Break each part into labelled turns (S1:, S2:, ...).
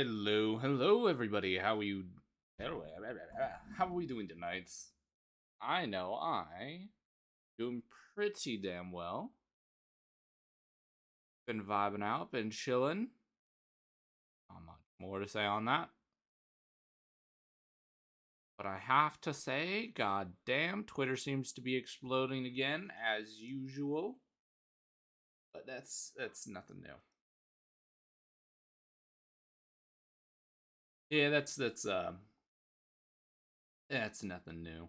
S1: Hello, everybody. How are we doing tonight? I know I doing pretty damn well. Been vibing out, been chilling. Not much more to say on that, but I have to say, goddamn, Twitter seems to be exploding again as usual. But that's nothing new. Yeah, that's nothing new.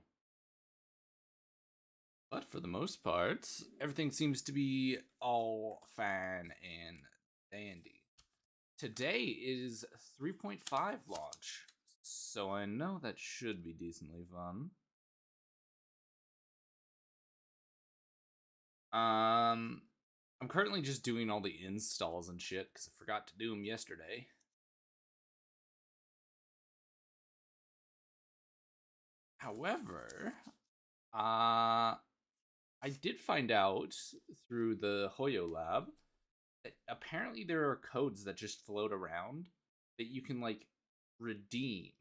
S1: But for the most part, everything seems to be all fine and dandy. Today is 3.5 launch, so I know that should be decently fun. I'm currently just doing all the installs and shit because I forgot to do them yesterday. However, I did find out through the Hoyo lab that apparently there are codes that just float around that you can like redeem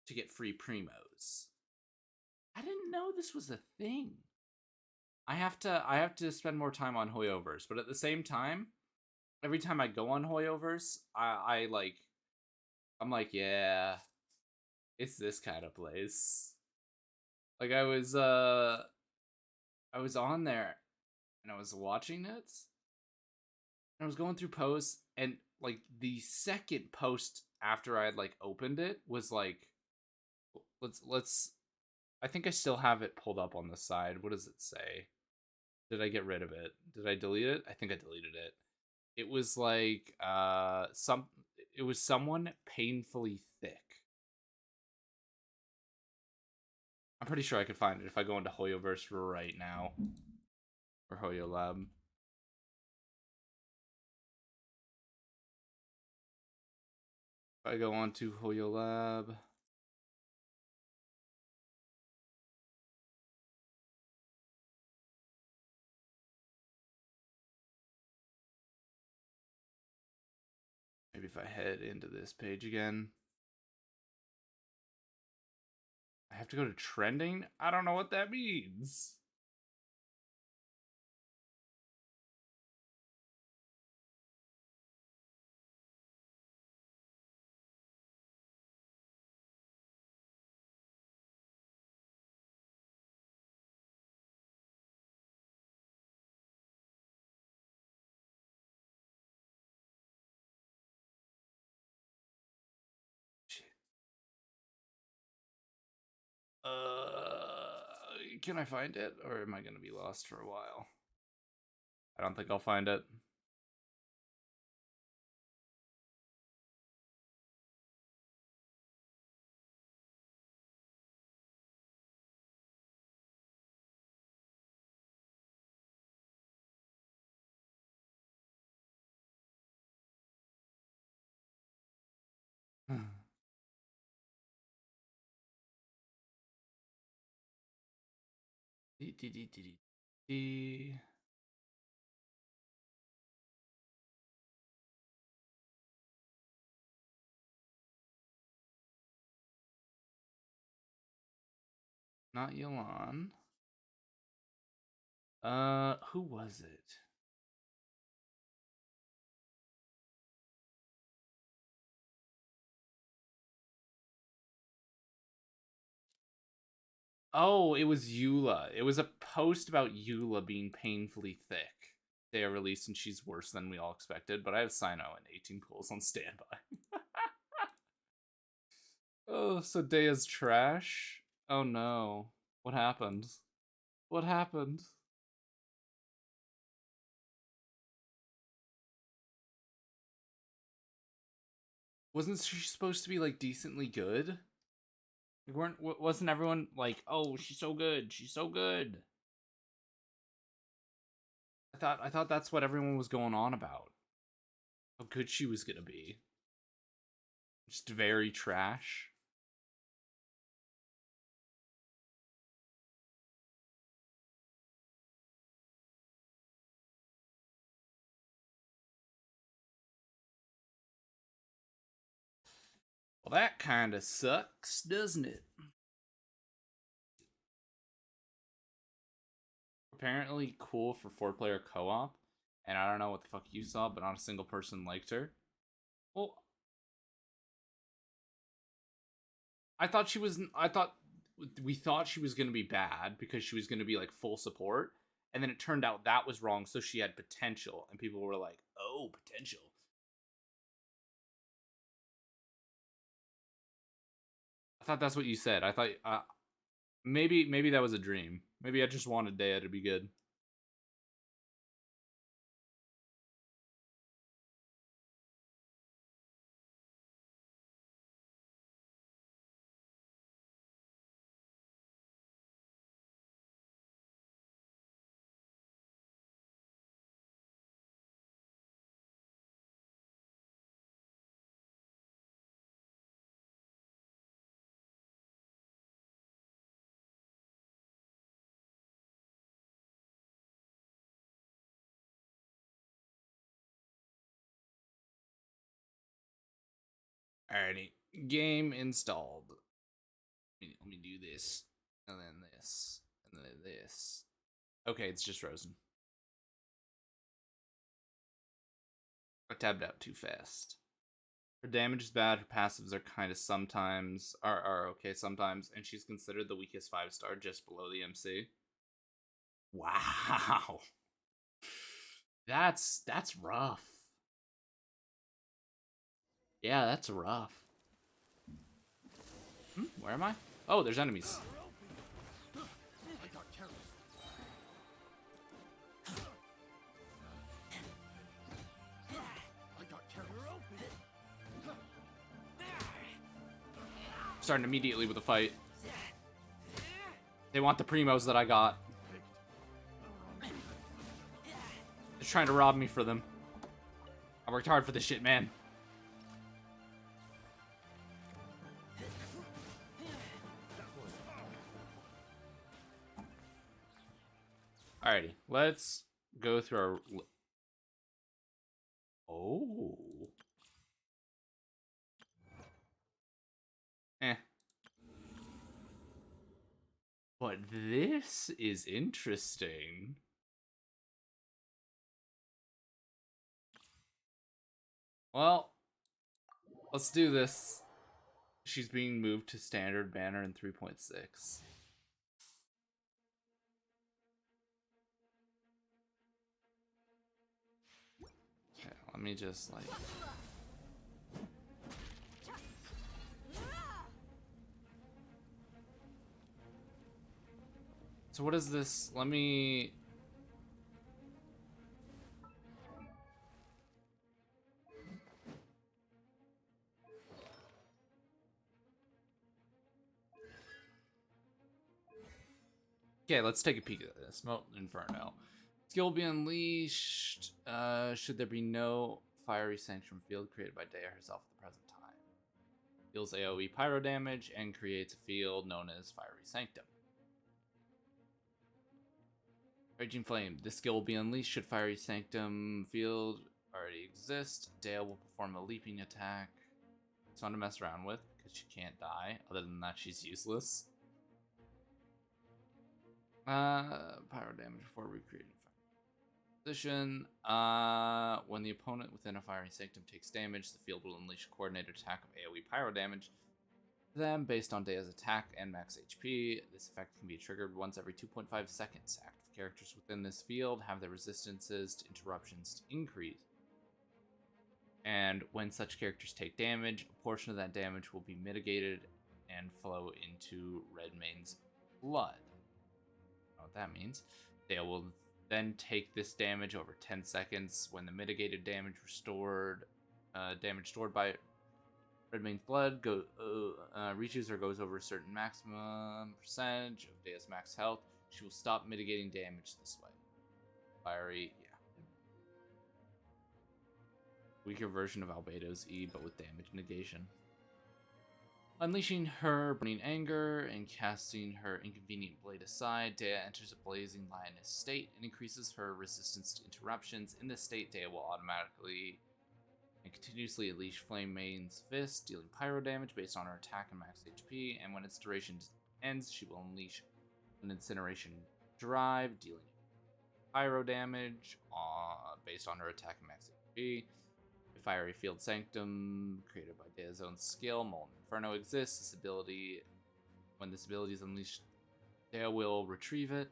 S1: to get free primos. I didn't know this was a thing. I have to spend more time on Hoyoverse, but at the same time, every time I go on Hoyoverse, I'm like, yeah, it's this kind of place. Like I was on there and I was watching it and I was going through posts and like the second post after I had like opened it was like let's I think I still have it pulled up on the side. What does it say? Did I get rid of it? Did I delete it? I think I deleted it. It was like it was someone painfully thick. I'm pretty sure I could find it if I go into Hoyoverse right now. Or Hoyo Lab. If I go on to Hoyo Lab. Maybe if I head into this page again. I have to go to trending? I don't know what that means. Shit. Can I find it? Or am I going to be lost for a while? I don't think I'll find it. Not Yolan. Who was it? Oh, it was Eula. It was a post about Eula being painfully thick. They are released and she's worse than we all expected, but I have Sino and 18 pools on standby. Oh, so Dea's trash? Oh no. What happened? What happened? Wasn't she supposed to be like decently good? Wasn't everyone like, "Oh, she's so good. She's so good." I thought that's what everyone was going on about. How good she was going to be. Just very trash. Well, that kind of sucks, doesn't it? Apparently cool for 4-player co-op, and I don't know what the fuck you saw, but not a single person liked her. Well, I thought we thought she was going to be bad because she was going to be like full support, and then it turned out that was wrong, so she had potential, and people were like, "Oh, potential." I thought that's what you said. I thought maybe that was a dream. Maybe I just wanted Dea to be good. Alrighty, game installed. Let me do this, and then this, and then this. Okay, it's just Rosen. I tabbed out too fast. Her damage is bad. Her passives are kind of sometimes are okay sometimes, and she's considered the weakest 5-star, just below the MC. Wow, that's rough. Yeah, that's rough. Where am I? Oh, there's enemies. Starting immediately with a fight. They want the primos that I got. They're trying to rob me for them. I worked hard for this shit, man. Alrighty, let's go through our... Oh. But this is interesting. Well, let's do this. She's being moved to standard banner in 3.6. Okay, let me just like... So what is this? Let me... Okay, let's take a peek at this. Molten Inferno. Skill will be unleashed. Should there be no fiery sanction field created by Dea herself at the present time. Deals AoE pyro damage and creates a field known as Fiery Sanctum. Raging Flame. This skill will be unleashed should Fiery Sanctum field already exist. Dea will perform a leaping attack. It's fun to mess around with because she can't die. Other than that, she's useless. Pyro damage before recreating position. When the opponent within a Fiery Sanctum takes damage, the field will unleash a coordinated attack of AoE pyro damage to them based on Dea's attack and max HP. This effect can be triggered once every 2.5 seconds. Active characters within this field have their resistances to interruptions to increase. And when such characters take damage, a portion of that damage will be mitigated and flow into Redmane's blood. What that means. Dea will then take this damage over 10 seconds when the mitigated damage stored by Redmane's blood reaches or goes over a certain maximum percentage of Dea's max health. She will stop mitigating damage this way. Fiery, yeah. Weaker version of Albedo's E, but with damage negation. Unleashing her burning anger and casting her inconvenient blade aside, Dea enters a blazing lioness state and increases her resistance to interruptions. In this state, Dea will automatically and continuously unleash Flame Main's Fist, dealing pyro damage based on her attack and max HP, and when its duration ends, she will unleash an Incineration Drive, dealing pyro damage based on her attack and max HP. A Fiery Field Sanctum, created by Dea's own skill, Molten Inferno exists. This ability, when this ability is unleashed, Dea will retrieve it,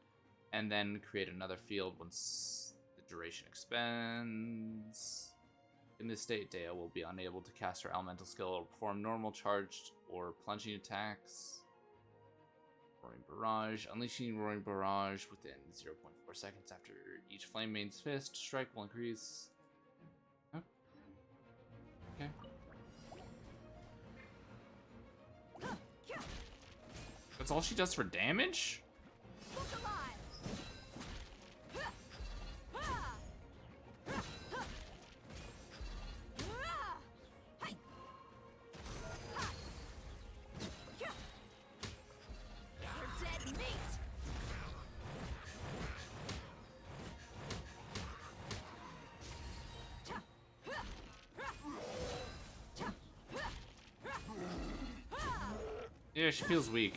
S1: and then create another field once the duration expends. In this state, Dea will be unable to cast her elemental skill or perform normal charged or plunging attacks. Roaring Barrage. Unleashing Roaring Barrage within 0.4 seconds after each Flame Main's Fist. Strike will increase. Oh. Okay. That's all she does for damage? Yeah, she feels weak.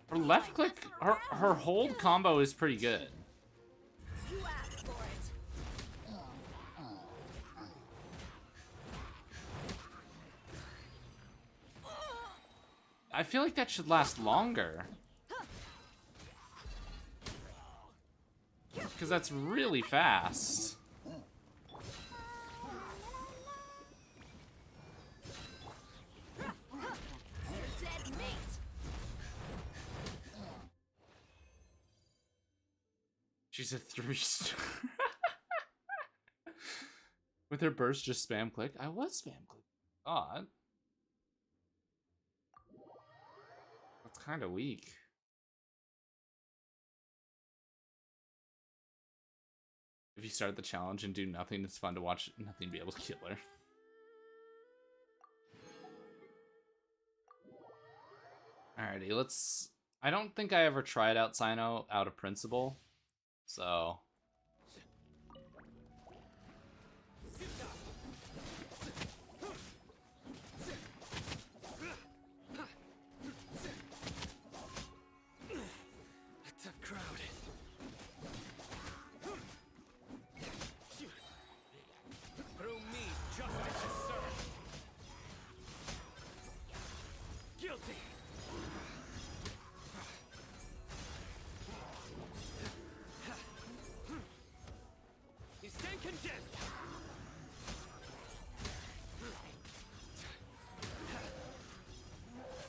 S1: Her left click, her hold combo is pretty good. I feel like that should last longer. Because that's really fast. She's a 3-star. With her burst, just spam click. I was spam click. Odd. That's kind of weak. If you start the challenge and do nothing, it's fun to watch nothing be able to kill her. Alrighty, let's... I don't think I ever tried out Sino out of principle, so...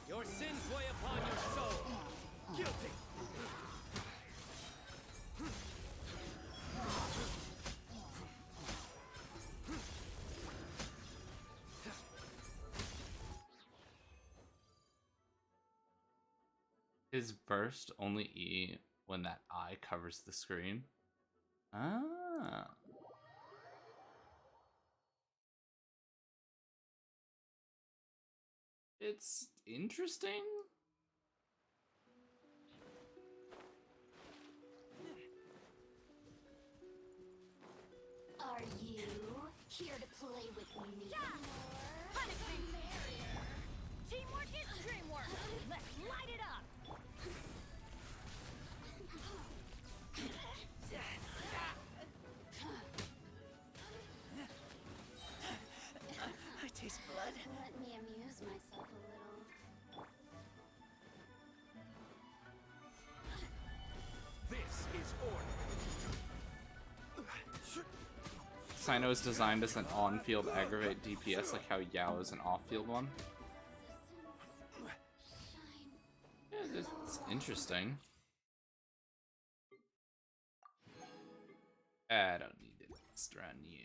S2: Your sins weigh upon your soul. Guilty.
S1: His burst only E when that eye covers the screen. Ah. It's interesting.
S3: Are you here to play with me?
S4: Yeah. Punishment barrier. Teamwork is dreamwork. Let's light it up.
S3: I taste blood. Let me amuse myself a little.
S2: This is order.
S1: Sino is designed as an on-field aggravate DPS, like how Yao is an off-field one. Yeah, it's interesting. I don't need an extra new.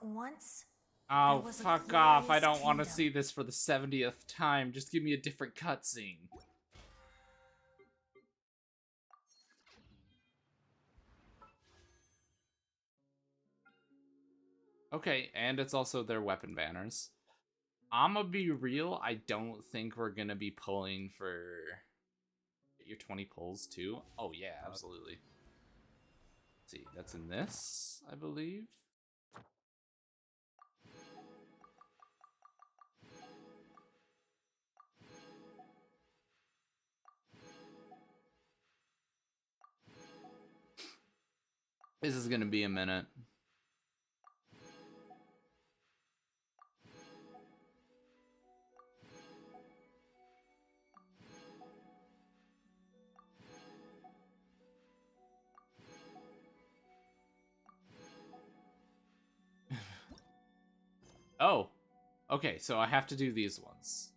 S5: Once.
S1: Oh,
S5: was a
S1: fuck off. I
S5: glorious
S1: don't want to
S5: kingdom.
S1: see this for the 70th time. Just give me a different cutscene. Okay, and it's also their weapon banners. I'ma be real, I don't think we're gonna be pulling for your 20 pulls too? Oh yeah, absolutely. Let's see, that's in this, I believe. This is gonna be a minute. Oh, okay, so I have to do these ones.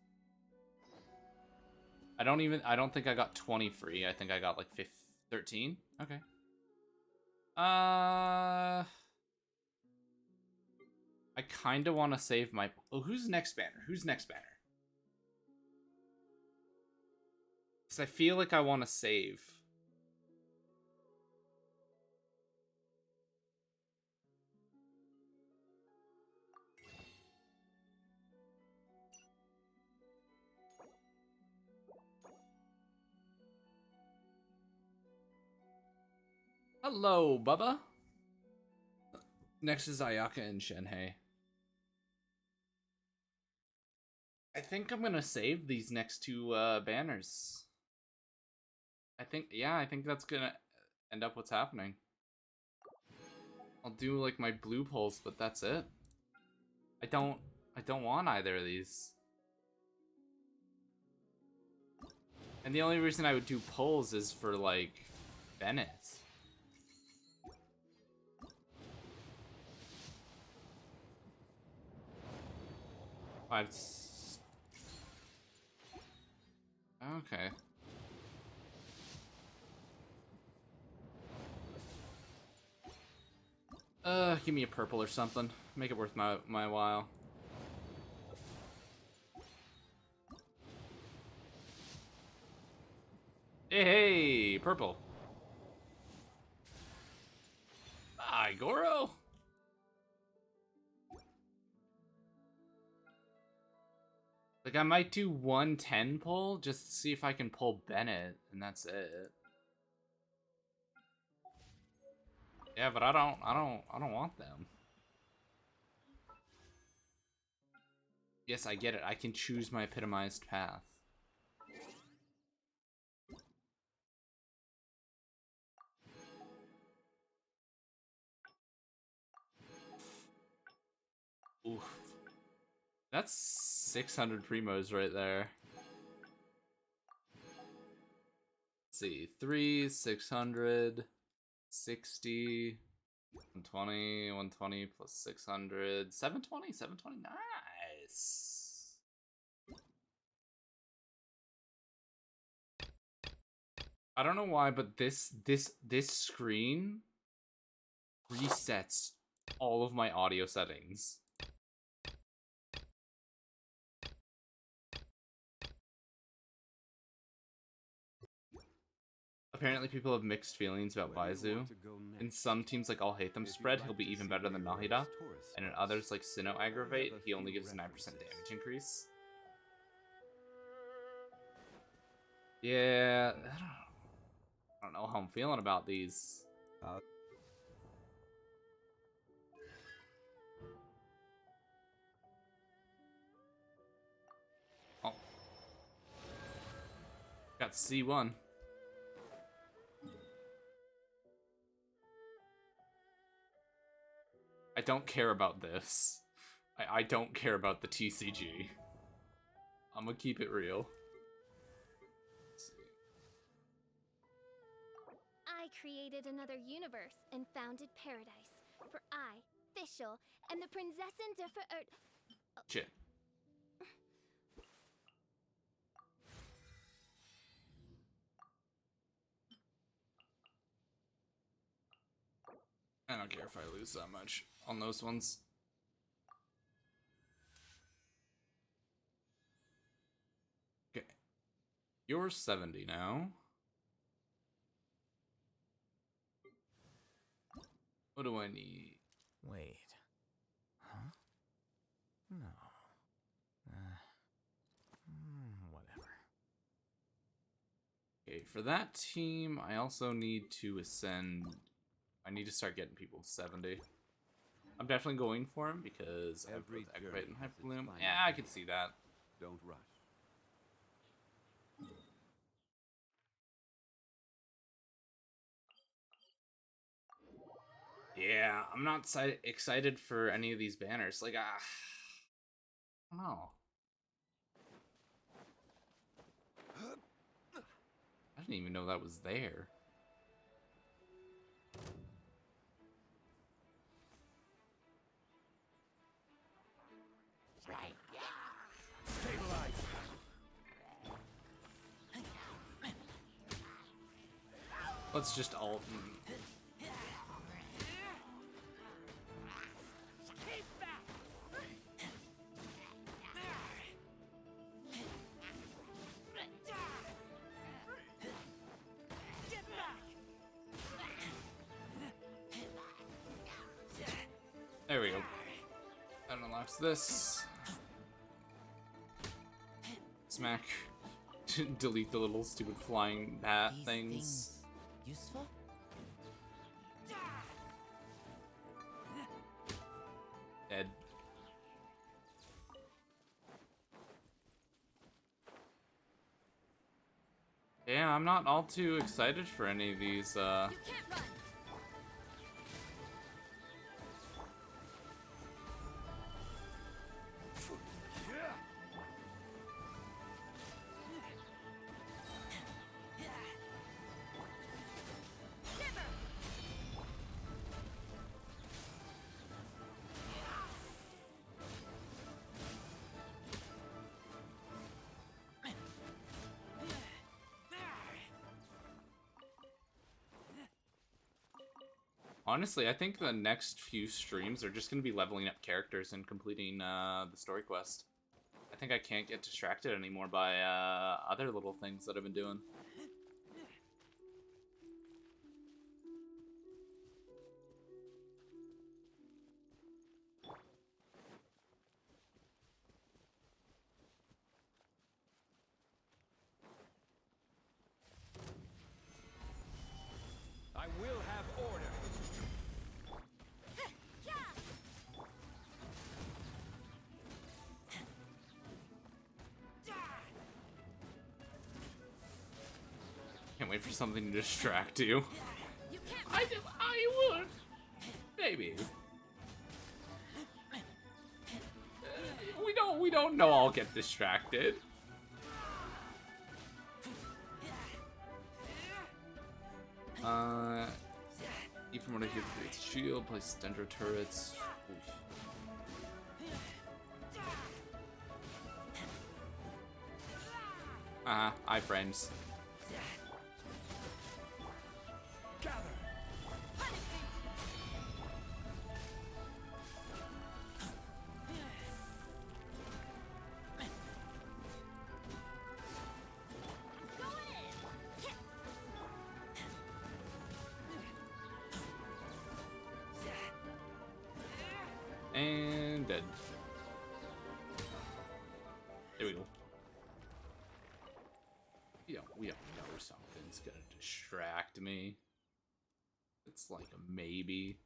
S1: I don't think I got 20 free. I think I got like 13. Okay. I kind of want to save my... Oh, who's next banner? Who's next banner? Because I feel like I want to save. Hello, Bubba. Next is Ayaka and Shenhei. I think I'm gonna save these next two banners. I think that's gonna end up what's happening. I'll do like my blue pulls, but that's it. I don't want either of these. And the only reason I would do pulls is for like Bennett. Okay. Give me a purple or something. Make it worth my while. Hey, purple. Hi, Goro. Like, I might do 110 pull just to see if I can pull Bennett, and that's it. Yeah, but I don't want them. Yes, I get it. I can choose my epitomized path. Oof. That's 600 primos right there. Let's see. 3, 600, 60, 120, 120 plus 600, 720, 720. Nice. I don't know why, but this screen resets all of my audio settings. Apparently people have mixed feelings about Baizu. In some teams like All Hate Them spread, he'll be even better than Nahida. And in others like Sinnoh Aggravate, he only gives a 9% damage increase. Yeah, I don't know how I'm feeling about these. Oh. Got C1. I don't care about this. I don't care about the TCG. I'm gonna keep it real. Let's see.
S4: I created another universe and founded paradise. For I, Fischl, and the Prinzessin de
S1: Shit. I don't care if I lose that much on those ones. Okay. You're 70 now. What do I need?
S2: Wait. Huh? No. Whatever.
S1: Okay, Okay, for that team, I also need to ascend. I need to start getting people 70. I'm definitely going for him because I have both Activate and Hyperloom. Yeah, I can see that.
S5: Don't rush.
S1: Yeah, I'm not excited for any of these banners. Like, I don't know. I didn't even know that was there.
S5: Stabilize.
S1: Let's just alt. There we go. That unlocks this. Smack. Delete the little stupid flying bat things.
S2: Useful?
S1: Dead. Yeah, I'm not all too excited for any of these,
S4: You can't run.
S1: Honestly, I think the next few streams are just going to be leveling up characters and completing the story quest. I think I can't get distracted anymore by other little things that I've been doing.
S2: I will have order.
S1: Can't wait for something to distract you.
S4: You can't
S1: I would. Maybe. We don't know I'll get distracted. Eat from what I hear creates shield, place dendro turrets. Oof. Iframes.
S5: Gather.
S1: And dead. There we go. We don't know something's gonna distract me. It's like a maybe.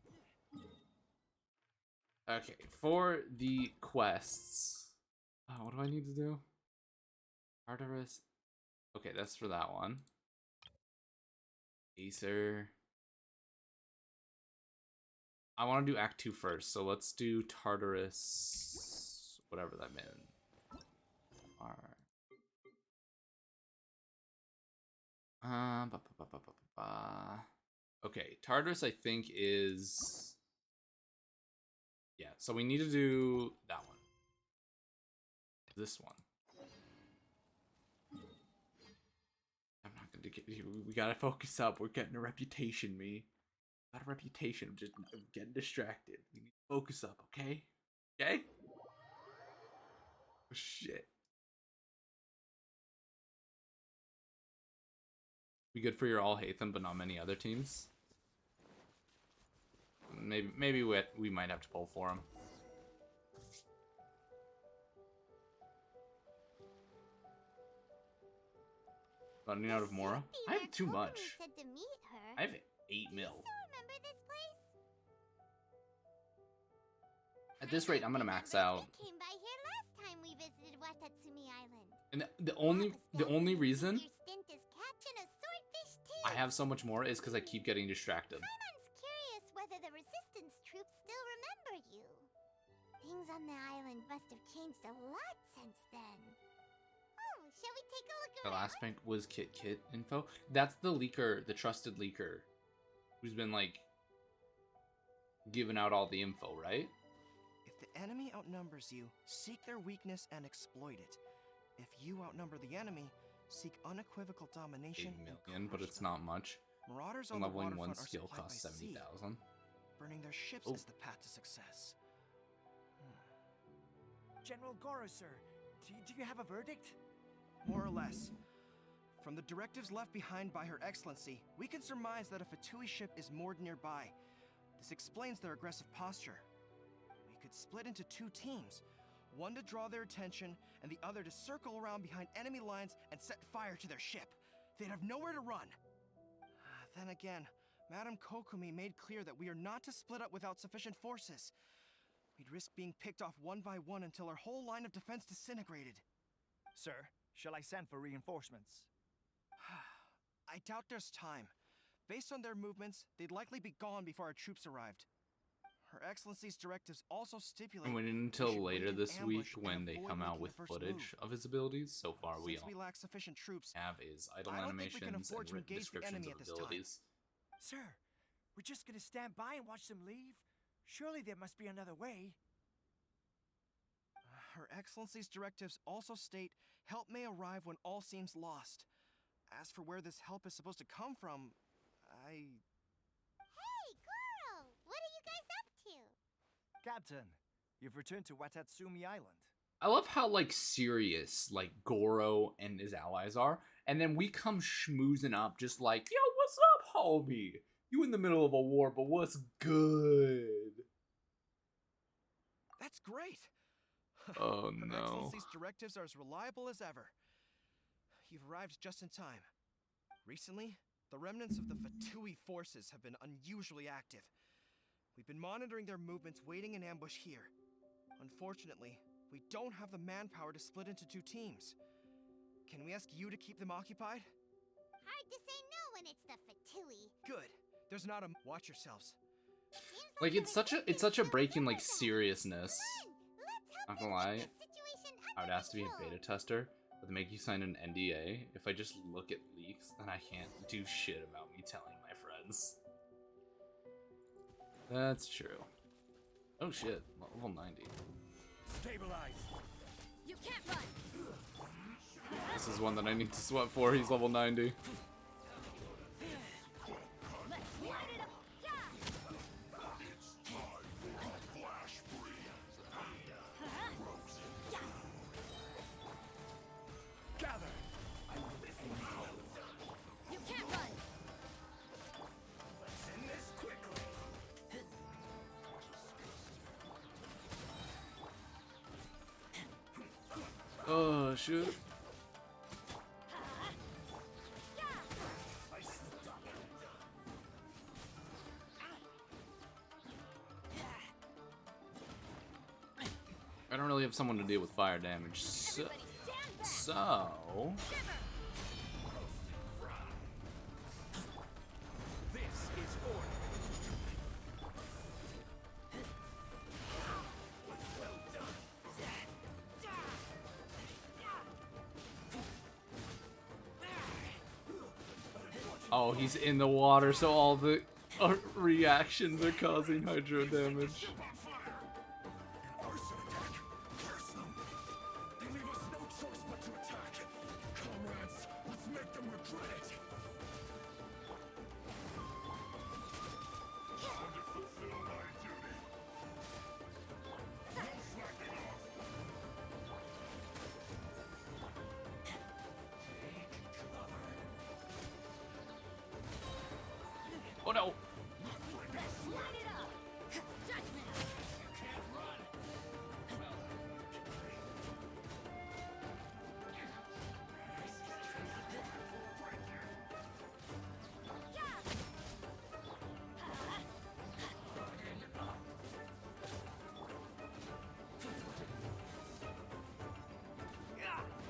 S1: Okay, for the quests. What do I need to do? Tartarus. Okay, that's for that one. Acer. I want to do Act 2 first, so let's do Tartarus. Whatever that meant. Alright. Ba, ba, ba, ba, ba, ba. Okay, Tartarus I think is... Yeah, so we need to do that one. This one. I'm not gonna get you. We gotta focus up. We're getting a reputation, me. Got a reputation. I'm just getting distracted. We need to focus up, okay? Okay? Oh, shit. Be good for your all Hatham, but not many other teams. Maybe we might have to pull for him. Running out of Mora? I have too much.
S4: Said to meet her.
S1: I have 8 mil.
S4: Still remember this place?
S1: At this rate, I'm gonna max out.
S4: We came by here last time we visited Watatsumi Island.
S1: And the only reason
S4: Your stint as captain of Swordfish too.
S1: I have so much more is because I keep getting distracted.
S4: Paimon's curious whether the resistance troops still remember you. Things on the island must have changed a lot since then. Oh, shall we take a look
S1: The
S4: around?
S1: last bank was Kit info. That's the leaker, the trusted leaker, who's been like giving out all the info, right?
S6: If the enemy outnumbers you, seek their weakness and exploit it. If you outnumber the enemy, seek unequivocal
S1: 8
S6: domination
S1: million,
S6: and
S1: but
S6: crush
S1: it's
S6: them.
S1: not much.
S6: Marauders
S1: And
S6: on the
S1: leveling one
S6: waterfront are
S1: skill
S6: supplied
S1: costs
S6: by sea.
S1: 70,000.
S6: Burning their ships
S1: Oh.
S6: is the path to success.
S7: General Goro, sir, do you have a verdict?
S6: More or less. From the directives left behind by Her Excellency, we can surmise that a Fatui ship is moored nearby. This explains their aggressive posture. We could split into 2 teams, one to draw their attention, and the other to circle around behind enemy lines and set fire to their ship. They'd have nowhere to run. Then again, Madame Kokumi made clear that we are not to split up without sufficient forces. We'd risk being picked off one by one until our whole line of defense disintegrated.
S7: Sir, shall I send for reinforcements?
S6: I doubt there's time. Based on their movements, they'd likely be gone before our troops arrived. Her Excellency's directives also stipulate
S1: I'm waiting
S6: we
S1: until
S6: should
S1: later
S6: wait in
S1: this week
S6: ambush and
S1: when they
S6: avoid
S1: come out
S6: making
S1: with
S6: the first
S1: footage
S6: move.
S1: of his abilities. So far, we
S6: Since we lack sufficient troops,
S1: have is idle
S6: I don't think we can
S1: animations
S6: afford
S1: and
S6: to
S1: written
S6: engage the
S1: descriptions
S6: enemy
S1: of
S6: at this time.
S1: abilities.
S7: Sir, we're just gonna stand by and watch them leave? Surely there must be another way.
S6: Her Excellency's directives also state help may arrive when all seems lost. As for where this help is supposed to come from,
S4: Hey, Goro! What are you guys up to?
S7: Captain, you've returned to Watatsumi Island.
S1: I love how like serious like Goro and his allies are, and then we come schmoozing up just like, yo, what's up, homie? You in the middle of a war, but what's good?
S6: that's great.
S1: Oh
S6: Her
S1: no.
S6: Excellency's directives are as reliable as ever. You've arrived just in time. Recently, the remnants of the Fatui forces have been unusually active. We've been monitoring their movements, waiting in ambush here. Unfortunately, we don't have the manpower to split into 2 teams. Can we ask you to keep them occupied?
S4: Hard to say no when it's the Fatui.
S6: Good. There's not a... Watch yourselves.
S4: Seems
S1: Like
S4: the
S1: it's such a
S4: resistance
S1: break in
S4: still
S1: like
S4: remembers us.
S1: seriousness.
S4: Come on, let's help
S1: Not
S4: them
S1: gonna
S4: get
S1: lie,
S4: this situation
S1: I would
S4: under
S1: ask to be a
S4: control.
S1: beta tester, but they make you sign an NDA. If I just look at leaks, then I can't do shit about me telling my friends. That's true. Oh shit, level 90.
S5: Stabilize.
S3: You can't run.
S1: This is one that I need to sweat for. He's level 90.
S3: Let's light it up. Yeah.
S5: Gather.
S3: You can't run.
S5: Let's end this quickly.
S1: Oh shoot.
S5: I stop it.
S1: I don't really have someone to deal with fire damage, so...
S3: Everybody stand back.
S1: So...
S5: This is order. Well done.
S1: Oh, he's in the water, so all the reactions are causing hydro damage.
S5: Ship on fire. An arson attack. Curse them. They leave us no choice but to attack. Comrades, let's make them regret it. Time to fulfill my duty. No slacking off. Take cover.
S1: Oh no!
S3: Let's light it up. Judgment.
S5: You can't run.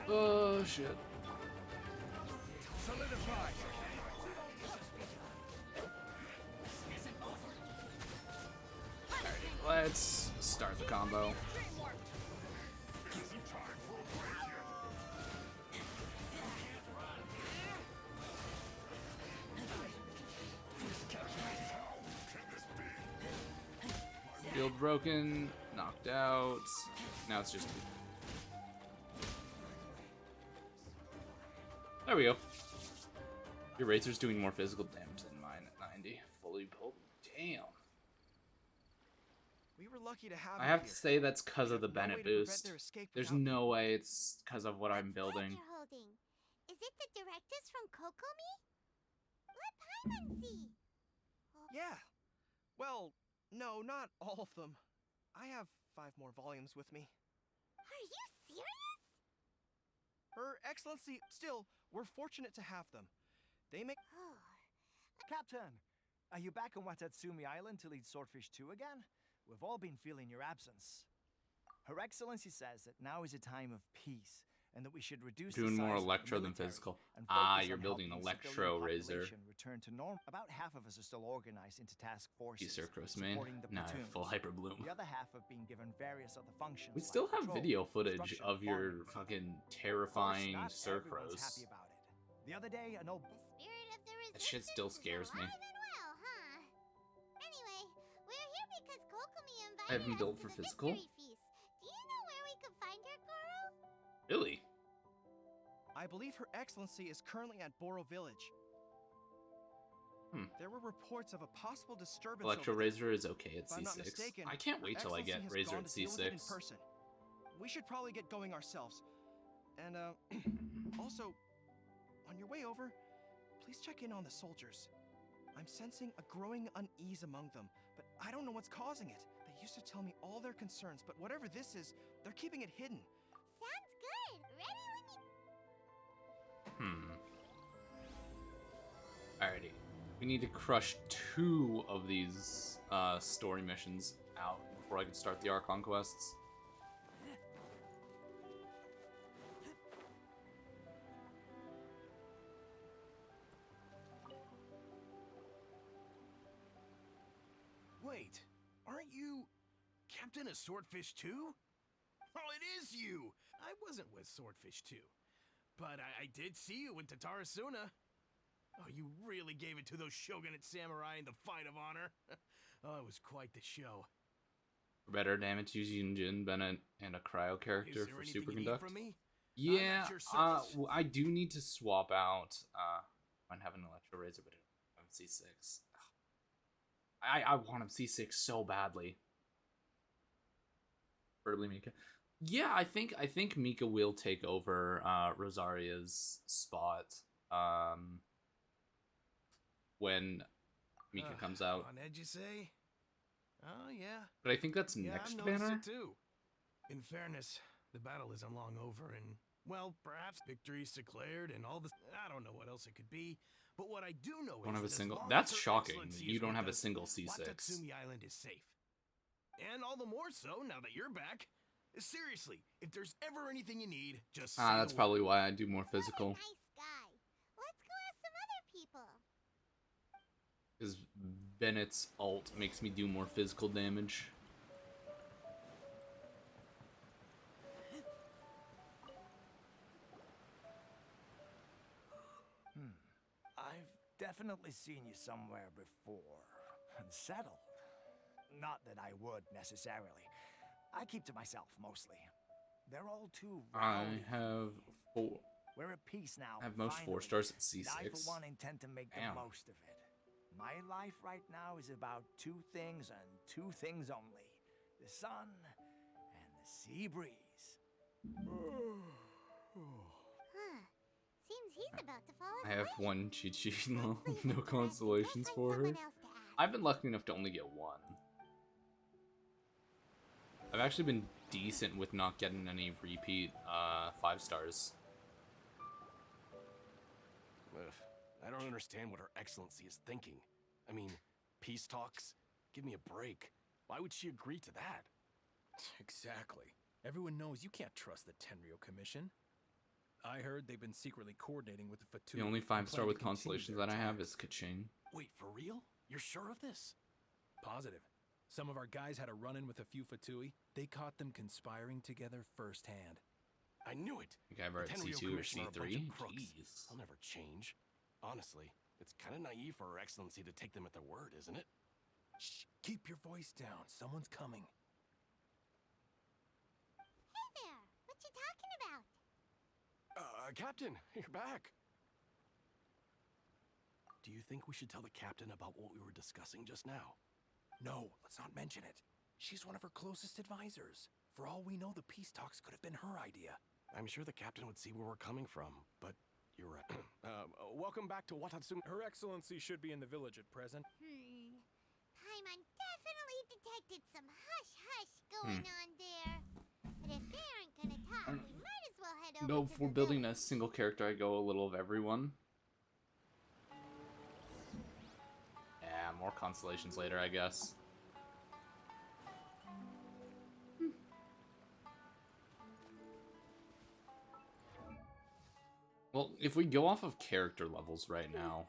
S1: Oh shit.
S7: Solidify.
S1: Let's start the combo. Shield broken, knocked out. Now it's just. There we go. Your Razor's doing more physical damage than mine at 90. Fully pulled. Damn.
S6: We were lucky to have
S1: I
S6: you
S1: have
S6: here.
S1: to say that's because of the
S6: No way
S1: Bennett
S6: to prevent
S1: boost.
S6: their escape
S1: There's
S6: without
S1: no way it's because of what I'm
S4: What's that
S1: building.
S4: you're holding? Is it the directives from Kokomi? Let Paimon see.
S6: Yeah. Well, no, not all of them. I have 5 more volumes with me.
S4: Are you serious?
S6: Her Excellency, still, we're fortunate to have them. They make.
S7: Captain, are you back on Watatsumi Island to lead Swordfish 2 again? We've all been feeling your absence. Her Excellency says that now is a time of peace, and that we should reduce the
S1: Doing more
S7: size of the
S1: electro than
S7: military
S1: physical.
S7: and
S1: Ah,
S7: focus
S1: you're
S7: on
S1: building
S7: helping
S1: electro
S7: civilian
S1: razor.
S7: population return to norm. About half of us are still organized into task forces,
S1: Circus main.
S7: supporting the
S1: Nah,
S7: platoons.
S1: full hyper bloom.
S7: The other half have been given various other functions.
S1: We
S7: like
S1: still have
S7: patrol,
S1: video footage
S7: construction,
S1: of your
S7: farming.
S1: fucking
S7: Of course,
S1: terrifying
S7: not everyone's
S1: Circros.
S7: happy about it. The other day, an old
S4: The spirit of the resistance
S1: That shit still
S4: is
S1: scares me.
S4: alive and well, huh? Anyway, we're here because Kokomi invited
S1: I haven't
S4: us
S1: built
S4: to
S1: for
S4: the
S1: physical.
S4: victory feast. Do you know where we could find her, Goro?
S1: Really?
S6: I believe Her Excellency is currently at Boro Village. There were reports of a possible disturbance
S1: Electro
S6: over there.
S1: Razor is okay at
S6: If I'm not
S1: C6.
S6: mistaken,
S1: I can't wait till I
S6: Excellency
S1: get
S6: has
S1: Razor
S6: gone
S1: at
S6: to deal with it in
S1: C6.
S6: person. We should probably get going ourselves. And also, on your way over, please check in on the soldiers. I'm sensing a growing unease among them, but I don't know what's causing it. They used to tell me all their concerns, but whatever this is, they're keeping it hidden.
S4: Sounds good. Ready when you...
S1: Alrighty. We need to crush 2 of these story missions out before I can start the Archon quests.
S5: Wait, aren't you Captain of Swordfish 2? Oh, it is you! I wasn't with Swordfish 2, but I did see you in Tatarasuna. Oh, you really gave it to those Shogunate samurai in the fight of honor. Oh, it was quite the show.
S1: For better damage using Jin, Bennett, and a cryo character
S5: Is there
S1: for
S5: anything you need
S1: Superconduct.
S5: from me?
S1: Yeah,
S5: I'm at your service.
S1: I do need to swap out. I have an Electro Razor, but I'm C6. I want him C6 so badly. Preferably Mika. Yeah, I think Mika will take over Rosaria's spot when Mika comes out.
S5: On edge, you say? Oh, yeah.
S1: But I think that's
S5: Yeah,
S1: next
S5: I've noticed
S1: banner.
S5: it too. In fairness, the battle isn't long over, and well, perhaps victory's declared, and all this. I don't know what else it could be, but what I do know
S1: Don't
S5: is
S1: have a
S5: that as
S1: single.
S5: long
S1: That's
S5: as Her
S1: shocking.
S5: Excellency
S1: You
S5: is
S1: don't
S5: with
S1: have a
S5: us,
S1: single C6.
S5: Watatsumi Island is safe, and all the more so now that you're back. Seriously, if there's ever anything you need, just say
S1: That's
S5: the
S1: probably
S5: word.
S1: why I do more
S4: What a
S1: physical.
S4: nice guy. Let's go ask some other people.
S1: Because Bennett's ult makes me do more physical damage.
S7: I've definitely seen you somewhere before. Unsettled. Not that I would, necessarily. I keep to myself, mostly. They're all too
S1: I
S7: rowdy.
S1: have 4.
S7: We're at peace now.
S1: I have most 4
S7: finally,
S1: stars at
S7: and I, for
S1: C6.
S7: one, intend to make
S1: Damn.
S7: the most of it. My life right now is about 2 things and 2 things only. The sun and the sea breeze.
S4: Huh. Seems he's about to fall
S1: I
S4: asleep.
S1: have 1 Chi-Chi,
S4: Let's
S1: no,
S4: leave
S1: no
S4: him for us and go
S1: constellations
S4: find
S1: for her.
S4: someone else to ask.
S1: I've been lucky enough to only get 1. I've actually been decent with not getting any repeat 5 stars.
S5: Ugh, I don't understand what Her Excellency is thinking. I mean, peace talks? Give me a break. Why would she agree to that?
S8: Exactly. Everyone knows you can't trust the Tenryo Commission.
S5: I heard they've been secretly coordinating with the Fatui.
S1: The only
S5: and plan
S1: 5-star
S5: to
S1: with
S5: continue
S1: constellations
S5: their
S1: that I have
S5: attacks.
S1: is Kaching.
S5: Wait, for real? You're sure of this? Positive. Some of our guys had a run-in with a few Fatui. They caught them conspiring together firsthand. I knew it.
S1: I think I ever at
S5: Tenryo
S1: C2 or
S5: Commission are a bunch of
S1: C3.
S5: crooks.
S1: Jeez.
S8: I'll never change. Honestly, it's kind of naive for Her Excellency to take them at their word, isn't it?
S5: Shh, keep your voice down. Someone's coming.
S4: Hey there! What you talking about?
S8: Captain, you're back. Do you think we should tell the captain about what we were discussing just now?
S5: No, let's not mention it. She's one of her closest advisors. For all we know, the peace talks could have been her idea.
S8: I'm sure the captain would see where we're coming from, but you're right. Welcome back to Watatsumi.
S5: Her Excellency should be in the village at present.
S4: Paimon definitely detected some hush-hush going on there. But if they aren't gonna talk, we might as well head over
S1: No,
S4: to
S1: if we're
S4: the
S1: building a
S4: village.
S1: single character, I go a little of everyone. Yeah, more constellations later, I guess. Well, if we go off of character levels right now,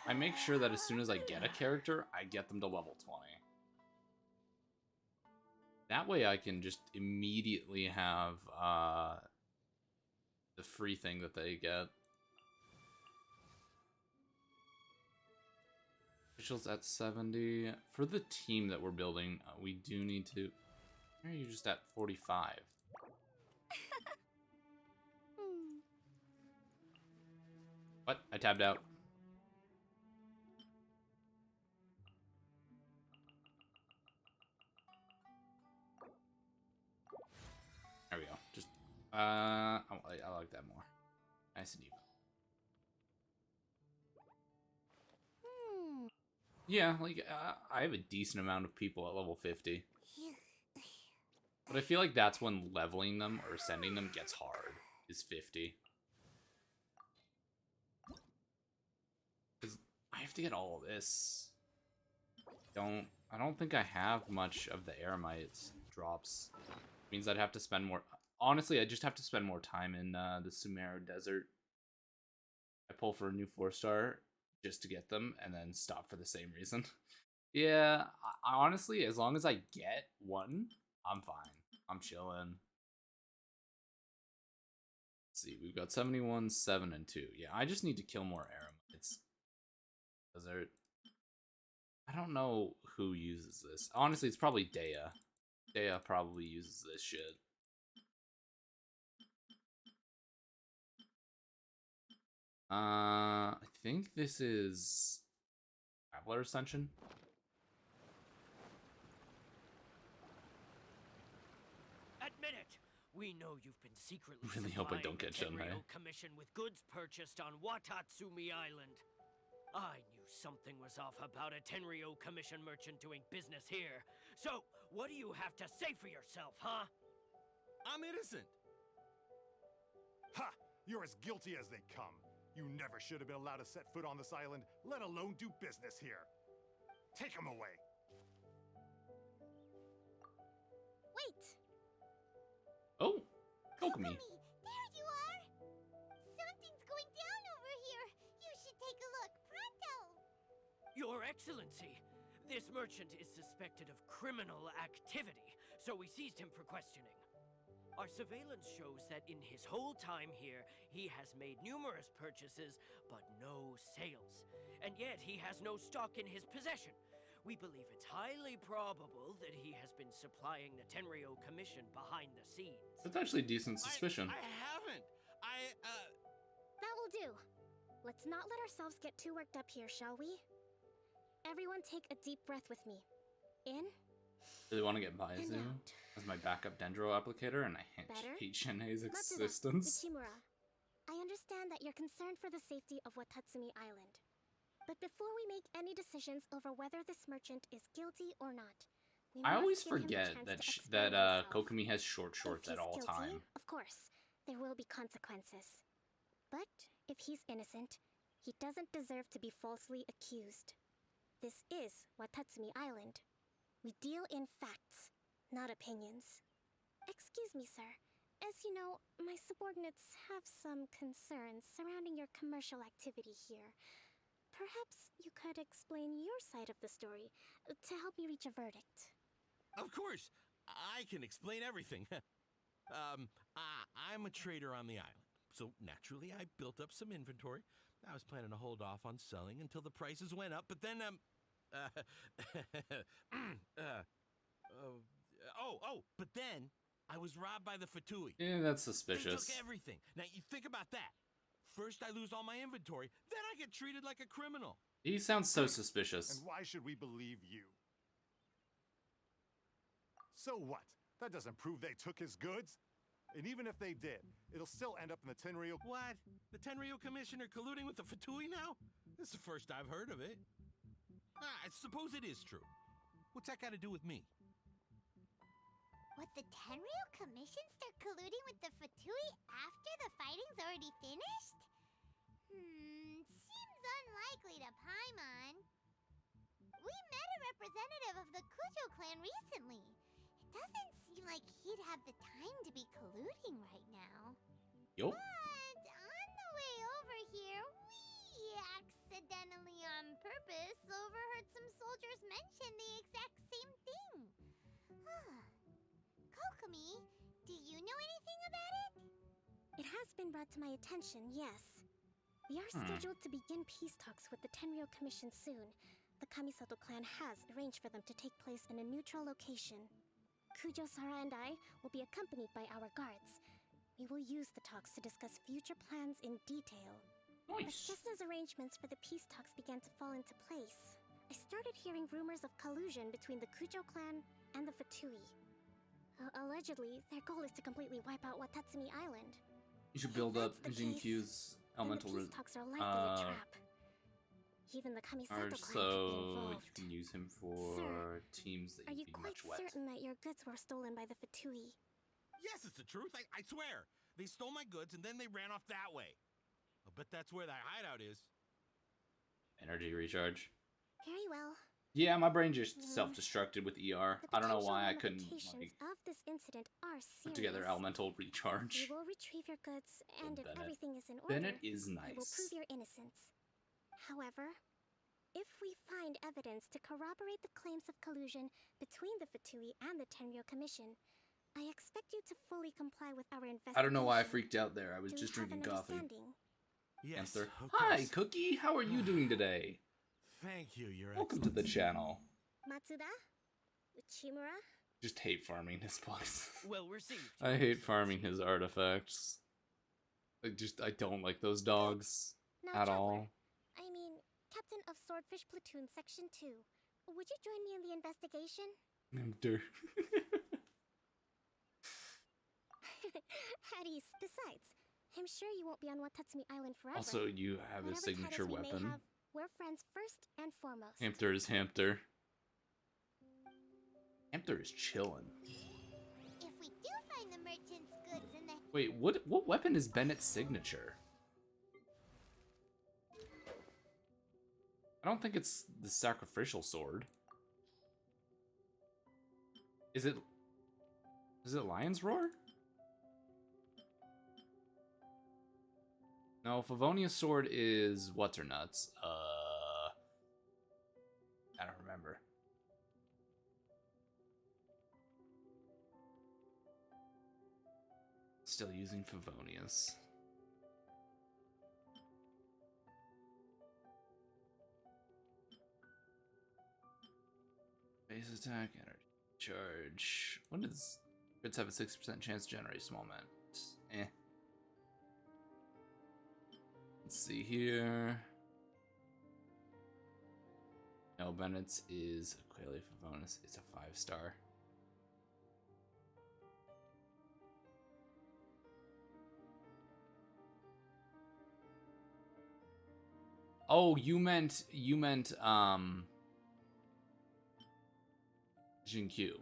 S1: I make sure that as soon as I get a character, I get them to level 20. That way I can just immediately have the free thing that they get. Officials at 70. For the team that we're building, we do need to... Why are you just at 45? What? I tabbed out. There we go. Just, I like that more. Nice and even. Yeah, like, I have a decent amount of people at level 50. But I feel like that's when leveling them or sending them gets hard, is 50. Because I have to get all of this. I don't think I have much of the Eremites drops. Means I'd have to spend more... Honestly, I just have to spend more time in the Sumeru Desert. I pull for a new 4-star just to get them, and then stop for the same reason. Yeah, I honestly, as long as I get one, I'm fine. I'm chilling. Let's see, we've got 71, 7, and 2. Yeah, I just need to kill more Eremites. Desert. I don't know who uses this. Honestly, it's probably Dea. Dea probably uses this shit. I think this is Traveler Ascension.
S2: Admit it. We know you've been secretly
S1: Really hope I
S2: supplying
S1: don't
S2: the
S1: get Shenmei.
S2: Tenryo Commission with goods purchased on Watatsumi Island. I knew something was off about a Tenryo Commission merchant doing business here. So, what do you have to say for yourself, huh?
S9: I'm innocent. Ha! You're as guilty as they come. You never should have been allowed to set foot on this island, let alone do business here. Take him away.
S4: Wait!
S1: Oh, Kokomi.
S4: There you are! Something's going down over here. You should take a look. Pronto!
S2: Your Excellency, this merchant is suspected of criminal activity, so we seized him for questioning. Our surveillance shows that in his whole time here, he has made numerous purchases, but no sales. And yet he has no stock in his possession. We believe it's highly probable that he has been supplying the Tenryo Commission behind the scenes.
S1: That's actually decent suspicion.
S8: I haven't.
S10: That will do. Let's not let ourselves get too worked up here, shall we? Everyone take a deep breath with me. In.
S1: Really want to get Baizu
S10: And out.
S1: as my backup Dendro applicator, and I
S10: Better?
S1: hate Shenhei's
S10: Matsuda,
S1: existence.
S10: Ichimura, I understand that you're concerned for the safety of Watatsumi Island. But before we make any decisions over whether this merchant is guilty or not, we
S1: I
S10: must
S1: always
S10: give him the
S1: forget
S10: chance
S1: that
S10: to
S1: sh
S10: explain
S1: that
S10: himself.
S1: Kokomi has short shorts
S10: If
S1: at all
S10: he's guilty,
S1: time.
S10: of course, there will be consequences. But if he's innocent, he doesn't deserve to be falsely accused. This is Watatsumi Island. We deal in facts, not opinions. Excuse me, sir. As you know, my subordinates have some concerns surrounding your commercial activity here. Perhaps you could explain your side of the story to help me reach a verdict.
S8: Of course, I can explain everything. I'm a trader on the island, so naturally I built up some inventory. I was planning to hold off on selling until the prices went up, but then, but then I was robbed by the Fatui.
S1: Yeah, that's
S8: They
S1: suspicious.
S8: took everything. Now, you think about that. First I lose all my inventory, then I get treated like a criminal.
S1: He sounds so suspicious.
S9: And why should we believe you? So what? That doesn't prove they took his goods. And even if they did, it'll still end up in the Tenryou.
S8: What? The Tenryou Commissioner colluding with the Fatui now? This is the first I've heard of it. I suppose it is true. What's that got to do with me?
S4: Would the Tenryou Commission start colluding with the Fatui after the fighting's already finished? Seems unlikely to Paimon. We met a representative of the Kujo clan recently. It doesn't seem like he'd have the time to be colluding right now.
S1: Yup.
S4: But on the way over here, we accidentally on purpose overheard some soldiers mention the exact same thing. Kokomi, do you know anything about it?
S10: It has been brought to my attention, yes. We are scheduled to begin peace talks with the Tenryou Commission soon. The Kamisato clan has arranged for them to take place in a neutral location. Kujo Sara and I will be accompanied by our guards. We will use the talks to discuss future plans in detail. But
S1: Nice.
S10: just as arrangements for the peace talks began to fall into place, I started hearing rumors of collusion between the Kujo clan and the Fatui. Allegedly, their goal is to completely wipe out Watatsumi Island.
S1: You should build up
S10: If that's the
S1: Jinkyu's
S10: then the
S1: elemental
S10: peace talks are likely a trap. Even the Kamisato clan could be
S1: so you
S10: involved.
S1: can use him for
S10: Sir,
S1: teams that
S10: Are
S1: you
S10: you
S1: be
S10: quite
S1: much wet.
S10: certain that your goods were stolen by the Fatui?
S8: Yes, it's the truth. I swear. They stole my goods and then they ran off that way. I'll bet that's where that hideout is.
S1: Energy recharge.
S10: Very well.
S1: Yeah, my brain just self-destructed with ER.
S10: The
S1: I don't know
S10: potential
S1: why I couldn't
S10: ramifications
S1: like
S10: of this incident are serious.
S1: put together elemental recharge.
S10: We will retrieve your goods, and if
S1: Bennett.
S10: everything is in order,
S1: Bennett is
S10: we will
S1: nice.
S10: prove your innocence. However, if we find evidence to corroborate the claims of collusion between the Fatui and the Tenryou Commission, I expect you to fully comply with our investigation.
S1: I don't know why I freaked out there. I was
S10: Do we
S1: just
S10: have
S1: drinking
S10: an
S1: coffee.
S10: understanding?
S8: Yes.
S1: Answer.
S8: of
S1: Hi,
S8: course.
S1: Cookie. How are you doing today?
S8: Thank you, Your
S1: Welcome to the channel.
S10: Matsuda? Uchimura?
S1: Just hate farming his place.
S2: Well received.
S1: I hate farming his artifacts. I don't like those dogs
S10: Now,
S1: at
S10: Traveler,
S1: all.
S10: I mean, Captain of Swordfish Platoon Section 2. Would you join me in the investigation? At ease. Besides, I'm sure you won't be on Watatsumi Island forever.
S1: Also, you have his
S10: Whatever
S1: signature
S10: titles we may
S1: weapon.
S10: have, we're friends first and foremost.
S1: Hamster is Hamster. Hamster is chillin'.
S4: If we do find the merchant's goods in the...
S1: Wait, what weapon is Bennett's signature? I don't think it's the sacrificial sword. Is it Lion's Roar? No, Favonia's sword is what's her nuts. I don't remember. Still using Favonia's. Base attack, energy charge. When does crits have a 60% chance to generate small amounts? Let's see here. No, Bennett's is Aqualia Favonis. It's a 5-star. Oh, you meant Jinkyu,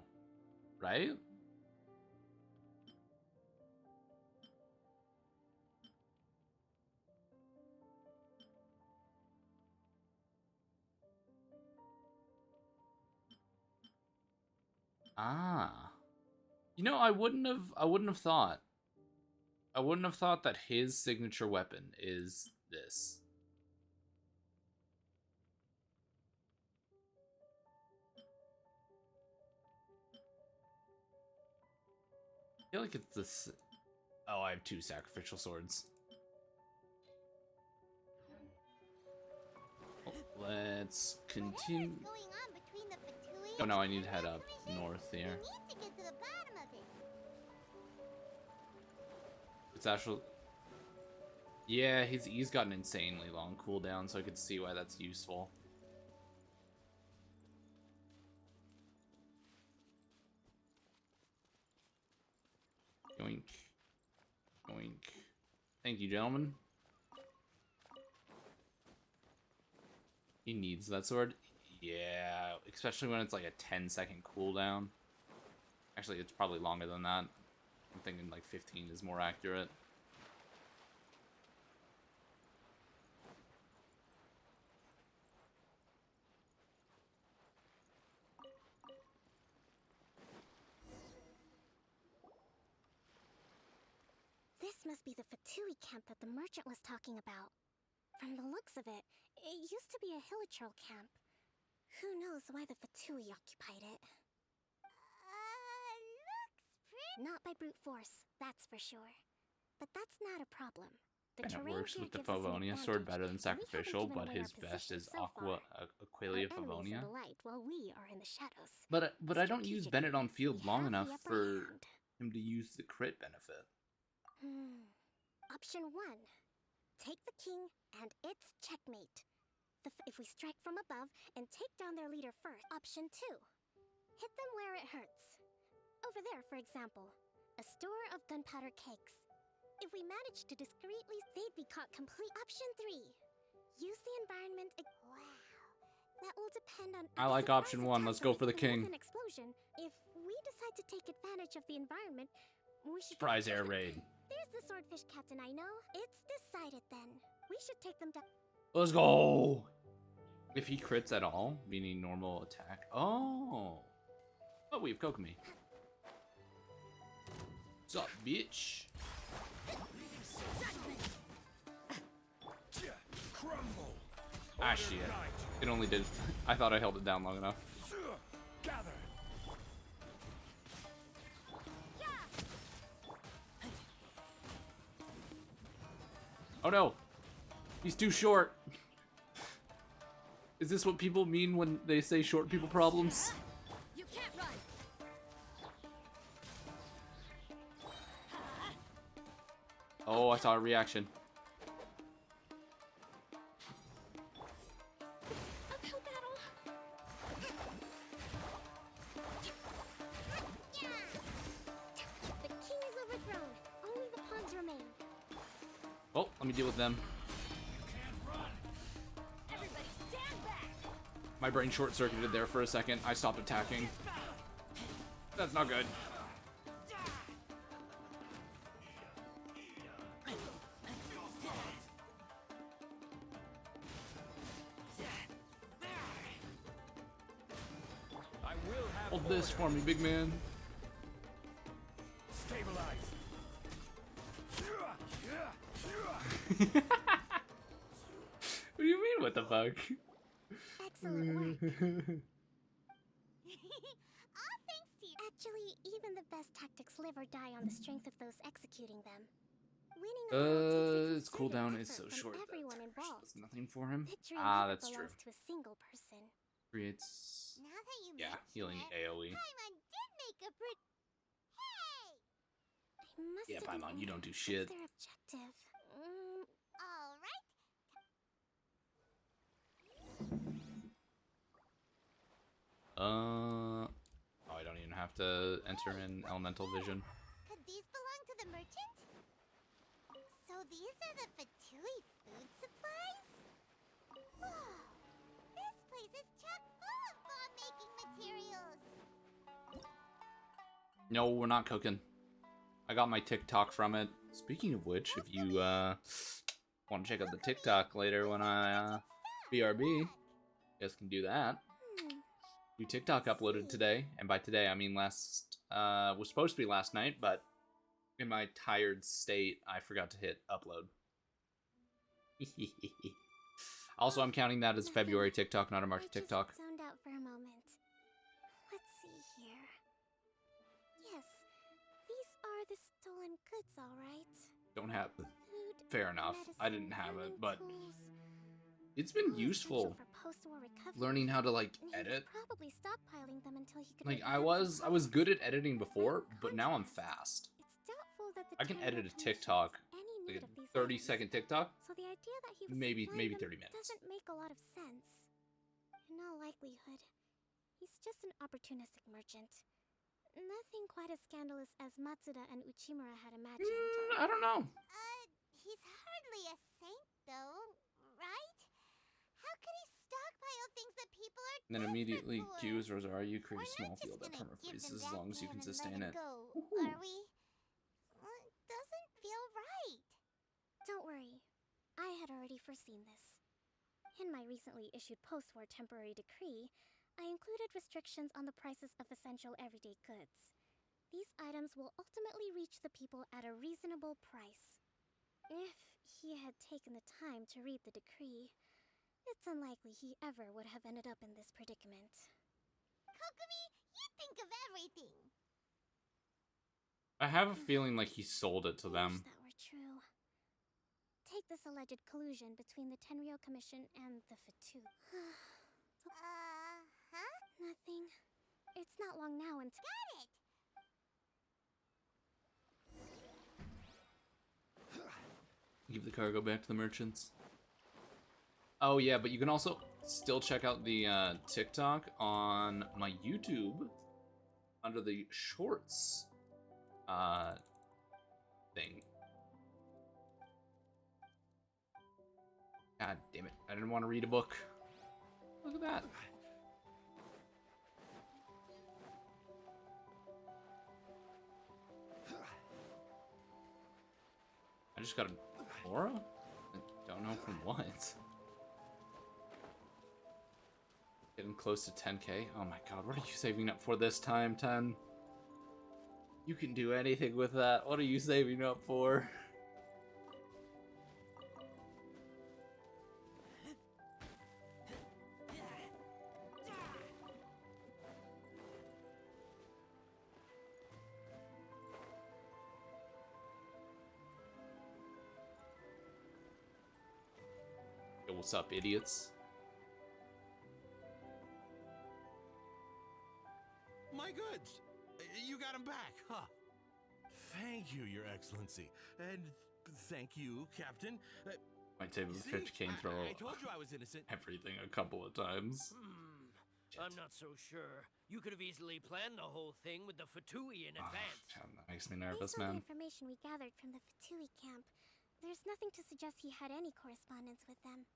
S1: right? Ah. You know, I wouldn't have thought. I wouldn't have thought that his signature weapon is this. I feel like it's this. Oh, I have 2 sacrificial swords. Let's continue. Oh no, I need to head up north here. It's actually... Yeah, he's got an insanely long cooldown, so I could see why that's useful. Yoink. Yoink. Thank you, gentlemen. He needs that sword. Yeah, especially when it's like a 10-second cooldown. Actually, it's probably longer than that. I'm thinking like 15 is more accurate.
S10: This must be the Fatui camp that the merchant was talking about. From the looks of it, it used to be a Hilichurl camp. Who knows why the Fatui occupied it?
S4: Looks pretty.
S10: Not by brute force, that's for sure. But that's not a problem. The
S1: And it
S10: terrain
S1: works
S10: here
S1: with the
S10: gives us an
S1: Favonia sword
S10: advantage,
S1: better than
S10: and we haven't
S1: sacrificial,
S10: given
S1: but
S10: away
S1: his
S10: our
S1: best
S10: position
S1: is
S10: so far.
S1: Aquilia
S10: Our enemies
S1: Favonia.
S10: in the light, while we are in the shadows.
S1: But I don't use
S10: Strategically,
S1: Bennett on field
S10: we
S1: long
S10: have the
S1: enough
S10: upper
S1: for
S10: hand.
S1: him to use the crit benefit.
S10: Option 1. Take the king, and it's checkmate. If we strike from above and take down their leader first. Option 2. Hit them where it hurts. Over there, for example. A store of gunpowder cakes. If we manage to discreetly, they'd be caught complete. Option 3. Use the environment. Wow. That will depend on.
S1: I like option 1. Let's go for the king.
S10: An explosion. If we decide to take advantage of the environment, we should.
S1: Surprise air raid.
S10: There's the swordfish captain I know. It's decided then. We should take them down.
S1: Let's go. If he crits at all, meaning normal attack. Oh. Oh, we have Kokomi. What's up, bitch? Ah, shit. It only did. I thought I held it down long enough. Oh no! He's too short! Is this what people mean when they say short people problems?
S3: You can't run.
S1: Oh, I saw a reaction.
S10: Uphill battle. The king is overthrown. Only the pawns remain.
S1: Oh, let me deal with them.
S3: Everybody stand back.
S1: My brain short-circuited there for a second. I stopped attacking. That's not good. Hold this for me, big man. What do you mean, what the fuck?
S10: Excellent work.
S4: All thanks to you.
S10: Actually, even the best tactics live or die on the strength of those executing them. Winning a battle takes a
S1: His
S10: concerted
S1: cooldown is
S10: effort
S1: so
S10: from
S1: short that
S10: everyone
S1: attack
S10: involved.
S1: does nothing for him.
S10: Victory
S1: Ah,
S10: here
S1: that's true.
S10: belongs to a single person.
S1: Creates...
S4: Now that you
S1: Yeah,
S4: mention
S1: healing
S4: it,
S1: AoE.
S4: Paimon did make a pretty. Hey!
S10: I must
S1: Yeah,
S10: admit,
S1: Paimon, you don't do
S10: what's
S1: shit.
S10: their objective?
S4: All right.
S1: Oh, I don't even have to enter in elemental vision.
S4: Could these belong to the merchant? So these are the Fatui food supplies? Whoa! This place is chock full of bomb-making materials.
S1: No, we're not cooking. I got my TikTok from it. Speaking of which, if you want to check out the TikTok later when I BRB, you guys can do that. New TikTok uploaded today, and by today I mean last was supposed to be last night, but In my tired state, I forgot to hit upload. Also, I'm counting that as February TikTok, not a March TikTok.
S10: I just zoned out for a moment. Let's see here. Yes, these are the stolen goods, all right.
S1: Don't have.
S10: Food,
S1: Fair enough. I didn't
S10: medicine,
S1: have it,
S10: farming
S1: but
S10: tools,
S1: it's been
S10: all essential
S1: useful
S10: for post-war recovery.
S1: learning how to like
S10: And he
S1: edit.
S10: was probably stockpiling them until he could
S1: Like
S10: make
S1: I
S10: lots of
S1: was
S10: profit.
S1: good at editing
S10: By
S1: before, but now I'm
S10: contrast,
S1: fast.
S10: It's doubtful that the
S1: I can
S10: Tenryou
S1: edit a
S10: Commission
S1: TikTok,
S10: has any
S1: like
S10: need
S1: a
S10: of these
S1: 30-second
S10: items.
S1: TikTok,
S10: So the idea that he was
S1: maybe
S10: supplying them
S1: 30 minutes.
S10: doesn't make a lot of sense. In all likelihood, he's just an opportunistic merchant. Nothing quite as scandalous as Matsuda and Uchimura had imagined.
S1: I don't know.
S4: He's hardly a saint, though, right? How could he stockpile things that people are
S1: And then
S4: desperate
S1: immediately
S4: for?
S1: Q's Rosario,
S4: We're
S1: create a
S4: not
S1: small
S4: just
S1: field that
S4: gonna give them
S1: permafreezes as
S4: back
S1: long
S4: to
S1: as you
S4: him
S1: can
S4: and let
S1: sustain
S4: him
S1: it.
S4: go,
S1: Woohoo.
S4: are we? Well, it doesn't feel right.
S10: Don't worry, I had already foreseen this. In my recently issued post-war temporary decree, I included restrictions on the prices of essential everyday goods. These items will ultimately reach the people at a reasonable price. If he had taken the time to read the decree, it's unlikely he ever would have ended up in this predicament.
S4: Kokomi, you think of everything.
S1: I have a feeling like he sold it to
S10: I
S1: them.
S10: wish that were true. Take this alleged collusion between the Tenryou Commission and the Fatui.
S4: Huh?
S10: Nothing. It's not long now until—
S4: Got it!
S1: Give the cargo back to the merchants. Oh yeah, but you can also still check out the TikTok on my YouTube under the shorts thing. God damn it, I didn't want to read a book. Look at that. I just got an aura? I don't know from what. Getting close to 10k. Oh my god, what are you saving up for this time, 10? You can do anything with that. What are you saving up for? Yo, what's up, idiots?
S8: My goods! You got them back, huh? Thank you, Your Excellency. And thank you, Captain.
S1: Might save him
S8: See,
S1: 50k and throw
S8: I told you I was innocent.
S1: everything a couple of times.
S2: I'm not so sure. You could have easily planned the whole thing with the Fatui in advance.
S1: God, that makes me nervous,
S10: Based on
S1: man.
S10: the information we gathered from the Fatui camp, there's nothing to suggest he had any correspondence with them.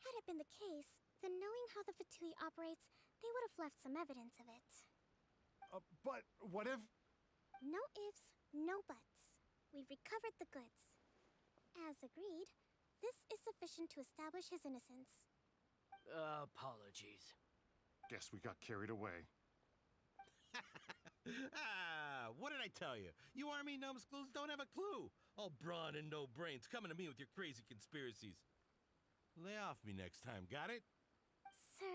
S10: Had it been the case, then knowing how the Fatui operates, they would have left some evidence of it.
S9: But what if...
S10: No ifs, no buts. We've recovered the goods. As agreed, this is sufficient to establish his innocence.
S2: Apologies.
S9: Guess we got carried away.
S8: What did I tell you? You army numbskulls don't have a clue. All brawn and no brains coming to me with your crazy conspiracies. Lay off me next time, got it?
S10: Sir,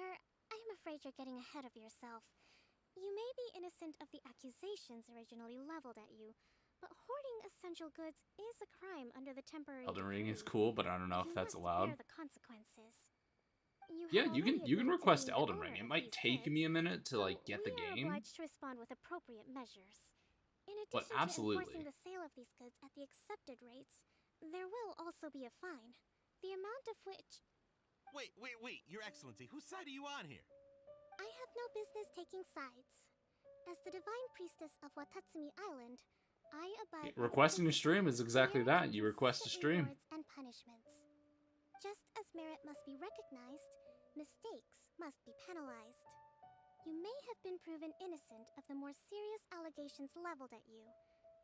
S10: I'm afraid you're getting ahead of yourself. You may be innocent of the accusations originally leveled at you, but hoarding essential goods is a crime under the temporary
S1: Elden Ring is
S10: decree.
S1: cool, but I don't know if
S10: You
S1: that's
S10: must
S1: allowed.
S10: bear the consequences.
S1: Yeah, you can
S10: have already admitted to
S1: request
S10: being the
S1: Elden
S10: owner
S1: Ring. It
S10: of
S1: might
S10: these
S1: take
S10: goods,
S1: me a minute to
S10: so
S1: like get the
S10: we are
S1: game.
S10: obliged to respond with appropriate measures. In
S1: But
S10: addition to
S1: absolutely.
S10: enforcing the sale of these goods at the accepted rates, there will also be a fine, the amount of which
S8: Wait, Your Excellency, whose side are you on here?
S10: I have no business taking sides. As the divine priestess of Watatsumi Island, I abide by the
S1: Requesting a stream
S10: principles
S1: is
S10: of
S1: exactly
S10: fair
S1: that.
S10: and
S1: You request a
S10: consistent
S1: stream.
S10: rewards and punishments. Just as merit must be recognized, mistakes must be penalized. You may have been proven innocent of the more serious allegations leveled at you,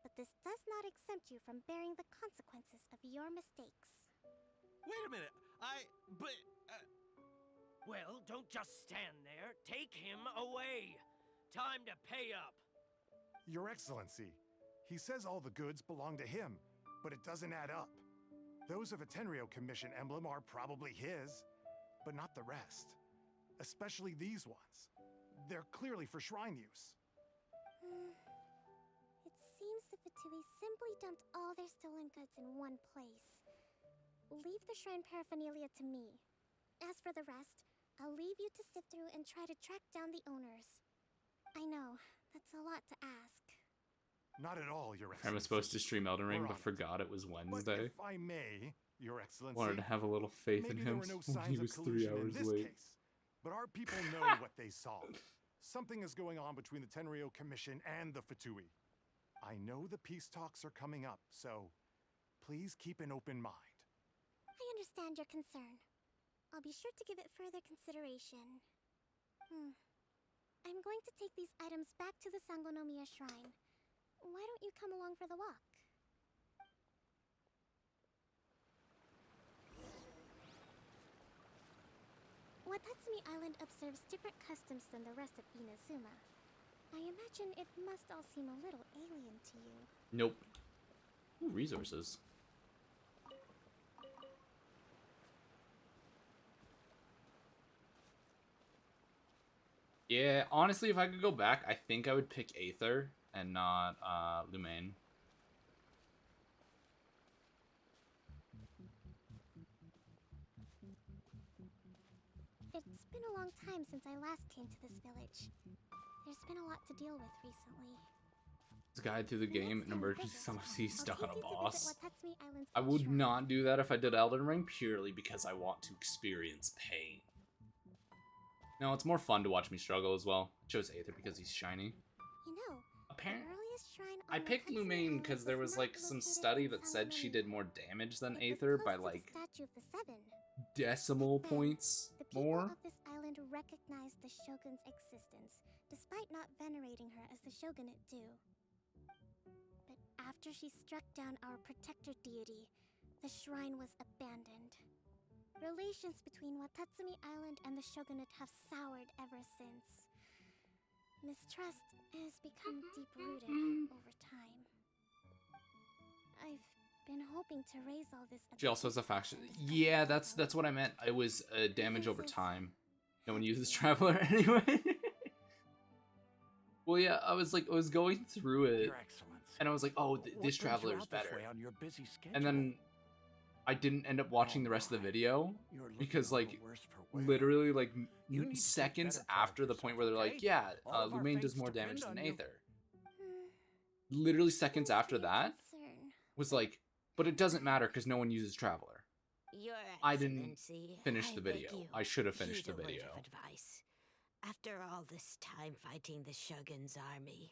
S10: but this does not exempt you from bearing the consequences of your mistakes.
S8: Wait a minute.
S2: Well, don't just stand there. Take him away. Time to pay up.
S9: Your Excellency, He says all the goods belong to him, but it doesn't add up. Those of a Tenryo Commission emblem are probably his, but not the rest. Especially these ones. They're clearly for shrine use.
S10: It seems the Fatui simply dumped all their stolen goods in one place. Leave the shrine paraphernalia to me. As for the rest, I'll leave you to sift through and try to track down the owners. I know, that's a lot to ask.
S9: Not at all, Your
S1: I
S9: Excellency.
S1: was supposed to stream Elden Ring,
S9: We're
S1: but
S9: on it.
S1: forgot it was
S9: But
S1: Wednesday.
S9: if I may, Your Excellency,
S1: Wanted to have a little faith in
S9: maybe there
S1: him
S9: were no
S1: when he
S9: signs of
S1: was 3
S9: collusion in
S1: hours
S9: this
S1: late.
S9: case, but our people know what they saw. Something is going on between the Tenryo Commission and the Fatui. I know the peace talks are coming up, so please keep an open mind.
S10: I understand your concern. I'll be sure to give it further consideration. I'm going to take these items back to the Sangonomiya Shrine. Why don't you come along for the walk? Watatsumi Island observes different customs than the rest of Inazuma. I imagine it must all seem a little alien to you.
S1: Nope. Ooh, resources. Yeah, honestly, if I could go back, I think I would pick Aether and not Lumaine.
S10: It's been a long time since I last came to this village. There's been a lot to deal with recently.
S1: This guide through the game, an emergency summon C stuck on a
S10: I'll take you to
S1: boss.
S10: visit Watatsumi Island's
S1: I
S10: old
S1: would
S10: shrine.
S1: not do that if I did Elden Ring, purely because I want to experience pain. No, it's more fun to watch me struggle as well. I chose Aether because he's shiny.
S10: You know,
S1: Apparently,
S10: the earliest shrine
S1: I
S10: on
S1: picked
S10: Watatsumi
S1: Lumaine
S10: Island
S1: because there was
S10: not
S1: like some
S10: located
S1: study
S10: in
S1: that said she
S10: Sangonomiya.
S1: did more damage than
S10: It was
S1: Aether
S10: close
S1: by
S10: to the
S1: like
S10: Statue of the Seven.
S1: decimal
S10: Then,
S1: points
S10: The people
S1: more.
S10: of this island recognized the shogun's existence, despite not venerating her as the shogunate do. But after she struck down our protector deity, the shrine was abandoned. Relations between Watatsumi Island and the shogunate have soured ever since. Mistrust has become deep-rooted over time. I've been hoping to raise all this.
S1: She also has a faction. Yeah, that's what I meant. It was damage over time. No one uses Traveler anyway. Well, yeah, I was going through it,
S11: Your Excellency,
S1: and I was like, oh,
S11: what
S1: this
S11: brings you
S1: Traveler is
S11: out this
S1: better.
S11: way on your busy schedule?
S1: And then I didn't end up watching the rest of the video
S11: You're looking
S1: because,
S11: all
S1: like,
S11: the worse for wear.
S1: literally, like,
S11: You need to take
S1: seconds
S11: better care of
S1: after the point where they're
S11: yourself,
S1: like,
S11: okay?
S1: yeah,
S11: All of our
S1: Lumaine does
S11: fates
S1: more
S11: depend
S1: damage than
S11: on you.
S1: Aether. Literally seconds after that was like, but it doesn't matter because no one uses Traveler.
S12: Your
S1: I didn't
S12: Excellency,
S1: finish the
S12: I beg
S1: video.
S12: you,
S1: I should have finished
S12: heed
S1: the
S12: a word
S1: video.
S12: of advice. After all this time fighting the Shogun's army,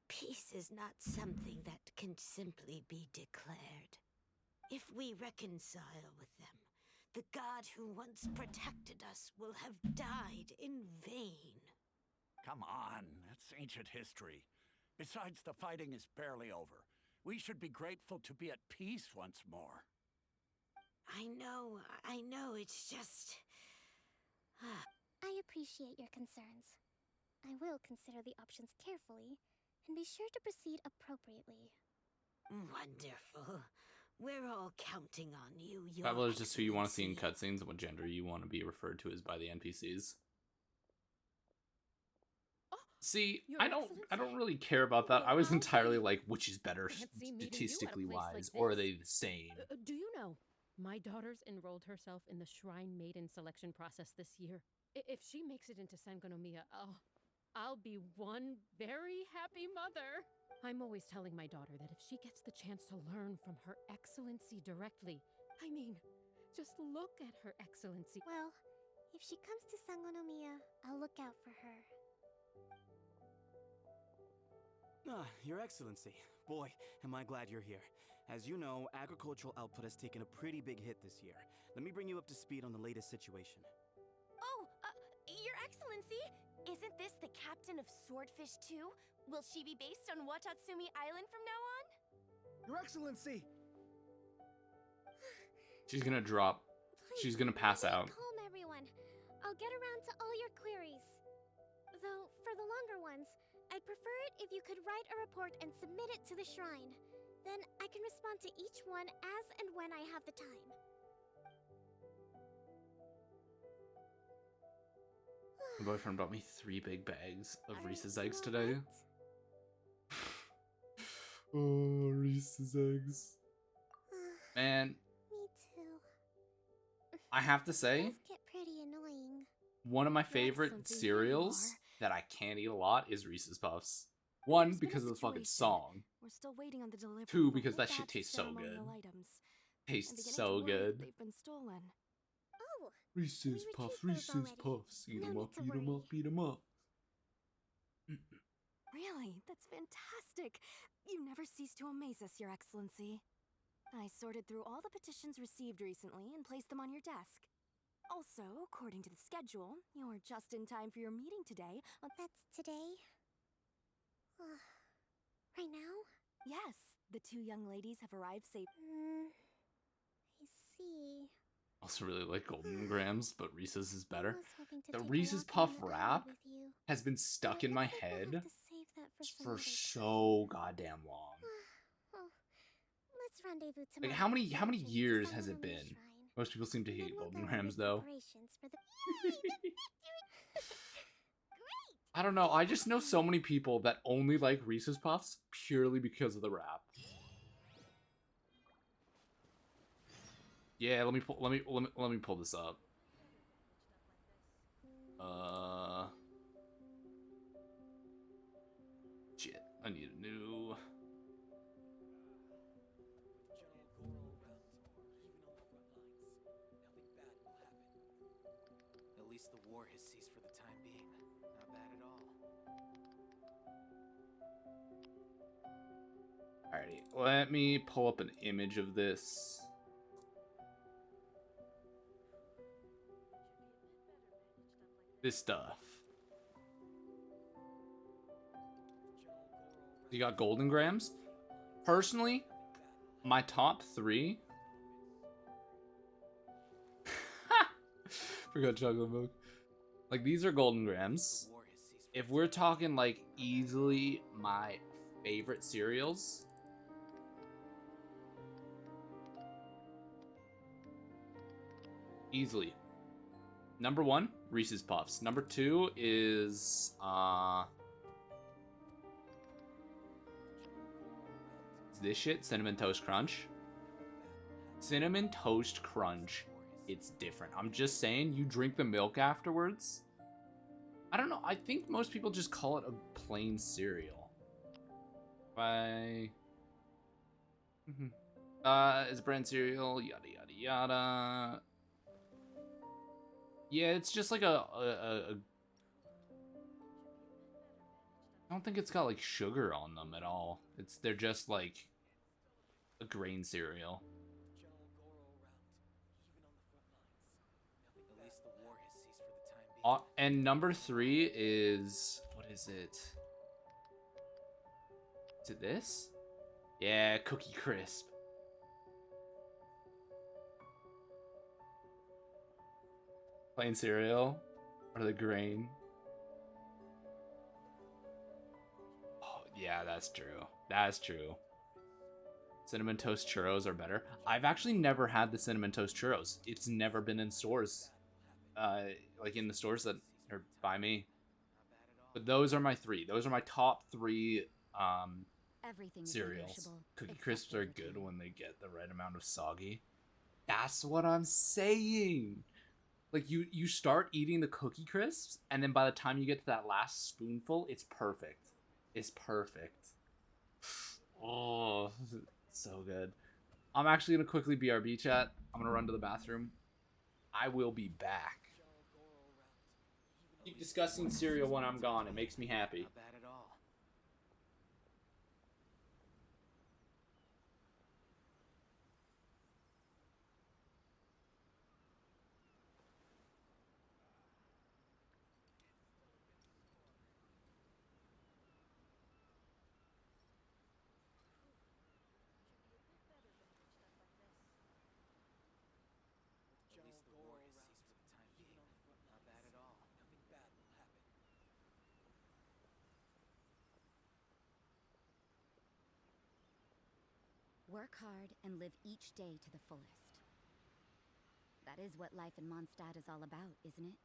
S12: peace is not something that can simply be declared. If we reconcile with them, the god who once protected us will have died in vain.
S11: Come on, that's ancient history. Besides, the fighting is barely over. We should be grateful to be at peace once more.
S12: I know, it's just...
S10: I appreciate your concerns. I will consider the options carefully and be sure to proceed appropriately.
S12: Wonderful. We're all counting on you, Your
S1: Traveler is just who you want to see in
S12: Excellency.
S1: cutscenes and what gender you want to be referred to as by the NPCs. See,
S13: Your
S1: I don't
S13: Excellency?
S1: really care about that. I was
S13: Well,
S1: entirely like, which is better
S13: Can't see meeting you at a
S1: statistically
S13: place like
S1: wise, or are
S13: this.
S1: they the same?
S13: Do you know, my daughter's enrolled herself in the Shrine Maiden selection process this year. If she makes it into Sangonomiya, I'll be one very happy mother. I'm always telling my daughter that if she gets the chance to learn from Her Excellency directly, I mean, just look at Her Excellency.
S10: Well, if she comes to Sangonomiya, I'll look out for her.
S6: Your Excellency. Boy, am I glad you're here. As you know, agricultural output has taken a pretty big hit this year. Let me bring you up to speed on the latest situation.
S14: Oh, Your Excellency, isn't this the captain of Swordfish 2? Will she be based on Watatsumi Island from now on?
S7: Your Excellency!
S1: She's gonna drop. She's gonna pass out.
S10: Calm, everyone. I'll get around to all your queries. Though, for the longer ones, I'd prefer it if you could write a report and submit it to the shrine. Then I can respond to each one as and when I have the time.
S1: My boyfriend bought me 3 big bags of Reese's eggs
S10: You
S1: today. Oh, Reese's eggs. Man,
S10: Me too.
S1: I have to
S10: It
S1: say,
S10: does get pretty annoying.
S1: one of my
S14: Your
S1: favorite
S14: Excellency, here you
S1: cereals
S14: are.
S1: that I can't eat a lot is Reese's Puffs. One,
S14: There's been a
S1: because of the fucking
S14: situation.
S1: song.
S14: We're still waiting on the delivery
S1: 2,
S14: of a
S1: because
S14: whole
S1: that shit
S14: batch of
S1: tastes so good.
S14: ceremonial items. I'm
S1: Tastes
S14: beginning
S1: so
S14: to worry that
S1: good.
S14: they've been stolen.
S10: Oh,
S1: Reese's
S10: we
S1: Puffs,
S10: retrieved those
S1: Reese's
S10: already.
S1: Puffs. Eat
S10: No
S1: 'em
S10: need
S1: up,
S10: to
S1: eat 'em
S10: worry.
S1: up, eat 'em up.
S14: Really? That's fantastic. You never cease to amaze us, Your Excellency. I sorted through all the petitions received recently and placed them on your desk. Also, according to the schedule, you're just in time for your meeting today.
S10: That's today? Right now?
S14: Yes, the 2 young ladies have arrived safe.
S10: I see.
S1: Also really like Golden Grams, but Reese's is better.
S10: I was hoping to
S1: The
S10: take a
S1: Reese's
S10: walk
S1: Puff
S10: around the
S1: rap
S10: island with you,
S1: has been
S10: but
S1: stuck
S10: it
S1: in my
S10: looks like we'll
S1: head
S10: have to save that for some
S1: for
S10: other
S1: so goddamn long.
S10: Oh, let's rendezvous
S1: Like
S10: tomorrow
S1: how many
S10: at the
S1: how many
S10: entrance to
S1: years
S10: San
S1: has it
S10: Bonomia
S1: been?
S10: Shrine.
S1: Most people seem to
S10: And then
S1: hate
S10: we'll
S1: Golden
S10: go in
S1: Grams
S10: with
S1: though.
S10: preparations for the Yay, the victory!
S1: I don't know. I just know so many people that only like Reese's Puffs purely because of the rap. Yeah, let me pull this up. Shit. I need a new.
S5: At least the war has ceased for the time being. Not bad at all.
S1: Alrighty, let me pull up an image of this. This stuff. You got Golden Grams? Personally, my top 3. Forgot chocolate milk. Like, these are Golden Grams. If we're talking, like, easily my favorite cereals, easily. Number 1, Reese's Puffs. Number 2 is, this shit, Cinnamon Toast Crunch. Cinnamon Toast Crunch, it's different. I'm just saying, you drink the milk afterwards. I don't know, I think most people just call it a plain cereal. It's a brand cereal, yada yada yada. Yeah, it's just like I don't think it's got like sugar on them at all. They're just like a grain cereal.
S5: At least the war has ceased for the time being.
S1: And number 3 is, what is it? Is it this? Yeah, Cookie Crisp. Plain cereal or the grain? Oh, yeah, that's true. That's true. Cinnamon Toast Churros are better. I've actually never had the Cinnamon Toast Churros. It's never been in stores. Like in the stores that are by me. But those are my 3. Those are my top 3 cereals. Cookie Crisps are good when they get the right amount of soggy. That's what I'm saying. Like you start eating the Cookie Crisps, and then by the time you get to that last spoonful, it's perfect. It's perfect. Oh, so good. I'm actually gonna quickly BRB chat. I'm gonna run to the bathroom. I will be back. Keep discussing cereal when I'm gone. It makes me happy.
S5: Not bad at all. At least the war has ceased for the time being. Not bad at all. Nothing bad will happen.
S15: Work hard and live each day to the fullest. That is what life in Mondstadt is all about, isn't it?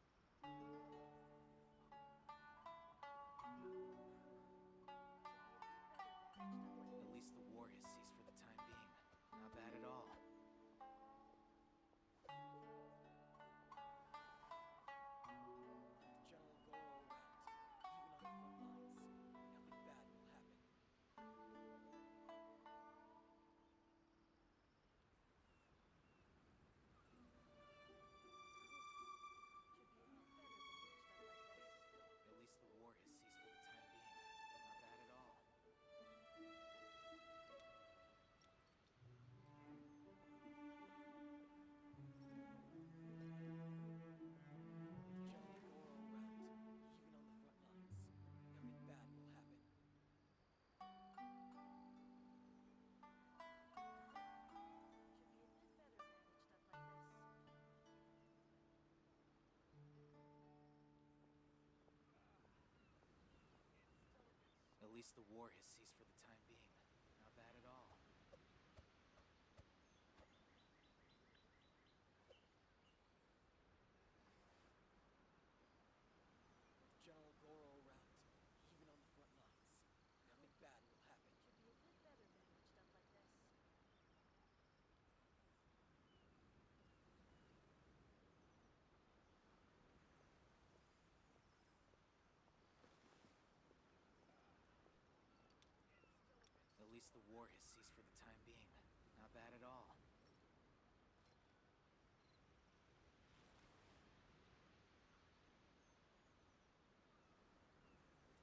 S5: At least the war has ceased for the time being. Not bad at all.
S6: General Goro around, even on the front lines, nothing bad will happen.
S5: At least the war has ceased for the time being. Not bad at all.
S6: General Goro around, even on the front lines, nothing bad will happen.
S5: At least the war has ceased for the time being. Not bad at all.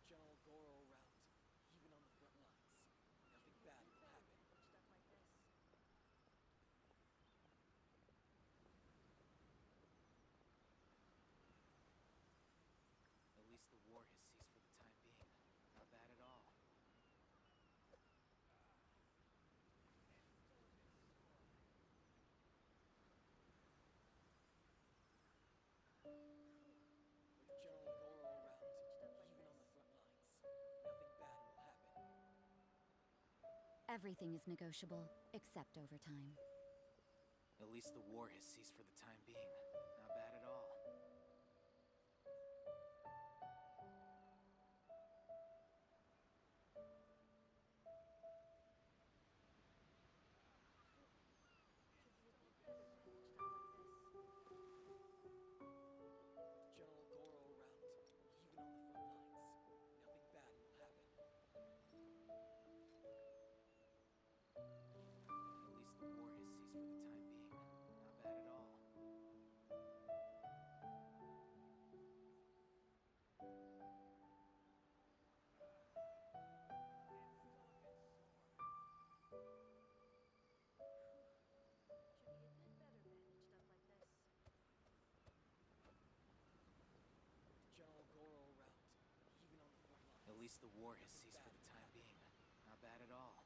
S6: General Goro around, even on the front lines, nothing bad will happen.
S5: At least the war has ceased for the time being. Not bad at all.
S6: General Goro around, even on the front lines, nothing bad will happen.
S5: At least the war has ceased for the time being. Not bad at all.
S6: With General Goro around, even on the front lines, nothing bad will happen.
S15: Everything is negotiable, except overtime.
S5: At least the war has ceased for the time being. Not bad at all.
S6: With General Goro around, even on the front lines, nothing bad will happen.
S5: At least the war has ceased for the time being. Not bad at all.
S6: With General Goro around, even on the front lines.
S5: At least the war has
S6: nothing
S5: ceased for
S6: bad
S5: the
S6: will
S5: time
S6: happen.
S5: being. Not bad at all.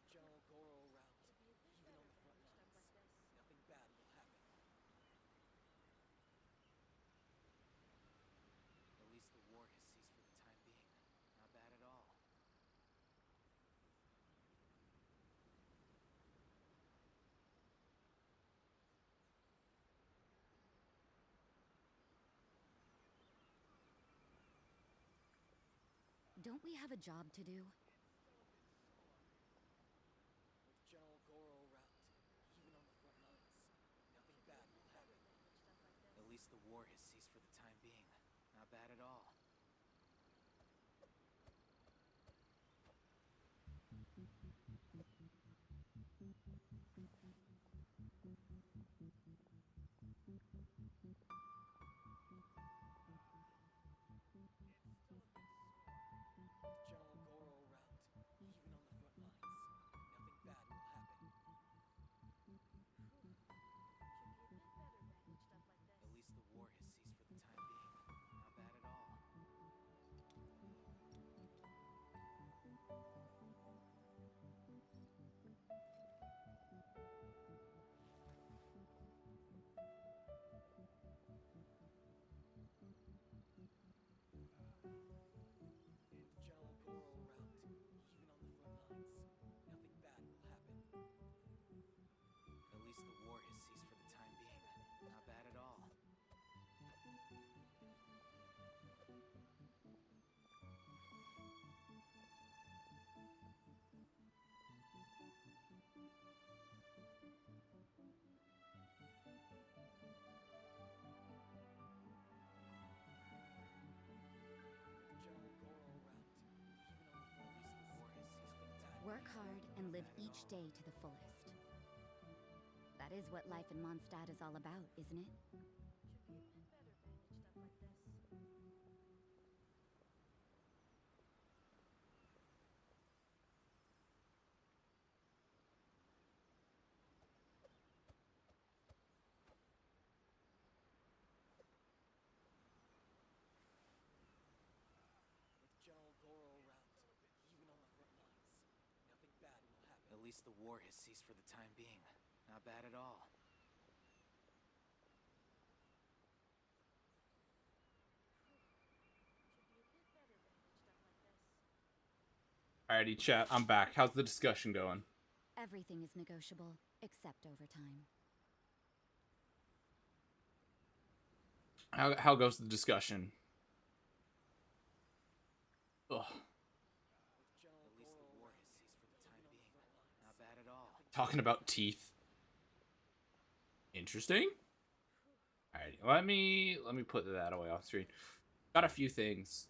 S6: With General Goro around, even on the front lines, nothing bad will happen.
S5: At least the war has ceased for the time being. Not bad at all.
S15: Don't we have a job to do?
S6: With General Goro around, even on the front lines, nothing bad will happen.
S5: At least the war has ceased for the time being. Not bad at all.
S6: With General Goro around,
S16: least the war has ceased for the time being. Not bad at all.
S15: Work hard and live each day to the fullest. That is what life in Mondstadt is all about, isn't it?
S16: With General Goro around, even on the front lines, nothing bad will happen. At least the war has ceased for the time being. Not bad at all.
S1: Alrighty, chat. I'm back. How's the discussion going?
S15: Everything is negotiable, except overtime.
S1: How goes the discussion? Ugh.
S16: At least the war has ceased for the time being. Not bad at all.
S1: Talking about teeth. Interesting. Alright, let me put that away off screen. Got a few things.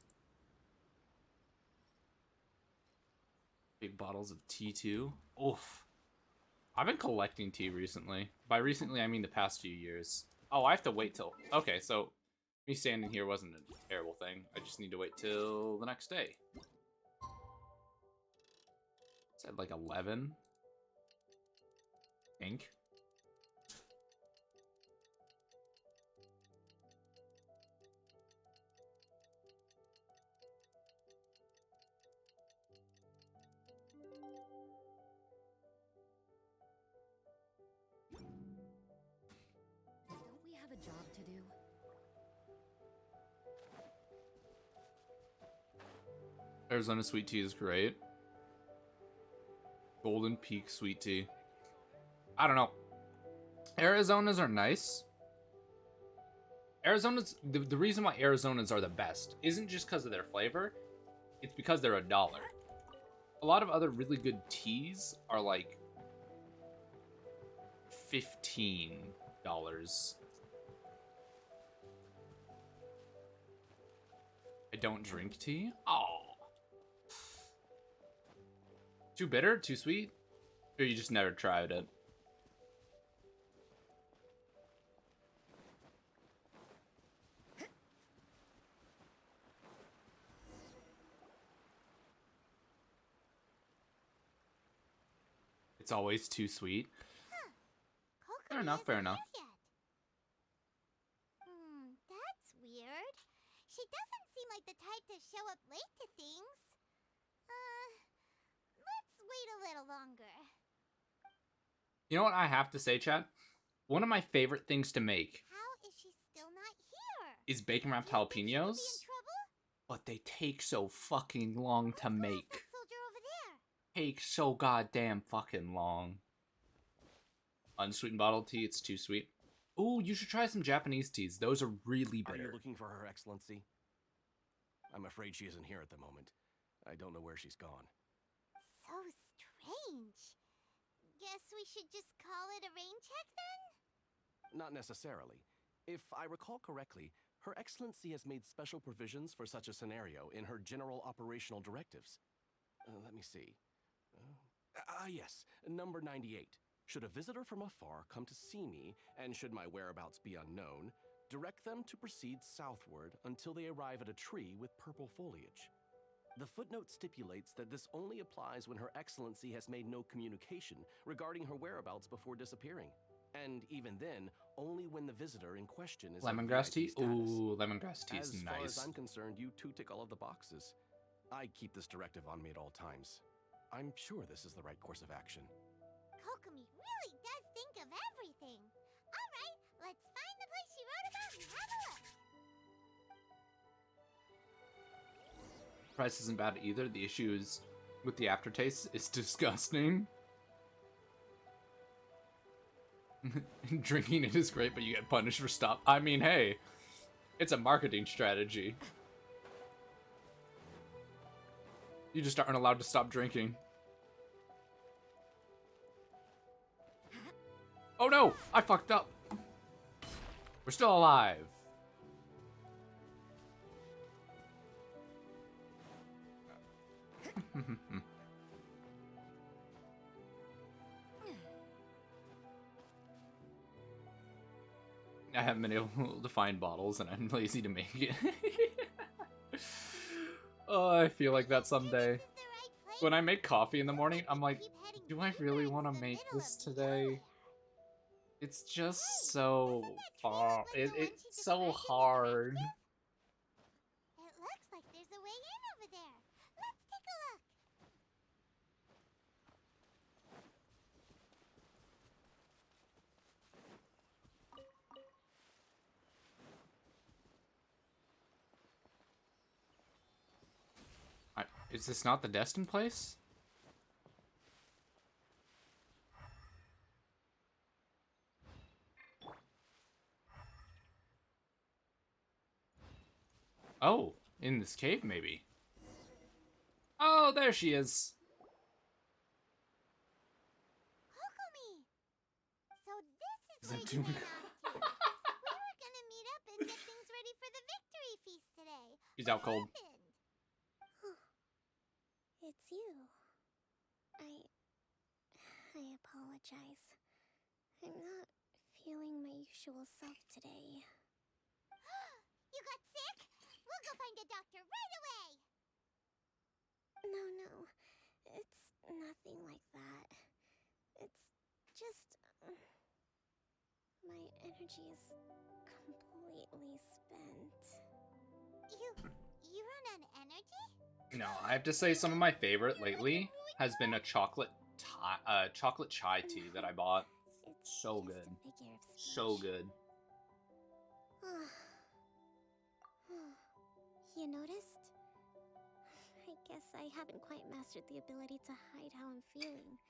S1: Big bottles of tea2. Oof. I've been collecting tea recently. By recently, I mean the past few years. Oh, I have to wait till... Okay, so me standing here wasn't a terrible thing. I just need to wait till the next day. It's at like 11. I think.
S15: Don't we have a job to do?
S1: Arizona sweet tea is great. Golden Peak sweet tea. I don't know. Arizonas are nice. Arizona's the reason why Arizonas are the best isn't just because of their flavor. It's because they're $1. A lot of other really good teas are like $15. I don't drink tea. Oh. Too bitter? Too sweet? Or you just never tried it? It's always too sweet. Fair enough, fair enough.
S4: That's weird. She doesn't seem like the type to show up late to things. Let's wait a little longer.
S1: You know what I have to say, chat? One of my favorite things to make
S4: How is she still not here?
S1: is bacon wrapped jalapenos, but they take so fucking long to make.
S4: Soldier over there.
S1: Take so goddamn fucking long. Unsweetened bottled tea, it's too sweet. Ooh, you should try some Japanese teas. Those are really
S5: Are
S1: bitter.
S5: you looking for Her Excellency? I'm afraid she isn't here at the moment. I don't know where she's gone.
S4: So strange. Guess we should just call it a rain check then?
S5: Not necessarily. If I recall correctly, Her Excellency has made special provisions for such a scenario in her general operational directives. Let me see. Yes, number 98. Should a visitor from afar come to see me, and should my whereabouts be unknown, direct them to proceed southward until they arrive at a tree with purple foliage. The footnote stipulates that this only applies when Her Excellency has made no communication regarding her whereabouts before disappearing. And even then, only when the visitor in question is
S1: Lemongrass
S5: of
S1: tea?
S5: VIP status.
S1: Ooh, lemongrass tea is
S5: As far
S1: nice.
S5: as I'm concerned, you two tick all of the boxes. I keep this directive on me at all times. I'm sure this is the right course of action.
S4: Kokomi really does think of everything. All right, let's find the place she wrote about and have a look.
S1: Price isn't bad either. The issue is with the aftertaste. It's disgusting. Drinking it is great, but you get punished for stop. I mean, hey, it's a marketing strategy. You just aren't allowed to stop drinking. Oh no! I fucked up. We're still alive. I haven't been able to find bottles, and I'm lazy to make it. Oh, I feel like that someday. When I make coffee in the morning, I'm like, do I really want to make this today? It's just so far. It's so hard.
S4: It looks like there's a way in over there. Let's take a look.
S1: Is this not the destined place? Oh, in this cave, maybe. Oh, there she is.
S4: Kokomi! So this is
S1: Is that
S4: where you
S1: doing?
S4: went out to. We were gonna meet up and get things ready for the victory feast today.
S1: She's out cold.
S4: Happened?
S10: It's you. I apologize. I'm not feeling my usual self today.
S4: You got sick? We'll go find a doctor right away.
S10: No. It's nothing like that. It's just... my energy is completely spent.
S4: You run on energy?
S1: No, I have to say some of my favorite lately has been a chocolate chai tea that I bought.
S10: It's
S1: So
S10: just
S1: good.
S10: a figure of speech.
S1: So good.
S10: You noticed? I guess I haven't quite mastered the ability to hide how I'm feeling.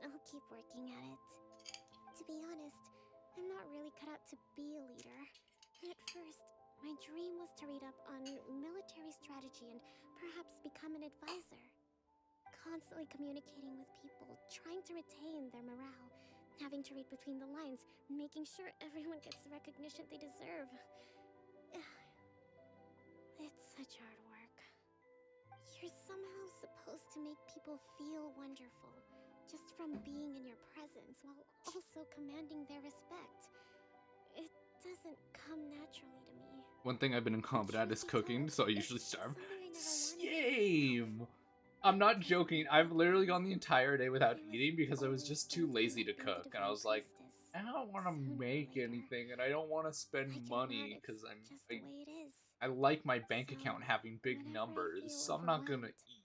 S10: I'll keep working at it. To be honest, I'm not really cut out to be a leader. At first, my dream was to read up on military strategy and perhaps become an advisor. Constantly communicating with people, trying to retain their morale, having to read between the lines, making sure everyone gets the recognition they deserve. It's such hard work. You're somehow supposed to make people feel wonderful, just from being in your presence, while also commanding their respect. It doesn't come naturally to me.
S1: One thing I've been incompetent at is cooking, so I usually starve. Same! I'm not joking. I've literally gone the entire day without eating because I was just too lazy to cook. And I was like, I don't want to make anything, and I don't want to spend money because I like my bank account having big numbers, so I'm not gonna eat.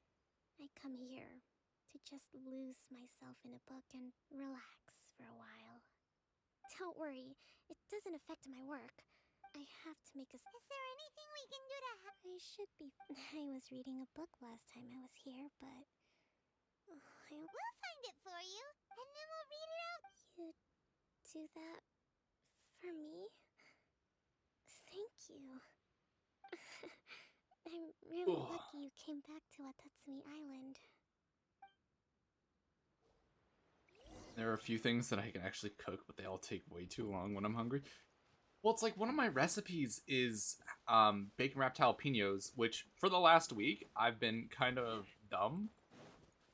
S10: I come here to just lose myself in a book and relax for a while. Don't worry, it doesn't affect my work. I have to make a...
S4: Is there anything we can do to help?
S10: I should be... I was reading a book last time I was here, but...
S4: We'll find it for you, and then we'll read it out.
S10: You do that for me? Thank you. I'm really lucky you came back to Watatsumi Island.
S1: There are a few things that I can actually cook, but they all take way too long when I'm hungry. Well, it's like one of my recipes is bacon wrapped jalapenos, which for the last week I've been kind of dumb.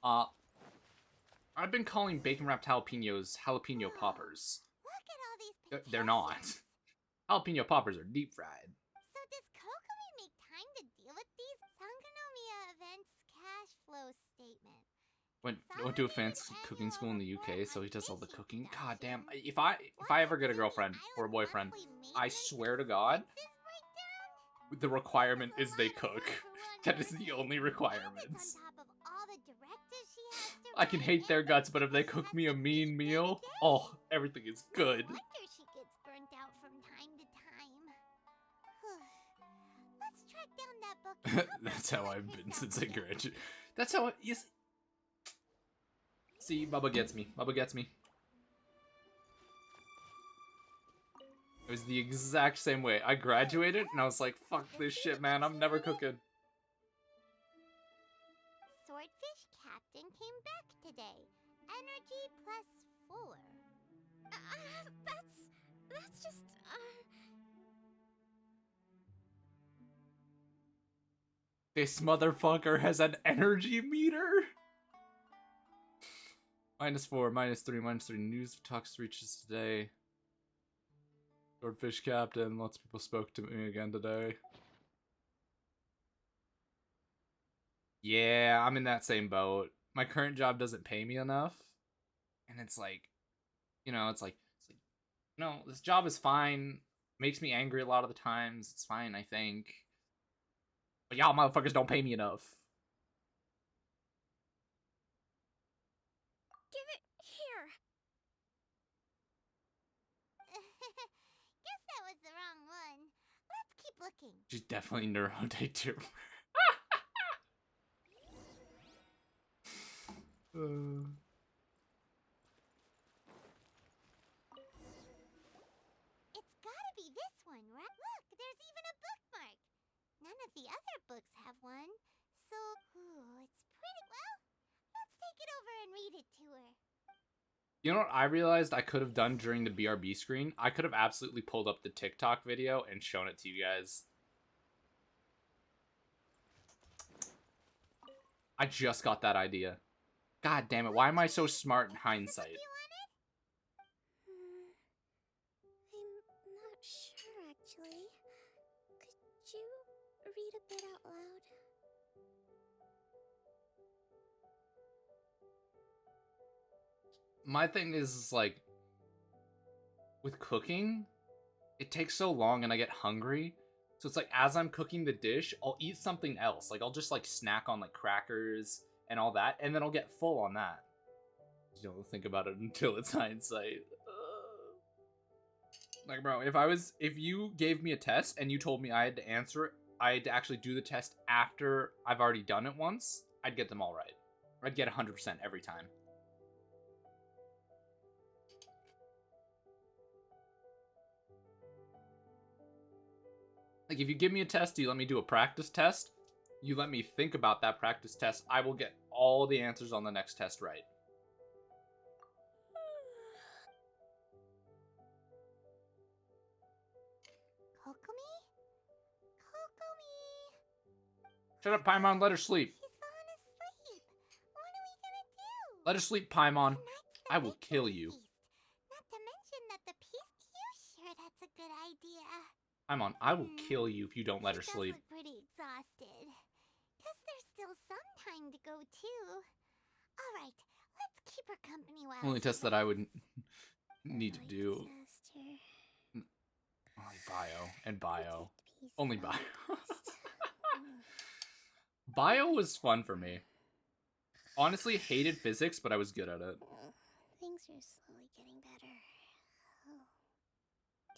S1: I've been calling bacon wrapped jalapenos jalapeno poppers.
S4: Look at all these
S1: They're not. Jalapeno poppers are deep fried.
S4: So does Kokomi make time to deal with these? Sangonomiya events cash flow statement.
S1: Went to a fancy cooking school in the UK, so he does all the cooking. God damn! If I ever get a girlfriend or a boyfriend, I swear to God, the requirement is they cook. That is the only requirements. I can hate their guts, but if they cook me a mean meal, oh, everything is good.
S4: No wonder she gets burnt out from time to time. Let's track down that book.
S1: That's how I've been since I graduated. That's how yes. See, Bubba gets me. Bubba gets me. It was the exact same way. I graduated and I was like, fuck this shit, man. I'm never cooking.
S4: Swordfish Captain came back today. Energy +4.
S10: That's just,
S1: This motherfucker has an energy meter? -4, -3, -3. News of talks reaches today. Swordfish Captain, lots of people spoke to me again today. Yeah, I'm in that same boat. My current job doesn't pay me enough. And it's like, you know, no, this job is fine. Makes me angry a lot of the times. It's fine, I think. But y'all motherfuckers don't pay me enough.
S10: give it here.
S4: Guess that was the wrong one. Let's keep looking.
S1: She's definitely neurotic too.
S4: It's gotta be this one, right? Look, there's even a bookmark. None of the other books have one. So, it's pretty well. Let's take it over and read it to her.
S1: You know what I realized I could have done during the BRB screen? I could have absolutely pulled up the TikTok video and shown it to you guys. I just got that idea. God damn it, why am I so smart in hindsight?
S10: I'm not sure, actually. Could you read a bit out loud?
S1: My thing is, like, with cooking, it takes so long and I get hungry. So it's like, as I'm cooking the dish, I'll eat something else. Like, I'll just, like, snack on, like, crackers and all that, and then I'll get full on that. You don't think about it until it's hindsight. Like, bro, if you gave me a test and you told me I had to answer it, I had to actually do the test after I've already done it once, I'd get them all right. I'd get 100% every time. Like, if you give me a test, you let me do a practice test, you let me think about that practice test, I will get all the answers on the next test right.
S4: Kokomi? Kokomi!
S1: Shut up, Paimon, let her sleep.
S4: She's fallen asleep. What are we gonna do?
S1: Let her sleep, Paimon. I will kill you.
S4: Not to mention that the piece. You sure that's a good idea?
S1: Paimon, I will kill you if you don't let her sleep.
S4: She does look pretty exhausted. Guess there's still some time to go too. All right, let's keep her company while.
S1: Only test that I would need to do. Only bio and bio. Only bio. Bio was fun for me. Honestly, hated physics, but I was good at it.
S10: Things are slowly getting better. Oh.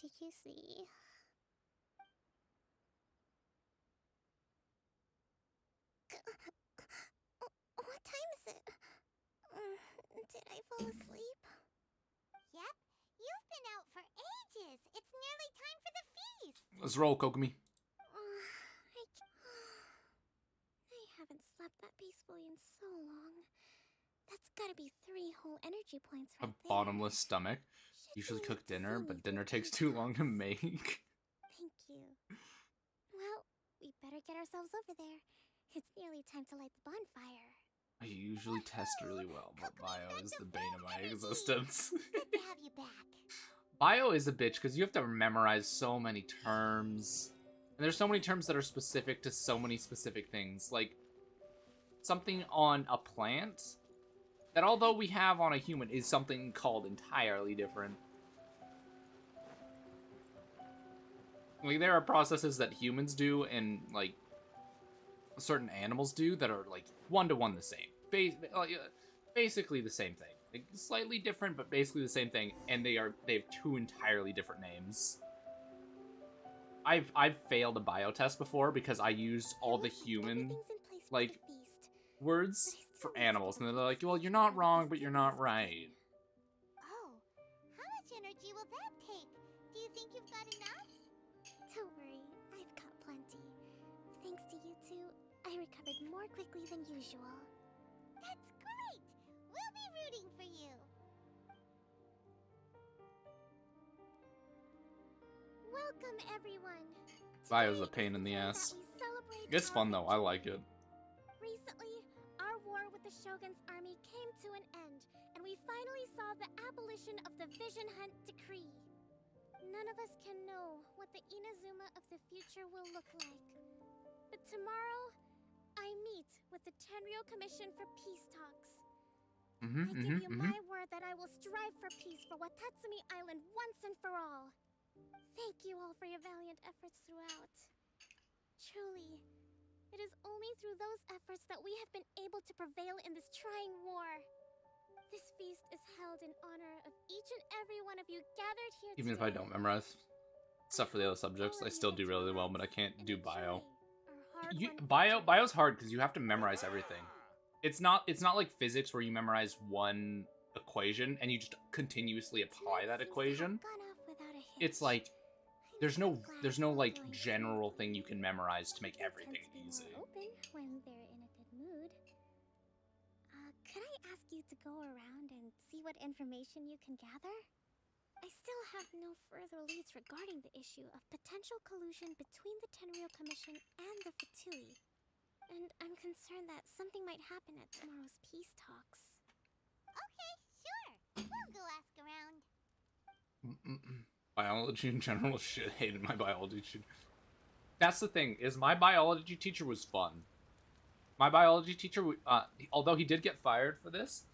S10: Did you see? What time is it? Did I fall asleep?
S4: Yep, you've been out for ages. It's nearly time for the feast.
S1: Let's roll, Kokomi.
S10: I haven't slept that peacefully in so long. That's gotta be 3 whole energy points right
S1: A bottomless stomach. Usually cook dinner, but dinner takes too long to make.
S10: Thank you. Well, we better get ourselves over there. It's nearly time to light the bonfire.
S1: I usually test really well, but bio is the bane of my existence.
S4: Good to have you back.
S1: Bio is a bitch because you have to memorize so many terms. And there's so many terms that are specific to so many specific things. Like, something on a plant that, although we have on a human, is something called entirely different. Like, there are processes that humans do and, like, certain animals do that are, like, one-to-one the same. Basically the same thing. Like, slightly different, but basically the same thing, and they have 2 entirely different names. I've failed a bio test before because I used all the human, like, words for animals, and they're like, well, you're not wrong, but you're not right.
S4: Oh, how much energy will that take? Do you think you've got enough?
S10: Don't worry, I've got plenty. Thanks to you two, I recovered more quickly than usual.
S4: That's great! We'll be rooting for you.
S10: Welcome, everyone.
S1: Bio's a pain in the ass. It's fun though, I like it.
S10: Recently, our war with the Shogun's army came to an end, and we finally saw the abolition of the Vision Hunt Decree. None of us can know what the Inazuma of the future will look like. But tomorrow, I meet with the Tenryou Commission for Peace Talks. I give you my word that I will strive for peace for Watatsumi Island once and for all. Thank you all for your valiant efforts throughout. Truly, it is only through those efforts that we have been able to prevail in this trying war. This feast is held in honor of each and every one of you gathered here
S1: Even if
S10: today.
S1: I don't memorize stuff for the other subjects, I still do really well, but I can't do bio. Bio's hard because you have to memorize everything. It's not like physics where you memorize one equation and you just continuously apply that equation. It's like there's no like general thing you can memorize to make everything easy.
S10: Open when they're in a good mood. Could I ask you to go around and see what information you can gather? I still have no further leads regarding the issue of potential collusion between the Tenryou Commission and the Fatui. And I'm concerned that something might happen at tomorrow's peace talks.
S4: Okay, sure. We'll go ask around.
S1: Biology in general, shit, hated my biology teacher. That's the thing, is my biology teacher was fun. My biology teacher, although he did get fired for this,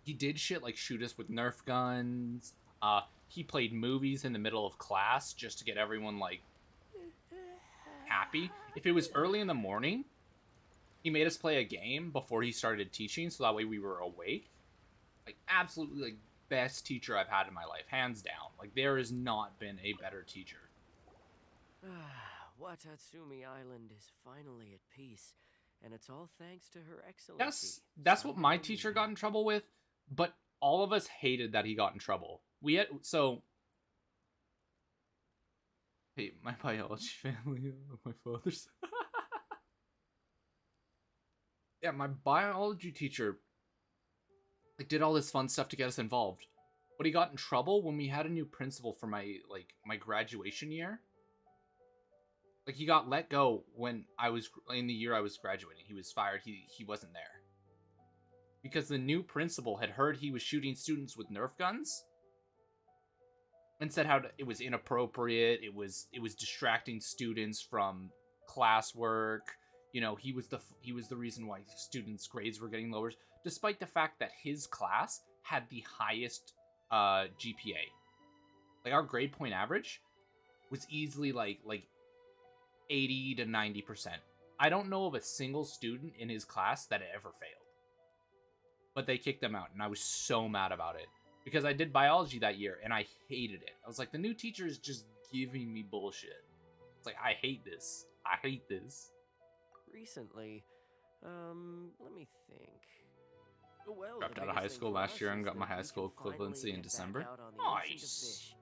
S1: he did shit like shoot us with Nerf guns. He played movies in the middle of class just to get everyone, like, happy. If it was early in the morning, he made us play a game before he started teaching, so that way we were awake. Like, absolutely, like, best teacher I've had in my life, hands down. Like, there has not been a better teacher.
S2: Watatsumi Island is finally at peace, and it's all thanks to Her Excellency.
S1: That's what my teacher got in trouble with, but all of us hated that he got in trouble. Hey, my biology family, my father's. Yeah, my biology teacher like did all this fun stuff to get us involved, but he got in trouble when we had a new principal for my graduation year. Like, he got let go when I was in the year I was graduating. He was fired. He wasn't there because the new principal had heard he was shooting students with Nerf guns and said it was inappropriate. It was distracting students from classwork. You know, he was the reason why students' grades were getting lower, despite the fact that his class had the highest GPA. Like, our grade point average was easily like 80 to 90%. I don't know of a single student in his class that ever failed. But they kicked them out, and I was so mad about it. Because I did biology that year, and I hated it. I was like, the new teacher is just giving me bullshit. It's like, I hate this. I hate this.
S2: Recently, let me think. Well,
S1: Dropped out of high school last year and got my high school equivalency in December. Nice!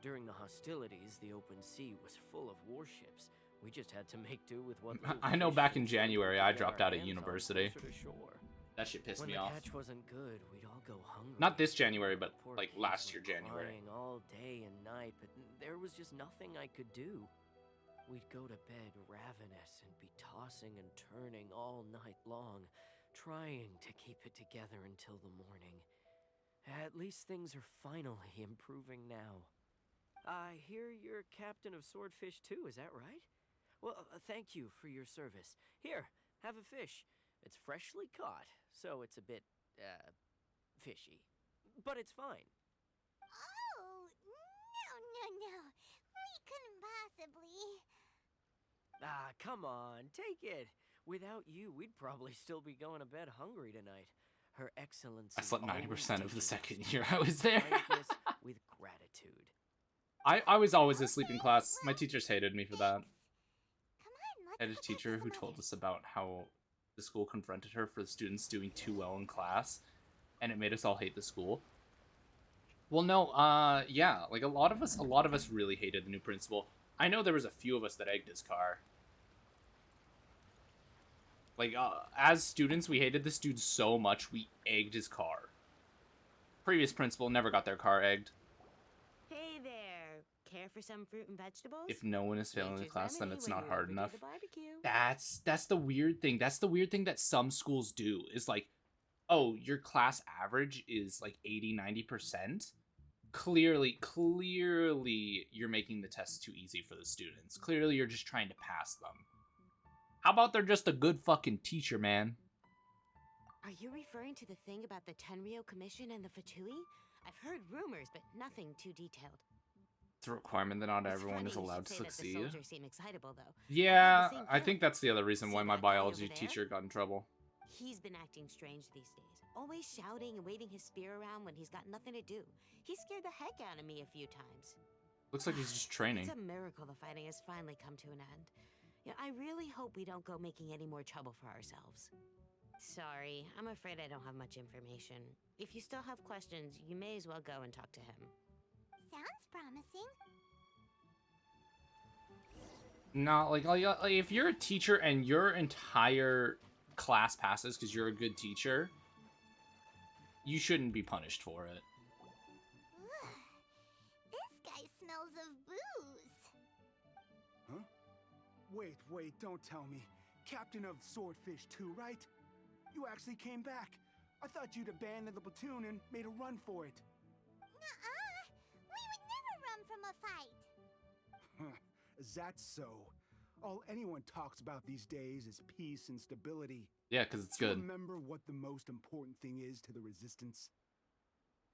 S2: During the hostilities, the open sea was full of warships. We just had to make do with what.
S1: I know back in January I dropped out of university. That shit pissed me off.
S2: When the catch wasn't good, we'd all go hungry.
S1: Not this January, but like last year January.
S2: All day and night, but there was just nothing I could do. We'd go to bed ravenous and be tossing and turning all night long, trying to keep it together until the morning. At least things are finally improving now. I hear you're captain of Swordfish too, is that right? Well, thank you for your service. Here, have a fish. It's freshly caught, so it's a bit, fishy. But it's fine.
S4: Oh, no. We couldn't possibly.
S2: Ah, come on, take it. Without you, we'd probably still be going to bed hungry tonight. Her Excellency.
S1: I slept 90% of the second year I was there.
S2: With gratitude.
S1: I was always asleep in class. My teachers hated me for that. I had a teacher who told us about how the school confronted her for the students doing too well in class, and it made us all hate the school. Well, no, yeah, like a lot of us really hated the new principal. I know there was a few of us that egged his car. Like, as students, we hated this dude so much, we egged his car. Previous principal never got their car egged.
S12: Hey there. Care for some fruit and vegetables?
S1: If no one is failing the
S12: Nature's
S1: class, then
S12: remedy
S1: it's
S12: when
S1: not
S12: you
S1: hard
S12: overdo
S1: enough.
S12: the barbecue.
S1: That's the weird thing. That's the weird thing that some schools do, is like, oh, your class average is like 80-90%. Clearly you're making the test too easy for the students. Clearly you're just trying to pass them. How about they're just a good fucking teacher, man?
S12: Are you referring to the thing about the Tenryo Commission and the Fatui? I've heard rumors, but nothing too detailed.
S1: It's a requirement that not
S12: It's
S1: everyone
S12: funny
S1: is
S12: you
S1: allowed
S12: should
S1: to
S12: say that
S1: succeed.
S12: the soldiers seem excitable, though.
S1: Yeah,
S12: same
S1: I think that's the other reason
S12: See
S1: why my
S12: that guy
S1: biology
S12: over there?
S1: teacher got in trouble.
S12: He's been acting strange these days, always shouting and waving his spear around when he's got nothing to do. He scared the heck out of me a few times.
S1: Looks like he's just training.
S12: It's a miracle the fighting has finally come to an end. Yeah, I really hope we don't go making any more trouble for ourselves. Sorry, I'm afraid I don't have much information. If you still have questions, you may as well go and talk to him.
S4: Sounds promising.
S1: No, like if you're a teacher and your entire class passes because you're a good teacher, you shouldn't be punished for it.
S4: This guy smells of booze.
S17: Huh? Wait, don't tell me. Captain of Swordfish 2, right? You actually came back. I thought you'd abandoned the platoon and made a run for it.
S4: Nuh-uh. We would never run from a fight.
S17: Is that so? All anyone talks about these days is peace and stability.
S1: Yeah, because it's
S17: Do you
S1: good.
S17: remember what the most important thing is to the Resistance?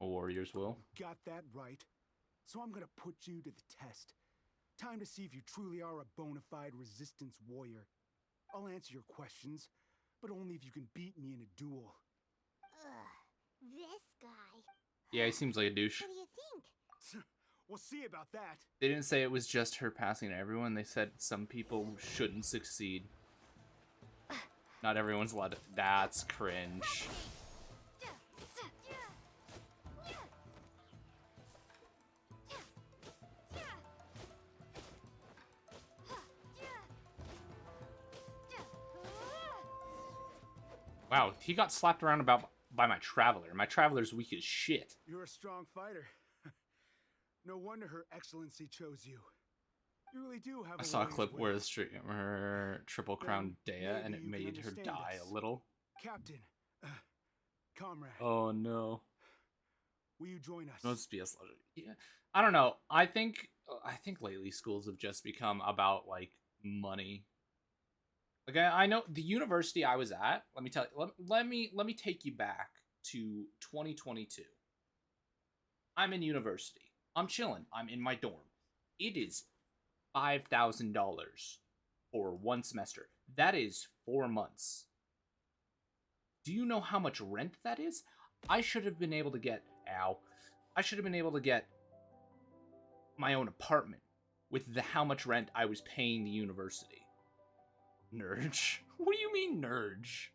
S1: A warrior's will.
S17: Got that right. So I'm gonna put you to the test. Time to see if you truly are a bona fide Resistance warrior. I'll answer your questions, but only if you can beat me in a duel.
S4: Ugh, this guy.
S1: Yeah, he seems like a douche.
S4: What do you think?
S17: We'll see about that.
S1: They didn't say it was just her passing everyone. They said some people shouldn't succeed. Not everyone's allowed to. That's cringe. Wow, he got slapped around by my Traveler. My Traveler's weak as shit.
S17: You're a strong fighter. No wonder Her Excellency chose you. You really do have
S1: I saw a
S17: warrior's
S1: clip
S17: will.
S1: where the streamer triple crowned Dea and
S17: maybe
S1: it
S17: you can
S1: made her
S17: understand
S1: die
S17: this.
S1: a little.
S17: Captain, comrade,
S1: Oh no.
S17: will you join us?
S1: No, it's BS Legend. Yeah. I don't know. I think lately schools have just become about like money. Like I know the university I was at, let me tell you, let me take you back to 2022. I'm in university. I'm chilling. I'm in my dorm. It is $5,000 for one semester. That is 4 months. Do you know how much rent that is? I should have been able to get my own apartment with how much rent I was paying the university. Nurge. What do you mean, Nurge?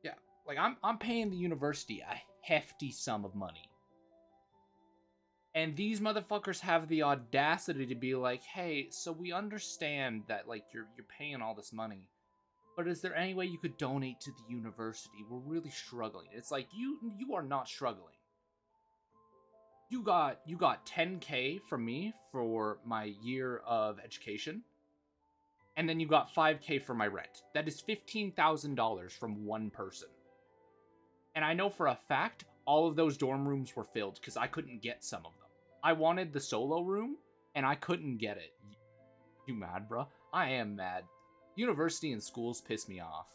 S1: Yeah, like I'm paying the university a hefty sum of money. And these motherfuckers have the audacity to be like, "Hey, so we understand that like you're paying all this money, but is there any way you could donate to the university? We're really struggling." It's like you are not struggling. You got 10K from me for my year of education. And then you got 5K for my rent. That is $15,000 from one person. And I know for a fact, all of those dorm rooms were filled because I couldn't get some of them. I wanted the solo room, and I couldn't get it. You mad, bruh? I am mad. University and schools piss me off.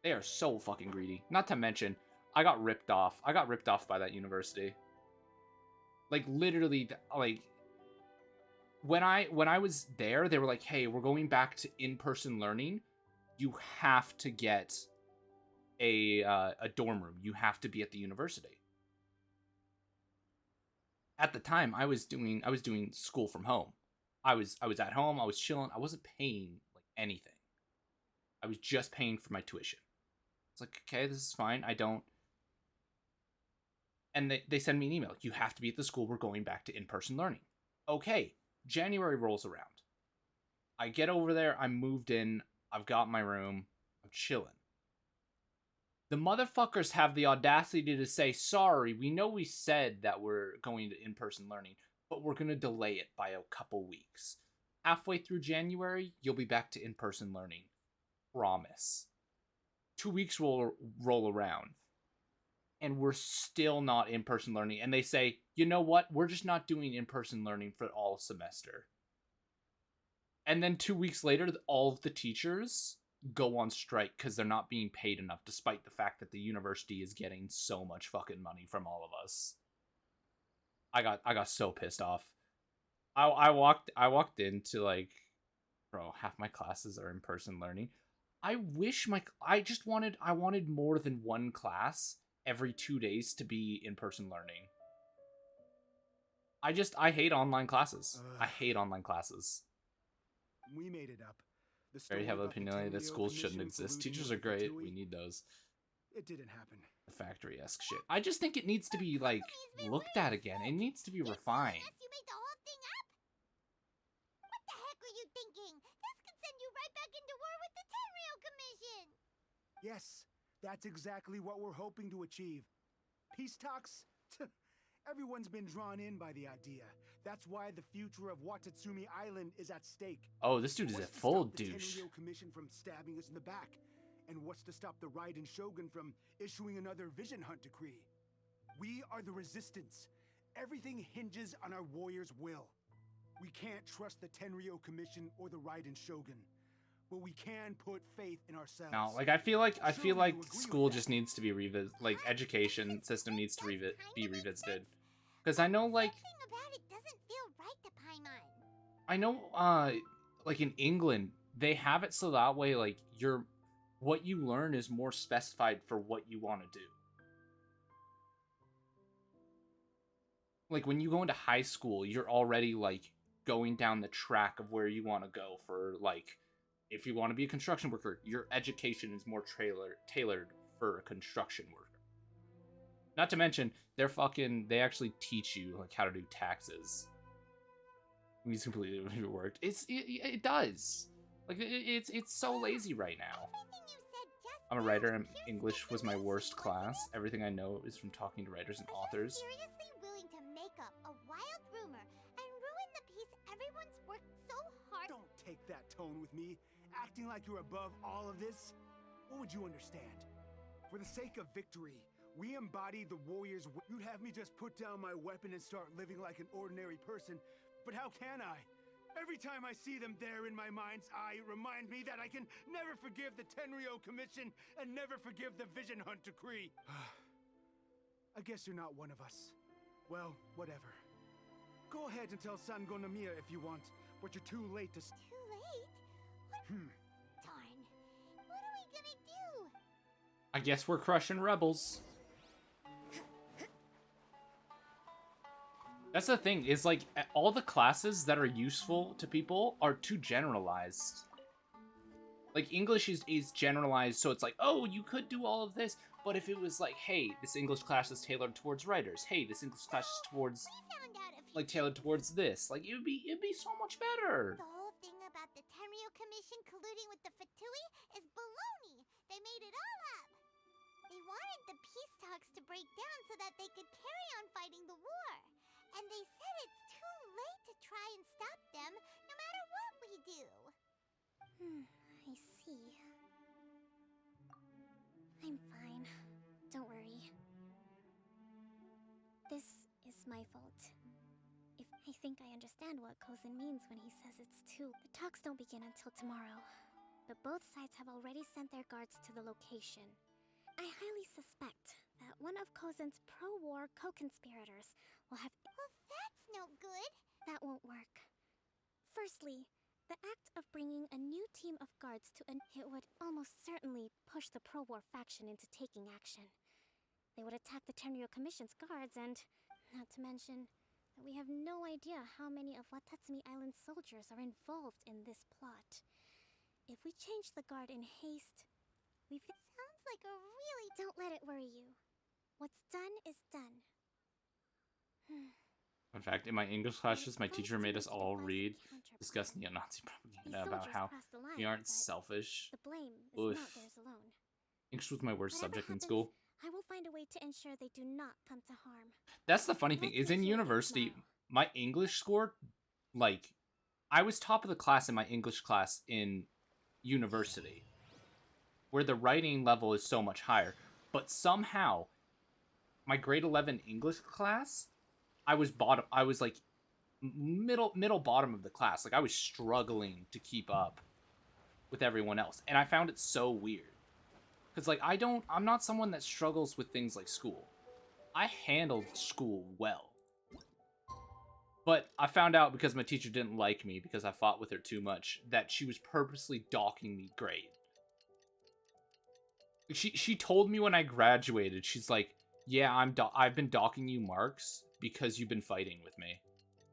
S1: They are so fucking greedy. Not to mention, I got ripped off. I got ripped off by that university. Like, literally, like... When I was there, they were like, "Hey, we're going back to in-person learning. You have to get a dorm room. You have to be at the university." At the time, I was doing school from home. I was at home. I was chilling. I wasn't paying like anything. I was just paying for my tuition. It's like, okay, this is fine. I don't And they send me an email. You have to be at the school. We're going back to in-person learning. Okay, January rolls around. I get over there. I'm moved in. I've got my room. I'm chilling. The motherfuckers have the audacity to say, sorry, we know we said that we're going to in-person learning, but we're going to delay it by a couple weeks. Halfway through January, you'll be back to in-person learning. Promise. 2 weeks roll around, and we're still not in-person learning. And they say, you know what? We're just not doing in-person learning for all semester. And then 2 weeks later, all of the teachers go on strike because they're not being paid enough, despite the fact that the university is getting so much fucking money from all of us. I got so pissed off. I walked into like, bro, half my classes are in-person learning. I wanted more than one class every 2 days to be in-person learning. I hate online classes. I hate online classes.
S17: We made it up. The
S1: Very
S17: story
S1: heavily
S17: about the
S1: opinionated that
S17: Tenryo
S1: schools shouldn't
S17: Commission
S1: exist.
S17: colluding
S1: Teachers
S17: with
S1: are great.
S17: Fatui.
S1: We need those.
S17: It didn't happen.
S1: The factory-esque shit. I just think it needs to be, like, looked at again. It needs to be refined.
S4: You made the whole thing up? What the heck were you thinking? This could send you right back into war with the Tenryo Commission!
S17: Yes, that's exactly what we're hoping to achieve. Peace talks? Everyone's been drawn in by the idea. That's why the future of Watatsumi Island is at stake.
S1: Oh, this dude is a
S17: What's to
S1: full
S17: stop the
S1: douche.
S17: Tenryo Commission from stabbing us in the back? And what's to stop the Raiden Shogun from issuing another Vision Hunt decree? We are the Resistance. Everything hinges on our warriors' will. We can't trust the Tenryo Commission or the Raiden Shogun, but we can put faith in ourselves.
S1: No, like I feel like school just needs to be like education system needs to be revisited. Because I know like
S4: Something about it doesn't feel right to Paimon.
S1: I know like in England they have it so that way like what you learn is more specified for what you want to do. Like when you go into high school, you're already like going down the track of where you want to go for like if you want to be a construction worker, your education is more tailored for a construction worker. Not to mention, they actually teach you like how to do taxes. It's completely worked. It does. Like it's so lazy right now. I'm a writer and English was my worst class. Everything I know is from talking to writers and authors.
S4: Seriously willing to make up a wild rumor and ruin the peace everyone's worked so hard.
S17: Don't take that tone with me, acting like you're above all of this. What would you understand? For the sake of victory, we embody the warriors. You'd have me just put down my weapon and start living like an ordinary person, but how can I? Every time I see them there in my mind's eye, it reminds me that I can never forgive the Tenryo Commission and never forgive the Vision Hunt decree. I guess you're not one of us. Well, whatever. Go ahead and tell Sangonomiya if you want, but you're too late to...
S4: Too late? Darn. What are we gonna do?
S1: I guess we're crushing rebels. That's the thing, is like all the classes that are useful to people are too generalized. Like English is generalized, so it's like, oh, you could do all of this, but if it was like, hey, this English class is tailored towards writers, hey, this English class is towards tailored towards this, like it'd be so much better.
S4: The whole thing about the Tenryo Commission colluding with the Fatui is baloney. They made it all up. They wanted the peace talks to break down so that they could carry on fighting the war. And they said it's too late to try and stop them, no matter what we do.
S10: I see. I'm fine. Don't worry. This is my fault. If I think I understand what Kozin means when he says it's too... The talks don't begin until tomorrow, but both sides have already sent their guards to the location. I highly suspect that one of Kozin's pro-war co-conspirators will have...
S4: Well, that's no good.
S10: That won't work. Firstly, the act of bringing a new team of guards to it would almost certainly push the pro-war faction into taking action. They would attack the Tenryo Commission's guards and, not to mention, that we have no idea how many of Watatsumi Island's soldiers are involved in this plot. If we change the guard in haste,
S4: Sounds like a really...
S10: Don't let it worry you. What's done is done.
S1: In fact, in my English classes, my teacher made us all read discuss neo-Nazi propaganda about how we aren't selfish.
S10: The blame is
S1: Oof.
S10: not theirs alone.
S1: English was my worst
S10: Whatever
S1: subject in
S10: happens,
S1: school.
S10: I will find a way to ensure they do not come to harm.
S1: That's the funny thing, is in university, my English score, like, I was top of the class in my English class in university, where the writing level is so much higher. But somehow, my grade 11 English class, I was like middle bottom of the class. Like, I was struggling to keep up with everyone else. And I found it so weird. Because, like, I'm not someone that struggles with things like school. I handled school well. But I found out, because my teacher didn't like me because I fought with her too much, that she was purposely docking me grade. She told me when I graduated, she's like, yeah, I've been docking you marks because you've been fighting with me.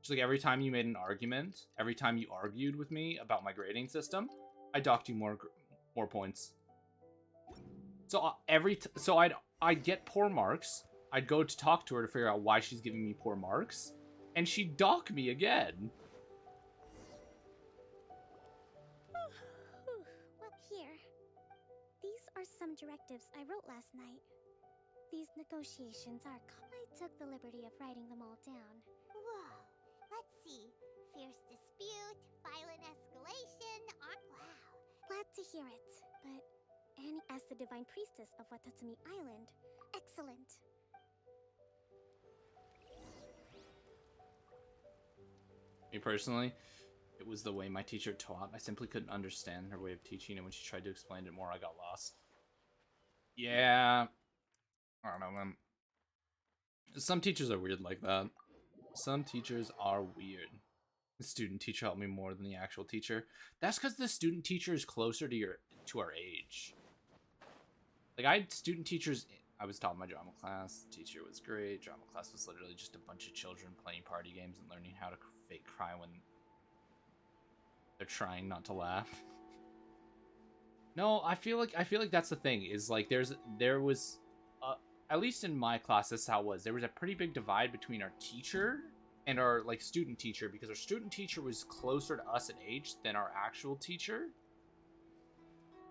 S1: She's like, every time you made an argument, every time you argued with me about my grading system, I docked you more points. So I'd get poor marks. I'd go to talk to her to figure out why she's giving me poor marks, and she'd dock me again.
S10: Well, here. These are some directives I wrote last night. These negotiations are I took the liberty of writing them all down.
S4: Whoa. Let's see. Fierce dispute, violent escalation, wow.
S10: Glad to hear it, but Annie, as the divine priestess of Watatsumi Island, excellent.
S1: Me personally, it was the way my teacher taught. I simply couldn't understand her way of teaching, and when she tried to explain it more, I got lost. Yeah. I don't know, man. Some teachers are weird like that. Some teachers are weird. The student teacher helped me more than the actual teacher. That's because the student teacher is closer to our age. Like, I had student teachers. I was taught my drama class. The teacher was great. Drama class was literally just a bunch of children playing party games and learning how to fake cry when they're trying not to laugh. No, I feel like that's the thing. Is like there was, at least in my class, that's how it was. There was a pretty big divide between our teacher and our like student teacher, because our student teacher was closer to us in age than our actual teacher.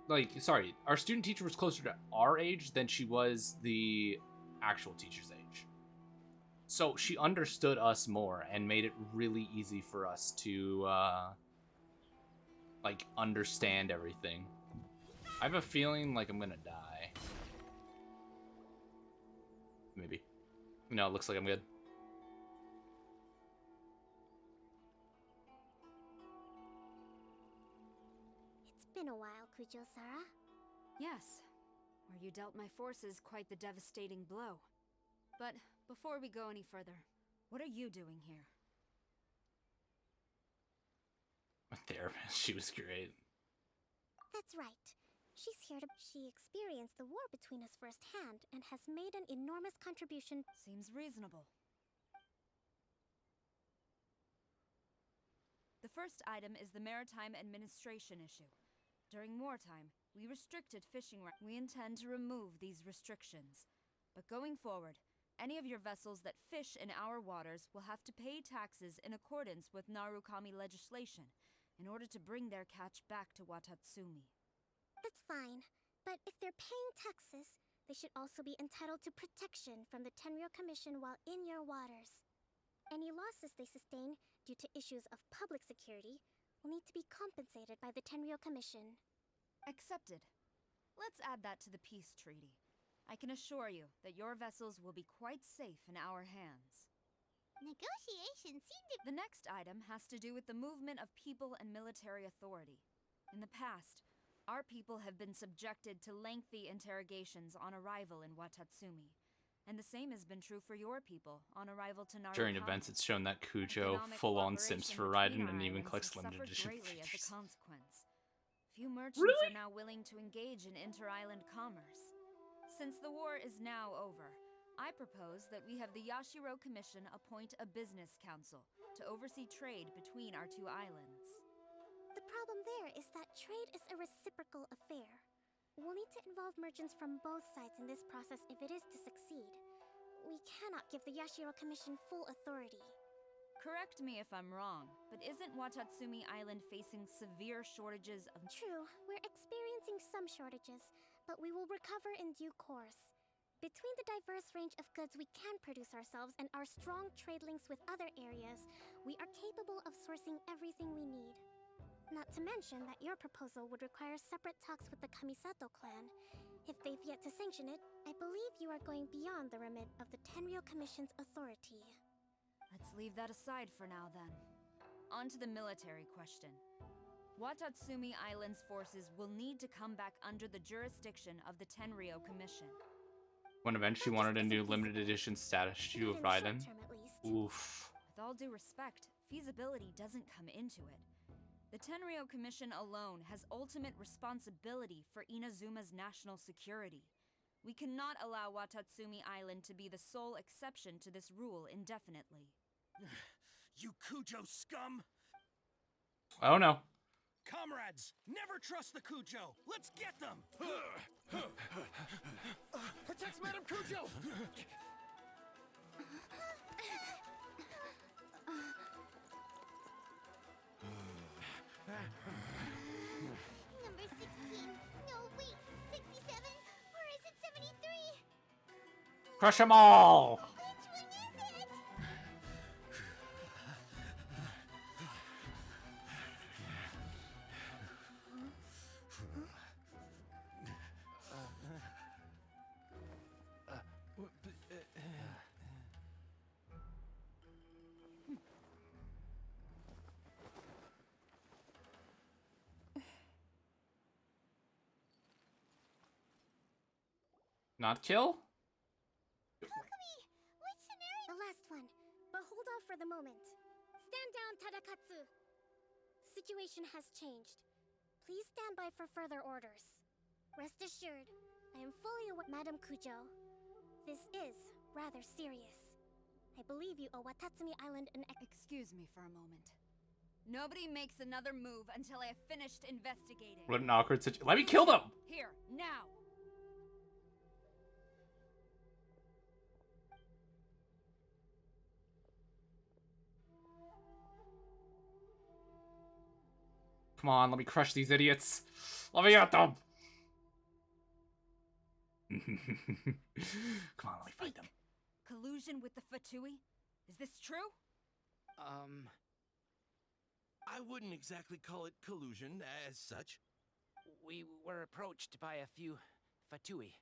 S1: Like, sorry, our student teacher was closer to our age than she was the actual teacher's age. So she understood us more and made it really easy for us to, like, understand everything. I have a feeling like I'm gonna die. Maybe. No, it looks like I'm good.
S10: It's been a while, Kujo-Sara.
S15: Yes, where you dealt my forces quite the devastating blow. But before we go any further, what are you doing here?
S1: My therapist, she was great.
S10: That's right. She's here to... She experienced the war between us firsthand and has made an enormous contribution.
S15: Seems reasonable. The first item is the maritime administration issue. During wartime, we restricted fishing rights. We intend to remove these restrictions. But going forward, any of your vessels that fish in our waters will have to pay taxes in accordance with Narukami legislation in order to bring their catch back to Watatsumi.
S10: That's fine, but if they're paying taxes, they should also be entitled to protection from the Tenryou Commission while in your waters. Any losses they sustain due to issues of public security will need to be compensated by the Tenryou Commission.
S15: Accepted. Let's add that to the peace treaty. I can assure you that your vessels will be quite safe in our hands.
S4: Negotiations seem to...
S15: The next item has to do with the movement of people and military authority. In the past, our people have been subjected to lengthy interrogations on arrival in Watatsumi. And the same has been true for your people on arrival to Narukami.
S1: During events, it's shown that Kujo full-on sims for riding and even collects limited edition
S15: greatly as a
S1: figures.
S15: consequence. Few merchants
S1: Really?
S15: are now willing to engage in inter-island commerce. Since the war is now over, I propose that we have the Yashiro Commission appoint a business council to oversee trade between our two islands.
S10: The problem there is that trade is a reciprocal affair. We'll need to involve merchants from both sides in this process if it is to succeed. we cannot give the Yashiro Commission full authority.
S15: Correct me if I'm wrong, but isn't Watatsumi Island facing severe shortages of...
S10: True, we're experiencing some shortages, but we will recover in due course. Between the diverse range of goods we can produce ourselves and our strong trade links with other areas, we are capable of sourcing everything we need. Not to mention that your proposal would require separate talks with the Kamisato clan. If they've yet to sanction it, I believe you are going beyond the remit of the Tenryou Commission's authority.
S15: Let's leave that aside for now, then. On to the military question. Watatsumi Island's forces will need to come back under the jurisdiction of the Tenryou Commission.
S1: When eventually wanted a new limited edition status issue of Raiden. Oof.
S15: With all due respect, feasibility doesn't come into it. The Tenryou Commission alone has ultimate responsibility for Inazuma's national security. We cannot allow Watatsumi Island to be the sole exception to this rule indefinitely.
S5: You Kujo scum!
S1: Oh no.
S5: Comrades, never trust the Kujo! Let's get them! Protect Madame Kujo!
S4: Number 16. No, wait. 67? Or is it 73?
S1: Crush them all!
S4: Which one is it?
S1: Not kill?
S4: Kokumi, which scenario?
S10: The last one, but hold off for the moment. Stand down, Tadakatsu! Situation has changed. Please stand by for further orders. Rest assured, I am fully aware, Madame Kujo. This is rather serious. I believe you owe Watatsumi Island an
S15: Excuse me for a moment. Nobody makes another move until I have finished investigating.
S1: What an awkward situation. Let me kill them!
S15: Here, now!
S1: Come on, let me crush these idiots. Let me get them! Come on, let me fight them.
S15: Collusion with the Fatui? Is this true?
S8: I wouldn't exactly call it collusion as such.
S18: We were approached by a few Fatui.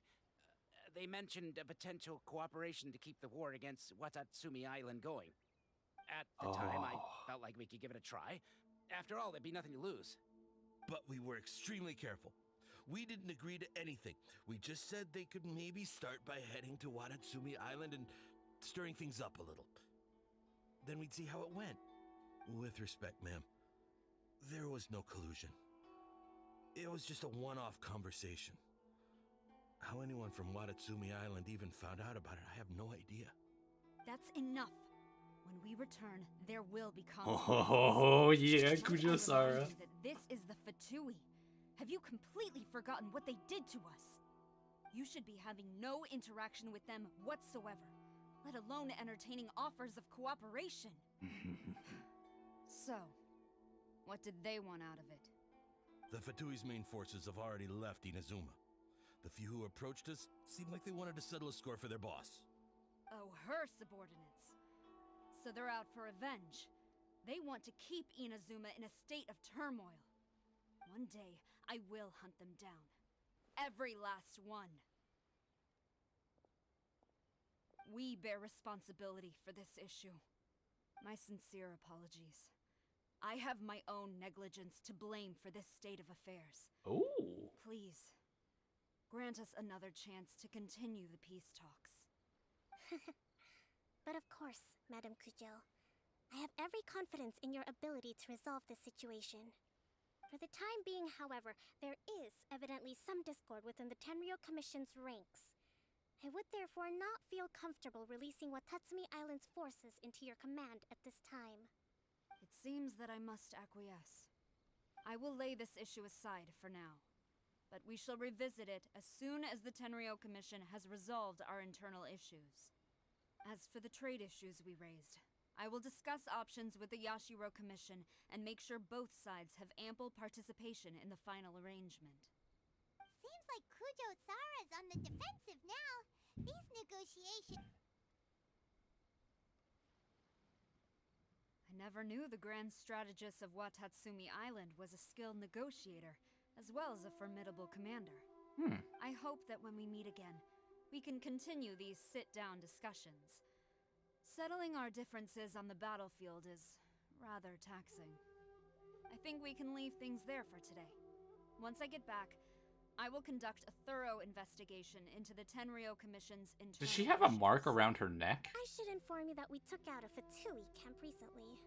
S18: They mentioned a potential cooperation to keep the war against Watatsumi Island going. At the time, I felt like we could give it a try. After all, there'd be nothing to lose.
S8: But we were extremely careful. We didn't agree to anything. We just said they could maybe start by heading to Watatsumi Island and stirring things up a little. Then we'd see how it went. With respect, ma'am, there was no collusion. It was just a one-off conversation. How anyone from Watatsumi Island even found out about it, I have no idea.
S15: That's enough. When we return, there will be consequences.
S1: Oh, yeah, Kujo-Sara.
S15: That this is the Fatui. Have you completely forgotten what they did to us? You should be having no interaction with them whatsoever, let alone entertaining offers of cooperation. So, what did they want out of it?
S8: The Fatui's main forces have already left Inazuma. The few who approached us seemed like they wanted to settle a score for their boss.
S15: Oh, her subordinates. So they're out for revenge. They want to keep Inazuma in a state of turmoil. One day, I will hunt them down. Every last one. We bear responsibility for this issue. My sincere apologies. I have my own negligence to blame for this state of affairs.
S1: Ooh.
S15: Please, grant us another chance to continue the peace talks.
S10: But of course, Madame Kujo. I have every confidence in your ability to resolve this situation. For the time being, however, there is evidently some discord within the Tenryou Commission's ranks. I would therefore not feel comfortable releasing Watatsumi Island's forces into your command at this time.
S15: It seems that I must acquiesce. I will lay this issue aside for now. But we shall revisit it as soon as the Tenryou Commission has resolved our internal issues. As for the trade issues we raised, I will discuss options with the Yashiro Commission and make sure both sides have ample participation in the final arrangement.
S4: Seems like Kujo Sara's on the defensive now. These negotiations...
S15: I never knew the grand strategist of Watatsumi Island was a skilled negotiator, as well as a formidable commander. I hope that when we meet again, we can continue these sit-down discussions. Settling our differences on the battlefield is rather taxing. I think we can leave things there for today. Once I get back, I will conduct a thorough investigation into the Tenryo Commission's internal...
S1: Does she have a mark around her neck?
S10: I should inform you that we took out a Fatui camp recently.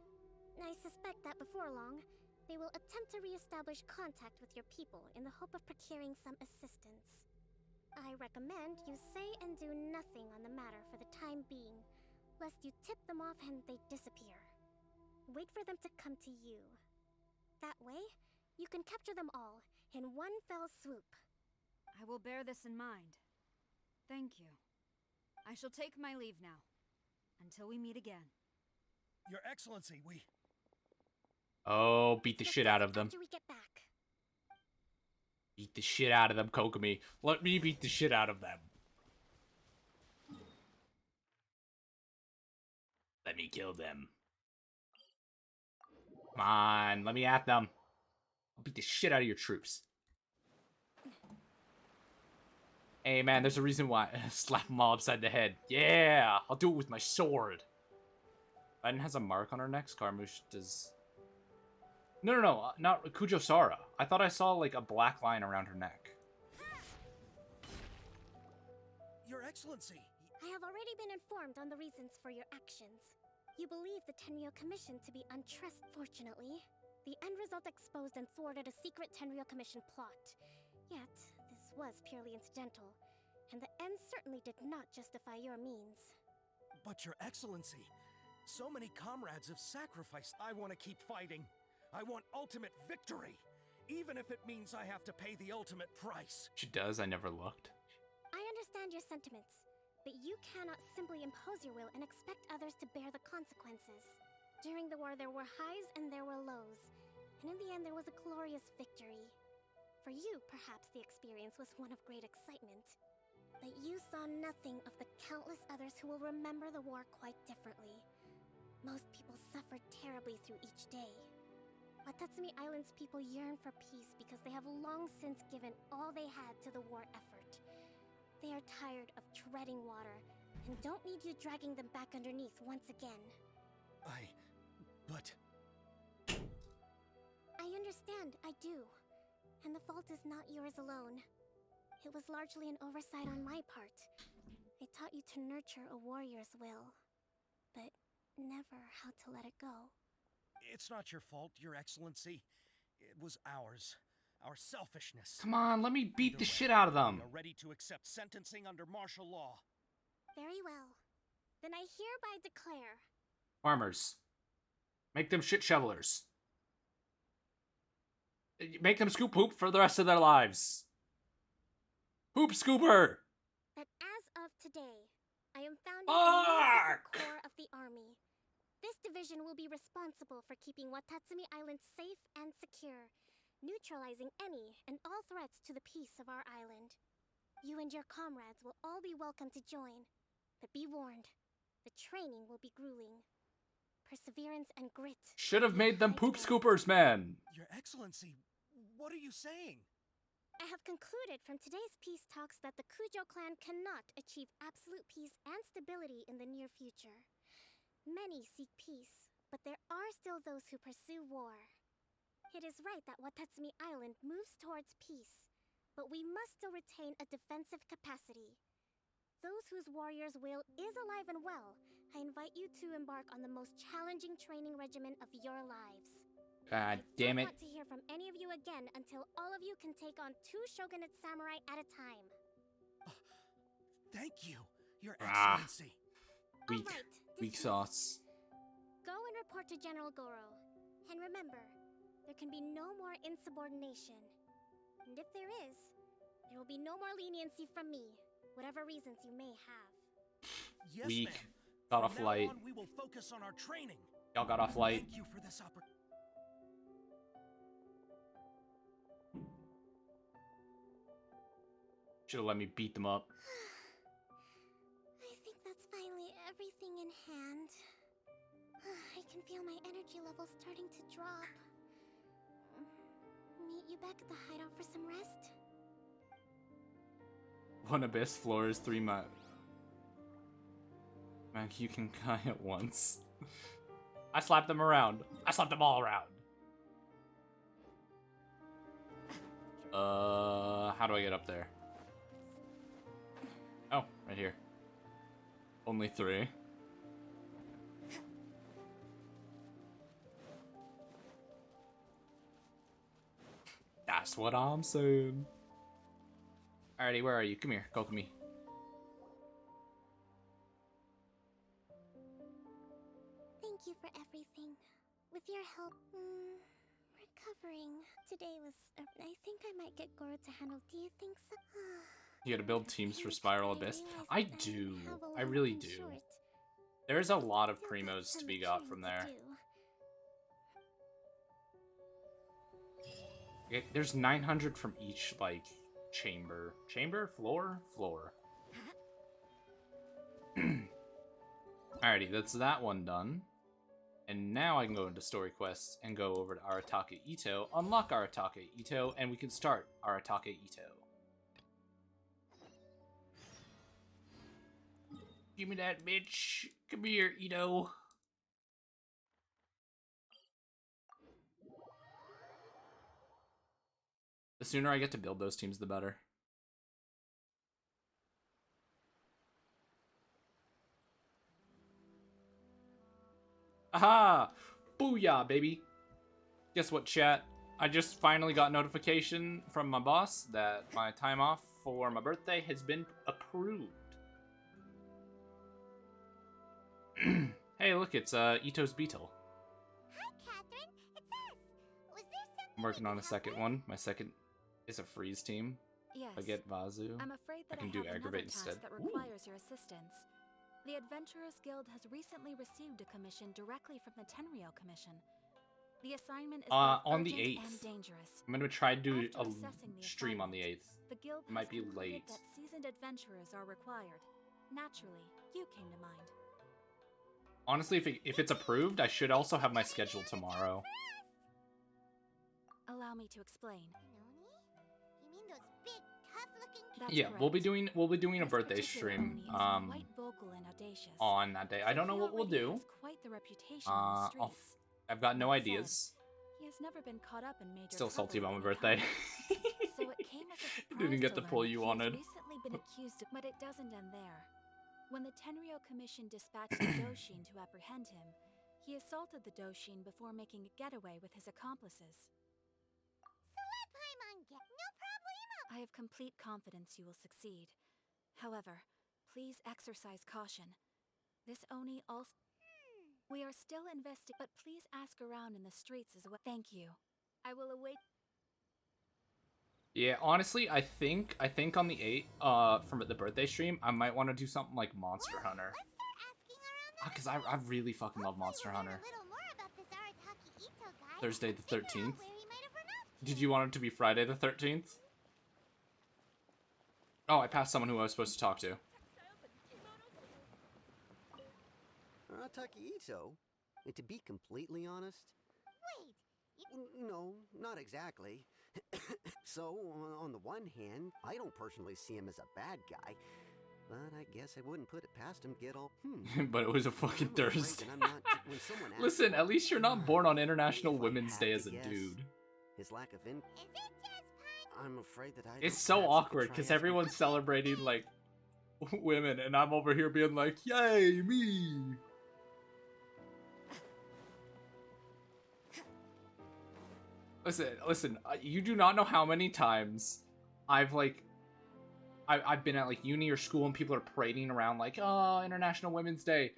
S10: I suspect that before long, they will attempt to re-establish contact with your people in the hope of procuring some assistance. I recommend you say and do nothing on the matter for the time being, lest you tip them off and they disappear. Wait for them to come to you. That way, you can capture them all in one fell swoop.
S15: I will bear this in mind. Thank you. I shall take my leave now. Until we meet again.
S6: Your Excellency, we...
S1: Oh, beat the shit out of them.
S10: After we get back.
S1: Beat the shit out of them, Kokomi. Let me beat the shit out of them. Let me kill them. Come on, let me at them. I'll beat the shit out of your troops. Hey man, there's a reason why. Slap them all upside the head. Yeah, I'll do it with my sword. Biden has a mark on her neck. Skarmouche does... No, not Kujo Sara. I thought I saw, like, a black line around her neck.
S6: Your Excellency!
S10: I have already been informed on the reasons for your actions. You believe the Tenryo Commission to be untrustworthy. The end result exposed and thwarted a secret Tenryo Commission plot. Yet, this was purely incidental, and the end certainly did not justify your means.
S6: But Your Excellency, so many comrades have sacrificed. I want to keep fighting. I want ultimate victory, even if it means I have to pay the ultimate price.
S1: She does, I never looked.
S10: I understand your sentiments, but you cannot simply impose your will and expect others to bear the consequences. During the war, there were highs and there were lows, and in the end, there was a glorious victory. For you, perhaps the experience was one of great excitement, but you saw nothing of the countless others who will remember the war quite differently. Most people suffered terribly through each day. Watatsumi Island's people yearn for peace because they have long since given all they had to the war effort. They are tired of treading water and don't need you dragging them back underneath once again.
S6: But...
S10: I understand, I do. And the fault is not yours alone. It was largely an oversight on my part. I taught you to nurture a warrior's will, but never how to let it go.
S6: It's not your fault, Your Excellency. It was ours. Our selfishness.
S1: Come on, let me beat the shit out of them.
S6: We are ready to accept sentencing under martial law.
S10: Very well. Then I hereby declare...
S1: Farmers. Make them shit shovelers. Make them scoop poop for the rest of their lives. Poop scooper!
S10: That as of today, I am founding a corps of the army. This division will be responsible for keeping Watatsumi Island safe and secure, neutralizing any and all threats to the peace of our island. You and your comrades will all be welcome to join, but be warned, the training will be grueling. Perseverance and grit.
S1: Should have made them poop scoopers, man.
S6: Your Excellency, what are you saying?
S10: I have concluded from today's peace talks that the Kujo clan cannot achieve absolute peace and stability in the near future. Many seek peace, but there are still those who pursue war. It is right that Watatsumi Island moves towards peace, but we must still retain a defensive capacity. Those whose warrior's will is alive and well, I invite you to embark on the most challenging training regimen of your lives.
S1: God damn it.
S10: I don't want to hear from any of you again until all of you can take on 2 shogunate samurai at a time.
S6: Thank you, Your Excellency.
S1: Weak sauce.
S10: Go and report to General Goro. And remember, there can be no more insubordination. And if there is, there will be no more leniency from me, whatever reasons you may have.
S6: Yes,
S1: Weak.
S6: ma'am.
S1: Got off
S5: From
S1: light.
S5: now on, we will focus on our training.
S1: Y'all got off light.
S5: Thank you for this opportunity.
S1: Should have let me beat them up.
S10: I think that's finally everything in hand. I can feel my energy levels starting to drop. Meet you back at the hideout for some rest?
S1: One abyss floor is 3 miles. Mac, you can Kai at once. I slapped them around. I slapped them all around. How do I get up there? Oh, right here. Only 3. That's what I'm saying. Alrighty, where are you? Come here. Go with me.
S10: Thank you for everything. With your help, recovering. Today was... I think I might get Goro to handle. Do you think so?
S1: You gotta build teams for Spiral Abyss. I do. I really do. There's a lot of primos to be got from there. Okay, there's 900 from each, like, chamber. Chamber? Floor? Floor. Alrighty, that's that one done. And now I can go into story quests and go over to Aratake Ito, unlock Aratake Ito, and we can start Aratake Ito. Give me that, bitch. Come here, Ito. The sooner I get to build those teams, the better. Aha! Booyah, baby! Guess what, chat? I just finally got notification from my boss that my time off for my birthday has been approved. Hey, look, it's Ito's Beetle.
S4: Hi, Catherine. It's us. Was there something
S1: I'm working on a second one. My second is a freeze team.
S15: Yes.
S1: If I get Vazu,
S15: I'm afraid that
S1: I can do
S15: have
S1: aggravate
S15: another
S1: instead.
S15: task that requires your assistance. The Adventurers Guild has recently received a commission directly from the Tenryou Commission. The assignment is both
S1: on the
S15: urgent
S1: 8th.
S15: and dangerous.
S1: I'm gonna try to do
S15: After
S1: a
S15: assessing the
S1: stream on the 8th.
S15: The guild
S1: It might
S15: has
S1: be
S15: concluded
S1: late.
S15: that seasoned adventurers are required. Naturally, you came to mind.
S1: Honestly, if it's approved, I should also have my schedule tomorrow.
S15: Allow me to explain.
S4: You mean those big, tough-looking...
S15: That's
S1: Yeah,
S15: correct.
S1: we'll be doing a
S15: This
S1: birthday
S15: particular
S1: stream
S15: Oni is quite vocal and audacious.
S1: on that day. I don't know what we'll
S15: He
S1: do.
S15: has quite the reputation on the streets.
S1: I've got no
S15: That said,
S1: ideas.
S15: He has never been caught up in major
S1: Still salty
S15: trouble
S1: about my
S15: of any
S1: birthday.
S15: kind. So it came as a surprise
S1: Didn't get the
S15: to
S1: pull
S15: learn
S1: you
S15: that
S1: wanted.
S15: He has recently been accused of, but it doesn't end there. When the Tenryou Commission dispatched the Doshin to apprehend him, he assaulted the Doshin before making a getaway with his accomplices.
S4: No problemo.
S15: I have complete confidence you will succeed. However, please exercise caution. This Oni also... We are still investigating, but please ask around in the streets as well. Thank you. I will await...
S1: Yeah, honestly, I think on the 8th, from the birthday stream, I might want to do something like Monster Hunter. Because I really fucking love Monster Hunter. Thursday the 13th. Did you want it to be Friday the 13th? Oh, I passed someone who I was supposed to talk to.
S19: Aratake Ito? And to be completely honest... No, not exactly. So, on the one hand, I don't personally see him as a bad guy, but I guess I wouldn't put it past him to get all,
S1: But it was a fucking
S19: I'm afraid
S1: Thursday.
S19: that I'm not- when someone asks
S1: Listen,
S19: me,
S1: at least you're not born on International
S19: if I
S1: Women's
S19: had
S1: Day
S19: to
S1: as a
S19: guess,
S1: dude.
S19: His lack of in... I'm afraid that I...
S1: It's
S19: don't
S1: so
S19: perhaps
S1: awkward
S19: try
S1: because
S19: asking-
S1: everyone's celebrating like women, and I'm over here being like, "Yay, me!" Listen. You do not know how many times I've been at like uni or school, and people are parading around like, "Oh, International Women's Day,"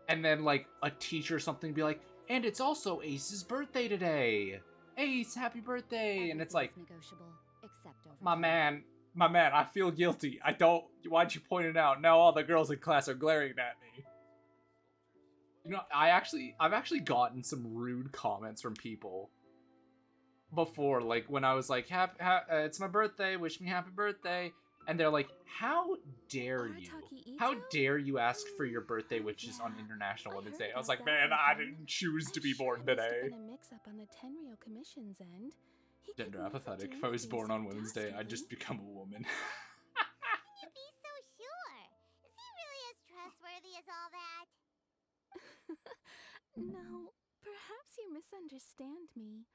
S1: and then like a teacher or something be like, "And it's also Ace's birthday today. Ace, happy birthday!" And it's like,
S15: negotiable, except over
S1: my man, My man, I feel guilty. I don't. Why'd you point it out? Now all the girls in class are glaring at me. You know, I've actually gotten some rude comments from people before, like when I was like, "It's my birthday. Wish me happy birthday," and they're like, "How dare you? How dare you ask for your birthday wishes on International Women's Day?" I was like, "Man, I didn't choose to be born today."
S20: Been a mix-up on the Tenryo Commission's end.
S1: Gender apathetic. If I was born on Women's Day, I'd just become a woman.
S4: Can you be so sure? Is he really as trustworthy as all that?
S20: No, perhaps you misunderstand me.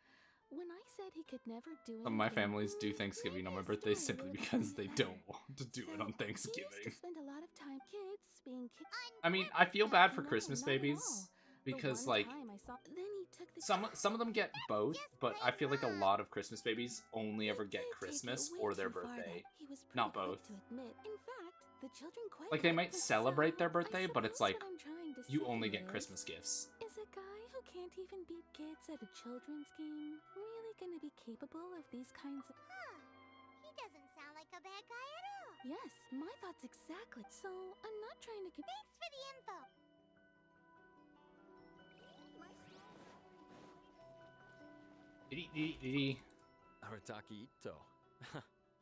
S20: When I said he could never do
S1: Some of my
S20: anything,
S1: families do Thanksgiving on my birthday simply because they don't want to do it on Thanksgiving.
S20: he used to spend a lot of time kids being kids.
S1: I mean, I feel bad for
S20: No,
S1: Christmas
S20: not at
S1: babies
S20: all.
S1: because
S20: The one
S1: like
S20: time I saw, then he took the
S1: some of them get both, but I feel like a lot of Christmas babies only ever get Christmas or their birthday, not both.
S20: to admit. In fact, the children quite
S1: Like they
S20: liked
S1: might
S20: the
S1: celebrate
S20: sound.
S1: their
S20: I
S1: birthday, but it's
S20: suppose
S1: like
S20: what I'm trying to
S1: you
S20: say
S1: only get
S20: is,
S1: Christmas gifts.
S20: Is a guy who can't even beat kids at a children's game really gonna be capable of these kinds of...
S4: He doesn't sound like a bad guy at all.
S20: Yes, my thoughts exactly. So, I'm not trying to...
S4: Thanks for the info.
S21: Arataki Ito.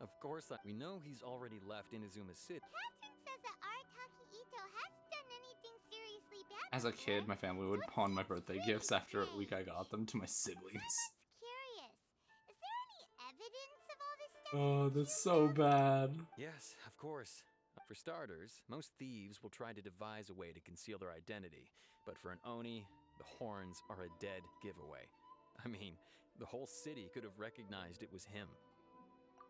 S21: Of course, we know he's already left Inazuma City.
S4: Catherine says that Arataki Ito hasn't done anything seriously bad.
S1: As a kid, my family would pawn my birthday gifts after a week I got them to my siblings.
S4: Curious. Is there any evidence of all this stuff?
S1: Oh, that's so bad.
S21: Yes, of course. For starters, most thieves will try to devise a way to conceal their identity, but for an Oni, the horns are a dead giveaway. I mean, the whole city could have recognized it was him.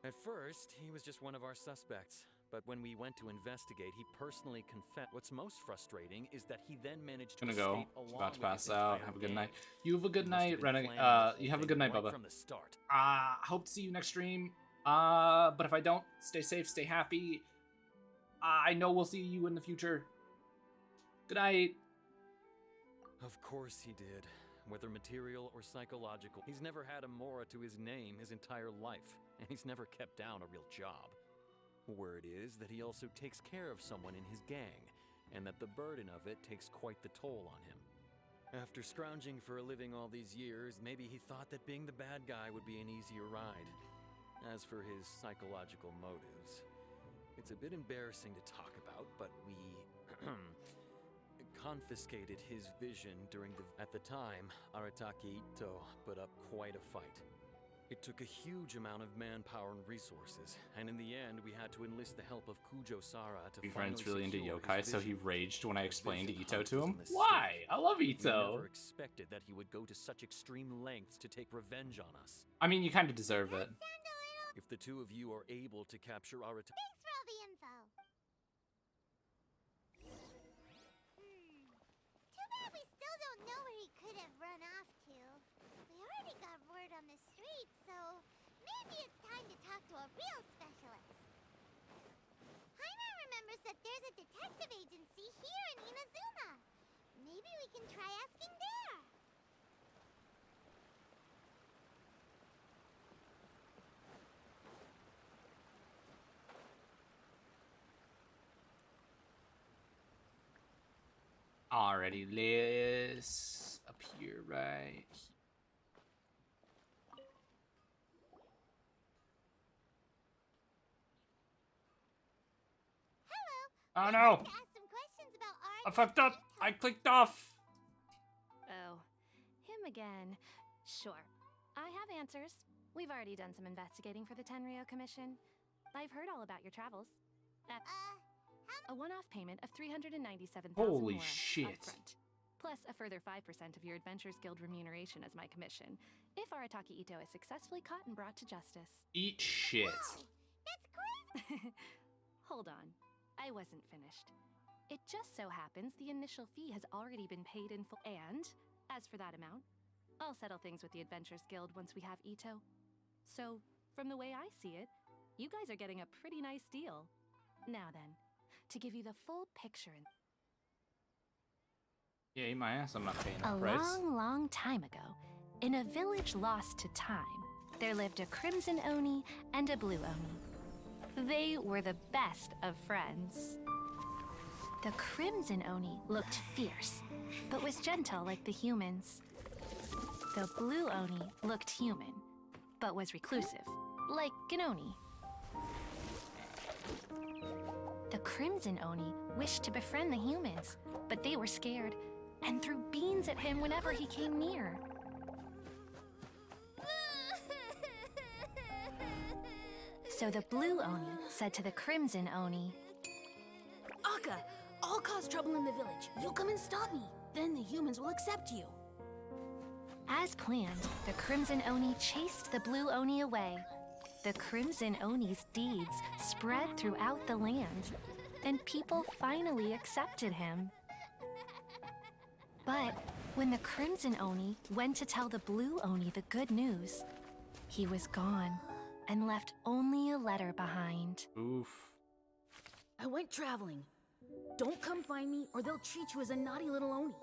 S21: At first, he was just one of our suspects, but when we went to investigate, he personally confessed. What's most frustrating is that he then managed to
S1: Gonna go.
S21: escape along
S1: About to
S21: with
S1: pass
S21: his
S1: out.
S21: entire
S1: Have a good
S21: gang.
S1: night. You have a good
S21: He must have
S1: night,
S21: been
S1: Renegade.
S21: planning the whole
S1: You have a
S21: thing
S1: good night,
S21: right
S1: Bubba.
S21: from the start.
S1: Hope to see you next stream. But if I don't, stay safe, stay happy. I know we'll see you in the future. Good night.
S21: Of course he did. Whether material or psychological, he's never had a Mora to his name his entire life, and he's never kept down a real job. Word is that he also takes care of someone in his gang, and that the burden of it takes quite the toll on him. After scrounging for a living all these years, maybe he thought that being the bad guy would be an easier ride. As for his psychological motives, it's a bit embarrassing to talk about, but we confiscated his vision during the... At the time, Arataki Ito put up quite a fight. It took a huge amount of manpower and resources, and in the end, we had to enlist the help of Kujo Sara to
S1: My friend's really into
S21: secure
S1: yokai,
S21: his
S1: so he
S21: vision.
S1: raged when I
S21: The
S1: explained
S21: vision
S1: Ito
S21: hunt
S1: to
S21: was
S1: him.
S21: a mistake.
S1: Why? I love
S21: We
S1: Ito.
S21: never expected that he would go to such extreme lengths to take revenge on us.
S1: I mean, you kind of deserve it.
S21: If the two of you are able to capture Arataki...
S4: Thanks for all the info. Too bad we still don't know where he could have run off to. We already got word on the street, so maybe it's time to talk to a real specialist. Jaime remembers that there's a detective agency here in Inazuma. Maybe we can try asking there.
S1: Alrighty, let's appear right here. Oh no!
S4: To ask some questions about
S1: I fucked up! I clicked off!
S22: Oh, him again. Sure. I have answers. We've already done some investigating for the Tenryo Commission. I've heard all about your travels. A one-off payment of 397,000
S1: Holy
S22: Mora
S1: shit.
S22: upfront, plus a further 5% of your Adventures Guild remuneration as my commission, if Arataki Ito is successfully caught and brought to justice.
S1: Eat shit.
S4: That's crazy.
S22: Hold on. I wasn't finished. It just so happens the initial fee has already been paid in full, and, as for that amount, I'll settle things with the Adventures Guild once we have Ito. So, from the way I see it, you guys are getting a pretty nice deal. Now then, to give you the full picture...
S1: Yeah, eat my ass, I'm not paying
S22: A
S1: that price.
S22: long, long time ago, in a village lost to time, there lived a Crimson Oni and a Blue Oni. They were the best of friends. The Crimson Oni looked fierce, but was gentle like the humans. The Blue Oni looked human, but was reclusive, like an Oni. The Crimson Oni wished to befriend the humans, but they were scared and threw beans at him whenever he came near. So the Blue Oni said to the Crimson Oni,
S20: Akka, I'll cause trouble in the village. You'll come and stop me. Then the humans will accept you.
S22: As planned, the Crimson Oni chased the Blue Oni away. The Crimson Oni's deeds spread throughout the land, and people finally accepted him. But when the Crimson Oni went to tell the Blue Oni the good news, he was gone and left only a letter behind.
S1: Oof.
S20: I went traveling. Don't come find me or they'll treat you as a naughty little Oni.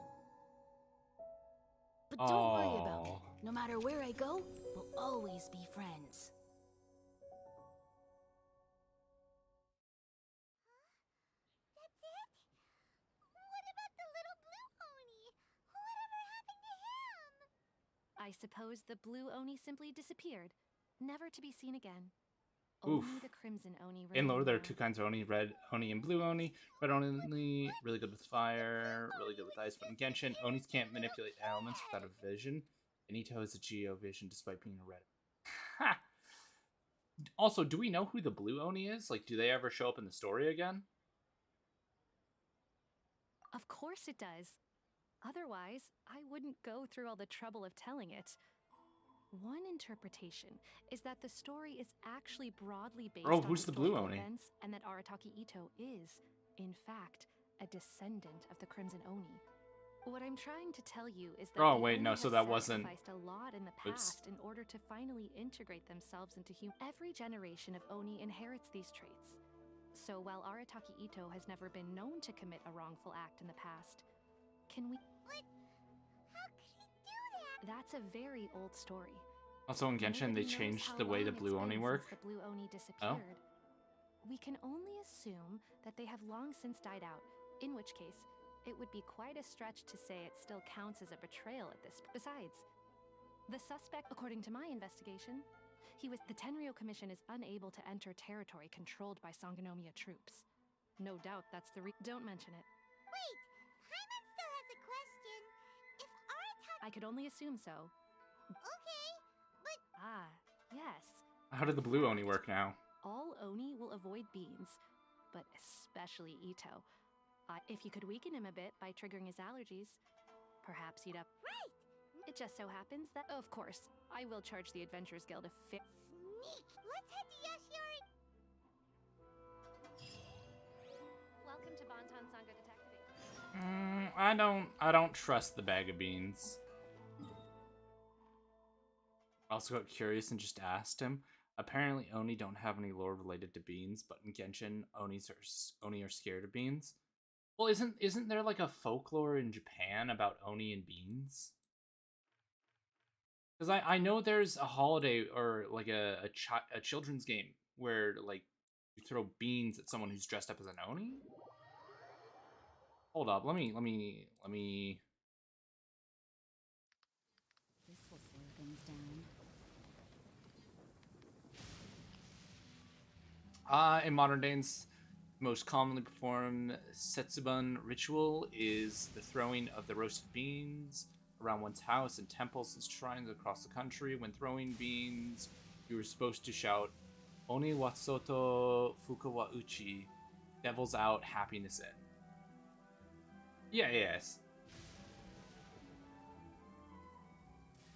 S20: But don't worry about it. No matter where I go, we'll always be friends.
S4: That's it? What about the little blue Oni? Whatever happened to him?
S22: I suppose the Blue Oni simply disappeared, never to be seen again.
S1: Oof.
S22: Only the Crimson Oni
S1: In lore,
S22: remained
S1: there are
S22: there.
S1: two kinds of Oni, red Oni and blue Oni. Red Oni, really good with fire, really good with ice, but in Genshin, Onis can't manipulate elements without a vision. And Ito has a Geo vision despite being a red. Ha! Also, do we know who the blue Oni is? Like, do they ever show up in the story again?
S22: Of course it does. Otherwise, I wouldn't go through all the trouble of telling it. One interpretation is that the story is actually broadly based on
S1: who's the blue
S22: historical
S1: Oni?
S22: events, and that Arataki Ito is, in fact, a descendant of the Crimson Oni. What I'm trying to tell you is that
S1: Oh,
S22: the
S1: wait,
S22: Oni
S1: no,
S22: have
S1: so that wasn't-
S22: sacrificed a lot in the
S1: Oops.
S22: past in order to finally integrate themselves into human. Every generation of Oni inherits these traits. So while Arataki Ito has never been known to commit a wrongful act in the past, can we?
S4: But how could he do that?
S22: That's a very old story.
S1: Also in Genshin, they
S22: Nobody knows
S1: changed
S22: how
S1: the way the
S22: long
S1: blue
S22: it's
S1: Oni
S22: been
S1: work.
S22: since the Blue Oni disappeared. We can only assume that they have long since died out, in which case, it would be quite a stretch to say it still counts as a betrayal at this. Besides, the suspect, according to my investigation, the Tenryou Commission is unable to enter territory controlled by Sangonomiya troops. No doubt that's the Don't mention it.
S4: Wait, Paimon still has a question. If Arataki...
S22: I could only assume so.
S4: Okay, but...
S22: Ah, yes.
S1: How did the blue Oni work now?
S22: All Oni will avoid beans, but especially Ito. If you could weaken him a bit by triggering his allergies, perhaps he'd up.
S4: Right!
S22: It just so happens that, of course, I will charge the Adventurers Guild a
S4: Sneak! Let's head to Yashiori...
S22: Welcome to Bonton Sangha Detective.
S1: I don't trust the bag of beans. I also got curious and just asked him. Apparently, Oni don't have any lore related to beans, but in Genshin, Oni are scared of beans. Well, isn't there like a folklore in Japan about Oni and beans? Because I know there's a holiday or like a children's game where like you throw beans at someone who's dressed up as an Oni. Hold up, let me.
S3: This will slow things down.
S1: In modern days, most commonly performed Setsubun ritual is the throwing of the roasted beans around one's house and temples and shrines across the country. When throwing beans, you were supposed to shout, "Oni wa soto, fuka wa uchi," "Devil's out, happiness in." Yeah, yes.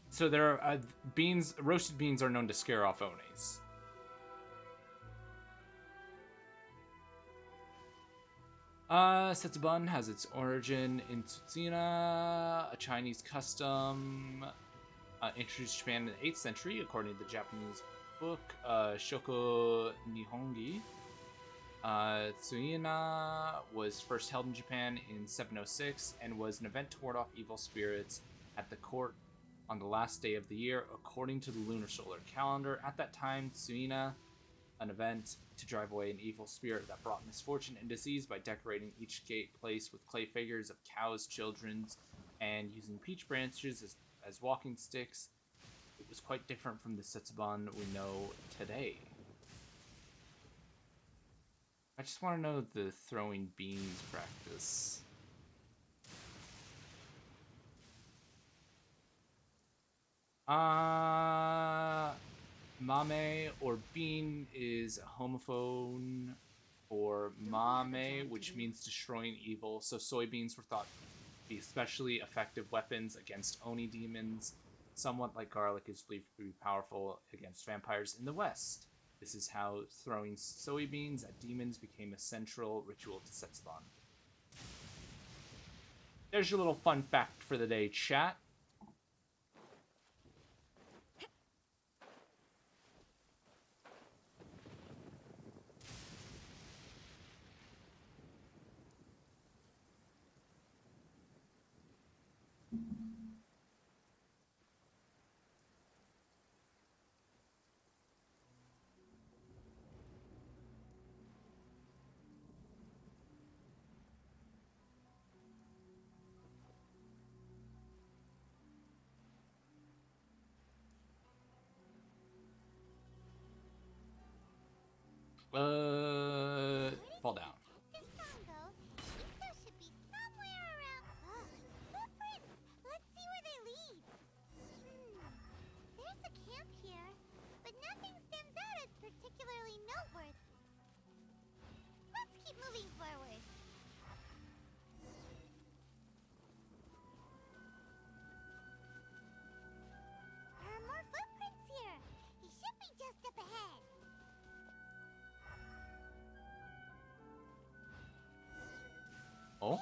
S1: So there are roasted beans are known to scare off Onis. Setsubun has its origin in Tsutsuna, a Chinese custom introduced to Japan in the 8th century, according to the Japanese book Shoko Nihongi. Tsuina was first held in Japan in 706 and was an event to ward off evil spirits at the court on the last day of the year, according to the lunar solar calendar. At that time, Tsuina an event to drive away an evil spirit that brought misfortune and disease by decorating each gate place with clay figures of cows, children's, and using peach branches as walking sticks. It was quite different from the Setsuban we know today. I just want to know the throwing beans practice. Mame or bean is a homophone for mame, which means destroying evil. So soybeans were thought to be especially effective weapons against Oni demons. Somewhat like garlic is believed to be powerful against vampires in the West. This is how throwing soybeans at demons became a central ritual to Setsuban. There's your little fun fact for the day, chat. Fall down.
S4: Ito should be somewhere around. Footprints! Let's see where they lead. There's a camp here, but nothing stands out as particularly noteworthy. Let's keep moving forward. There are more footprints here. He should be just up ahead.
S1: Oh?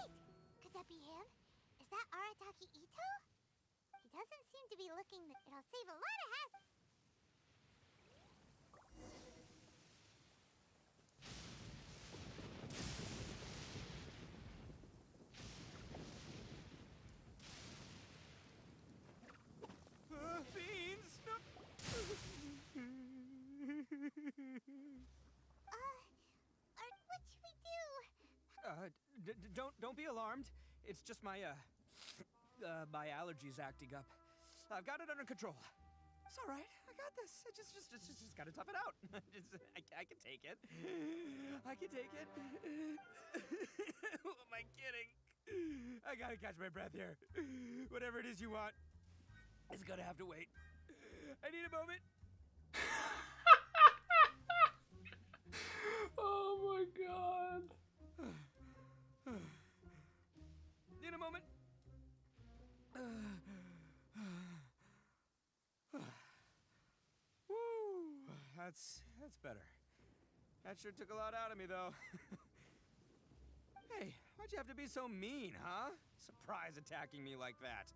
S4: Could that be him? Is that Arataki Ito? He doesn't seem to be looking. It'll save a lot of hassle.
S6: Beans!
S4: What should we do?
S6: Don't be alarmed. It's just my my allergies acting up. I've got it under control. It's all right. I got this. I just gotta tough it out. I can take it. I can take it. Who am I kidding? I gotta catch my breath here. Whatever it is you want, it's gonna have to wait. I need a moment.
S1: Oh my god.
S6: Need a moment. Woo, that's better. That sure took a lot out of me, though. Hey, why'd you have to be so mean, huh? Surprise attacking me like that.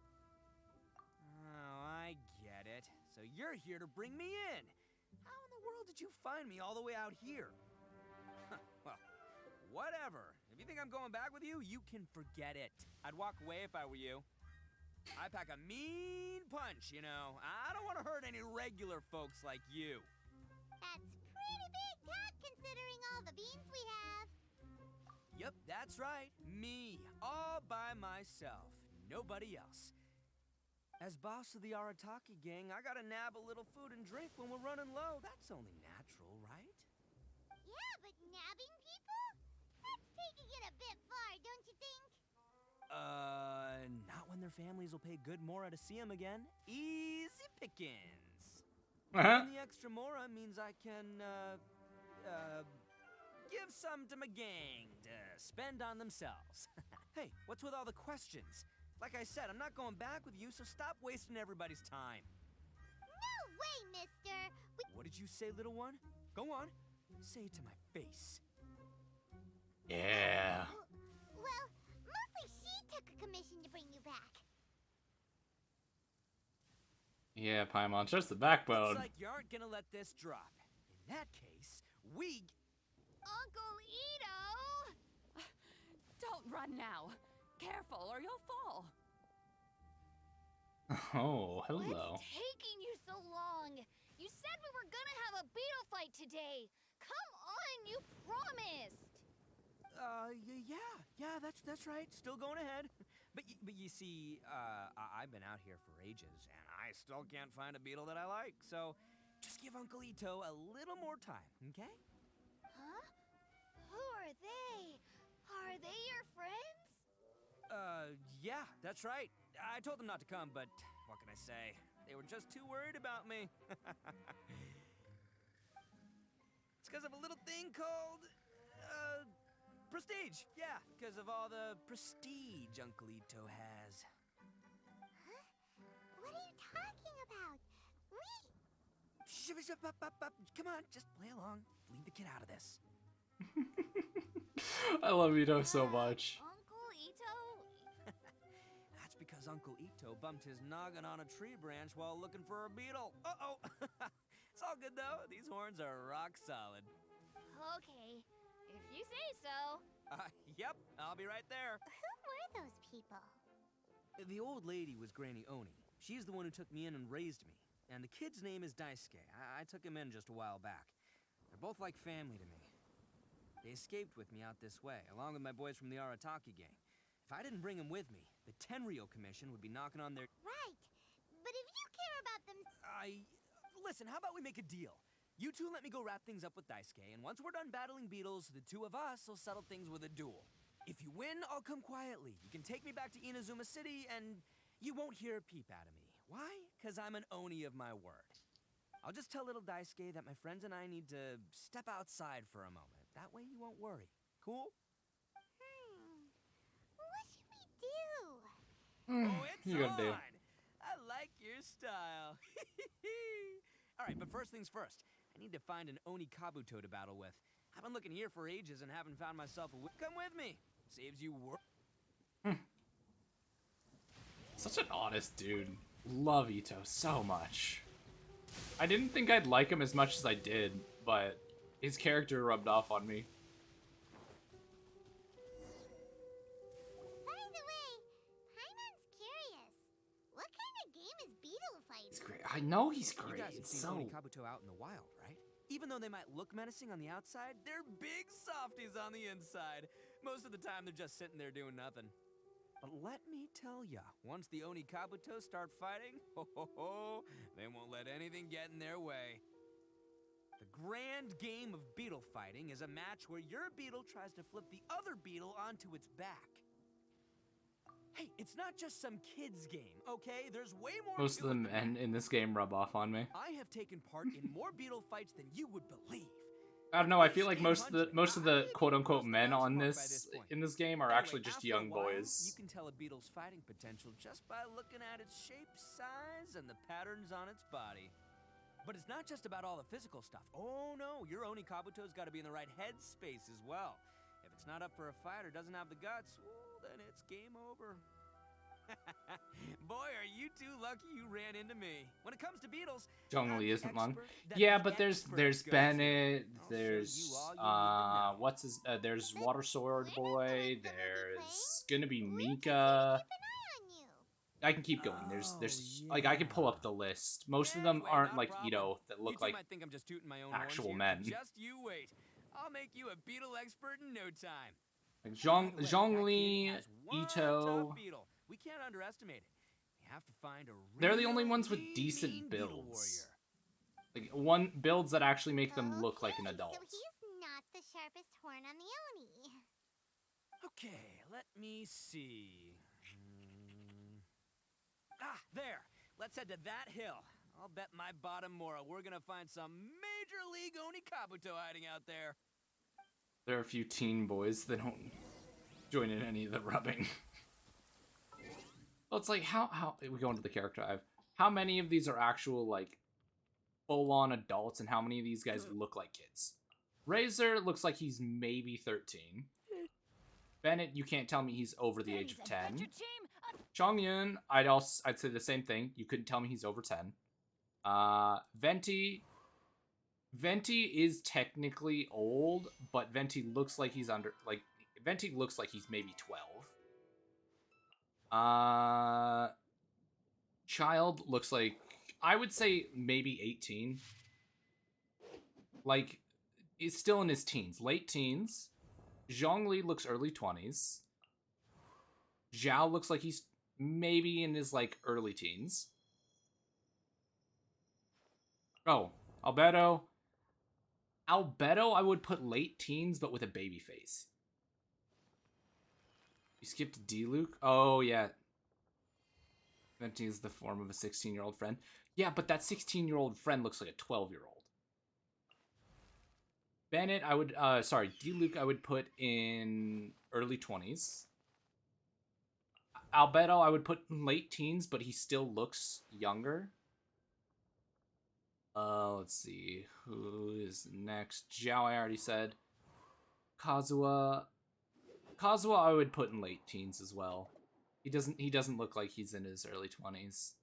S6: Oh, I get it. So you're here to bring me in. How in the world did you find me all the way out here? Well, whatever. If you think I'm going back with you, you can forget it. I'd walk away if I were you. I pack a mean punch, you know. I don't want to hurt any regular folks like you.
S4: That's pretty big talk considering all the beans we have.
S6: Yep, that's right. Me. All by myself. Nobody else. As boss of the Arataki gang, I gotta nab a little food and drink when we're running low. That's only natural, right?
S4: Yeah, but nabbing people? That's taking it a bit far, don't you think?
S6: Not when their families will pay good mora to see them again. Easy pickings. And the extra mora means I can, give some to my gang to spend on themselves. Hey, what's with all the questions? Like I said, I'm not going back with you, so stop wasting everybody's time.
S4: No way, mister!
S6: What did you say, little one? Go on. Say it to my face.
S1: Yeah.
S4: Well, mostly she took a commission to bring you back.
S1: Yeah, Paimon, just the backbone.
S6: Looks like you aren't gonna let this drop. In that case, we...
S14: Uncle Ito!
S22: Don't run now. Careful or you'll fall.
S1: Oh, hello.
S14: What's taking you so long? You said we were gonna have a beetle fight today.
S20: Come on, you promised!
S6: Yeah, that's right. Still going ahead. But you see, I've been out here for ages, and I still can't find a beetle that I like. So, just give Uncle Ito a little more time, okay?
S14: Huh? Who are they? Are they your friends?
S6: Yeah, that's right. I told them not to come, but what can I say? They were just too worried about me. It's because of a little thing called, prestige. Yeah, because of all the prestige Uncle Ito has.
S4: Huh? What are you talking about?
S6: Come on, just play along. Leave the kid out of this.
S1: I love Ito so much.
S14: Uncle Ito?
S6: That's because Uncle Ito bumped his noggin on a tree branch while looking for a beetle. Uh-oh. It's all good, though. These horns are rock solid.
S14: Okay, if you say so.
S6: Yep, I'll be right there.
S4: Who were those people?
S6: The old lady was Granny Oni. She's the one who took me in and raised me. And the kid's name is Daisuke. I took him in just a while back. They're both like family to me. They escaped with me out this way, along with my boys from the Arataki gang. If I didn't bring them with me, the Tenryo Commission would be knocking on their...
S4: Right. But if you care about them...
S6: Listen, how about we make a deal? You two let me go wrap things up with Daisuke, and once we're done battling beetles, the two of us will settle things with a duel. If you win, I'll come quietly. You can take me back to Inazuma City, and you won't hear a peep out of me. Why? Because I'm an Oni of my word. I'll just tell little Daisuke that my friends and I need to step outside for a moment. That way you won't worry. Cool?
S4: What should we do?
S6: Oh, it's
S1: You gotta do.
S6: on! I like your style. All right, but first things first. I need to find an Oni Kabuto to battle with. I've been looking here for ages and haven't found myself a... Come with me. Saves you work.
S1: Such an honest dude. Love Ito so much. I didn't think I'd like him as much as I did, but his character rubbed off on me.
S4: By the way, Paimon's curious. What kind of game is beetle fighting?
S1: He's great. I know he's great.
S6: You guys have
S1: It's
S6: seen
S1: so...
S6: Oni Kabuto out in the wild, right? Even though they might look menacing on the outside, they're big softies on the inside. Most of the time, they're just sitting there doing nothing. But let me tell ya, once the Oni Kabuto start fighting, they won't let anything get in their way. The grand game of beetle fighting is a match where your beetle tries to flip the other beetle onto its back. Hey, it's not just some kid's game, okay? There's way more.
S1: Most of the men in this game rub off on me.
S6: I have taken part in more beetle fights than you would believe.
S1: I don't know. I feel like most of the quote unquote men on this in this game are actually just young boys.
S6: You can tell a beetle's fighting potential just by looking at its shape, size, and the patterns on its body. But it's not just about all the physical stuff. Oh no, your Oni Kabuto's got to be in the right headspace as well. If it's not up for a fight or doesn't have the guts, well, then it's game over. Boy, are you two lucky you ran into me. When it comes to beetles,
S1: Zhongli isn't long. Yeah, but there's Bennett, there's what's his there's Water Sword Boy, there's gonna be Mika. I can keep going. There's like I can pull up the list. Most of them aren't like that look like
S6: might think I'm just tooting my own
S1: actual
S6: horns
S1: men.
S6: here. Just you wait. I'll make you a beetle expert in no time.
S1: Like Zhongli, Ito.
S6: We can't underestimate it. We have to find a
S1: They're the only ones with decent builds. Like builds that actually make them look like an adult.
S4: So he's not the sharpest horn on the Oni.
S6: Okay, let me see. There. Let's head to that hill. I'll bet my bottom Mora we're gonna find some major league Oni Kabuto hiding out there.
S1: There are a few teen boys that don't join in any of the rubbing. Well, it's like how we go into the character I have. How many of these are actual like full-on adults, and how many of these guys look like kids? Razor looks like he's maybe 13. Bennett, you can't tell me he's over the age of 10. Chongyun, I'd say the same thing. You couldn't tell me he's over 10. Venti is technically old, but Venti looks like he's Venti looks like he's maybe 12. Child looks like, I would say maybe 18. Like, He's still in his teens, late teens. Zhongli looks early 20s. Zhao looks like he's maybe in his like early teens. Oh, Albedo. Albedo, I would put late teens, but with a baby face. You skipped D-Luke? Oh, yeah. Venti is the form of a 16-year-old friend. Yeah, but that 16-year-old friend looks like a 12-year-old. Bennett, I would, D-Luke, I would put in early 20s. Albedo, I would put in late teens, but he still looks younger. Let's see. Who is next? Zhao, I already said. Kazuha, I would put in late teens as well. He doesn't look like he's in his early 20s.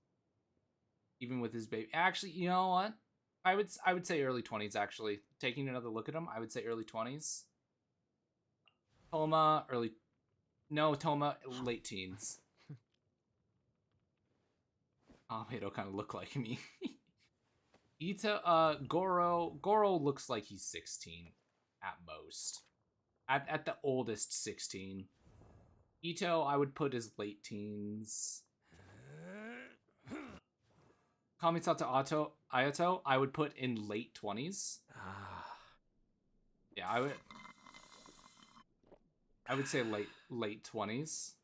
S1: Even with his baby. Actually, you know what? I would say early 20s, actually. Taking another look at him, I would say early 20s. Toma, late teens. Albedo kind of look like me. Goro looks like he's 16 at most. At the oldest, 16. Ito, I would put as late teens. Kamisato Ayato, I would put in late 20s. Yeah, I would say late 20s.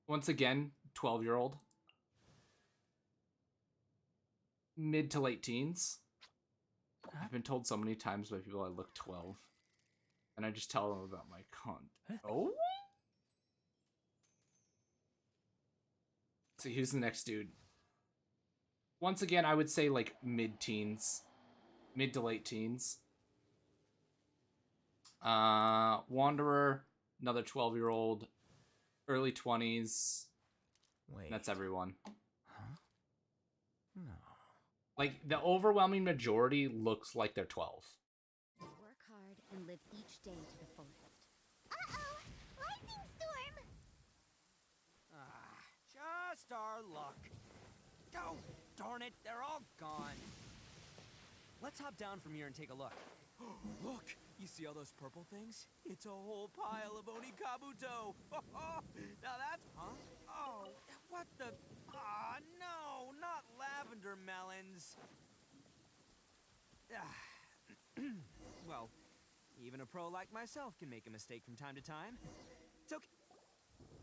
S1: Once again, 12-year-old. Mid to late teens. I've been told so many times by people I look 12. And I just tell them about my cunt. Oh? So who's the next dude? Once again, I would say like mid-teens. Mid to late teens. Wanderer, another 12-year-old. Early 20s.
S16: Wait.
S1: That's everyone.
S16: Huh? No.
S1: Like, the overwhelming majority looks like they're 12.
S15: Work hard and live each day to the fullest.
S4: Uh-oh! Lightning storm!
S6: Just our luck. Oh, darn it, they're all gone. Let's hop down from here and take a look.
S16: Look! You see all those purple things? It's a whole pile of Onikabuto!
S6: Now that's... Huh? Oh, what the... Ah, no, not lavender melons. Well, even a pro like myself can make a mistake from time to time. It's okay.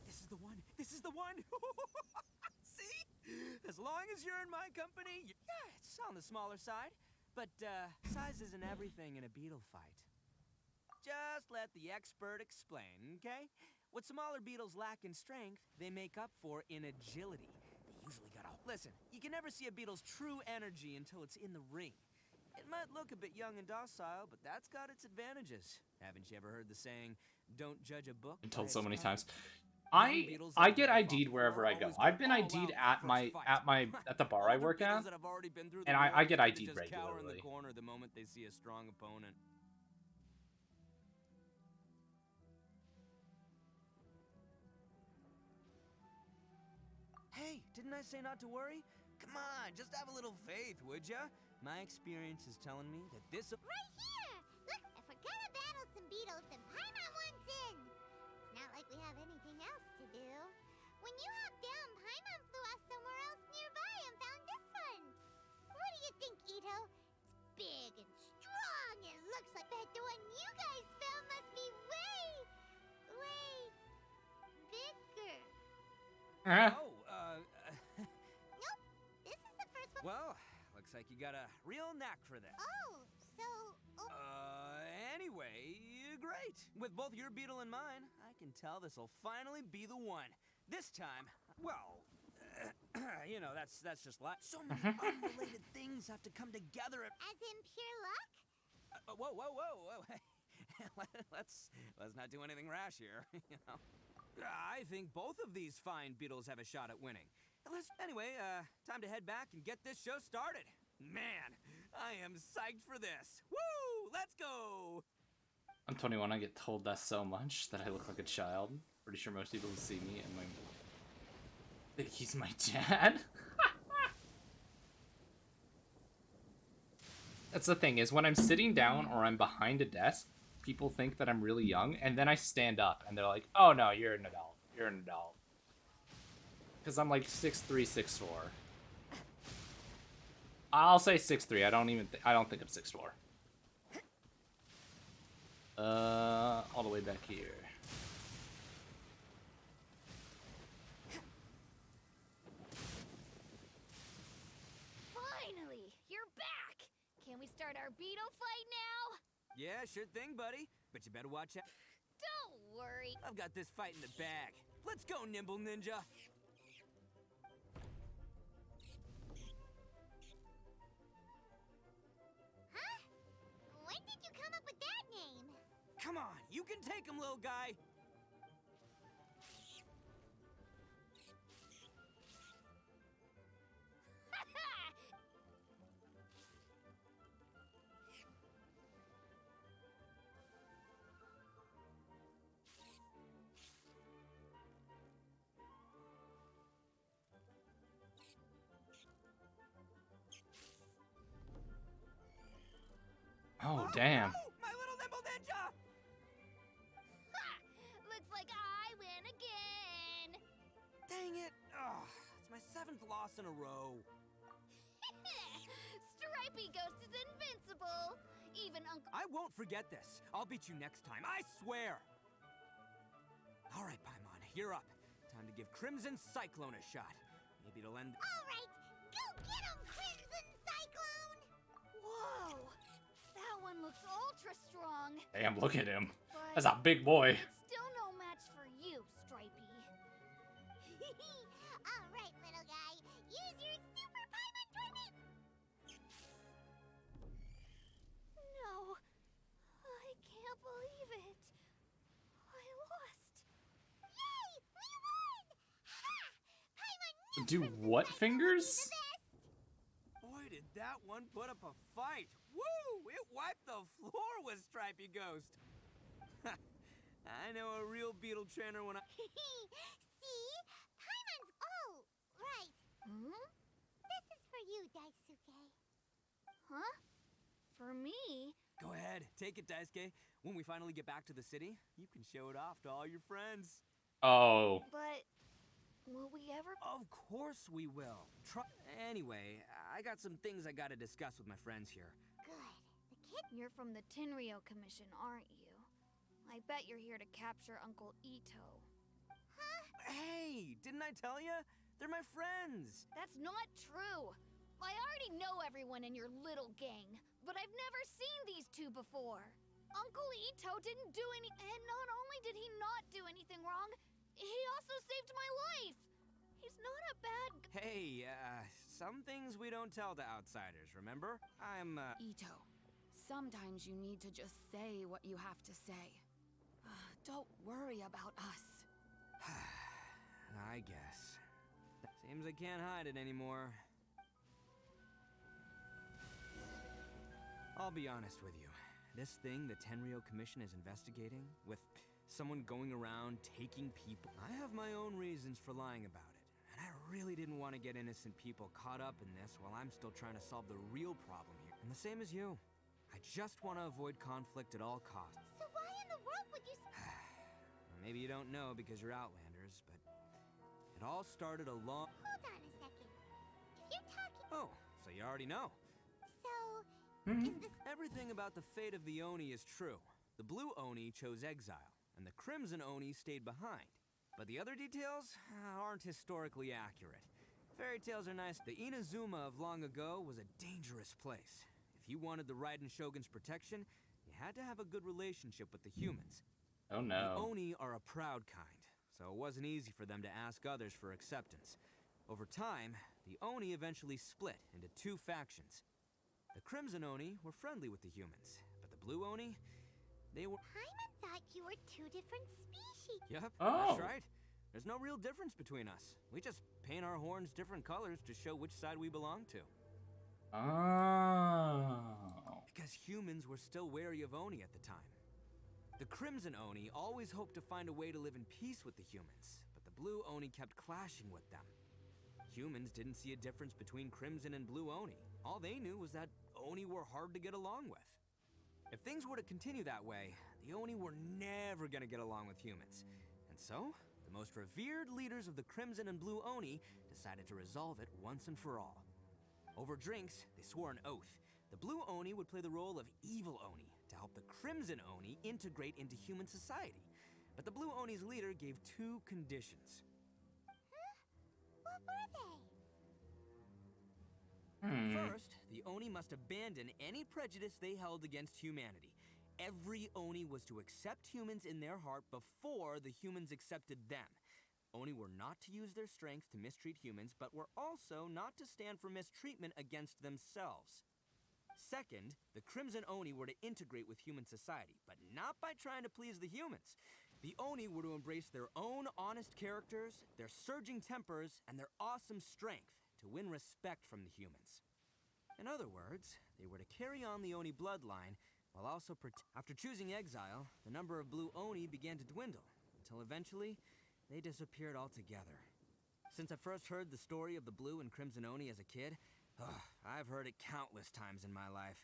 S6: This is the one! This is the one! See? As long as you're in my company, yeah, it's on the smaller side. But, size isn't everything in a beetle fight. Just let the expert explain, okay? What smaller beetles lack in strength, they make up for in agility. They usually gotta... Listen, you can never see a beetle's true energy until it's in the ring. It might look a bit young and docile, but that's got its advantages. Haven't you ever heard the saying, don't judge a book
S1: Been
S6: by
S1: told so
S6: its
S1: many
S6: cover?
S1: times. I get ID'd wherever I go. I've been ID'd at the bar I work at, and I get ID'd regularly.
S6: In the corner the moment they see a strong opponent. Hey, didn't I say not to worry? Come on, just have a little faith, would ya? My experience is telling me that this...
S4: Right here! Look, if we're gonna battle some beetles, then Paimon wants in! It's not like we have anything else to do. When you hopped down, Paimon flew off somewhere else nearby and found this one. What do you think, Ito? It's big and strong and looks like that the one you guys found must be way bigger.
S6: Oh,
S4: Nope, this is the first one.
S6: well, looks like you got a real knack for this.
S4: Oh, so...
S6: Anyway, great. With both your beetle and mine, I can tell this'll finally be the one. This time, well, you know, that's just like so many unrelated things have to come together at...
S4: As in pure luck?
S6: Whoa. let's not do anything rash here, you know. I think both of these fine beetles have a shot at winning. Anyway, time to head back and get this show started. Man, I am psyched for this. Woo! Let's go!
S1: I'm 21. I get told that so much that I look like a child. Pretty sure most people who see me and think he's my dad. That's the thing, is when I'm sitting down or I'm behind a desk, people think that I'm really young, and then I stand up and they're like, oh no, you're an adult. You're an adult. Because I'm like 6'3", 6'4". I'll say 6'3". I don't think I'm 6'4". All the way back here.
S9: Finally, you're back. Can we start our beetle fight now?
S11: Yeah, sure thing, buddy. But you better watch out.
S9: Don't worry.
S11: I've got this fight in the bag. Let's go, Nimble Ninja.
S4: Huh? When did you come up with that name?
S11: Come on, you can take him, little guy.
S1: Oh, damn.
S11: My little Nimble Ninja!
S9: Ha! Looks like I win again.
S11: Dang it! Ugh, it's my 7th loss in a row.
S9: Stripey Ghost is invincible. Even Uncle...
S11: I won't forget this. I'll beat you next time, I swear! All right, Paimon, you're up. Time to give Crimson Cyclone a shot. Maybe it'll end...
S4: All right, go get him, Crimson Cyclone!
S9: Whoa! That one looks ultra strong.
S1: Damn, look at him.
S9: But
S1: That's a big boy.
S9: it's still no match for you, Stripey.
S4: All right, little guy. Use your super Paimon tournament!
S9: No. I can't believe it. I lost.
S4: Yay! We won! Ha! Paimon
S1: Do what fingers?
S11: Boy, did that one put up a fight. Woo! It wiped the floor with Stripey Ghost. I know a real beetle trainer when I...
S4: See? Paimon's... Oh, right. This is for you, Daisuke.
S9: Huh? For me?
S11: Go ahead, take it, Daisuke. When we finally get back to the city, you can show it off to all your friends.
S1: Oh.
S9: But will we ever?
S11: Of course we will. Anyway, I got some things I gotta discuss with my friends here.
S9: Good. The kid. You're from the Tenryo Commission, aren't you? I bet you're here to capture Uncle Ito.
S4: Huh?
S11: Hey, didn't I tell you? They're my friends.
S9: That's not true. I already know everyone in your little gang, but I've never seen these two before. Uncle Ito didn't do any, and not only did he not do anything wrong, he also saved my life. He's not a bad
S11: Hey, some things we don't tell to outsiders, remember?
S14: Ito, sometimes you need to just say what you have to say. Don't worry about us.
S11: I guess. Seems I can't hide it anymore. I'll be honest with you. This thing the Tenryo Commission is investigating, with someone going around taking people, I have my own reasons for lying about it. And I really didn't want to get innocent people caught up in this while I'm still trying to solve the real problem here. And the same as you. I just want to avoid conflict at all costs.
S4: So why in the world would you...
S11: Maybe you don't know because you're Outlanders, but it all started a long...
S4: Hold on a second. If you're talking...
S11: Oh, so you already know.
S4: So... Is this...
S11: Everything about the fate of the Oni is true. The blue Oni chose exile, and the crimson Oni stayed behind. But the other details aren't historically accurate. Fairy tales are nice. The Inazuma of long ago was a dangerous place. If you wanted the Raiden Shogun's protection, you had to have a good relationship with the humans.
S1: Oh no.
S11: The Oni are a proud kind, so it wasn't easy for them to ask others for acceptance. Over time, the Oni eventually split into two factions. The Crimson Oni were friendly with the humans, but the Blue Oni, they were...
S4: Paimon thought you were two different species.
S11: Yep,
S1: Oh.
S11: that's right. There's no real difference between us. We just paint our horns different colors to show which side we belong to.
S1: Oh.
S11: Because humans were still wary of Oni at the time. The Crimson Oni always hoped to find a way to live in peace with the humans, but the Blue Oni kept clashing with them. Humans didn't see a difference between Crimson and Blue Oni. All they knew was that Oni were hard to get along with. If things were to continue that way, the Oni were never gonna get along with humans. And so, the most revered leaders of the Crimson and Blue Oni decided to resolve it once and for all. Over drinks, they swore an oath. The Blue Oni would play the role of evil Oni to help the Crimson Oni integrate into human society. But the Blue Oni's leader gave 2 conditions.
S4: What were they?
S11: First, the Oni must abandon any prejudice they held against humanity. Every Oni was to accept humans in their heart before the humans accepted them. Oni were not to use their strength to mistreat humans, but were also not to stand for mistreatment against themselves. Second, the Crimson Oni were to integrate with human society, but not by trying to please the humans. The Oni were to embrace their own honest characters, their surging tempers, and their awesome strength to win respect from the humans. In other words, they were to carry on the Oni bloodline, while also after choosing exile, the number of Blue Oni began to dwindle, until eventually, they disappeared altogether. Since I first heard the story of the Blue and Crimson Oni as a kid, I've heard it countless times in my life.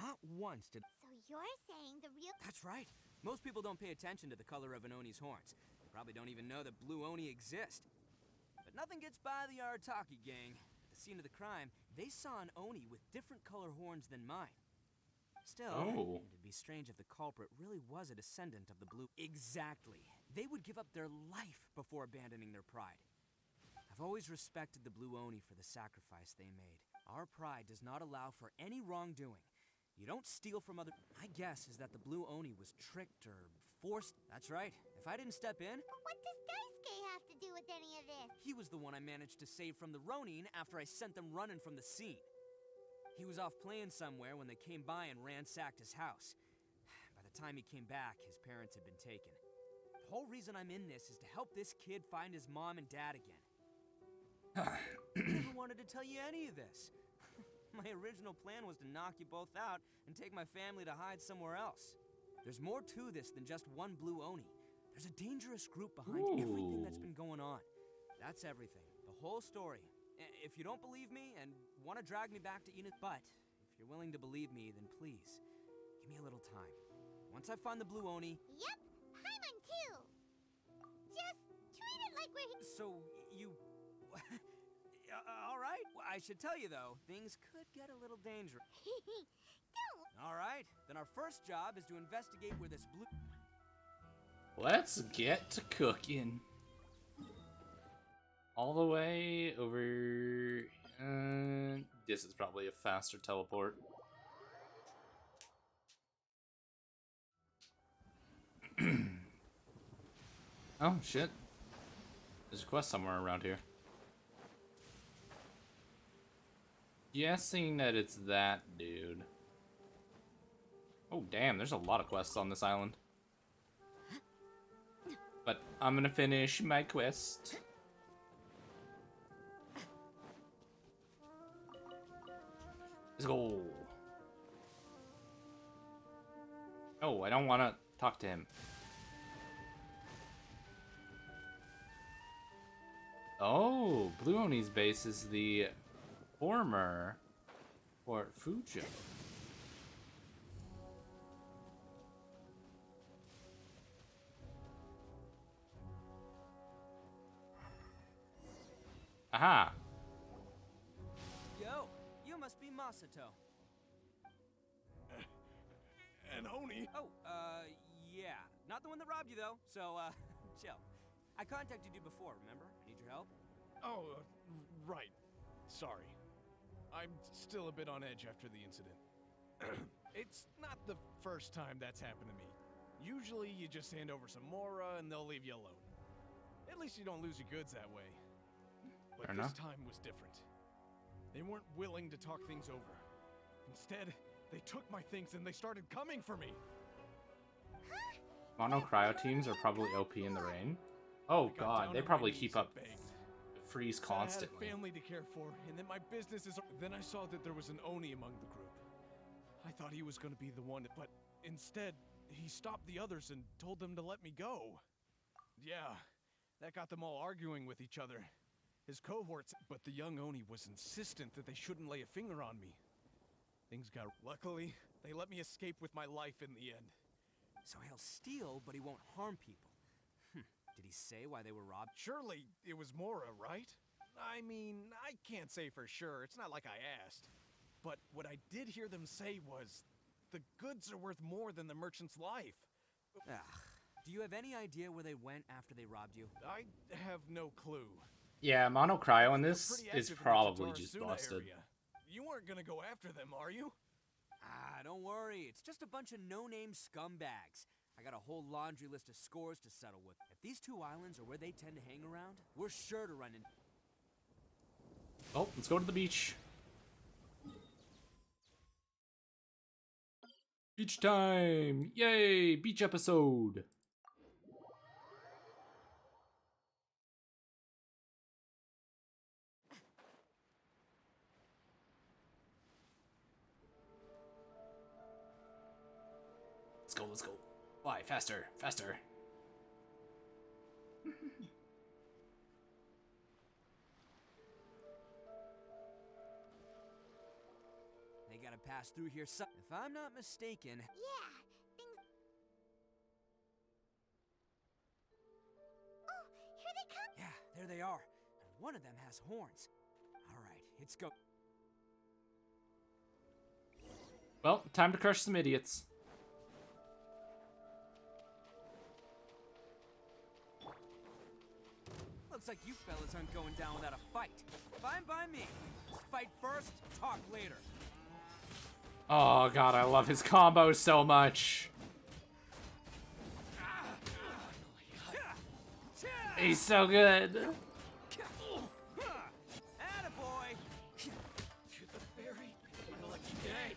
S11: Not once did...
S4: So you're saying the real...
S11: That's right. Most people don't pay attention to the color of an Oni's horns. They probably don't even know that Blue Oni exist. But nothing gets by the Arataki gang. At the scene of the crime, they saw an Oni with different color horns than mine. Still, it'd be strange if the culprit really was a descendant of the Blue. Exactly. They would give up their life before abandoning their pride. I've always respected the Blue Oni for the sacrifice they made. Our pride does not allow for any wrongdoing. You don't steal from other... My guess is that the Blue Oni was tricked or forced... That's right. If I didn't step in...
S4: But what does Daisuke have to do with any of this?
S11: He was the one I managed to save from the Ronin after I sent them running from the scene. He was off playing somewhere when they came by and ransacked his house. By the time he came back, his parents had been taken. The whole reason I'm in this is to help this kid find his mom and dad again. I never wanted to tell you any of this. My original plan was to knock you both out and take my family to hide somewhere else. There's more to this than just one Blue Oni. There's a dangerous group behind everything that's been going on. That's everything. The whole story. If you don't believe me and want to drag me back to Enid, but if you're willing to believe me, then please, give me a little time. Once I find the Blue Oni...
S4: Yep, Paimon too! Just treat it like we're...
S11: So, you... all right. Well, I should tell you, though, things could get a little dangerous.
S4: Don't!
S11: All right. Then our first job is to investigate where this Blue...
S1: Let's get to cooking. All the way over... this is probably a faster teleport. Oh, shit. There's a quest somewhere around here. Guessing that it's that dude. Oh, damn, there's a lot of quests on this island. But I'm gonna finish my quest. Let's go. Oh, I don't want to talk to him. Oh, Blue Oni's base is the former Fort Fujo. Aha!
S11: Yo, you must be Masato.
S5: An Oni?
S11: Oh, yeah. Not the one that robbed you, though, so, chill. I contacted you before, remember? I need your help.
S5: Oh, right. Sorry. I'm still a bit on edge after the incident. It's not the first time that's happened to me. Usually you just hand over some Mora and they'll leave you alone. At least you don't lose your goods that way. But
S1: Fair
S5: this
S1: enough.
S5: time was different. They weren't willing to talk things over. Instead, they took my things and they started coming for me.
S1: Mono cryo teams are probably OP in the rain. Oh god, they probably keep up freeze
S5: Said I had
S1: constantly.
S5: a family to care for, and that my business is. Then I saw that there was an Oni among the group. I thought he was going to be the one, but instead, he stopped the others and told them to let me go. Yeah, that got them all arguing with each other. His cohorts, but the young Oni was insistent that they shouldn't lay a finger on me. Things got... Luckily, they let me escape with my life in the end.
S11: So he'll steal, but he won't harm people. Did he say why they were robbed?
S5: Surely it was Mora, right? I mean, I can't say for sure. It's not like I asked. But what I did hear them say was, the goods are worth more than the merchant's life.
S11: Ugh. Do you have any idea where they went after they robbed you?
S5: I have no clue.
S1: Yeah, Mono Cryo in
S5: They're
S1: this
S5: pretty
S1: is
S5: active in the
S1: probably just
S5: Tatarasuna
S1: busted.
S5: area. You aren't gonna go after them, are you?
S11: Ah, don't worry. It's just a bunch of no-name scumbags. I got a whole laundry list of scores to settle with. If these two islands are where they tend to hang around, we're sure to run into...
S1: Oh, let's go to the beach. Beach time! Yay! Beach episode! Let's go, let's go. Why? Faster, faster.
S11: They gotta pass through here so... If I'm not mistaken...
S4: Yeah, things... Oh, here they come!
S11: Yeah, there they are. And one of them has horns. Alright, let's go.
S1: Well, time to crush some idiots.
S11: Looks like you fellas aren't going down without a fight. Fine by me. Fight first, talk later.
S1: Oh god, I love his combos so much. He's so good.
S11: Attaboy!
S16: To the fairy, my lucky day.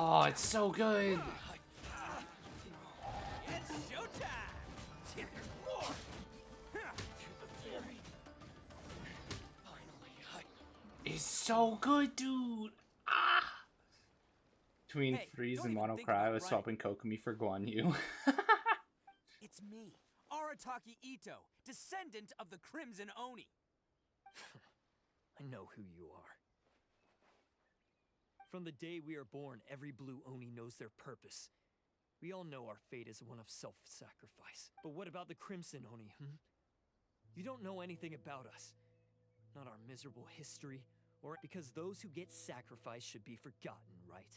S1: Oh, it's so good.
S11: It's showtime!
S16: To the fairy. Finally,
S1: He's so good, dude. Ah. Between
S11: Hey,
S1: Freeze
S11: don't
S1: and
S11: even
S1: Mono
S11: think
S1: Cry, I
S11: about
S1: was
S11: running.
S1: swapping Kokomi for Guan Yu.
S11: It's me, Arataki Ito, descendant of the Crimson Oni.
S7: I know who you are. From the day we are born, every blue Oni knows their purpose. We all know our fate is one of self-sacrifice. But what about the Crimson Oni, You don't know anything about us. Not our miserable history, or because those who get sacrificed should be forgotten, right?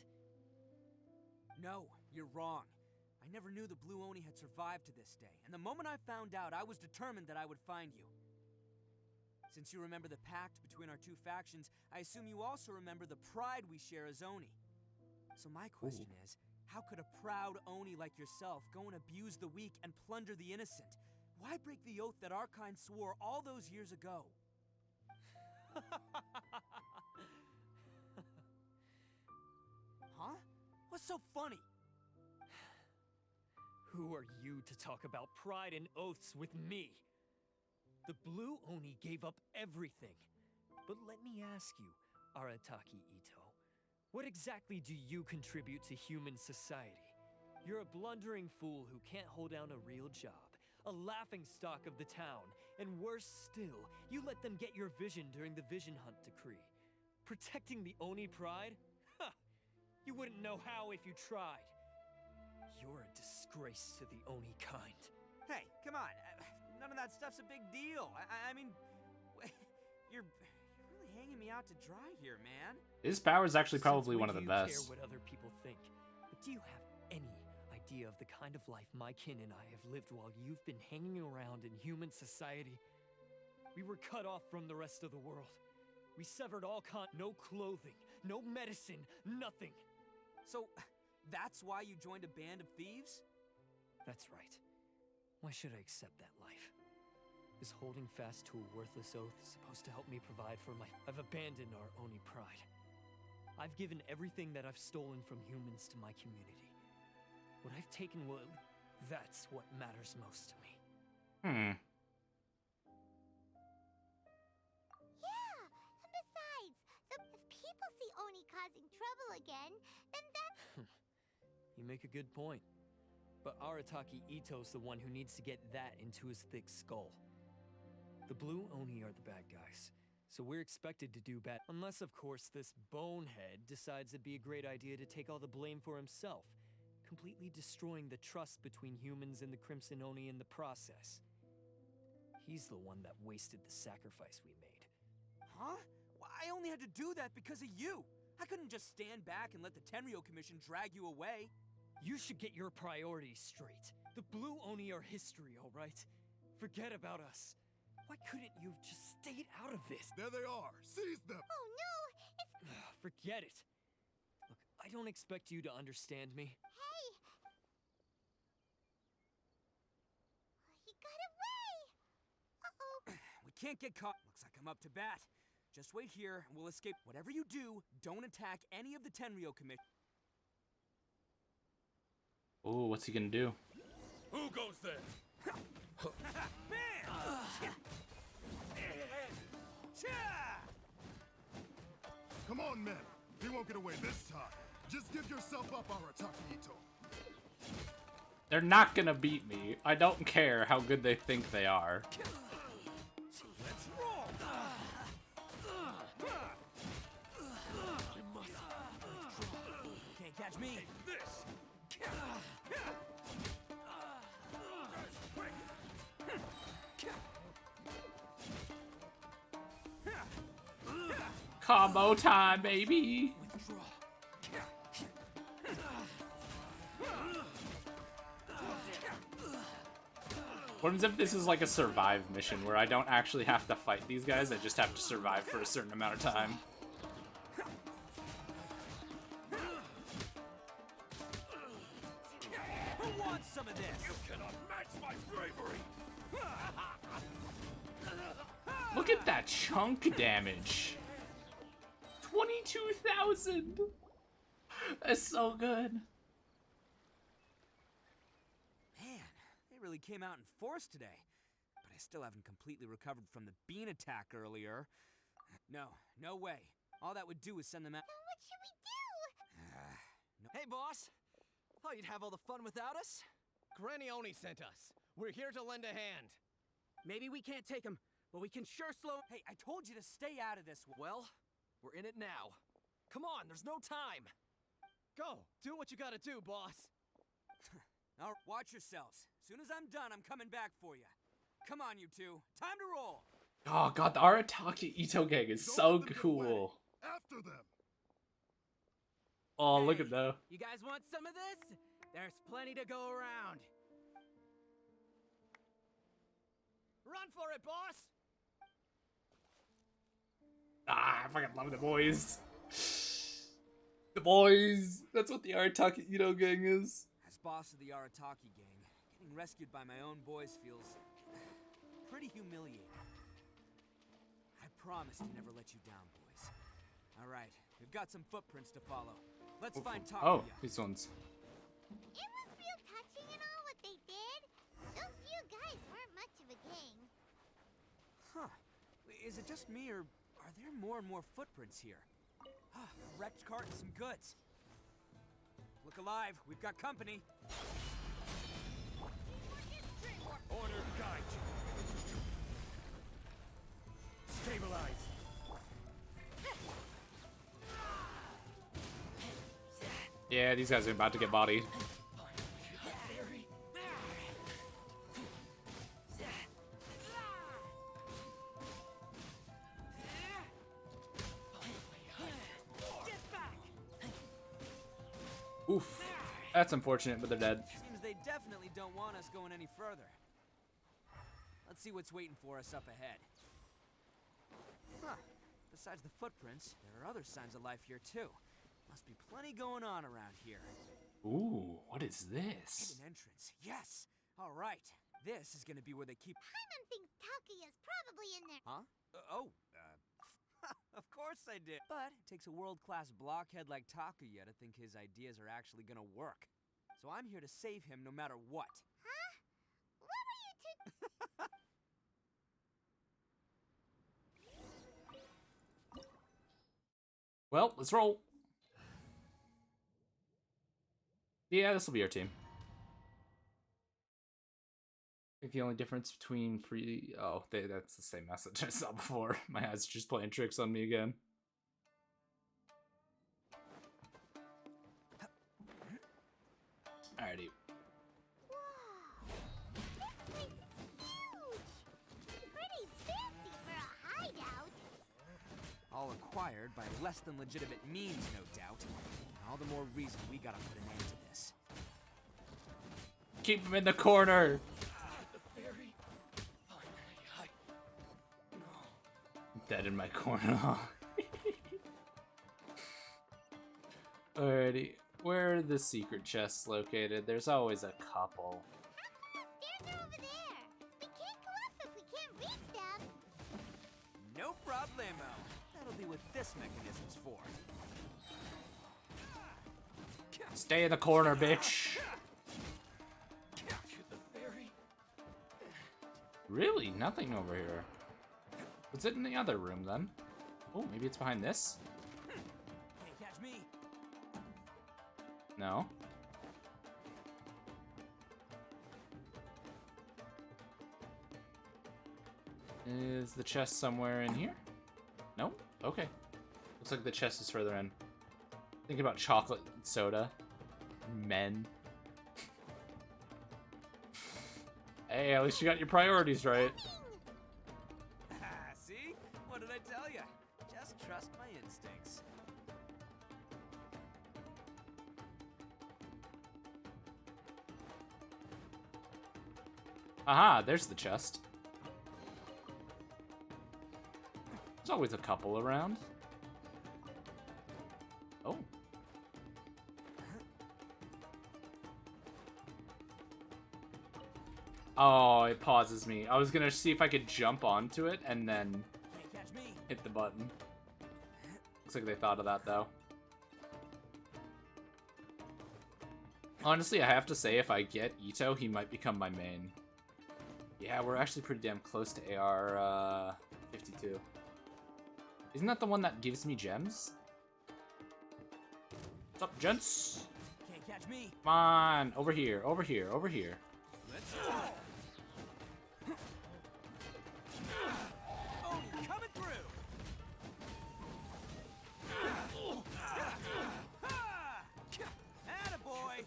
S11: No, you're wrong. I never knew the Blue Oni had survived to this day, and the moment I found out, I was determined that I would find you. Since you remember the pact between our two factions, I assume you also remember the pride we share as Oni. So my question is, how could a proud Oni like yourself go and abuse the weak and plunder the innocent? Why break the oath that our kind swore all those years ago? Huh? What's so funny?
S7: Who are you to talk about pride and oaths with me? The Blue Oni gave up everything. But let me ask you, Arataki Ito, what exactly do you contribute to human society? You're a blundering fool who can't hold down a real job, a laughingstock of the town, and worse still, you let them get your vision during the Vision Hunt decree. Protecting the Oni pride? Ha! You wouldn't know how if you tried. You're a disgrace to the Oni kind.
S11: Hey, come on. None of that stuff's a big deal. I mean, you're really hanging me out to dry here, man.
S1: His power is actually probably
S7: Since
S1: one of the
S7: when do you
S1: best.
S7: care what other people think? But do you have any idea of the kind of life my kin and I have lived while you've been hanging around in human society? We were cut off from the rest of the world. We severed all no clothing, no medicine, nothing.
S11: So, that's why you joined a band of thieves?
S7: That's right. Why should I accept that life? Is holding fast to a worthless oath supposed to help me provide for my... I've abandoned our Oni pride. I've given everything that I've stolen from humans to my community. What I've taken will... That's what matters most to me.
S4: Yeah, and besides, if people see Oni causing trouble again, then that's...
S7: You You make a good point. But Arataki Ito's the one who needs to get that into his thick skull. The Blue Oni are the bad guys, so we're expected to do bad. Unless, of course, this bonehead decides it'd be a great idea to take all the blame for himself, completely destroying the trust between humans and the Crimson Oni in the process. He's the one that wasted the sacrifice we made.
S11: Huh? Well, I only had to do that because of you. I couldn't just stand back and let the Tenryo Commission drag you away.
S7: You should get your priorities straight. The Blue Oni are history, all right? Forget about us. Why couldn't you have just stayed out of this?
S2: There they are. Seize them.
S4: Oh no! It's...
S7: Forget it. Look, I don't expect you to understand me.
S4: Hey! He got away! Uh-oh.
S11: We can't get caught. Looks like I'm up to bat. Just wait here and we'll escape. Whatever you do, don't attack any of the Tenryo Commission.
S1: Oh, what's he gonna do?
S2: Who goes there? Come on, men. He won't get away this time. Just give yourself up, Arataki Ito.
S1: They're not gonna beat me. I don't care how good they think they are.
S11: Let's roll. Can't catch me.
S2: This.
S1: Combo time, baby. What if this is like a survive mission where I don't actually have to fight these guys, I just have to survive for a certain amount of time?
S11: Who wants some of this?
S2: You cannot match my bravery.
S1: Look at that chunk damage. 22,000. That's so good.
S11: Man, they really came out in force today. But I still haven't completely recovered from the bean attack earlier. No way. All that would do is send them out.
S4: Then what should we do?
S11: No.
S6: Hey, boss! Thought you'd have all the fun without us? Granny Oni sent us. We're here to lend a hand.
S11: Maybe we can't take him, but we can sure slow. Hey, I told you to stay out of this.
S6: Well, we're in it now. Come on, there's no time. Go, do what you gotta do, boss.
S11: Now, watch yourselves. Soon as I'm done, I'm coming back for you. Come on, you two. Time to roll.
S1: Oh god, the Arataki Ito gang is so cool.
S2: After them.
S1: Oh, look at that.
S18: You guys want some of this? There's plenty to go around.
S6: Run for it, boss!
S1: Ah, I fucking love the boys. The boys. That's what the Arataki Ito gang is.
S11: As boss of the Arataki gang, getting rescued by my own boys feels pretty humiliating. I promise to never let you down, boys. All right, we've got some footprints to follow. Let's find Takuya.
S1: Oh, these ones.
S4: It was real touching and all what they did. Those few guys weren't much of a gang.
S11: Huh. Is it just me, or are there more and more footprints here? A wrecked cart and some goods. Look alive, we've got company.
S2: Order guide you. Stabilize.
S1: Yeah, these guys are about to get bodied. Oof. That's unfortunate, but they're dead.
S11: Seems they definitely don't want us going any further. Let's see what's waiting for us up ahead. Huh. Besides the footprints, there are other signs of life here too. Must be plenty going on around here.
S1: Ooh, what is this?
S11: Hidden entrance. Yes. All right. This is gonna be where they keep.
S4: Paimon thinks Takuya's probably in there.
S11: Huh? Of course I did. But it takes a world-class blockhead like Takuya to think his ideas are actually gonna work. So I'm here to save him no matter what.
S4: Huh? What were you two...
S1: Well, let's roll. Yeah, this will be our team. I think the only difference between free... Oh, that's the same message I saw before. My eyes are just playing tricks on me again. Alrighty.
S4: Pretty fancy for a hideout.
S11: All acquired by less than legitimate means, no doubt. All the more reason we gotta put an end to this.
S1: Keep him in the corner! Dead in my corner. Alrighty. Where are the secret chests located? There's always a couple.
S4: Stairs are over there. We can't go up if we can't reach them.
S11: No problemo. That'll be what this mechanism's for.
S1: Stay in the corner, bitch. Really? Nothing over here. Was it in the other room then? Oh, maybe it's behind this?
S11: Can't catch me.
S1: No. Is the chest somewhere in here? No? Okay. Looks like the chest is further in. Think about chocolate soda. Men. Hey, at least you got your priorities right.
S11: See? What did I tell you? Just trust my instincts.
S1: Aha, there's the chest. There's always a couple around. Oh. Oh, it pauses me. I was gonna see if I could jump onto it and then hit the button. Looks like they thought of that though. Honestly, I have to say, if I get Ito, he might become my main. Yeah, we're actually pretty damn close to AR 52. Isn't that the one that gives me gems? What's up, gents?
S11: Can't catch me.
S1: Come on, over here, over here, over here.
S11: Let's go. Oh, coming through. Attaboy.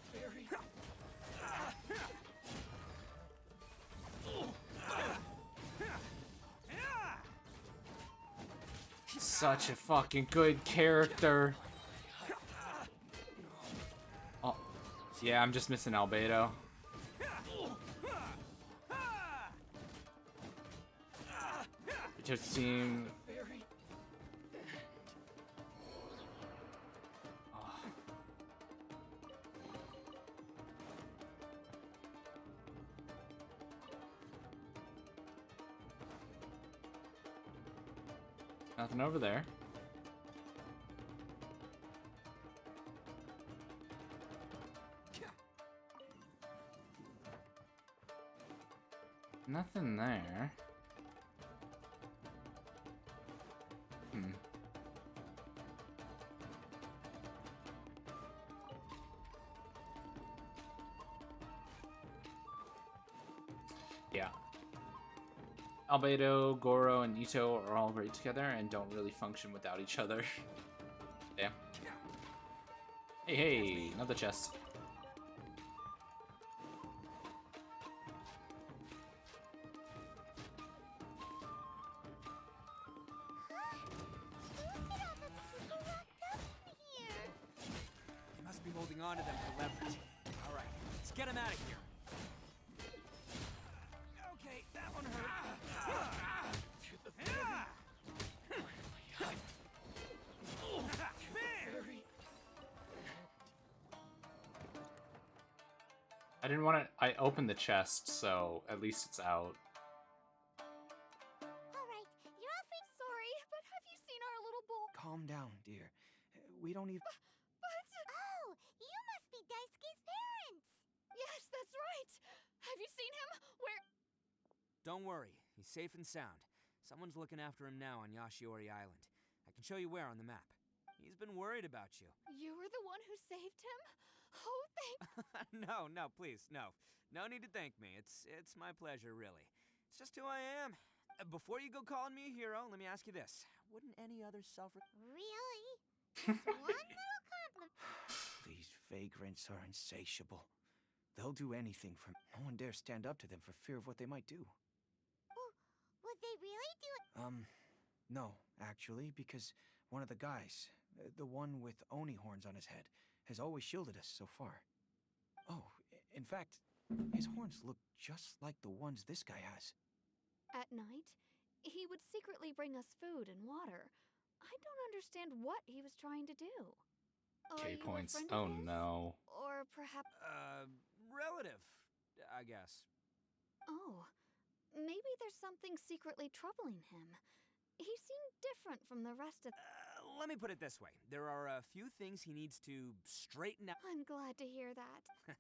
S1: Such a fucking good character. Oh, yeah, I'm just missing Albedo. Ito's team. Nothing over there. Nothing there. Yeah. Albedo, Goro, and Ito are all great together and don't really function without each other. Damn. Hey, hey, another chest.
S11: He must be holding on to them for leverage. All right, let's get him out of here. Okay, that one hurt.
S1: I didn't want to. I opened the chest, so at least it's out.
S4: Alright, you're all free.
S14: Sorry, but have you seen our little bull?
S6: Calm down, dear. We don't even...
S4: Oh, you must be Daisuke's parents.
S14: Yes, that's right. Have you seen him? Where?
S11: Don't worry, he's safe and sound. Someone's looking after him now on Yashiori Island. I can show you where on the map. He's been worried about you.
S14: You were the one who saved him?
S9: Oh, thank.
S11: No, please, no. No need to thank me. It's my pleasure, really. It's just who I am. Before you go calling me a hero, let me ask you this. Wouldn't any other
S4: Really? Just one little compliment.
S6: These vagrants are insatiable. They'll do anything for... No one dares stand up to them for fear of what they might do.
S4: Would they really do it?
S6: No, actually, because one of the guys, the one with Oni horns on his head, has always shielded us so far. Oh, in fact, his horns look just like the ones this guy has.
S9: At night, he would secretly bring us food and water. I don't understand what he was trying to do. Are
S1: K
S9: you a
S1: points.
S9: friend
S1: Oh
S9: of his?
S1: no.
S9: Or perhaps...
S11: relative, I guess.
S9: Oh, maybe there's something secretly troubling him. He seemed different from the rest of...
S11: Let me put it this way. There are a few things he needs to straighten out.
S9: I'm glad to hear that.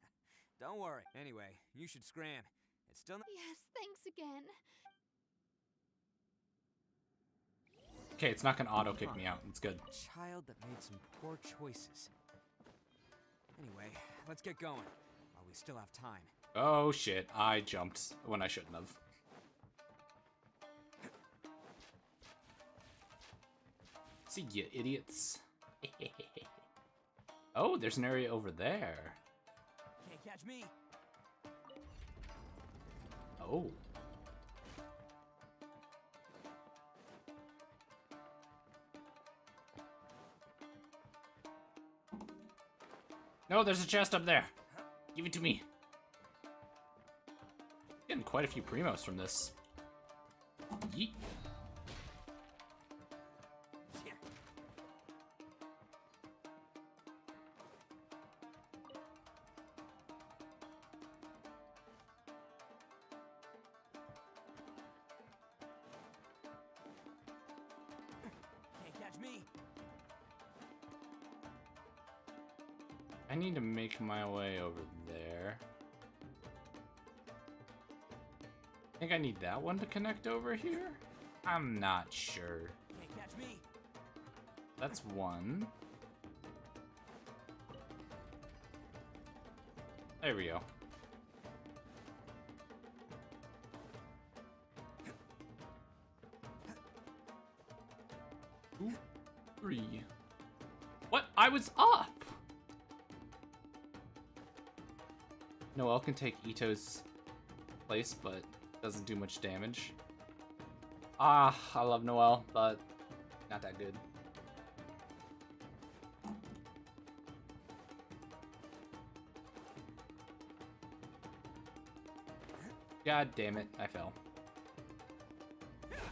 S11: Don't worry. Anyway, you should scram. It's still not...
S9: Yes, thanks again.
S1: Okay, it's not gonna auto kick me out. It's good.
S11: Child that made some poor choices. Anyway, let's get going while we still have time.
S1: Oh shit, I jumped when I shouldn't have. See ya, idiots. Oh, there's an area over there.
S11: Can't catch me.
S1: Oh. No, there's a chest up there. Give it to me. Getting quite a few primos from this. Yeet.
S11: Can't catch me.
S1: I need to make my way over there. I think I need that one to connect over here? I'm not sure.
S11: Can't catch me.
S1: That's one. There we go. Two, three. What? I was up! Noelle can take Ito's place, but doesn't do much damage. Ah, I love Noelle, but not that good. God damn it, I fell.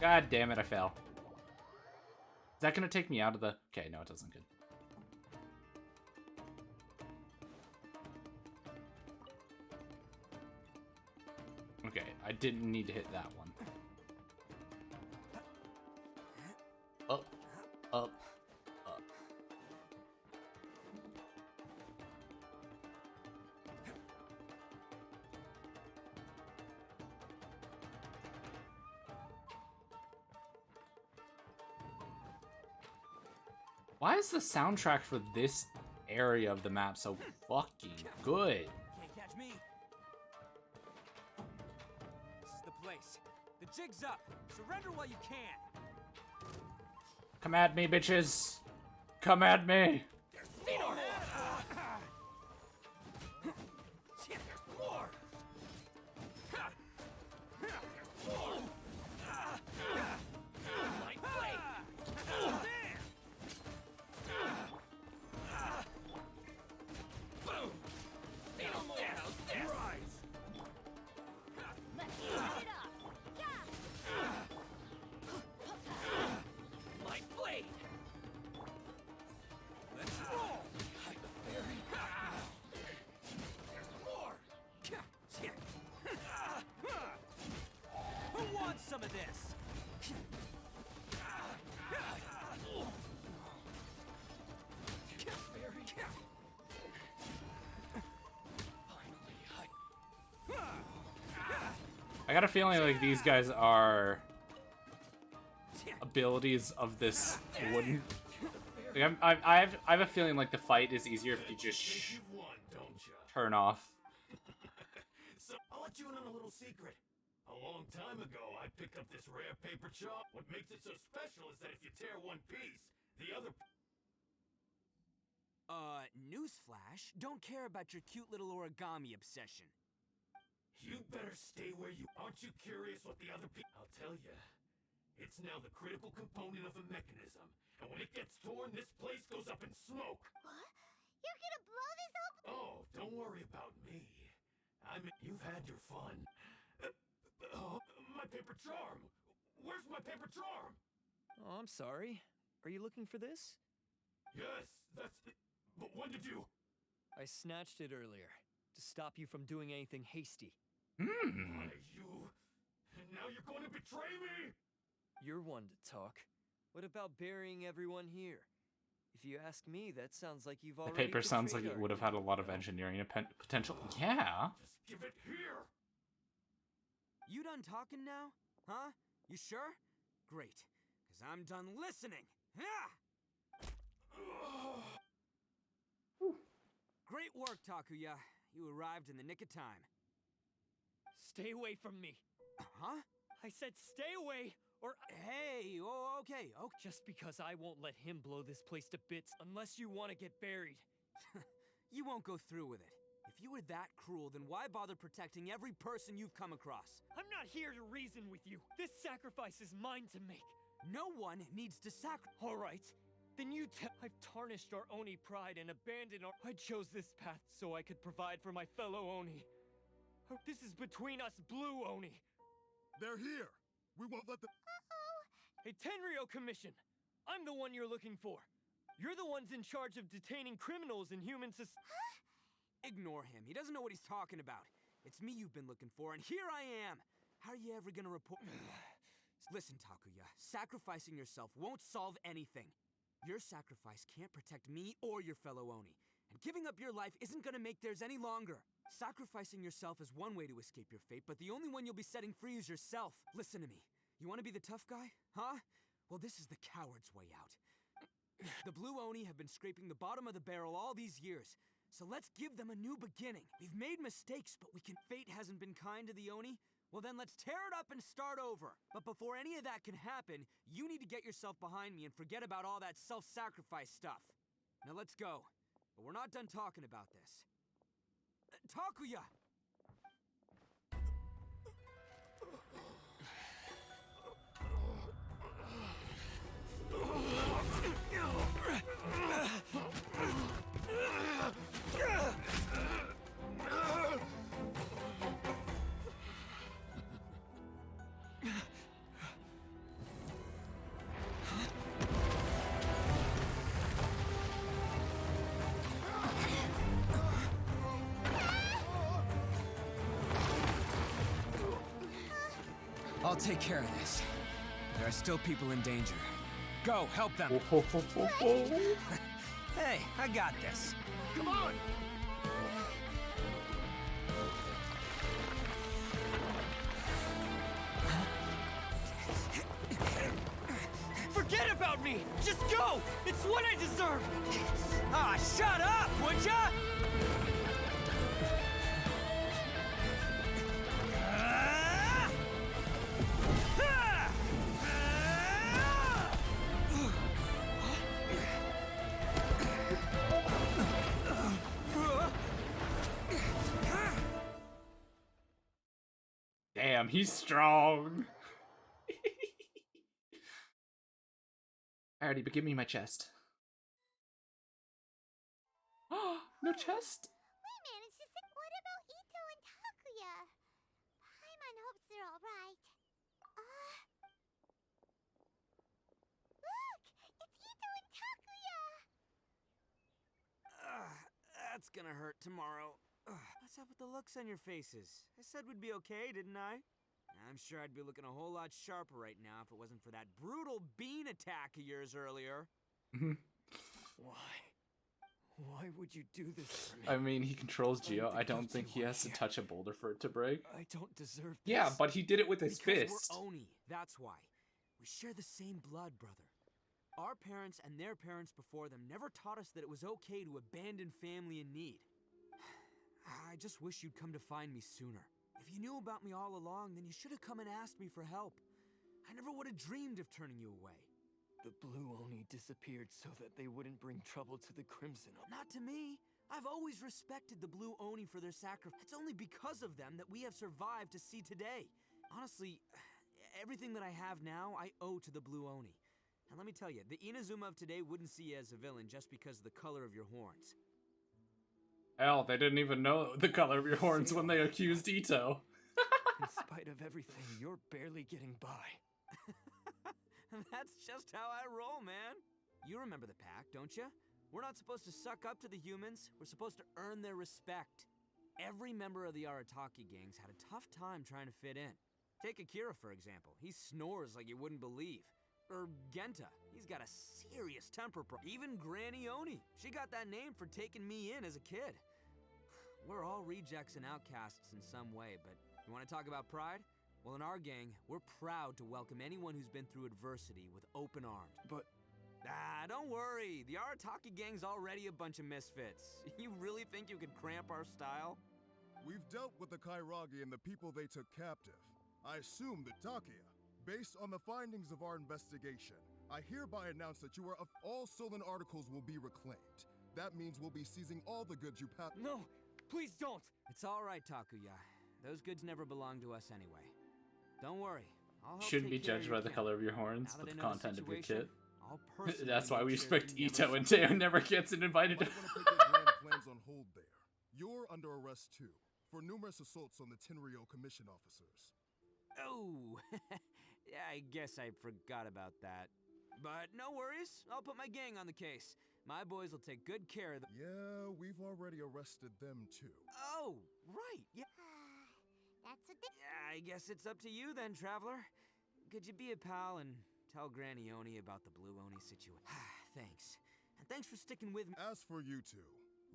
S1: God damn it, I fell. Is that gonna take me out of the... Okay, no, it doesn't. Good. Okay, I didn't need to hit that one. Up, up, up. Why is the soundtrack for this area of the map so fucking good?
S11: Can't catch me. This is the place. The jig's up. Surrender while you can.
S1: Come at me, bitches. Come at me.
S11: See no more. There's more. There's more. My blade. Boom. See no more. Rise.
S9: Let's light it up.
S11: My blade. Let's roll. There's more. Who wants some of this?
S1: I got a feeling like these guys are abilities of this wooden. Like I have a feeling like the fight is easier if you just turn off.
S5: So, I'll let you in on a little secret. A long time ago, I picked up this rare paper chop. What makes it so special is that if you tear one piece, the other...
S11: Newsflash, don't care about your cute little origami obsession.
S5: You better stay where you... Aren't you curious what the other piece... I'll tell you. It's now the critical component of a mechanism. And when it gets torn, this place goes up in smoke.
S4: What? You're gonna blow this up?
S5: Oh, don't worry about me. You've had your fun. My paper charm! Where's my paper charm?
S7: Oh, I'm sorry. Are you looking for this?
S5: Yes, that's it. But when did you...
S7: I snatched it earlier, to stop you from doing anything hasty.
S5: Why, you... And now you're going to betray me?
S7: You're one to talk. What about burying everyone here? If you ask me, that sounds like you've
S1: The
S7: already
S1: paper sounds like
S7: betrayed
S1: it would have had a lot of engineering potential. Yeah.
S5: Just give it here!
S11: You done talking now? Huh? You sure? Great, because I'm done listening. Great work, Takuya. You arrived in the nick of time.
S7: Stay away from me.
S11: Huh?
S7: I said stay away, or...
S11: Hey, oh, okay.
S7: Just because I won't let him blow this place to bits unless you want to get buried.
S11: You won't go through with it. If you were that cruel, then why bother protecting every person you've come across?
S7: I'm not here to reason with you. This sacrifice is mine to make.
S11: No one needs to sacrifice.
S7: All right. Then you I've tarnished our Oni pride and abandoned our... I chose this path so I could provide for my fellow Oni. This is between us Blue Oni.
S2: They're here. We won't let them...
S7: A Tenryo Commission. I'm the one you're looking for. You're the ones in charge of detaining criminals in human society.
S11: Ignore him. He doesn't know what he's talking about. It's me you've been looking for, and here I am. How are you ever gonna report... Listen, Takuya. Sacrificing yourself won't solve anything. Your sacrifice can't protect me or your fellow Oni. And giving up your life isn't gonna make theirs any longer. Sacrificing yourself is one way to escape your fate, but the only one you'll be setting free is yourself. Listen to me. You want to be the tough guy? Huh? Well, this is the coward's way out. The Blue Oni have been scraping the bottom of the barrel all these years, so let's give them a new beginning. We've made mistakes, but fate hasn't been kind to the Oni. Well then, let's tear it up and start over. But before any of that can happen, you need to get yourself behind me and forget about all that self-sacrifice stuff. Now let's go. But we're not done talking about this. Takuya! I'll take care of this. There are still people in danger. Go, help them! Hey, I got this.
S5: Come on!
S7: Forget about me! Just go! It's what I deserve!
S11: Ah, shut up, would ya?
S1: Damn, he's strong. Alrighty, but give me my chest. No chest?
S4: We managed to see. What about Ito and Takuya? Paimon hopes they're alright. Look! It's Ito and Takuya!
S11: That's gonna hurt tomorrow. What's up with the looks on your faces? I said we'd be okay, didn't I? I'm sure I'd be looking a whole lot sharper right now if it wasn't for that brutal bean attack of yours earlier.
S7: Why would you do this for me?
S1: I mean, he controls Geo. I don't think he has to touch a boulder for it to break.
S7: I don't deserve this.
S1: Yeah, but he did it with his
S11: Because
S1: fist.
S11: we're Oni, that's why. We share the same blood, brother. Our parents and their parents before them never taught us that it was okay to abandon family in need. I just wish you'd come to find me sooner. If you knew about me all along, then you should have come and asked me for help. I never would have dreamed of turning you away.
S7: The Blue Oni disappeared so that they wouldn't bring trouble to the Crimson Oni.
S11: Not to me. I've always respected the Blue Oni for their sacrifice. It's only because of them that we have survived to see today. Honestly, everything that I have now, I owe to the Blue Oni. And let me tell you, the Inazuma of today wouldn't see you as a villain just because of the color of your horns.
S1: Hell, they didn't even know the color of your horns when they accused Ito.
S7: In spite of everything, you're barely getting by.
S11: That's just how I roll, man. You remember the pact, don't you? We're not supposed to suck up to the humans. We're supposed to earn their respect. Every member of the Arataki gangs had a tough time trying to fit in. Take Akira, for example. He snores like you wouldn't believe. Or Genta. He's got a serious temper problem. Even Granny Oni. She got that name for taking me in as a kid. We're all rejects and outcasts in some way, but you want to talk about pride? Well, in our gang, we're proud to welcome anyone who's been through adversity with open arms.
S7: But...
S11: don't worry. The Arataki gang's already a bunch of misfits. You really think you could cramp our style?
S2: We've dealt with the Kairagi and the people they took captive. I assume that Takia, based on the findings of our investigation, I hereby announce that all stolen articles will be reclaimed. That means we'll be seizing all the goods you packed.
S7: No, please don't.
S11: It's all right, Takuya. Those goods never belong to us anyway. Don't worry. I'll help
S1: Shouldn't be
S11: take care of
S1: judged
S11: your
S1: by the
S11: kid.
S1: color of your horns,
S11: Now
S1: but
S11: that
S1: the
S11: I know
S1: content of your
S11: situation,
S1: kit.
S11: I'll personally
S1: That's why we
S11: make sure
S1: respect
S11: he never
S1: Ito, and Teo never gets invited to.
S2: Might want to put your grand plans on hold there. You're under arrest too, for numerous assaults on the Tenryo commission officers.
S11: Oh, yeah, I guess I forgot about that. But no worries, I'll put my gang on the case. My boys will take good care of them.
S2: Yeah, we've already arrested them too.
S11: Oh, right, yeah.
S4: That's what they...
S11: I guess it's up to you then, Traveler. Could you be a pal and tell Granny Oni about the Blue Oni situation? Thanks. And thanks for sticking with me.
S2: As for you two,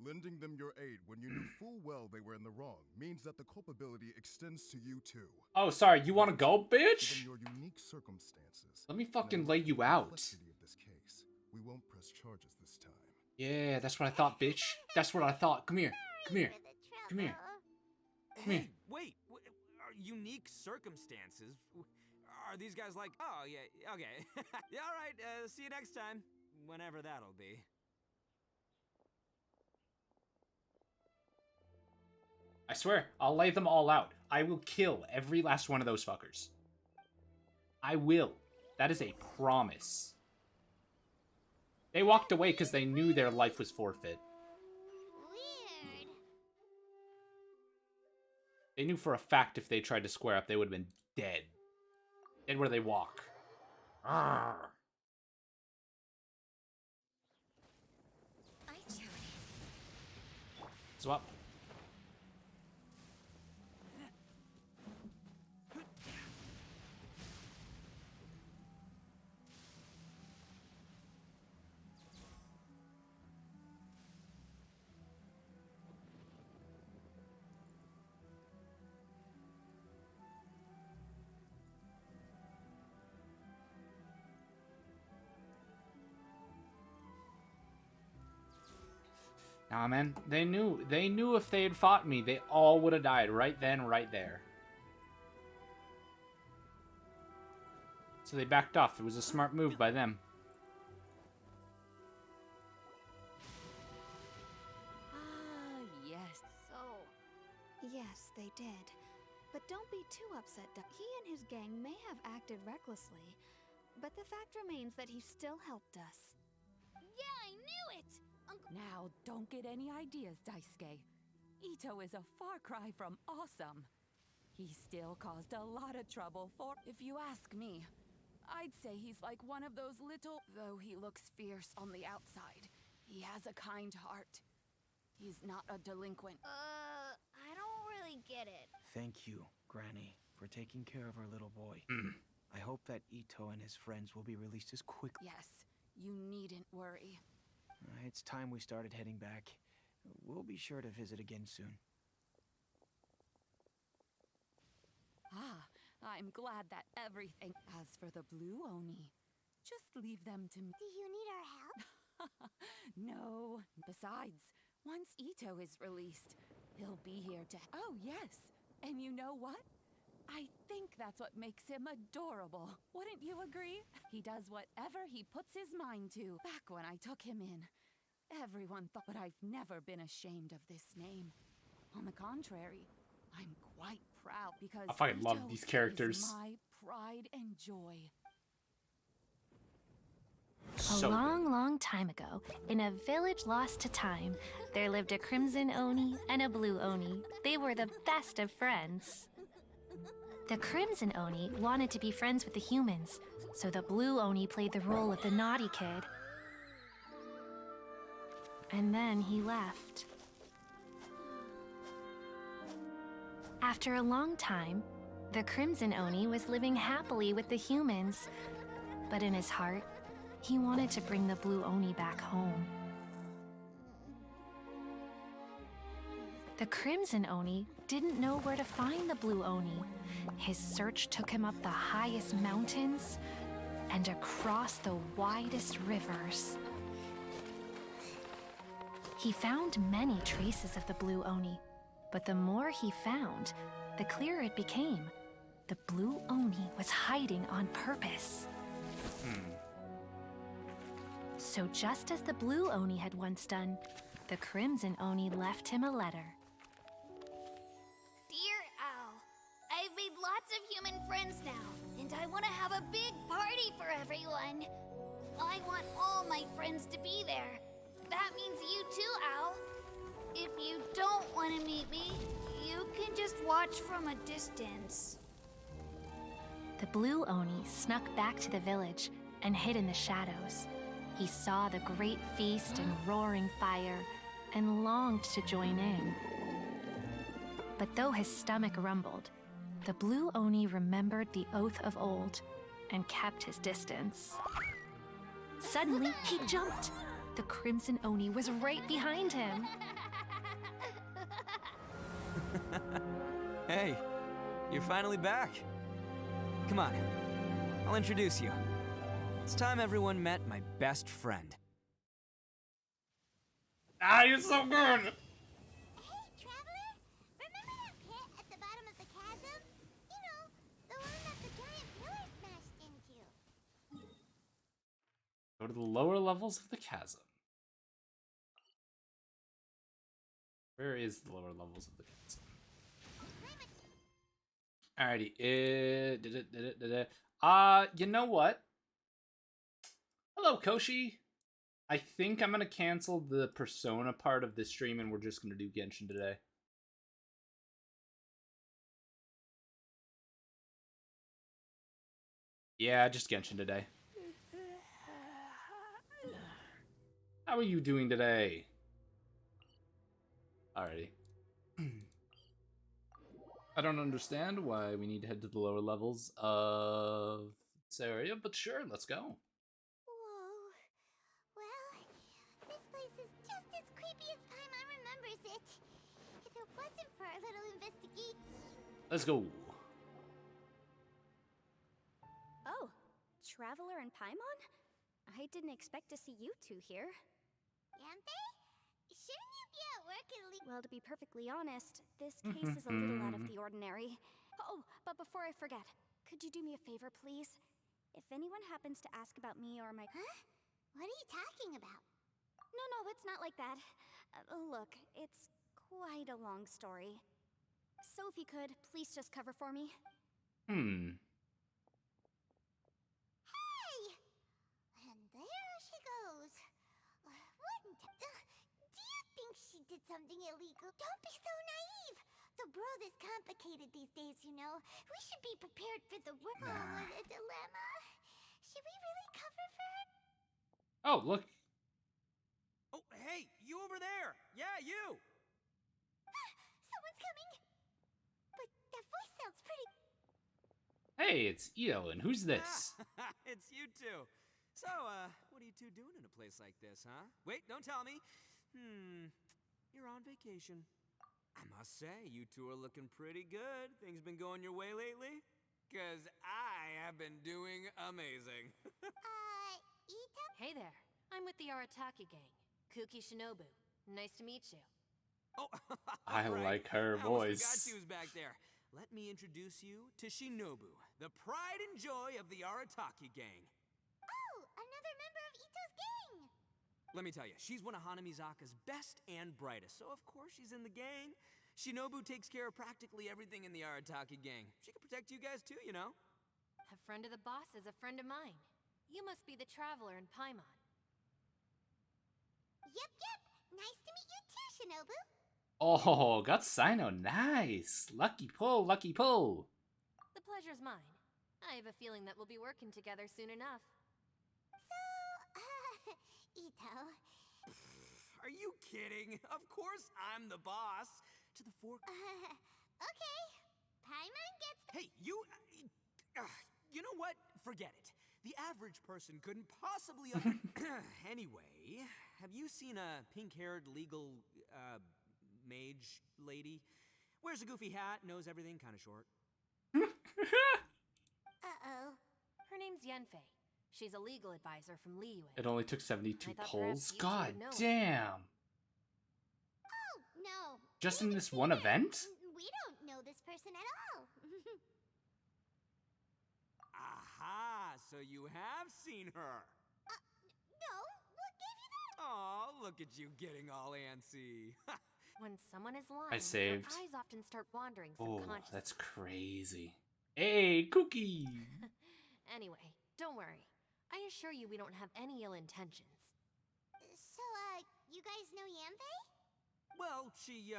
S2: lending them your aid when you knew full well they were in the wrong means that the culpability extends to you too.
S1: Oh, sorry, you want to go, bitch?
S2: Given your unique circumstances,
S1: Let me fucking lay you out.
S2: Of this case, we won't press charges this time.
S1: Yeah, that's what I thought, bitch. That's what I thought. Come here. Come here. Come here. Come here.
S11: Hey, wait. Are unique circumstances? Are these guys like, oh, yeah, okay. Yeah, all right, see you next time. Whenever that'll be.
S1: I swear, I'll lay them all out. I will kill every last one of those fuckers. I will. That is a promise. They walked away because they knew their life was forfeit.
S4: Weird.
S1: They knew for a fact if they tried to square up, they would have been dead. Dead where they walk. Arrgh. Swap. Nah, man, they knew if they had fought me, they all would have died right then, right there. So they backed off. It was a smart move by them.
S9: Yes. So, yes, they did. But don't be too upset. He and his gang may have acted recklessly, but the fact remains that he still helped us.
S4: Yeah, I knew it!
S20: Now, don't get any ideas, Daisuke. Ito is a far cry from awesome. He still caused a lot of trouble for... If you ask me, I'd say he's like one of those little... Though he looks fierce on the outside, he has a kind heart. He's not a delinquent.
S9: I don't really get it.
S18: Thank you, Granny, for taking care of our little boy. I hope that Ito and his friends will be released as quickly.
S20: Yes, you needn't worry.
S18: It's time we started heading back. We'll be sure to visit again soon.
S20: I'm glad that everything... As for the Blue Oni, just leave them to me.
S4: Do you need our help?
S20: No. Besides, once Ito is released, He'll be here to. Oh, yes. And you know what? I think that's what makes him adorable. Wouldn't you agree? He does whatever he puts his mind to. Back when I took him in, everyone thought, but I've never been ashamed of this name. On the contrary, I'm quite proud because
S1: I fucking love
S20: Ito
S1: these characters.
S20: is my pride and joy.
S1: So
S10: a
S1: good.
S10: long time ago, in a village lost to time, there lived a crimson Oni and a blue Oni. They were the best of friends. The crimson Oni wanted to be friends with the humans, so the blue Oni played the role of the naughty kid. And then he left. After a long time, the crimson Oni was living happily with the humans, but in his heart, he wanted to bring the blue Oni back home. The crimson Oni didn't know where to find the blue Oni. His search took him up the highest mountains and across the widest rivers. He found many traces of the blue Oni, but the more he found, the clearer it became. The blue Oni was hiding on purpose. So just as the blue Oni had once done, the crimson Oni left him a letter.
S9: Dear Al, I've made lots of human friends now, and I want to have a big party for everyone. I want all my friends to be there. That means you too, Al. If you don't want to meet me, you can just watch from a distance.
S10: The blue Oni snuck back to the village and hid in the shadows. He saw the great feast and roaring fire and longed to join in. But though his stomach rumbled, the blue Oni remembered the oath of old and kept his distance. Suddenly, he jumped. The crimson Oni was right behind him.
S11: Hey, you're finally back. Come on, I'll introduce you. It's time everyone met my best friend.
S1: Ah, you're so good!
S4: Hey, Traveler! Remember that pit at the bottom of the chasm? You know, the one that the giant pillar smashed into.
S1: Go to the lower levels of the chasm. Where is the lower levels of the chasm? Alrighty, you know what? Hello, Koshi. I think I'm gonna cancel the Persona part of this stream and we're just gonna do Genshin today. Yeah, just Genshin today. How are you doing today? Alrighty. I don't understand why we need to head to the lower levels of this area, but sure, let's go.
S4: Whoa. Well, this place is just as creepy as Paimon remembers it. If it wasn't for our little investigation...
S1: Let's go.
S12: Oh, Traveler and Paimon? I didn't expect to see you two here.
S4: Yampe? Shouldn't you be at work at least?
S12: Well, to be perfectly honest, this case is a little out of the ordinary. Oh, but before I forget, could you do me a favor, please? If anyone happens to ask about me or my...
S4: Huh? What are you talking about?
S12: No, it's not like that. Look, it's quite a long story. So if you could, please just cover for me.
S1: Hmm.
S4: Hey! And there she goes. Do you think she did something illegal? Don't be so naive! The world is complicated these days, you know. We should be prepared for the world. Oh, what a dilemma. Should we really cover for her?
S1: Oh, look.
S11: Oh, hey, you over there! Yeah, you!
S4: Someone's coming! But that voice sounds pretty...
S1: Hey, it's Ito, and who's this?
S11: It's you two. So, what are you two doing in a place like this, huh? Wait, don't tell me. You're on vacation. I must say, you two are looking pretty good. Things been going your way lately? 'Cause I have been doing amazing.
S4: Ito?
S13: Hey there. I'm with the Arataki gang. Kuki Shinobu. Nice to meet you.
S11: Oh,
S1: I
S11: right.
S1: like her
S11: I almost forgot
S1: voice.
S11: she was back there. Let me introduce you to Shinobu, the pride and joy of the Arataki gang.
S4: Oh, another member of Ito's gang!
S11: Let me tell you, she's one of Hanamizaka's best and brightest, so of course she's in the gang. Shinobu takes care of practically everything in the Arataki gang. She can protect you guys too, you know.
S22: A friend of the boss is a friend of mine. You must be the traveler in Paimon.
S4: Yep. Nice to meet you too, Shinobu.
S1: Oh, got Sino. Nice. Lucky pull, lucky pull.
S22: The pleasure's mine. I have a feeling that we'll be working together soon enough.
S4: So, Ito.
S11: Are you kidding? Of course I'm the boss. To the fork.
S4: Okay. Paimon gets...
S11: Hey, you... you know what? Forget it. The average person couldn't possibly... Anyway, have you seen a pink-haired legal, mage lady? Wears a goofy hat, knows everything, kind of short.
S4: Uh-oh.
S22: Her name's Yenfei. She's a legal advisor from Liyue.
S1: It only took 72
S22: I thought
S1: pulls?
S22: perhaps you two
S1: God
S22: would know her.
S1: damn.
S4: Oh, no.
S1: Just in this one event?
S4: We don't know this person at all.
S11: Aha! So you have seen her.
S4: No, what gave you that?
S11: Aw, look at you getting all antsy.
S22: When someone is lying,
S1: saved.
S22: their eyes often start wandering
S1: Oh,
S22: subconsciously.
S1: that's crazy. Hey, Cookie!
S22: Anyway, don't worry. I assure you we don't have any ill intentions.
S4: So, you guys know Yanfei?
S11: Well, she,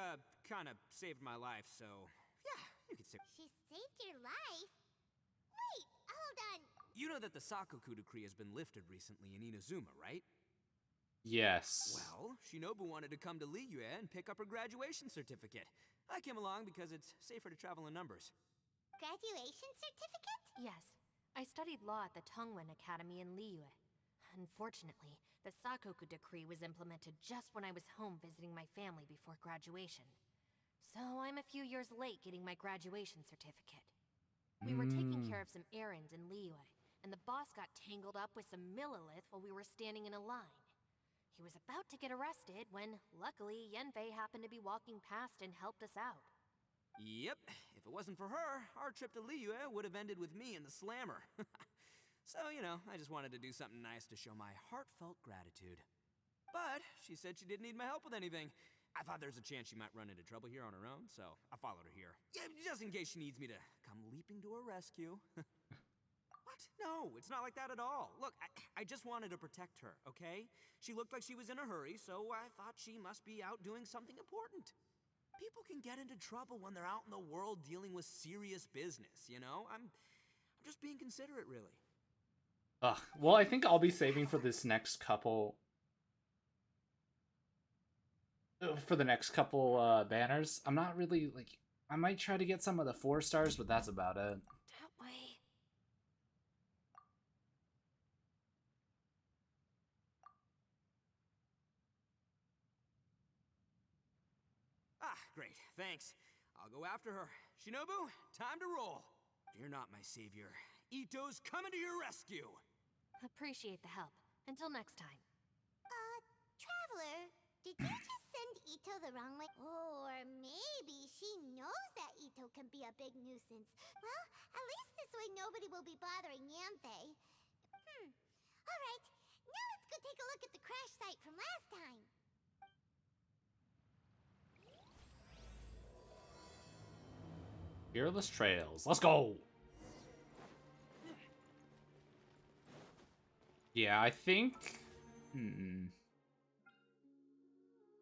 S11: kind of saved my life, so... Yeah, you could say...
S4: She saved your life? Wait, hold on.
S11: You know that the Sakoku decree has been lifted recently in Inazuma, right?
S1: Yes.
S11: Well, Shinobu wanted to come to Liyue and pick up her graduation certificate. I came along because it's safer to travel in numbers.
S4: Graduation certificate?
S22: Yes, I studied law at the Tongwen Academy in Liyue. Unfortunately, the Sakoku decree was implemented just when I was home visiting my family before graduation. So I'm a few years late getting my graduation certificate. We were taking care of some errands in Liyue, and the boss got tangled up with some Millilith while we were standing in a line. He was about to get arrested when, luckily, Yenfei happened to be walking past and helped us out.
S11: Yep, if it wasn't for her, our trip to Liyue would have ended with me and the Slammer. So, you know, I just wanted to do something nice to show my heartfelt gratitude. But she said she didn't need my help with anything. I thought there's a chance she might run into trouble here on her own, so I followed her here. Yeah, just in case she needs me to come leaping to her rescue. What? No, it's not like that at all. Look, I just wanted to protect her, okay? She looked like she was in a hurry, so I thought she must be out doing something important. People can get into trouble when they're out in the world dealing with serious business, you know? I'm just being considerate, really.
S1: Ugh. Well, I think I'll be saving for this next couple... For the next couple banners. I'm not really, like... I might try to get some of the 4 stars, but that's about it.
S22: That way.
S11: Ah, great. Thanks. I'll go after her. Shinobu, time to roll. Fear not, my savior. Ito's coming to your rescue.
S22: Appreciate the help. Until next time.
S4: Traveler, did you just send Ito the wrong way? Or maybe she knows that Ito can be a big nuisance. Well, at least this way nobody will be bothering Yanfei. Alright, now let's go take a look at the crash site from last time.
S1: Fearless Trails. Let's go! Yeah, I think...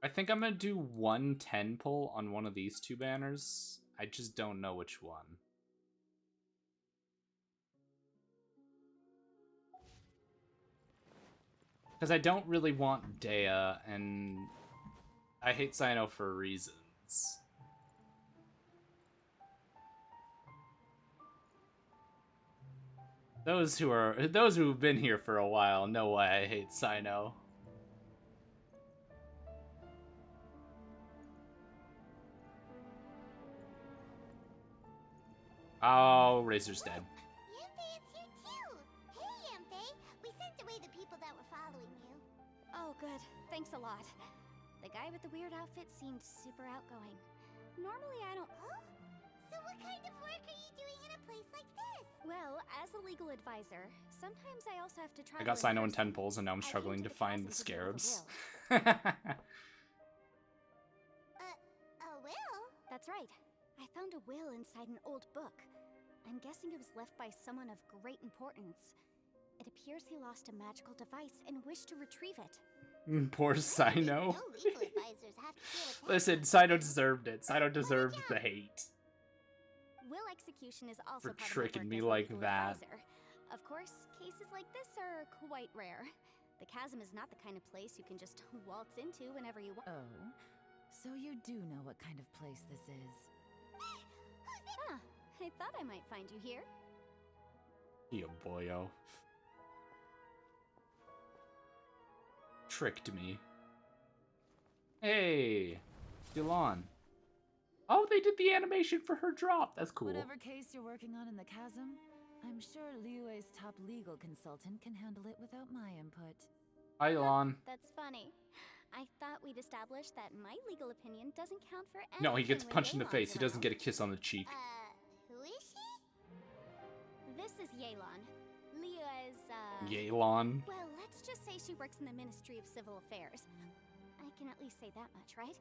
S1: I think I'm gonna do 110 pull on one of these 2 banners. I just don't know which one. Because I don't really want Dea, and I hate Sino for reasons. Those who've been here for a while know why I hate Sino. Oh, Razor's dead.
S4: Yanfei is here too! Hey, Yanfei! We sent away the people that were following you.
S12: Oh, good. Thanks a lot. The guy with the weird outfit seemed super outgoing. Normally I don't...
S4: Huh? So what kind of work are you doing in a place like this?
S12: Well, as a legal advisor, sometimes I also have to travel
S1: I got
S12: in
S1: Sino and
S12: person.
S1: 10 pulls, and now I'm struggling to find the scarabs.
S4: A will?
S12: That's right. I found a will inside an old book. I'm guessing it was left by someone of great importance. It appears he lost a magical device and wished to retrieve it.
S1: Poor Sino.
S4: No legal advisors have to deal with that.
S1: Listen, Sino deserved it. Sino deserved the hate.
S12: Will execution is also
S1: For
S12: part
S1: tricking
S12: of my
S1: me
S12: work as a
S1: like
S12: legal
S1: that.
S12: advisor. Of course, cases like this are quite rare. The chasm is not the kind of place you can just waltz into whenever you want.
S20: Oh, so you do know what kind of place this is.
S12: Ah, I thought I might find you here.
S1: Yeah, boyo. Tricked me. Hey, Dylan. Oh, they did the animation for her drop. That's cool.
S20: Whatever case you're working on in the chasm, I'm sure Liyue's top legal consultant can handle it without my input.
S1: Hi, Dylan.
S12: That's funny. I thought we'd established that my legal opinion doesn't count for anything.
S1: No, he gets
S12: when
S1: punched in the
S12: Yelan's
S1: face. He doesn't
S12: around.
S1: get a kiss on the cheek.
S4: Who is she?
S12: This is Yelan. Liyue's,
S1: Yelan.
S12: Well, let's just say she works in the Ministry of Civil Affairs. I can at least say that much, right?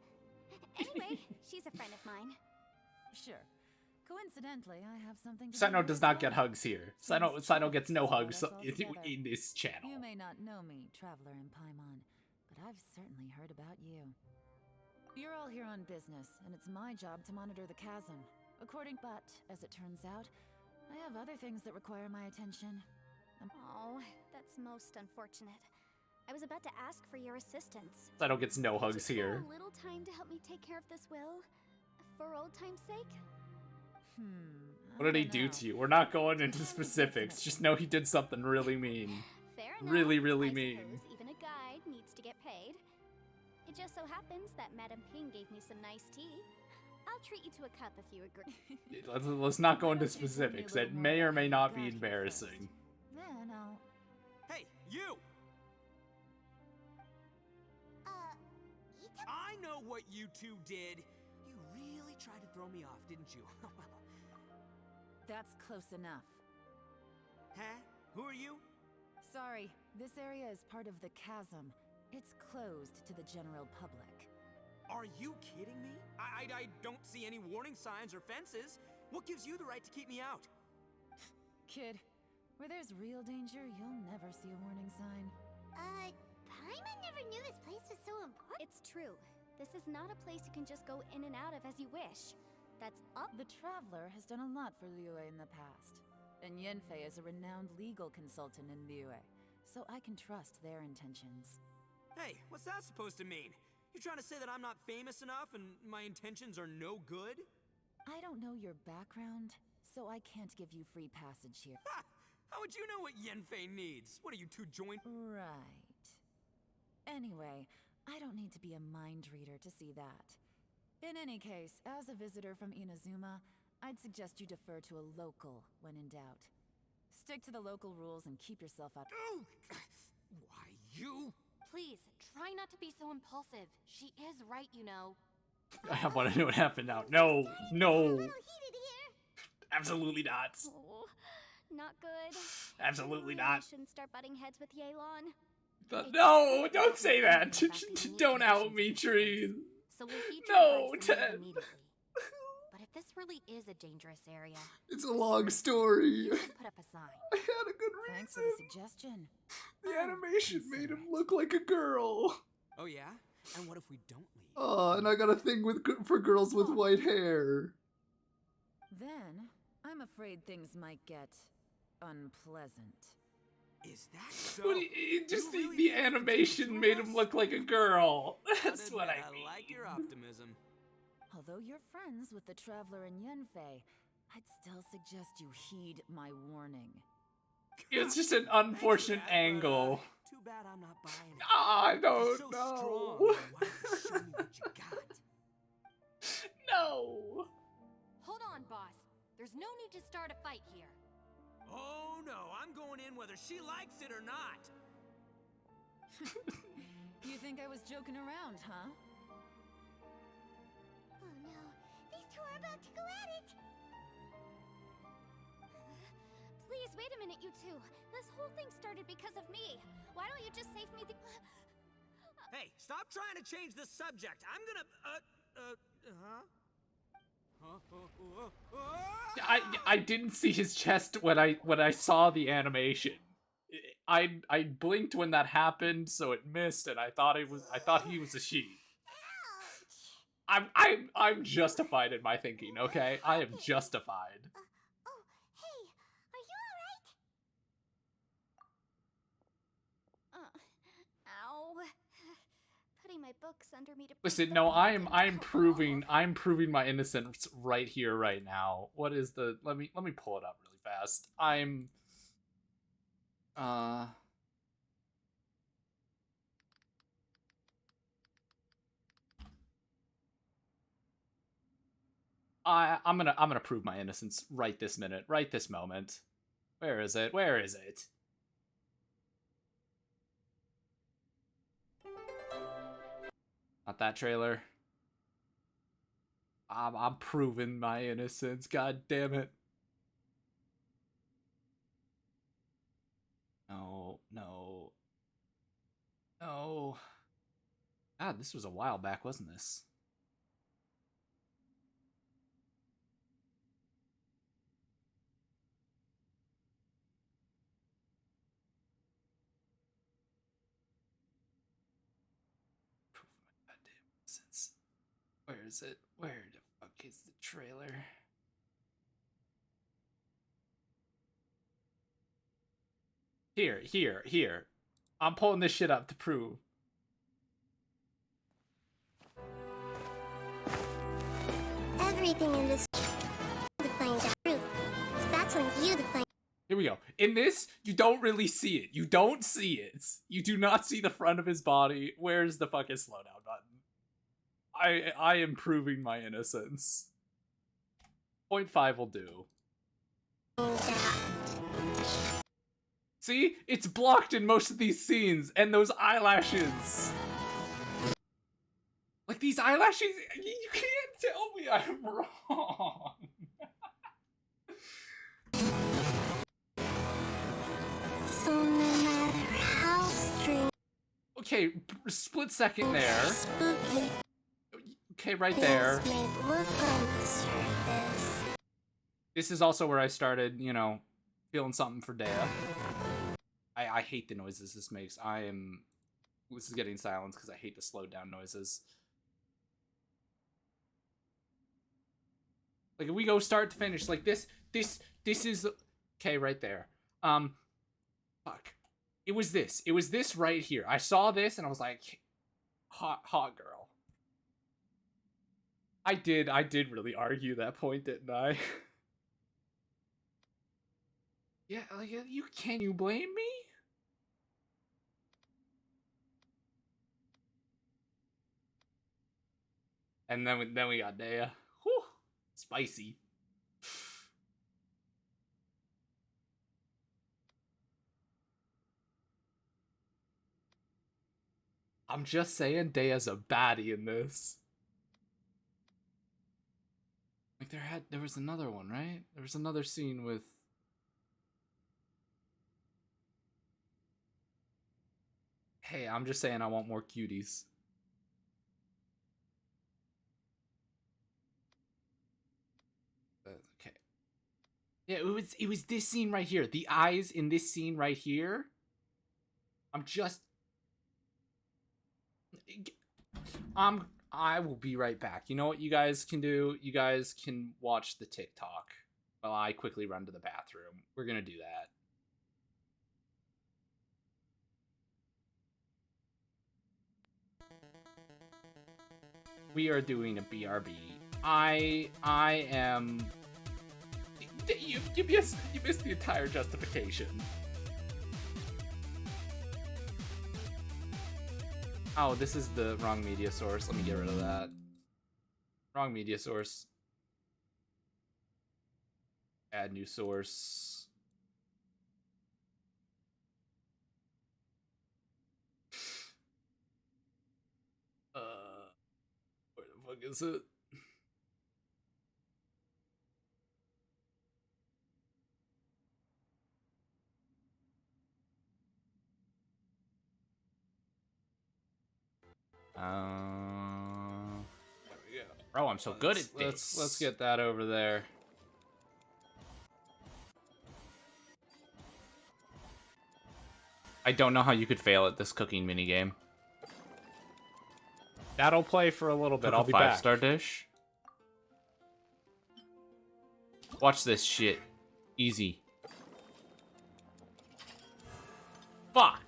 S12: Anyway, she's a friend of mine.
S20: Sure. Coincidentally, I have something to
S1: Sino
S20: do
S1: does
S20: as
S1: not
S20: well.
S1: get hugs here.
S20: Seems
S1: Sino gets no
S20: chance has
S1: hugs
S20: brought us all together.
S1: in this channel.
S20: You may not know me, Traveler in Paimon, but I've certainly heard about you. You're all here on business, and it's my job to monitor the chasm. But, as it turns out, I have other things that require my attention.
S12: Oh, that's most unfortunate. I was about to ask for your assistance.
S1: Sino gets no hugs
S12: Could you spare
S1: here.
S12: a little time to help me take care of this will? For old time's sake?
S1: What did he do to you? We're not going into specifics. Just know he did something really mean.
S12: Fair enough.
S1: Really, really
S12: I
S1: mean.
S12: suppose even a guide needs to get paid. It just so happens that Madame Ping gave me some nice tea. I'll treat you to a cup if you agree.
S1: Let's not go into specifics. That may or may not be embarrassing.
S20: Then I'll...
S11: Hey, you! I know what you two did. You really tried to throw me off, didn't you?
S20: That's close enough.
S11: Huh? Who are you?
S20: Sorry, this area is part of the chasm. It's closed to the general public.
S11: Are you kidding me? I don't see any warning signs or fences. What gives you the right to keep me out?
S20: Kid, where there's real danger, you'll never see a warning sign.
S4: Paimon never knew this place was so important.
S12: It's true. This is not a place you can just go in and out of as you wish. That's up.
S20: The Traveler has done a lot for Liyue in the past. And Yenfei is a renowned legal consultant in Liyue, so I can trust their intentions.
S11: Hey, what's that supposed to mean? You trying to say that I'm not famous enough and my intentions are no good?
S20: I don't know your background, so I can't give you free passage here.
S11: Ha! How would you know what Yenfei needs? What are you, two joint?
S20: Right. Anyway, I don't need to be a mind reader to see that. In any case, as a visitor from Inazuma, I'd suggest you defer to a local when in doubt. Stick to the local rules and keep yourself out.
S11: Oh! Why, you?
S22: Please, try not to be so impulsive. She is right, you know.
S1: I want to know what happened now. No, no. Absolutely not.
S12: Oh, not good.
S1: Absolutely
S12: Maybe I
S1: not.
S12: shouldn't start butting heads with Yelan.
S1: No, don't say that. Don't out me, Tree.
S22: So we'll heed
S1: No,
S22: your advice
S1: Ted.
S22: immediately. But if this really is a dangerous area,
S1: It's a long story.
S22: you can put up a sign.
S1: I had a good
S20: Thanks for
S1: reason.
S20: the suggestion.
S1: The animation made him look like a girl.
S11: Oh yeah? And what if we don't leave?
S1: Oh, and I got a thing for girls with white hair.
S20: Then, I'm afraid things might get unpleasant.
S11: Is that so?
S1: But just the animation made him look like a girl. That's what I mean.
S11: I like your optimism.
S20: Although you're friends with the Traveler and Yenfei, I'd still suggest you heed my warning.
S1: It's just an unfortunate angle.
S11: Too bad I'm not buying it.
S1: Ah, no,
S11: You're so
S1: no.
S11: strong. Why don't you show me what you got?
S1: No.
S22: Hold on, boss. There's no need to start a fight here.
S11: Oh no, I'm going in whether she likes it or not.
S20: You think I was joking around, huh?
S4: we're about to go at it.
S12: Please, wait a minute, you two. This whole thing started because of me. Why don't you just save me the...
S11: Hey, stop trying to change the subject. I'm gonna,
S1: I didn't see his chest when I saw the animation. I blinked when that happened, so it missed, and I thought he was a she. I'm justified in my thinking, okay? I am justified.
S4: Oh, hey, are you alright?
S12: Ow. Putting my books under me to...
S1: Listen, no, I'm proving my innocence right here, right now. What is the... Let me pull it up really fast. I'm gonna prove my innocence right this minute, right this moment. Where is it? Where is it? Not that trailer. I'm proving my innocence. God damn it. No, no, no. God, this was a while back, wasn't this? Prove my goddamn innocence. Where is it? Where the fuck is the trailer? Here. I'm pulling this shit up to prove.
S10: Everything in this to find out truth. That's on you to find.
S1: Here we go. In this, you don't really see it. You don't see it. You do not see the front of his body. Where's the fucking slowdown button? I am proving my innocence. 0.5 will do. See? It's blocked in most of these scenes, and those eyelashes. Like, these eyelashes, you can't tell me I'm wrong.
S10: So no matter how strange.
S1: Okay, split second there.
S10: Spooky.
S1: Okay, right there.
S10: May look on the surface.
S1: This is also where I started, you know, feeling something for Dea. I hate the noises this makes. This is getting silence because I hate the slowed down noises. Like, if we go start to finish, like this is, okay, right there. Fuck. It was this right here. I saw this and I was like, hot girl. I did really argue that point, didn't I? Yeah, like, can you blame me? And then we got Dea. Whew, spicy. I'm just saying, Dea's a baddie in this. Like, there was another one, right? There was another scene with... Hey, I'm just saying I want more cuties. Okay. Yeah, it was this scene right here. The eyes in this scene right here. I will be right back. You know what you guys can do? You guys can watch the TikTok while I quickly run to the bathroom. We're gonna do that. We are doing a BRB. I am... You missed the entire justification. Oh, this is the wrong media source. Let me get rid of that. Wrong media source. Add new source. Where the fuck is it? There we go. Oh, I'm so good at this. Let's get that over there. I don't know how you could fail at this cooking minigame. That'll play for a little bit.
S21: I'll
S1: I'll
S21: be
S1: 5-star dish. Watch this shit. Easy. Fuck!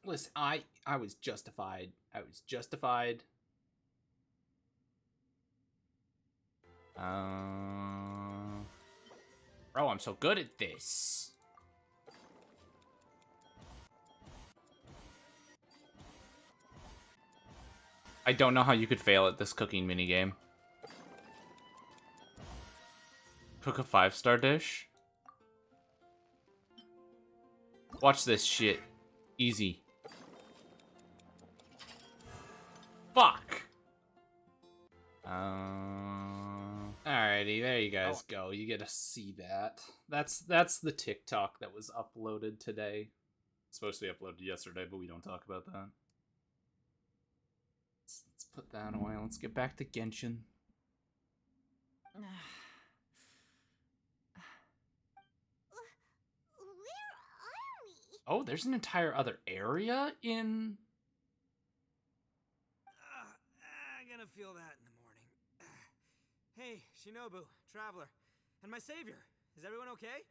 S1: Listen, I was justified. I was justified. Bro, I'm so good at this. I don't know how you could fail at this cooking minigame. Cook a 5-star dish? Watch this shit. Easy. Fuck! Alrighty, there you guys go. You get to see that. That's the TikTok that was uploaded today. It's supposed to be uploaded yesterday, but we don't talk about that. Let's put that away. Let's get back to Genshin. Oh, there's an entire other area in...
S11: I'm gonna feel that in the morning. Hey, Shinobu, Traveler, and my savior. Is everyone okay?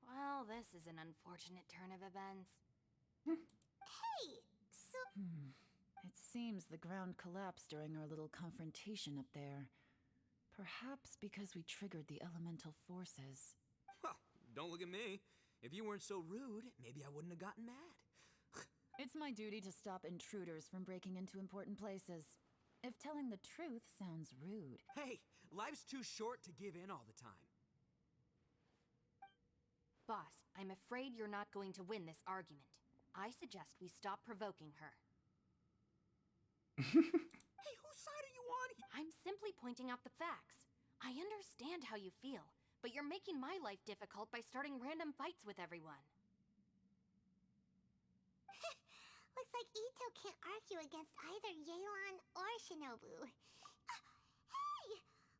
S14: Well, this is an unfortunate turn of events.
S4: Hey, so...
S20: It seems the ground collapsed during our little confrontation up there. Perhaps because we triggered the elemental forces.
S11: Well, don't look at me. If you weren't so rude, maybe I wouldn't have gotten mad.
S20: It's my duty to stop intruders from breaking into important places. If telling the truth sounds rude.
S11: Hey, life's too short to give in all the time.
S14: Boss, I'm afraid you're not going to win this argument. I suggest we stop provoking her.
S11: Hey, whose side are you on?
S14: I'm simply pointing out the facts. I understand how you feel, but you're making my life difficult by starting random fights with everyone.
S4: Looks like Ito can't argue against either Yelan or Shinobu. Hey!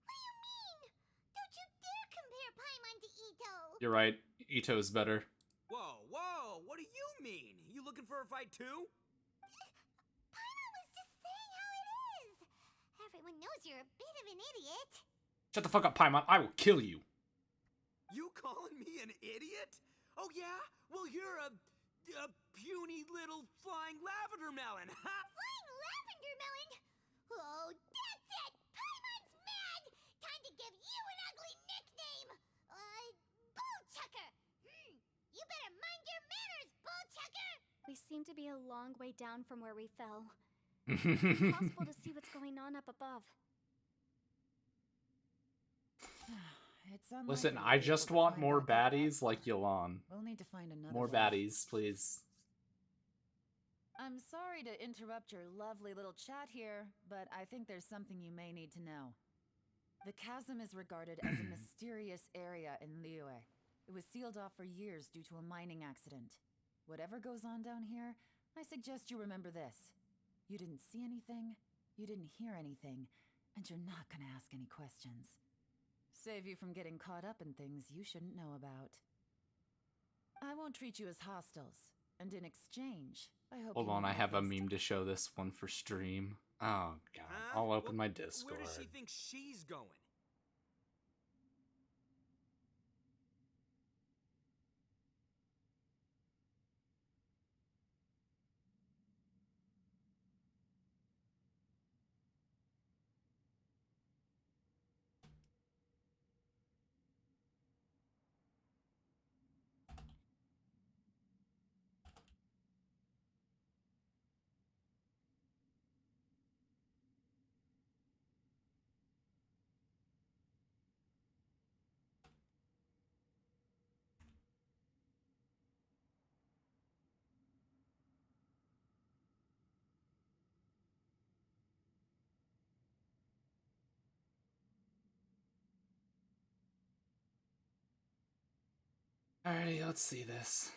S4: What do you mean? Don't you dare compare Paimon to Ito!
S1: You're right. Ito's better.
S11: Whoa, whoa, what do you mean? You looking for a fight too?
S4: Paimon was just saying how it is! Everyone knows you're a bit of an idiot.
S1: Shut the fuck up, Paimon. I will kill you.
S11: You calling me an idiot? Oh yeah? Well, you're a puny little flying lavender melon, huh?
S4: Flying lavender melon? Oh, that's it! Paimon's mad! Time to give you an ugly nickname! Bullchucker! You better mind your manners, Bullchucker!
S12: We seem to be a long way down from where we fell. It's impossible to see what's going on up above.
S1: Listen, I just want more baddies like Yelan.
S20: We'll need to find another
S1: More
S20: one.
S1: baddies, please.
S20: I'm sorry to interrupt your lovely little chat here, but I think there's something you may need to know. The chasm is regarded as a mysterious area in Liyue. It was sealed off for years due to a mining accident. Whatever goes on down here, I suggest you remember this. You didn't see anything,
S13: You didn't hear anything, and you're not gonna ask any questions. Save you from getting caught up in things you shouldn't know about. I won't treat you as hostiles, and in exchange, I hope
S1: Hold
S13: you
S1: on,
S13: won't
S1: I
S13: make
S1: have a
S13: these
S1: meme to show this one for stream. Oh god, I'll open my Discord.
S11: Where does she think she's going?
S1: Alrighty, let's see this.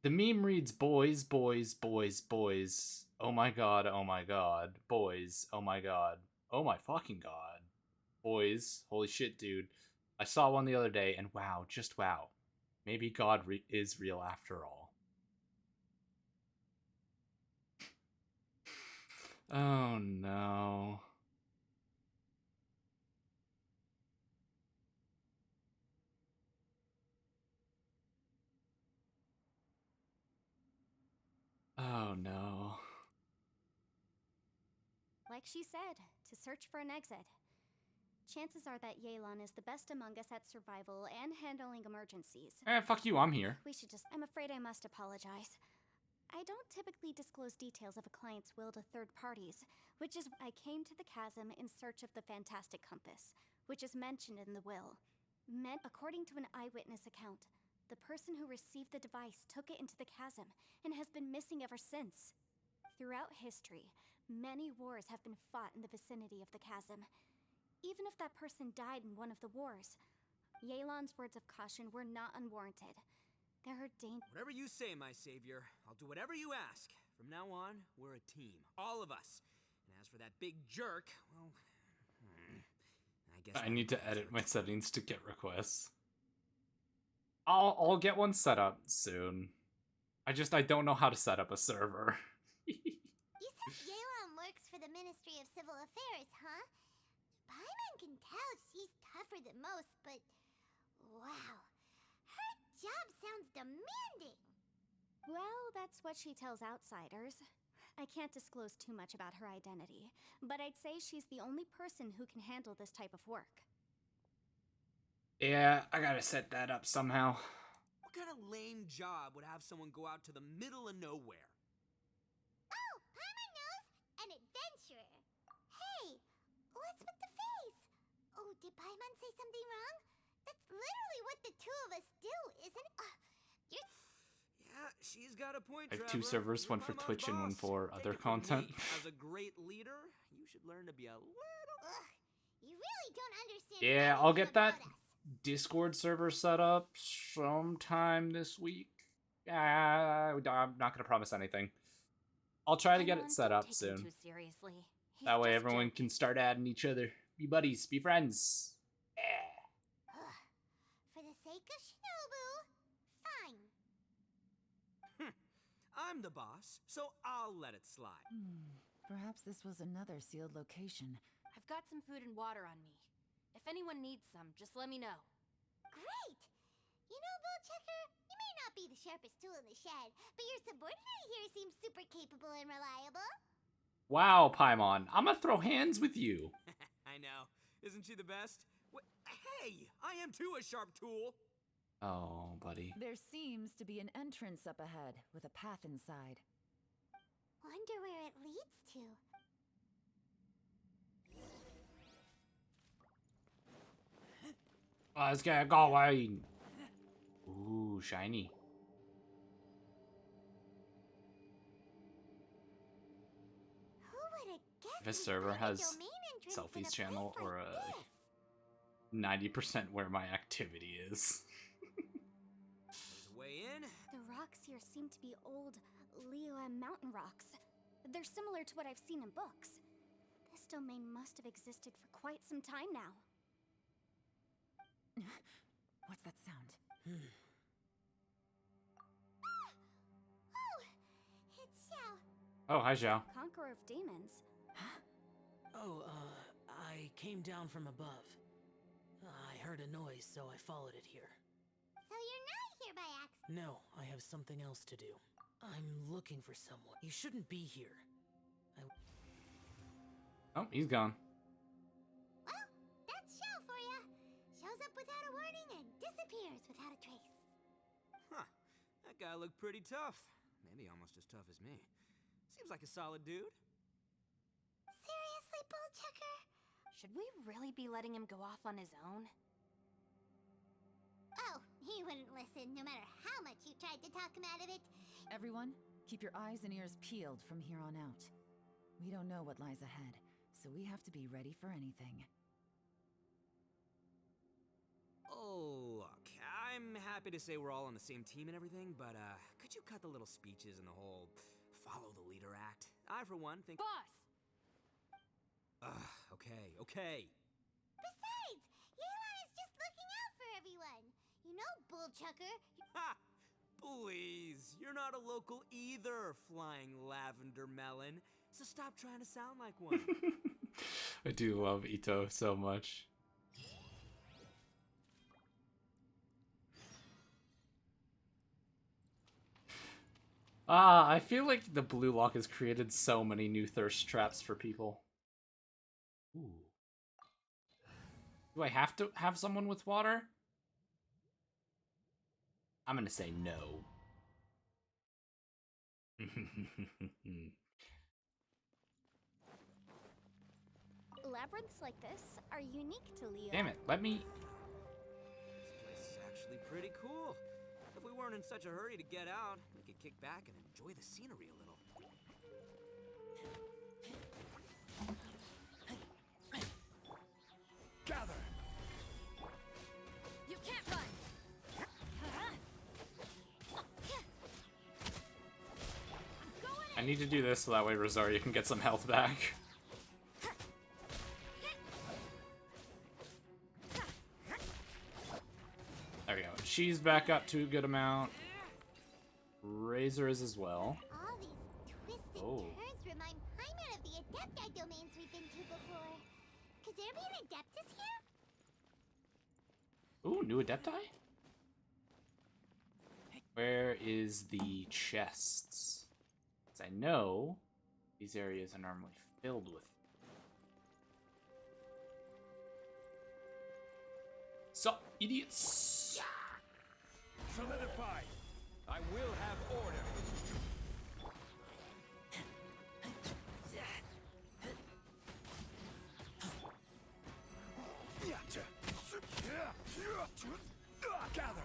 S1: The meme reads boys, boys, boys, boys. Oh my god, boys, oh my god, oh my fucking god. Boys, holy shit, dude. I saw one the other day and wow, just wow. Maybe God is real after all. Oh no. Oh no.
S12: Like she said, to search for an exit. Chances are that Yelan is the best among us at survival and handling emergencies.
S1: Fuck you, I'm here.
S12: We should just... I'm afraid I must apologize. I don't typically disclose details of a client's will to third parties, which is why I came to the chasm in search of the Fantastic Compass, which is mentioned in the will. According to an eyewitness account, the person who received the device took it into the chasm and has been missing ever since. Throughout history, many wars have been fought in the vicinity of the chasm. Even if that person died in one of the wars, Yelan's words of caution were not unwarranted. There are
S11: Whatever you say, my savior, I'll do whatever you ask. From now on, we're a team, all of us. And as for that big jerk, well, I guess
S1: I need to edit my settings to get requests. I'll get one set up soon. I don't know how to set up a server.
S4: You said Yelan works for the Ministry of Civil Affairs, huh? Paimon can tell she's tougher than most, but wow, her job sounds demanding.
S12: Well, that's what she tells outsiders. I can't disclose too much about her identity, but I'd say she's the only person who can handle this type of work.
S1: Yeah, I gotta set that up somehow.
S11: What kind of lame job would have someone go out to the middle of nowhere?
S4: Oh, Paimon knows! An adventurer. Hey, what's with the face? Oh, did Paimon say something wrong? That's literally what the two of us do, isn't it? You're...
S11: Yeah, she's got a point,
S1: I have two
S11: Trevor.
S1: servers,
S11: You're
S1: one for
S11: my mom's
S1: Twitch and one
S11: boss.
S1: for
S11: Take
S1: other
S11: it from
S1: content.
S11: me. As a great leader, you should learn to be a little...
S4: You really don't understand.
S1: Yeah, I'll get that Discord server set up sometime this week. I'm not gonna promise anything. I'll try to get it set up soon.
S12: Too seriously.
S1: That way everyone can start adding each other. Be buddies, be friends.
S4: For the sake of Shinobu, fine.
S11: I'm the boss, so I'll let it slide.
S13: Perhaps this was another sealed location.
S15: I've got some food and water on me. If anyone needs some, just let me know.
S4: Great! You know, Bullchecker, you may not be the sharpest tool in the shed, but your subordinate here seems super capable and reliable.
S1: Wow, Paimon, I'm gonna throw hands with you.
S11: I know. Isn't she the best? Hey, I am too a sharp tool.
S1: Oh, buddy.
S13: There seems to be an entrance up ahead with a path inside.
S4: Wonder where it leads to.
S1: Let's get going. Ooh, shiny.
S4: Who would have guessed
S1: If a server has selfies channel or a 90% where my activity is.
S11: There's a way in.
S12: The rocks here seem to be old Liyue mountain rocks. They're similar to what I've seen in books. This domain must have existed for quite some time now.
S13: What's that sound?
S4: Oh, it's Xiao.
S1: Oh, hi, Zhao.
S12: Conqueror of demons.
S16: Oh, I came down from above. I heard a noise, so I followed it here.
S4: So you're not here by accident?
S16: No, I have something else to do. I'm looking for someone. You shouldn't be here.
S1: Oh, he's gone.
S4: Well, that's Xiao for ya. Shows up without a warning and disappears without a trace.
S11: Huh. That guy looked pretty tough. Maybe almost as tough as me. Seems like a solid dude.
S4: Seriously, Bullchucker?
S12: Should we really be letting him go off on his own?
S4: Oh, he wouldn't listen no matter how much you tried to talk him out of it.
S13: Everyone, keep your eyes and ears peeled from here on out. We don't know what lies ahead, so we have to be ready for anything.
S11: Oh, look, I'm happy to say we're all on the same team and everything, but could you cut the little speeches and the whole follow the leader act? I, for one, think—
S15: Boss!
S11: Okay.
S4: Besides, Yelan is just looking out for everyone. You know, Bullchucker.
S11: Ha! Please, you're not a local either, Flying Lavender Melon. So stop trying to sound like one.
S1: I do love Ito so much. I feel like the blue lock has created so many new thirst traps for people. Ooh. Do I have to have someone with water? I'm gonna say no.
S12: Labyrinths like this are unique to Liyue.
S1: Damn it, let me...
S11: This place is actually pretty cool. If we weren't in such a hurry to get out, we could kick back and enjoy the scenery a little.
S5: Gather!
S15: You can't run!
S1: I need to do this so that way Rosario can get some health back. There we go. She's back up to a good amount. Razor is as well.
S4: All these twisted turns remind Paimon of the Adepti domains we've been to before. Could there be an Adeptus here?
S1: Ooh, new Adepti? Where is the chests? Because I know these areas are normally filled with. Sup, idiots!
S5: Solidify! I will have order! Gather!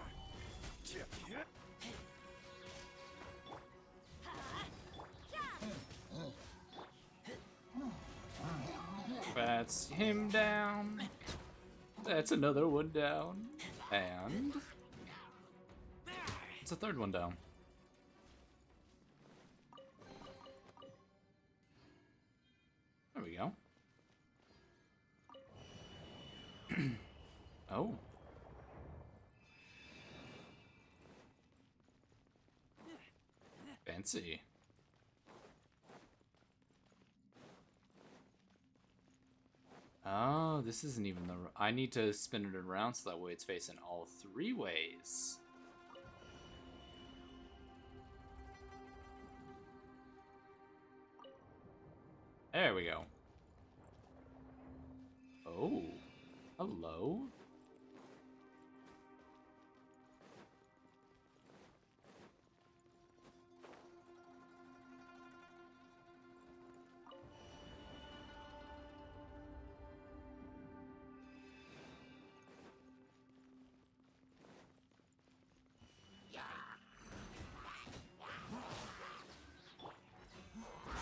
S1: That's him down. That's another one down. And it's a third one down. There we go. Oh. Fancy. Oh, this isn't even the... I need to spin it around so that way it's facing all three ways. There we go. Oh. Hello?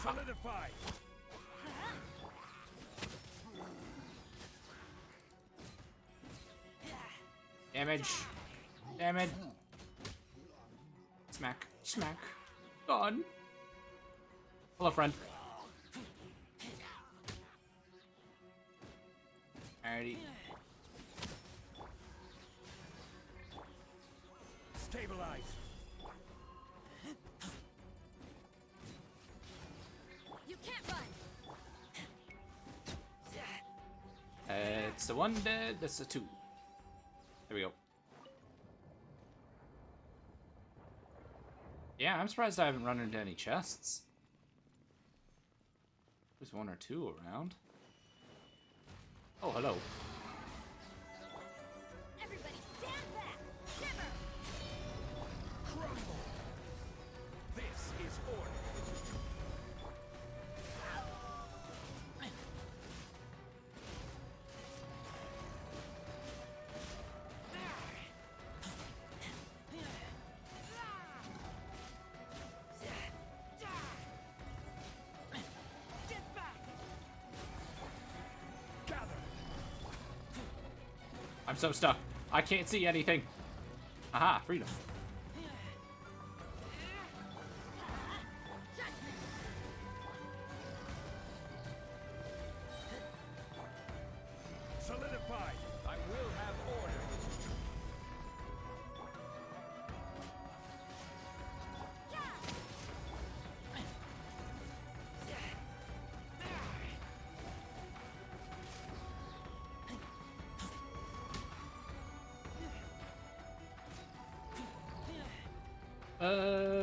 S5: Solidify!
S1: Damage. Damage. Smack. Smack. Gone. Hello, friend. Alrighty.
S5: Stabilize.
S9: You can't run.
S1: It's the one dead. That's the two. There we go. Yeah, I'm surprised I haven't run into any chests. There's one or two around. Oh, hello.
S9: Everybody stand back. Shiver.
S5: Crumble. This is order. Get back. Gather.
S1: I'm so stuck. I can't see anything. Aha, freedom.
S5: Solidified. I will have order.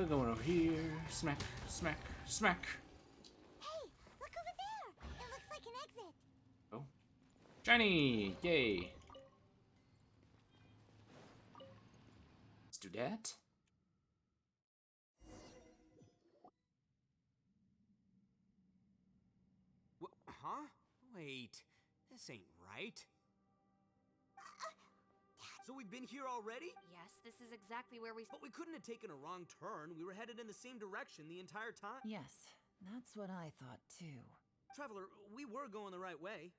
S1: Going over here. Smack, smack, smack.
S4: Hey, look over there! It looks like an exit.
S1: Oh. Shiny! Yay. Let's do that.
S11: Huh? Wait, this ain't right. So we've been here already?
S15: Yes, this is exactly where we...
S11: But we couldn't have taken a wrong turn. We were headed in the same direction the entire time.
S13: Yes, that's what I thought too.
S11: Traveler, we were going the right way.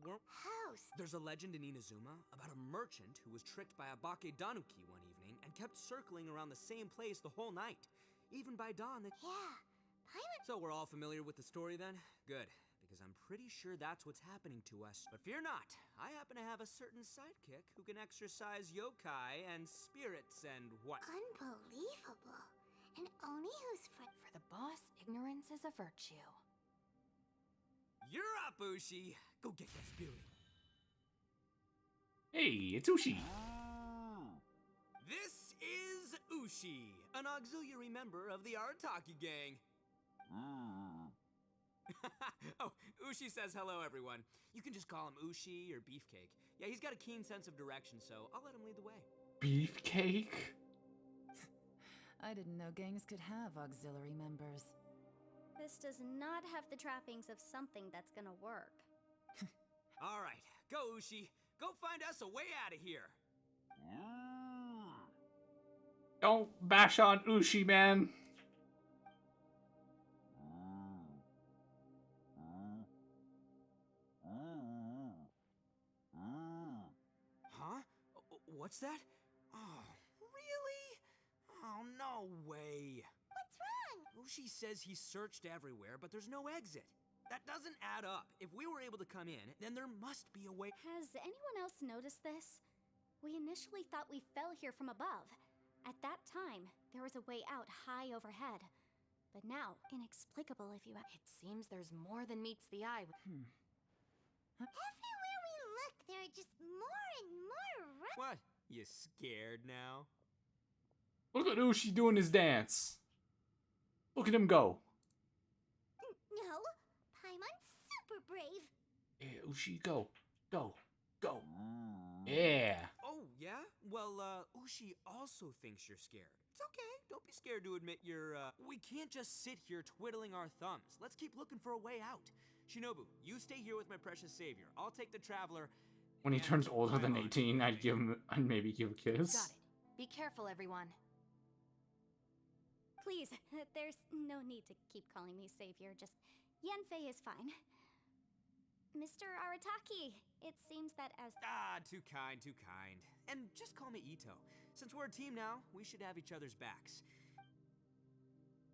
S4: Host.
S11: There's a legend in Inazuma about a merchant who was tricked by a Bake Danuki one evening and kept circling around the same place the whole night. Even by dawn,
S4: Yeah.
S11: So we're all familiar with the story then? Good, because I'm pretty sure that's what's happening to us. But fear not, I happen to have a certain sidekick who can exercise yokai and spirits and what?
S4: Unbelievable. An Oni who's
S15: For the boss, ignorance is a virtue.
S11: You're up, Ushi! Go get that spirit.
S1: Hey, it's Ushi.
S11: This is Ushi, an auxiliary member of the Arataki gang. Oh, Ushi says hello, everyone. You can just call him Ushi or Beefcake. Yeah, he's got a keen sense of direction, so I'll let him lead the way.
S1: Beefcake?
S13: I didn't know gangs could have auxiliary members.
S12: This does not have the trappings of something that's gonna work.
S11: All right, go, Ushi. Go find us a way out of here.
S1: Don't bash on Ushi, man.
S11: Huh? What's that? Oh, really? Oh, no way.
S4: What's wrong?
S11: Ushi says he searched everywhere, but there's no exit. That doesn't add up. If we were able to come in, then there must be a way.
S12: Has anyone else noticed this? We initially thought we fell here from above. At that time, there was a way out high overhead. But now, inexplicable if you...
S15: It seems there's more than meets the eye.
S4: Everywhere we look, there are just more and more
S11: What? You scared now?
S1: Look at Ushi doing his dance. Look at him go.
S4: No, Paimon's super brave.
S1: Yeah, Ushi, go. Go. Go. Yeah.
S11: Oh, yeah? Well, Ushi also thinks you're scared. It's okay. Don't be scared to admit you're, We can't just sit here twiddling our thumbs. Let's keep looking for a way out. Shinobu, you stay here with my precious savior. I'll take the traveler.
S1: When he turns older than 18, I'd maybe give a kiss.
S15: Got it. Be careful, everyone.
S12: Please, there's no need to keep calling me savior. Just Yanfei is fine. Mr. Arataki, it seems that as...
S11: Ah, too kind, too kind. And just call me Ito. Since we're a team now, we should have each other's backs.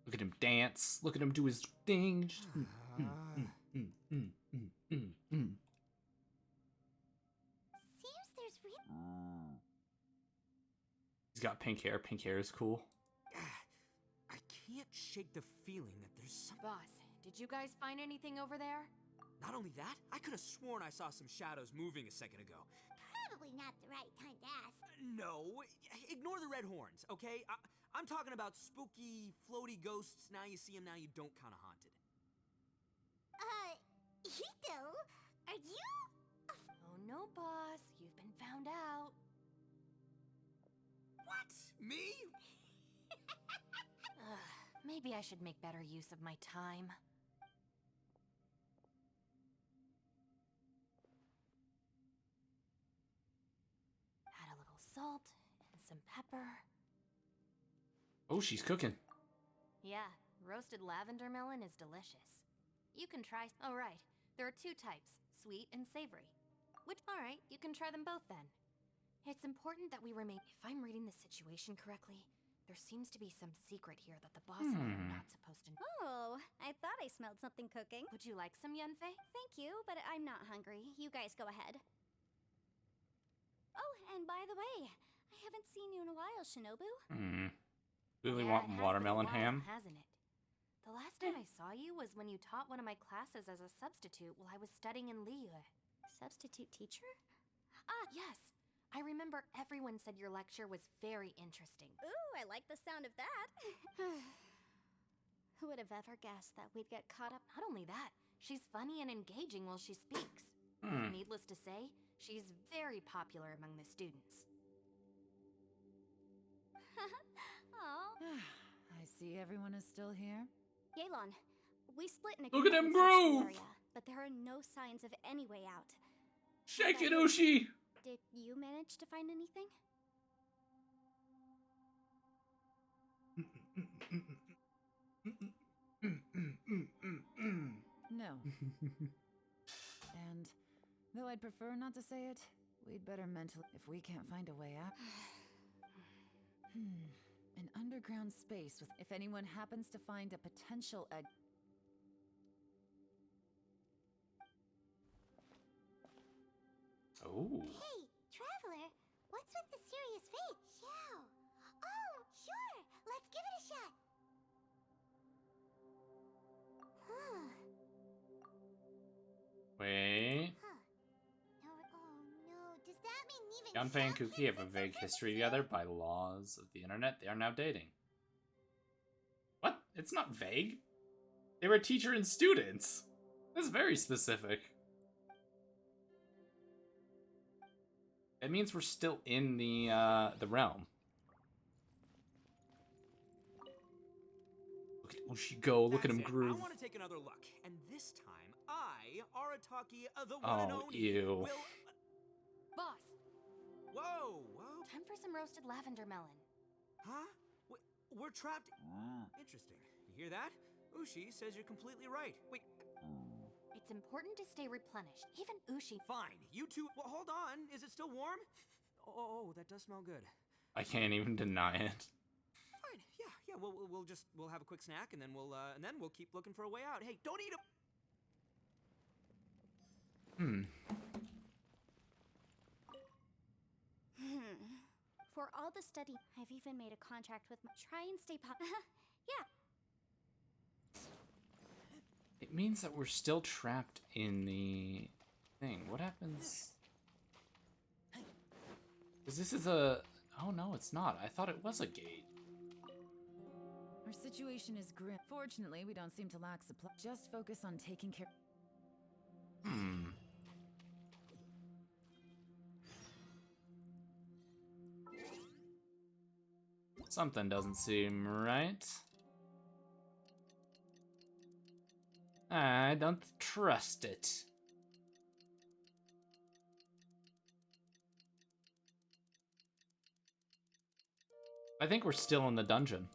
S1: Look at him dance. Look at him do his thing. Just,
S4: Seems there's
S1: He's got pink hair. Pink hair is cool.
S11: I can't shake the feeling that there's some...
S14: Boss, did you guys find anything over there?
S11: Not only that, I could have sworn I saw some shadows moving a second ago.
S4: probably not the right time to ask.
S11: No, ignore the red horns, okay? I'm talking about spooky, floaty ghosts. Now you see them, now you don't, kind of haunted.
S4: Ito, are you?
S14: Oh no, boss, you've been found out.
S11: What? Me?
S14: Maybe I should make better use of my time. Add a little salt and some pepper.
S1: Oh, she's cooking.
S14: Yeah, roasted lavender melon is delicious. You can try... Oh, right. There are two types, sweet and savory. Alright, you can try them both then. It's important that we remain... If I'm reading the situation correctly, there seems to be some secret here that the boss and I are not supposed to know.
S12: Oh, I thought I smelled something cooking.
S14: Would you like some, Yunfei?
S12: Thank you, but I'm not hungry. You guys go ahead. Oh, and by the way, I haven't seen you in a while, Shinobu.
S1: Really
S14: Yeah,
S1: want
S14: it has
S1: watermelon
S14: been a while,
S1: ham?
S14: hasn't it? The last time I saw you was when you taught one of my classes as a substitute while I was studying in Liyue.
S12: Substitute teacher?
S14: Ah, yes. I remember everyone said your lecture was very interesting.
S12: Ooh, I like the sound of that. Who would have ever guessed that we'd get caught up?
S14: Not only that, she's funny and engaging while she speaks. Needless to say, she's very popular among the students.
S12: Aw.
S13: I see everyone is still here.
S12: Yelan, we split in a
S1: Look at
S12: group
S1: him
S12: and searched the
S1: groove!
S12: area, but there are no signs of any way out.
S1: Shake it, Ushi!
S12: Did you manage to find anything?
S13: No. And though I'd prefer not to say it, we'd better mentally... If we can't find a way out... An underground space with... If anyone happens to find a potential egg...
S1: Oh.
S4: Hey, traveler, what's with the serious face? Xiao. Oh, sure. Let's give it a shot.
S1: Wait.
S4: No, oh no. Does that mean even
S1: Yunfei and
S4: Xiao
S1: Kuki have a vague history together. By laws of the internet, they are now dating. What? It's not vague. They were teacher and students. That's very specific. It means we're still in the realm. Look at Ushi go. Look at him groove.
S11: I want to take another look, and this time I, Arataki, the one and
S1: Oh,
S11: only,
S1: ew.
S11: will...
S14: Boss!
S11: Whoa, whoa.
S14: Time for some roasted lavender melon.
S11: Huh? We're trapped... Interesting. You hear that? Ushi says you're completely right. Wait...
S14: It's important to stay replenished. Even Ushi...
S11: Fine. You two... Well, hold on. Is it still warm? Oh, that does smell good.
S1: I can't even deny it.
S11: Fine. Yeah. We'll have a quick snack, and then we'll keep looking for a way out. Hey, don't eat them.
S12: For all the study, I've even made a contract with try and stay yeah.
S1: It means that we're still trapped in the thing. What happens? Because this is a... Oh, no, it's not. I thought it was a gate.
S13: Our situation is grim. Fortunately, we don't seem to lack supply. Just focus on taking care...
S1: Something doesn't seem right. I don't trust it. I think we're still in the dungeon.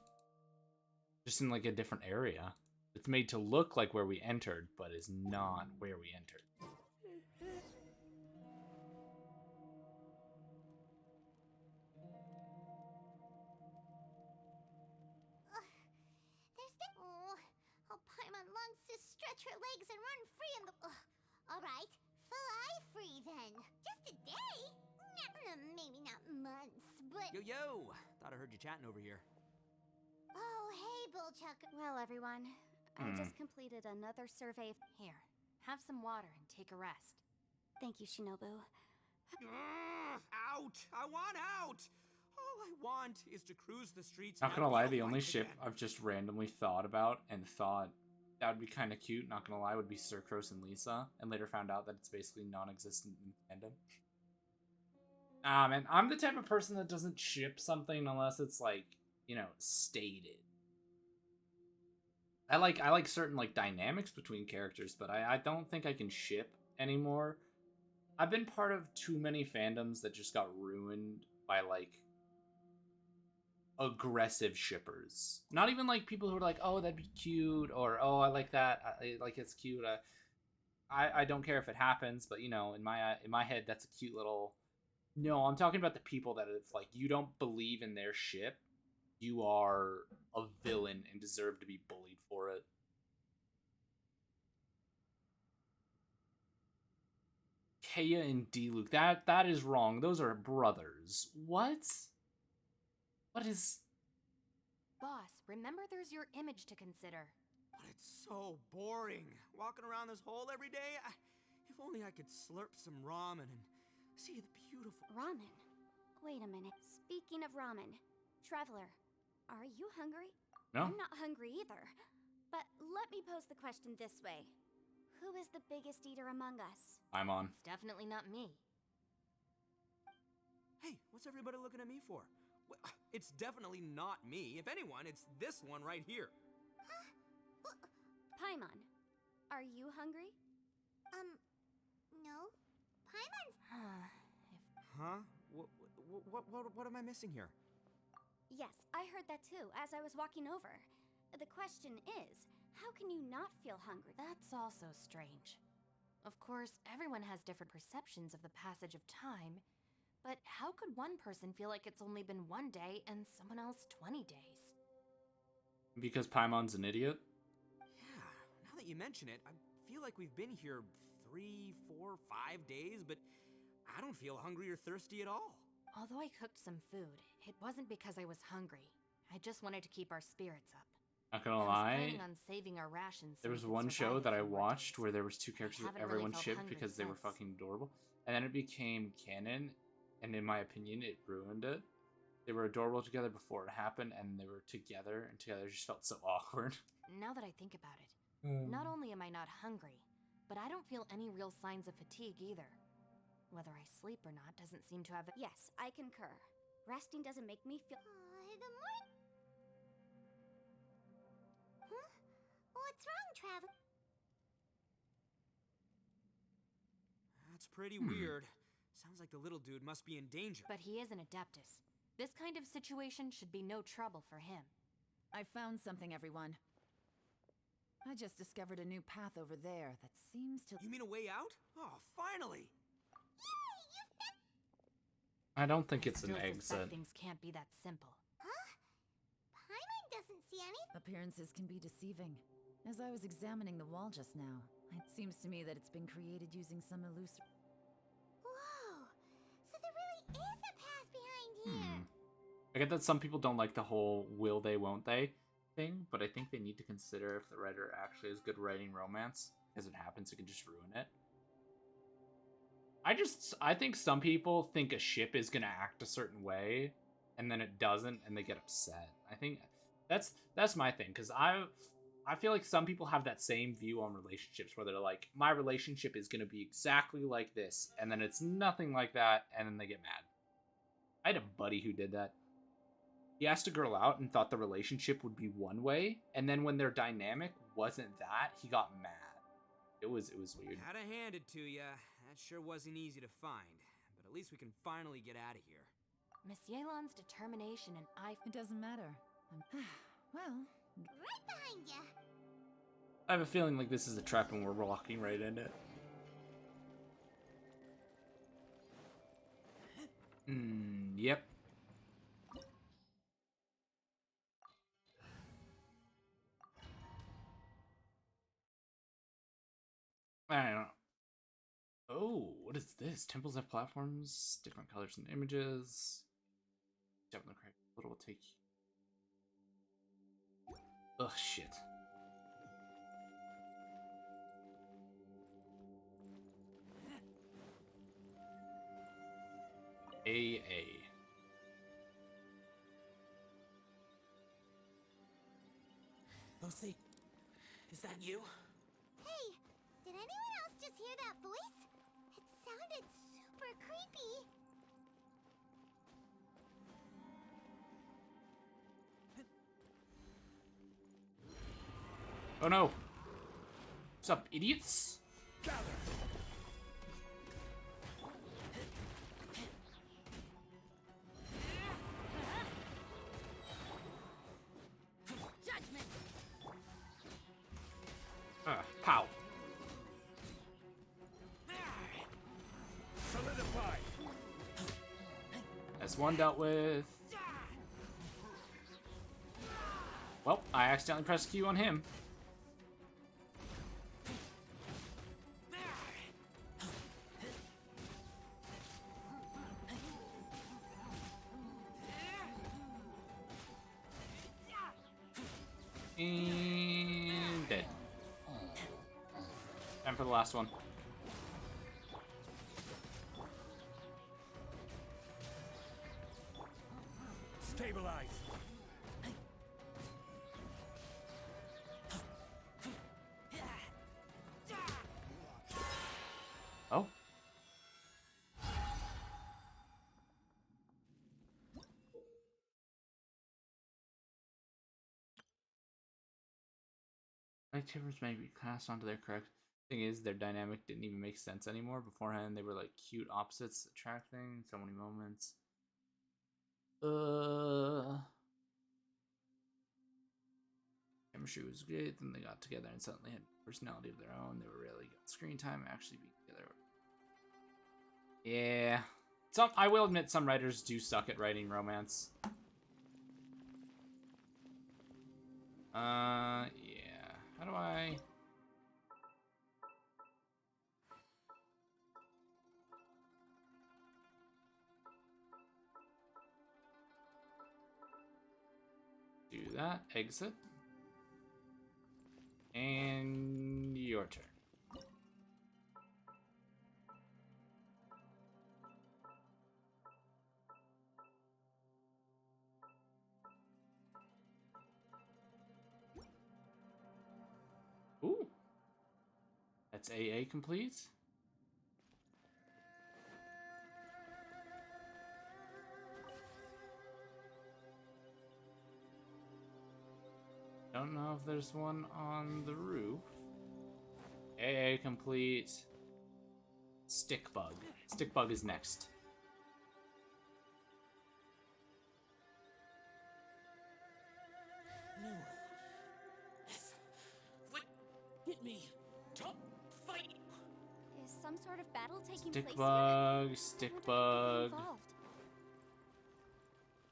S1: Just in like a different area. It's made to look like where we entered, but is not where we entered.
S4: her legs and run free in the. Alright, fly free then. Just a day? Maybe not months, but.
S11: Yo! Thought I heard you chatting over here.
S4: Oh, hey, Bullchuck.
S12: Well, everyone, I just completed another survey. Here, have some water and take a rest. Thank you, Shinobu.
S11: Out! I want out! All I want is to cruise the streets.
S1: Not gonna lie, the only ship I've just randomly thought about and thought that would be kind of cute, not gonna lie, would be Sucrose and Lisa, and later found out that it's basically non-existent in fandom. Man, I'm the type of person that doesn't ship something unless it's like, you know, stated. I like certain like dynamics between characters, but I don't think I can ship anymore. I've been part of too many fandoms that just got ruined by like aggressive shippers. Not even like people who are like, oh, that'd be cute, or oh, I like that, like it's cute. I don't care if it happens, but you know, in my head, that's a cute little. No, I'm talking about the people that if like you don't believe in their ship, you are a villain and deserve to be bullied for it. Kea and D-Luke, that is wrong. Those are brothers. What? What is...
S12: Boss, remember there's your image to consider.
S11: But it's so boring. Walking around this hole every day. If only I could slurp some ramen and see the beautiful...
S12: Ramen? Wait a minute. Speaking of ramen, Traveler, are you hungry?
S1: No.
S12: I'm not hungry either. But let me pose the question this way. Who is the biggest eater among us?
S1: I'm on.
S12: It's definitely not me.
S11: Hey, what's everybody looking at me for? Well, it's definitely not me. If anyone, it's this one right here.
S12: Paimon, are you hungry?
S4: No. Paimon's...
S11: Huh? What am I missing here?
S12: Yes, I heard that too, as I was walking over. The question is, how can you not feel hungry? That's also strange. Of course, everyone has different perceptions of the passage of time, but how could one person feel like it's only been 1 day and someone else 20 days?
S1: Because Paimon's an idiot?
S11: Yeah, now that you mention it, I feel like we've been here 3, 4, 5 days, but I don't feel hungry or thirsty at all.
S12: Although I cooked some food, it wasn't because I was hungry. I just wanted to keep our spirits up.
S1: Not gonna
S12: I was
S1: lie,
S12: planning on saving our rations.
S1: there was one show that I watched where there was 2 characters that everyone shipped because they were fucking adorable, and then it became canon, and in my opinion, it ruined it. They were adorable together before it happened, and they were together, and together just felt so awkward.
S12: Now that I think about it, not only am I not hungry, but I don't feel any real signs of fatigue either. Whether I sleep or not doesn't seem to have... Yes, I concur. Resting doesn't make me feel...
S4: the more... Huh? What's wrong, Travel?
S11: That's pretty weird. Sounds like the little dude must be in danger.
S12: But he is an Adeptus. This kind of situation should be no trouble for him.
S13: I found something, everyone. I just discovered a new path over there that seems to...
S11: You mean a way out? Oh, finally!
S1: I don't think it's an
S12: Still
S1: exit.
S12: suspect things can't be that simple.
S4: Huh? Paimon doesn't see any...
S13: Appearances can be deceiving. As I was examining the wall just now, it seems to me that it's been created using some illusory...
S4: Whoa! So there really is a path behind here!
S1: I get that some people don't like the whole will they, won't they thing, but I think they need to consider if the writer actually is good writing romance. As it happens, it can just ruin it. I think some people think a ship is gonna act a certain way, and then it doesn't, and they get upset. I think that's my thing, because I feel like some people have that same view on relationships, where they're like, my relationship is gonna be exactly like this, and then it's nothing like that, and then they get mad. I had a buddy who did that. He asked a girl out and thought the relationship would be one way, and then when their dynamic wasn't that, he got mad. It was weird.
S11: Had to hand it to ya. That sure wasn't easy to find, but at least we can finally get out of here.
S12: Miss Yelan's determination and
S13: It doesn't matter. Well...
S4: Right behind ya!
S1: I have a feeling like this is a trap and we're walking right in it. Yep. What is this? Temples have platforms, different colors and images. Step in the correct little will take you. Ugh, shit. AA.
S16: Lucy, is that you?
S4: Hey, did anyone else just hear that voice? It sounded super creepy.
S1: Oh no! What's up, idiots?
S9: Judgment.
S1: Pow.
S5: Solidify.
S1: That's one dealt with. Well, I accidentally pressed Q on him. And dead. Time for the last one.
S5: Stabilize.
S1: Oh. Lightsabers may be cast onto their correct. Thing is, their dynamic didn't even make sense anymore. Beforehand, they were like cute opposites attracting. So many moments. Chemistry was great. Then they got together and suddenly had personality of their own. They were really good screen time. Actually, being together. Yeah. I will admit, some writers do suck at writing romance. Yeah. How do I? Do that. Exit. And your turn. Ooh. That's AA complete. Don't know if there's one on the roof. AA complete. Stick bug. Stick bug is next.
S16: No. What? Hit me. Top fight.
S12: Is some sort of battle taking
S1: Stick
S12: place
S1: bug.
S12: here?
S1: Stick
S12: How would I
S1: bug.
S12: get involved?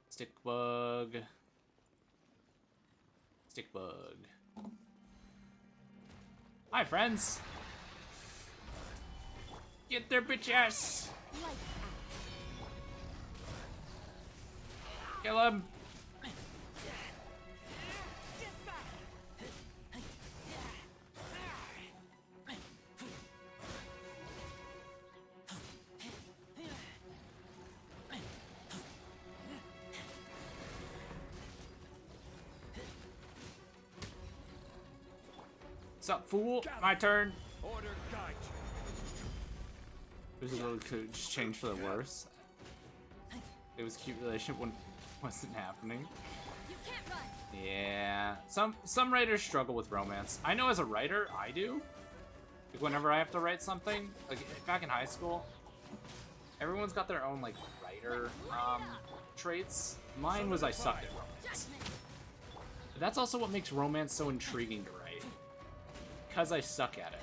S1: Stick bug. Stick bug. Hi, friends. Get their bitch ass. Kill him. Sup, fool? My turn.
S5: Order guide.
S1: It was a little could just change for the worse. It was a cute relationship when it wasn't happening.
S9: You can't run.
S1: Yeah, some writers struggle with romance. I know as a writer, I do. Like whenever I have to write something, like back in high school, everyone's got their own like writer traits. Mine was I sucked at romance. But that's also what makes romance so intriguing to write. Because I suck at it.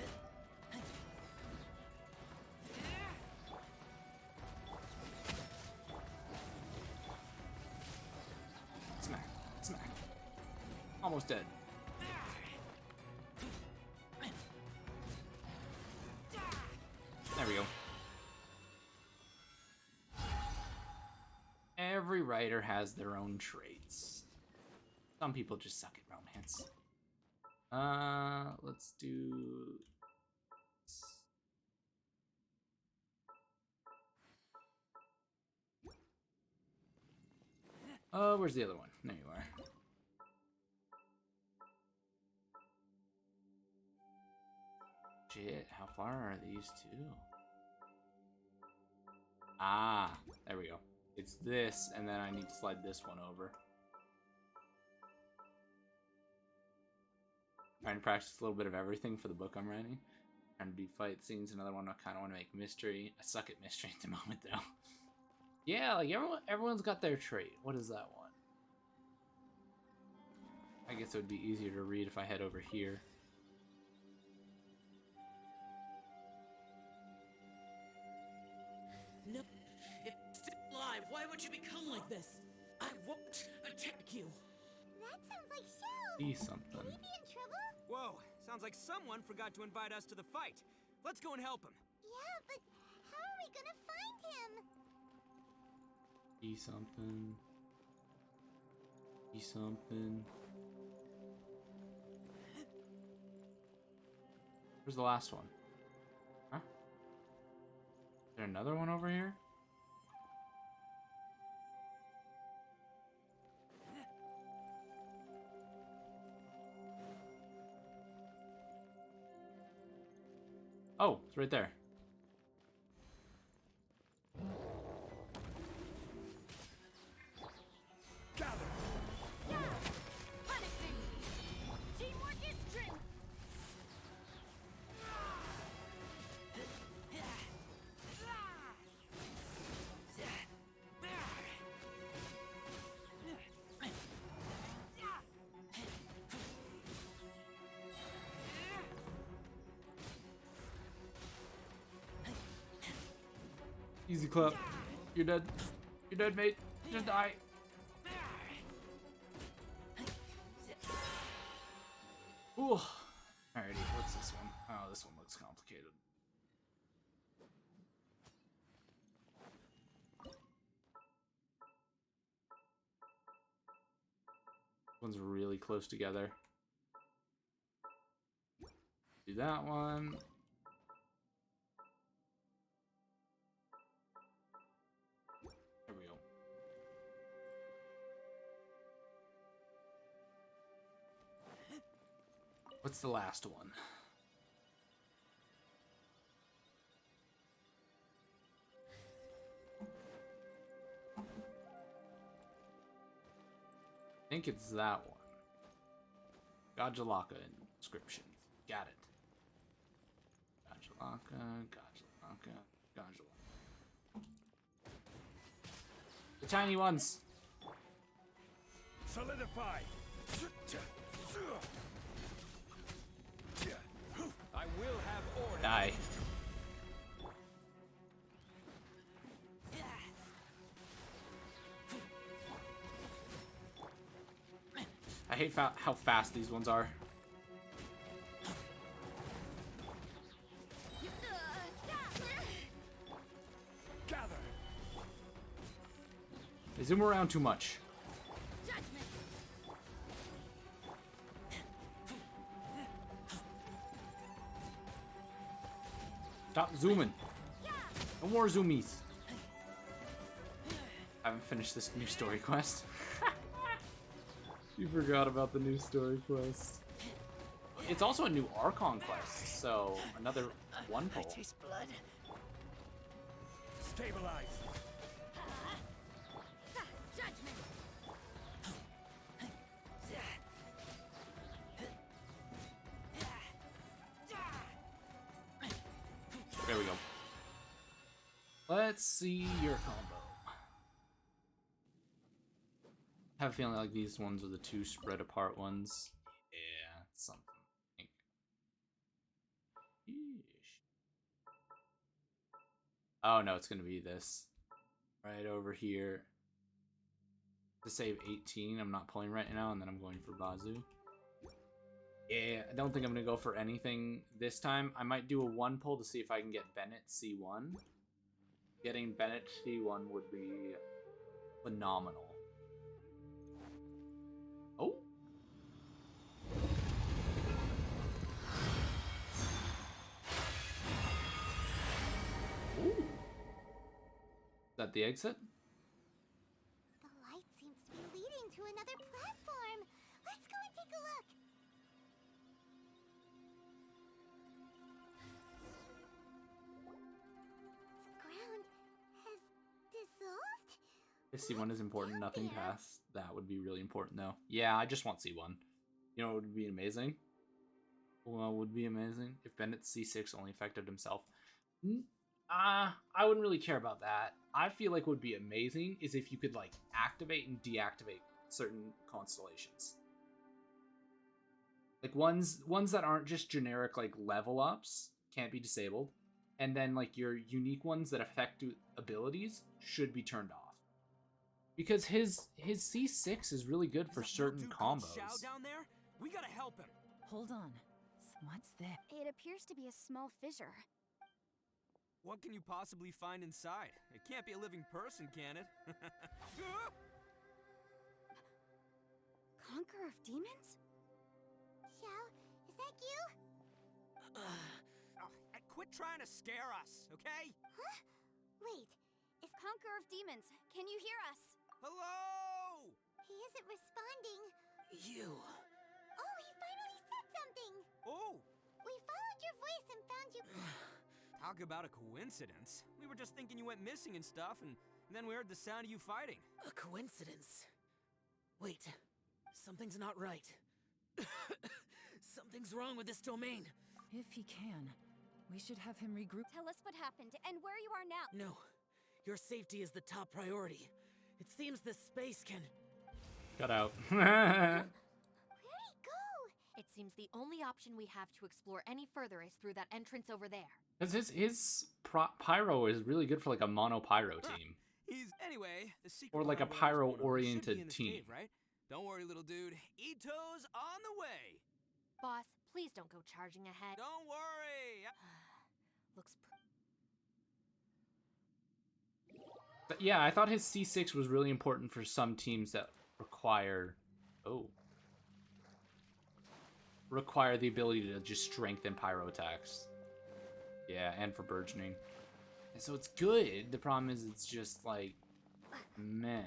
S1: Smack. Smack. Almost dead. There we go. writer has their own traits. Some people just suck at romance. Let's do... Oh, where's the other one? There you are. Shit, how far are these two? Ah, there we go. It's this, and then I need to slide this one over. Trying to practice a little bit of everything for the book I'm writing. Trying to do fight scenes. Another one I kind of want to make mystery. I suck at mystery at the moment, though. Yeah, like everyone's got their trait. What is that one? I guess it would be easier to read if I head over here.
S8: No, it's still alive. Why would you become like this? I won't attack you.
S4: That sounds like Shell.
S1: See something.
S4: Could we be in trouble?
S11: Whoa, sounds like someone forgot to invite us to the fight. Let's go and help him.
S4: Yeah, but how are we gonna find him?
S1: See something. See something. Where's the last one? Huh? Is there another one over here? Oh, it's right there.
S9: Teamwork is strength.
S1: Easy clap. You're dead. You're dead, mate. Just die. Ooh. Alrighty, what's this one? Oh, this one looks complicated. This one's really close together. Do that one. There we go. What's the last one? I think it's that one. Gajalaka inscription. Got it. Gajalaka, Gajalaka, Gajalaka. The tiny ones.
S5: Solidify.
S11: I will have order.
S1: Die. I hate how fast these ones are.
S5: Gather.
S1: They zoom around too much. Stop zooming. No more zoomies. I haven't finished this new story quest. You forgot about the new story quest. It's also a new Archon quest, so another one pull.
S8: I taste blood.
S5: Stabilize.
S1: There we go. Let's see your combo. I have a feeling like these ones are the two spread apart ones. Yeah, something. I think. Yeesh. Oh no, it's gonna be this. Right over here. To save 18, I'm not pulling right now, and then I'm going for Bazu. Yeah, I don't think I'm gonna go for anything this time. I might do a one pull to see if I can get Bennett C1. Getting Bennett C1 would be phenomenal. that the exit?
S4: The light seems to be leading to another platform. Let's go and take a look. The ground has dissolved?
S1: If C1 is important, nothing past that would be really important, though. Yeah, I just want C1. You know what would be amazing? Well, would be amazing if Bennett's C6 only affected himself. I wouldn't really care about that. I feel like what would be amazing is if you could, like, activate and deactivate certain constellations. Like, ones that aren't just generic, like, level ups can't be disabled. And then, like, your unique ones that affect abilities should be turned off. Because his C6 is really good for certain combos.
S11: Shao down there? We gotta help him.
S13: Hold on. What's that?
S12: It appears to be a small fissure.
S11: What can you possibly find inside? It can't be a living person, can it?
S14: Conqueror of demons?
S4: Xiao, is that you?
S11: Quit trying to scare us, okay?
S4: Huh? Wait,
S12: Is Conqueror of Demons, can you hear us?
S11: Hello!
S4: he isn't responding.
S16: You.
S4: Oh, he finally said something.
S11: Oh!
S4: We followed your voice and found you.
S11: Talk about a coincidence. We were just thinking you went missing and stuff, and then we heard the sound of you fighting.
S16: A coincidence. Wait, something's not right. Something's wrong with this domain.
S13: If he can, we should have him regroup.
S12: Tell us what happened and where you are now.
S16: No, your safety is the top priority. It seems this space can...
S1: Cut out.
S4: Where'd he go?
S17: It seems the only option we have to explore any further is through that entrance over there.
S1: Because his pyro is really good for like a mono pyro team.
S11: Anyway, the secret
S1: Or like a
S11: pyro
S1: pyro-oriented team.
S11: cave, right? Don't worry, little dude. Ito's on the way.
S17: Boss, please don't go charging ahead.
S11: Don't worry.
S17: Looks
S1: But yeah, I thought his C6 was really important for some teams that require the ability to just strengthen pyro attacks. Yeah, and for burgeoning. And so it's good. The problem is it's just like meh.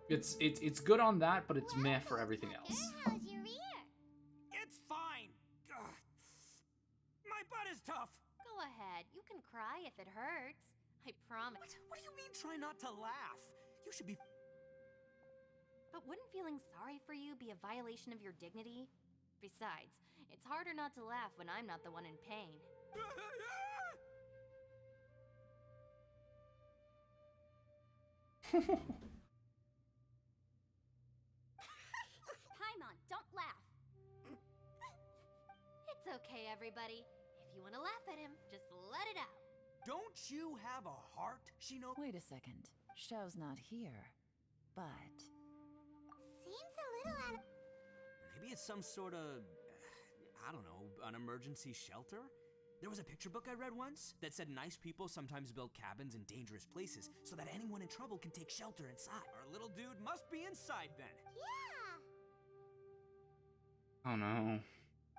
S1: It's good on that, but it's meh for everything else.
S4: How's your ear?
S11: It's fine. Ugh. My butt is tough.
S17: Go ahead. You can cry if it hurts. I promise.
S11: What do you mean try not to laugh? You should be...
S17: But wouldn't feeling sorry for you be a violation of your dignity? Besides, it's harder not to laugh when I'm not the one in pain.
S12: Paimon, don't laugh.
S17: It's okay, everybody. If you want to laugh at him, just let it out.
S11: Don't you have a heart, Shino?
S13: Wait a second. Xiao's not here. But...
S4: Seems a little out of...
S11: Maybe it's some sort of... I don't know, an emergency shelter? There was a picture book I read once that said nice people sometimes build cabins in dangerous places so that anyone in trouble can take shelter inside. Our little dude must be inside then.
S4: Yeah!
S1: Oh no.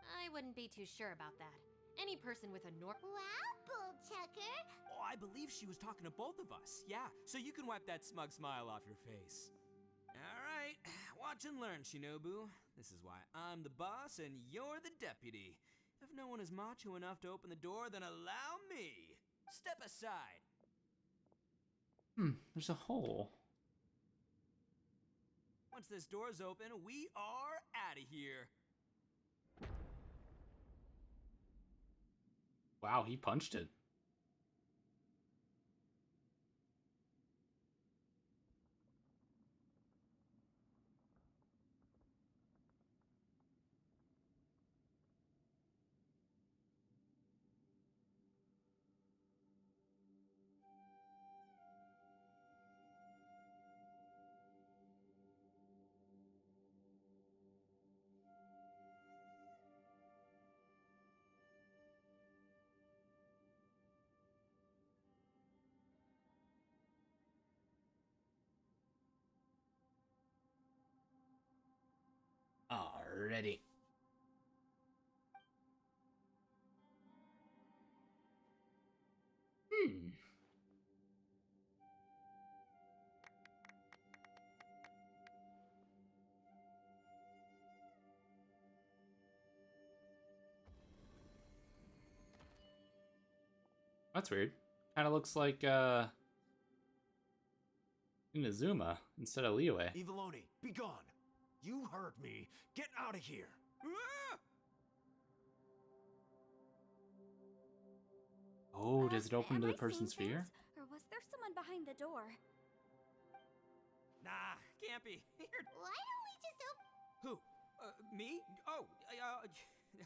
S17: I wouldn't be too sure about that. Any person with a
S4: Wow, Bullchucker!
S11: Oh, I believe she was talking to both of us. Yeah, so you can wipe that smug smile off your face. All right, watch and learn, Shinobu. This is why I'm the boss and you're the deputy. If no one is macho enough to open the door, then allow me. Step aside.
S1: There's a hole.
S11: Once this door's open, we are out of here.
S1: Wow, he punched it. Already. That's weird. Kind of looks like Inazuma instead of Liyue.
S5: Eviloni, be gone! You heard me. Get out of here.
S1: Oh, does it open
S12: Am
S1: to the
S12: I
S1: person's
S12: seeing
S1: sphere?
S12: things, or was there someone behind the door?
S11: Nah, can't be.
S4: Why don't we just open?
S11: Who? Me? Oh,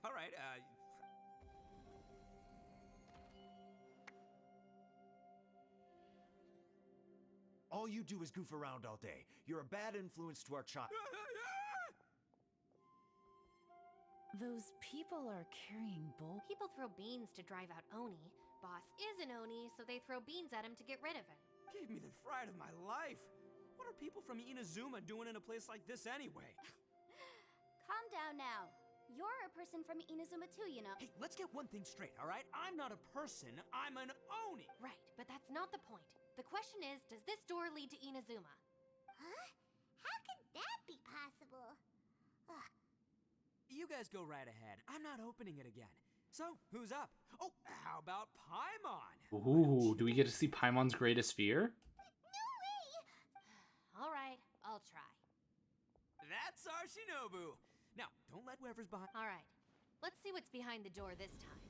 S11: all right.
S5: All you do is goof around all day. You're a bad influence to our child.
S13: Those people are carrying bull.
S17: People throw beans to drive out Oni. Boss is an Oni, so they throw beans at him to get rid of him.
S11: Gave me the fright of my life. What are people from Inazuma doing in a place like this anyway?
S12: Calm down now. You're a person from Inazuma too, you know.
S11: Hey, let's get one thing straight, all right? I'm not a person, I'm an Oni.
S17: Right, but that's not the point. The question is, does this door lead to Inazuma?
S4: Huh? How could that be possible? Ugh.
S11: You guys go right ahead. I'm not opening it again. So, who's up? Oh, how about Paimon?
S1: Ooh, do we get to see Paimon's greatest fear?
S17: All right, I'll try.
S11: That's our Shinobu. Now, don't let whoever's behind.
S17: All right, let's see what's behind the door this time.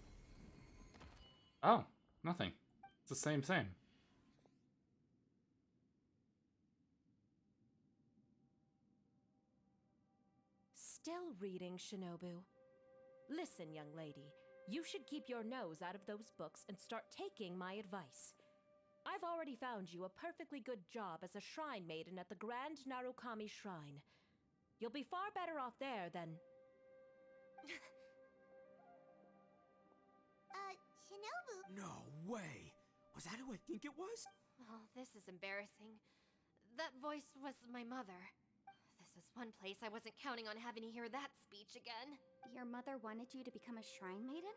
S1: Oh, nothing. It's the same.
S3: Still reading, Shinobu. Listen, young lady, you should keep your nose out of those books and start taking my advice. I've already found you a perfectly good job as a shrine maiden at the Grand Narukami Shrine. You'll be far better off there than...
S4: Shinobu?
S11: No way! Was that who I think it was?
S17: Oh, this is embarrassing. That voice was my mother. This is one place I wasn't counting on having to hear that speech again.
S12: Your mother wanted you to become a shrine maiden?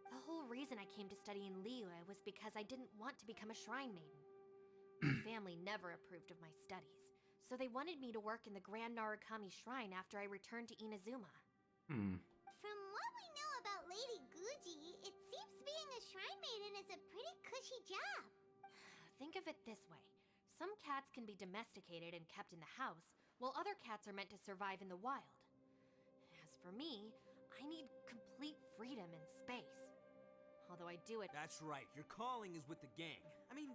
S17: The whole reason I came to study in Liyue was because I didn't want to become a shrine maiden. My family never approved of my studies, so they wanted me to work in the Grand Narukami Shrine after I returned to Inazuma.
S4: From what we know about Lady Guji, it seems being a shrine maiden is a pretty cushy job.
S17: Think of it this way. Some cats can be domesticated and kept in the house, while other cats are meant to survive in the wild. As for me, I need complete freedom and space. Although I do it...
S11: That's right, your calling is with the gang. I mean,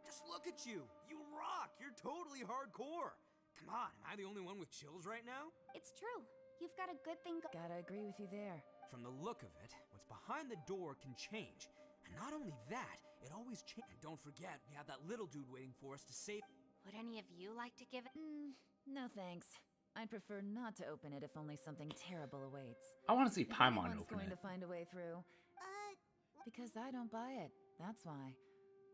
S11: just look at you. You rock, you're totally hardcore. Come on, am I the only one with chills right now?
S12: It's true. You've got a good thing
S13: Gotta agree with you there.
S11: From the look of it, what's behind the door can change. And not only that, it always changes. And don't forget, we have that little dude waiting for us to save...
S17: Would any of you like to give it...
S13: No thanks. I'd prefer not to open it if only something terrible awaits.
S1: I want to see
S13: If
S1: Paimon
S13: anyone's
S1: open
S13: going
S1: it.
S13: to find a way through. Because I don't buy it. That's why.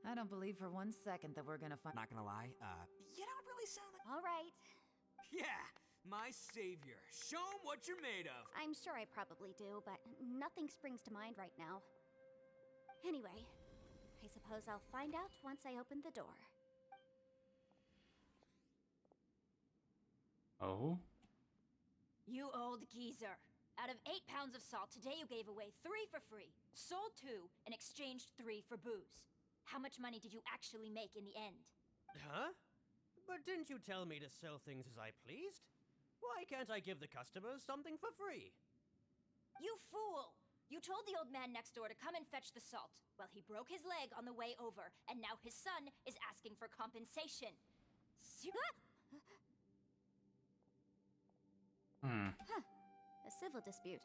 S13: I don't believe for 1 second that we're gonna find...
S11: Not gonna lie, you don't really sound like...
S12: All right.
S11: Yeah, my savior. Show 'em what you're made of.
S12: I'm sure I probably do, but nothing springs to mind right now. Anyway, I suppose I'll find out once I open the door.
S1: Oh?
S15: You old geezer. Out of 8 pounds of salt, today you gave away 3 for free, sold 2, and exchanged 3 for booze. How much money did you actually make in the end?
S19: Huh? But didn't you tell me to sell things as I pleased? Why can't I give the customers something for free?
S15: You fool! You told the old man next door to come and fetch the salt. Well, he broke his leg on the way over, and now his son is asking for compensation.
S12: Huh. A civil dispute.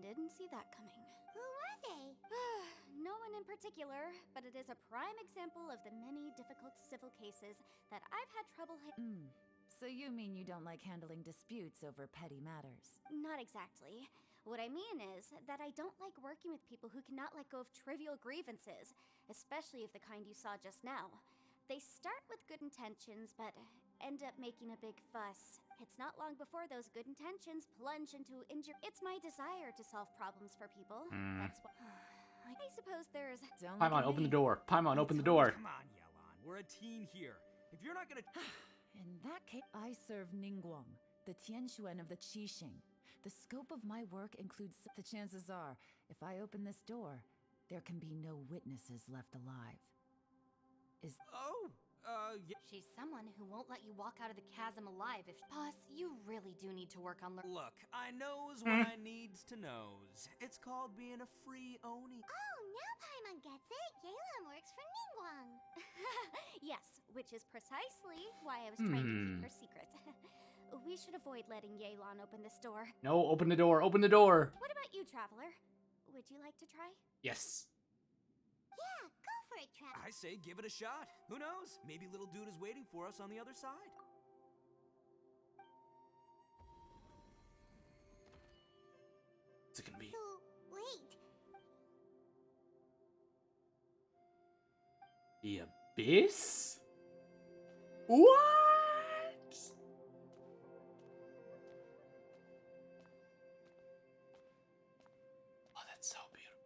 S12: Didn't see that coming.
S4: Who were they?
S12: No one in particular, but it is a prime example of the many difficult civil cases that I've had trouble
S13: So you mean you don't like handling disputes over petty matters?
S12: Not exactly. What I mean is that I don't like working with people who cannot let go of trivial grievances, especially of the kind you saw just now. They start with good intentions, but end up making a big fuss. It's not long before those good intentions plunge into injury. It's my desire to solve problems for people. That's what... I suppose there's...
S1: Paimon, open the door. Paimon, open the door.
S11: Come on, Yelan. We're a team here. If you're not gonna...
S13: In that case, I serve Ningguang, the Tianxuan of the Qixing. The scope of my work includes... The chances are, if I open this door, there can be no witnesses left alive. Is...
S17: Yeah. She's someone who won't let you walk out of the chasm alive if... Boss, you really do need to work on...
S11: Look, I knows what I needs to knows. It's called being a free Oni.
S4: Oh, now Paimon gets it. Yelan works for Ningguang.
S12: Yes, which is precisely why I was trying to keep her secret. We should avoid letting Yelan open this door.
S1: No, open the door. Open the door.
S12: What about you, Traveler? Would you like to try?
S1: Yes.
S4: Yeah, go for it, Trav.
S11: I say give it a shot. Who knows? Maybe little dude is waiting for us on the other side.
S1: What's it gonna be?
S4: So, wait.
S1: The Abyss? What? Oh, that's so beautiful.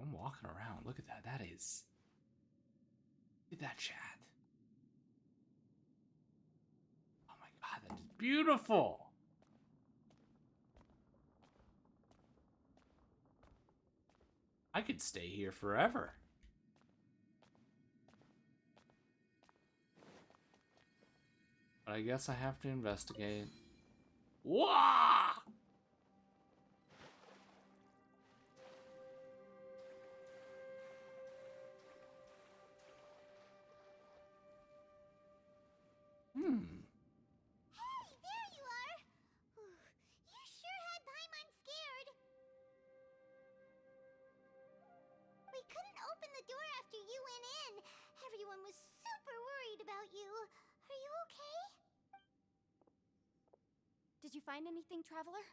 S1: I'm walking around. Look at that. That is... Look at that, chat. Oh my god, that is beautiful. I could stay here forever. But I guess I have to investigate. Wah!
S4: Hey, there you are. You sure had Paimon scared. We couldn't open the door after you went in. Everyone was super worried about you. Are you okay?
S12: Did you find anything, Traveler?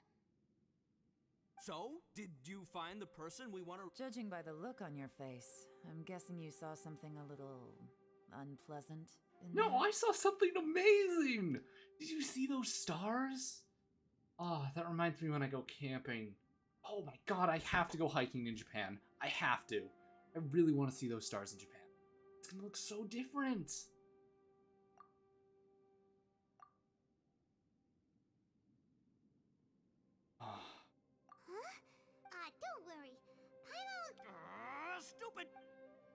S11: So, did you find the person we want to...
S13: Judging by the look on your face, I'm guessing you saw something a little unpleasant in
S1: No,
S13: there?
S1: I saw something amazing! Did you see those stars? Oh, that reminds me when I go camping. Oh my god, I have to go hiking in Japan. I have to. I really want to see those stars in Japan. It's gonna look so different.
S4: Don't worry. Paimon...
S5: Stupid!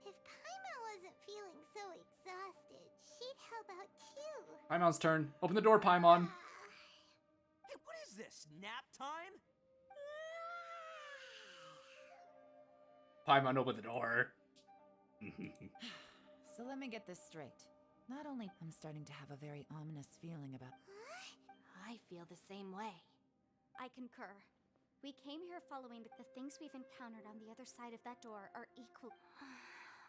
S4: If Paimon wasn't feeling so exhausted, she'd help out too.
S1: Paimon's turn. Open the door, Paimon.
S11: Hey, what is this? Nap time?
S1: Paimon, open the door.
S13: So let me get this straight. Not only I'm starting to have a very ominous feeling about...
S17: I feel the same way.
S12: I concur. We came here following the things we've encountered on the other side of that door are equal...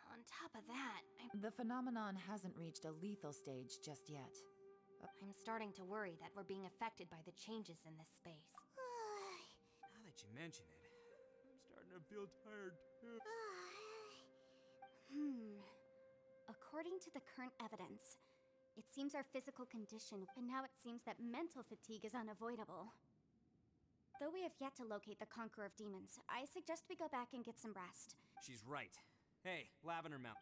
S17: On top of that,
S13: The phenomenon hasn't reached a lethal stage just yet.
S17: I'm starting to worry that we're being affected by the changes in this space.
S11: Now that you mention it, I'm starting to feel tired too.
S12: According to the current evidence, it seems our physical condition, and now it seems that mental fatigue is unavoidable. Though we have yet to locate the Conqueror of Demons, I suggest we go back and get some rest.
S11: She's right. Hey, Lavender Mountain.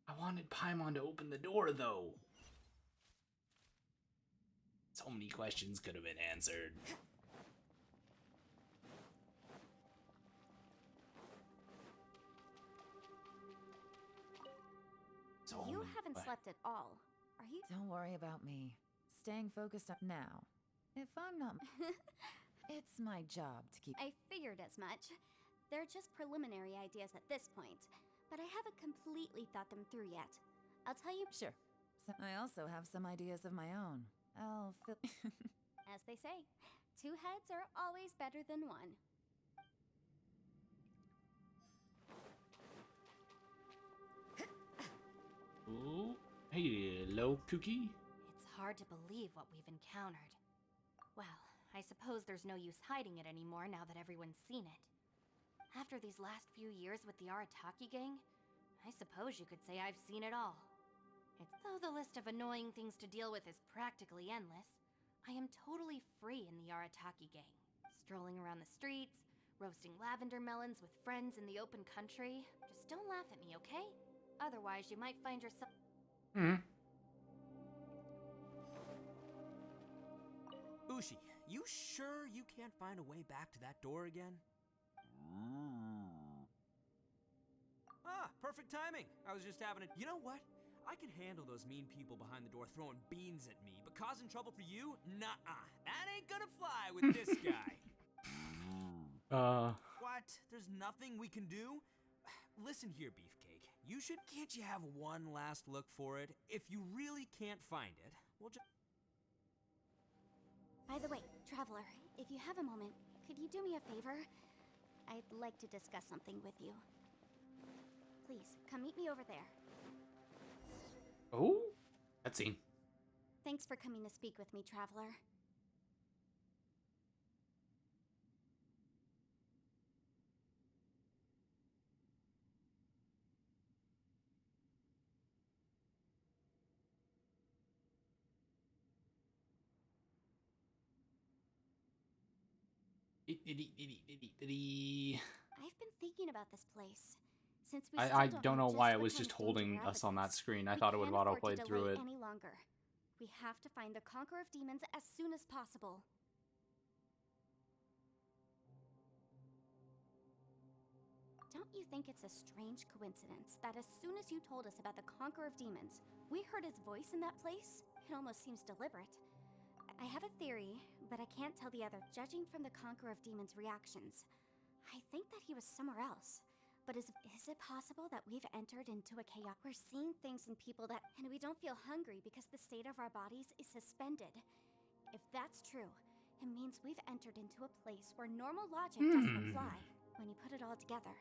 S1: I wanted Paimon to open the door, though. So many questions could have been answered.
S12: You haven't slept at all, are you?
S13: Don't worry about me. Staying focused up now. If I'm not... It's my job to keep...
S12: I figured as much. They're just preliminary ideas at this point, but I haven't completely thought them through yet. I'll tell you...
S13: Sure. So I also have some ideas of my own. I'll fill...
S12: As they say, two heads are always better than one.
S1: Ooh. Hey, hello, Cookie.
S17: It's hard to believe what we've encountered. Well, I suppose there's no use hiding it anymore now that everyone's seen it. After these last few years with the Arataki gang, I suppose you could say I've seen it all. Though the list of annoying things to deal with is practically endless, I am totally free in the Arataki gang. Strolling around the streets, roasting lavender melons with friends in the open country. Just don't laugh at me, okay? Otherwise, you might find yourself.
S1: Hmm.
S11: Bushi, you sure you can't find a way back to that door again? Ah, perfect timing. I was just having a... You know what? I can handle those mean people behind the door throwing beans at me, but causing trouble for you? Nuh-uh. That ain't gonna fly with this guy. What? There's nothing we can do? Listen here, Beefcake. Can't you have one last look for it? If you really can't find it, we'll just...
S12: By the way, Traveler, if you have a moment, could you do me a favor? I'd like to discuss something with you. Please, come meet me over there.
S1: Oh, cutscene.
S12: Thanks for coming to speak with me, Traveler. I've been thinking about this place. Since we
S1: I don't know why it was just holding us on that screen. I thought it would have autoplayed through it.
S12: Any longer. We have to find the Conqueror of Demons as soon as possible. Don't you think it's a strange coincidence that as soon as you told us about the Conqueror of Demons, we heard his voice in that place? It almost seems deliberate. I have a theory, but I can't tell the other. Judging from the Conqueror of Demons' reactions, I think that he was somewhere else. But is it possible that we've entered into a chaos? We're seeing things in people and we don't feel hungry because the state of our bodies is suspended. If that's true, it means we've entered into a place where normal logic doesn't apply. When you put it all together,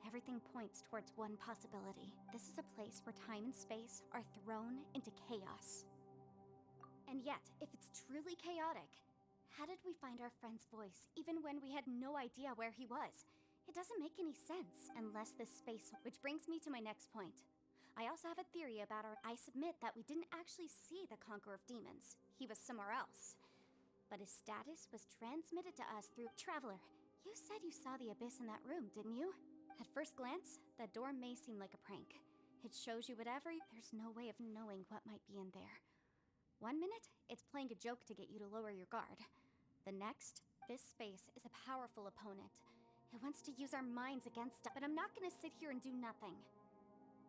S12: everything points towards one possibility. This is a place where time and space are thrown into chaos. And yet, if it's truly chaotic, how did we find our friend's voice even when we had no idea where he was? It doesn't make any sense unless this space... Which brings me to my next point. I also have a theory about I submit that we didn't actually see the Conqueror of Demons. He was somewhere else. But his status was transmitted to us through... Traveler, you said you saw the abyss in that room, didn't you? At first glance, that door may seem like a prank. It shows you whatever... There's no way of knowing what might be in there. 1 minute, it's playing a joke to get you to lower your guard. The next, this space is a powerful opponent. It wants to use our minds against us, but I'm not gonna sit here and do nothing.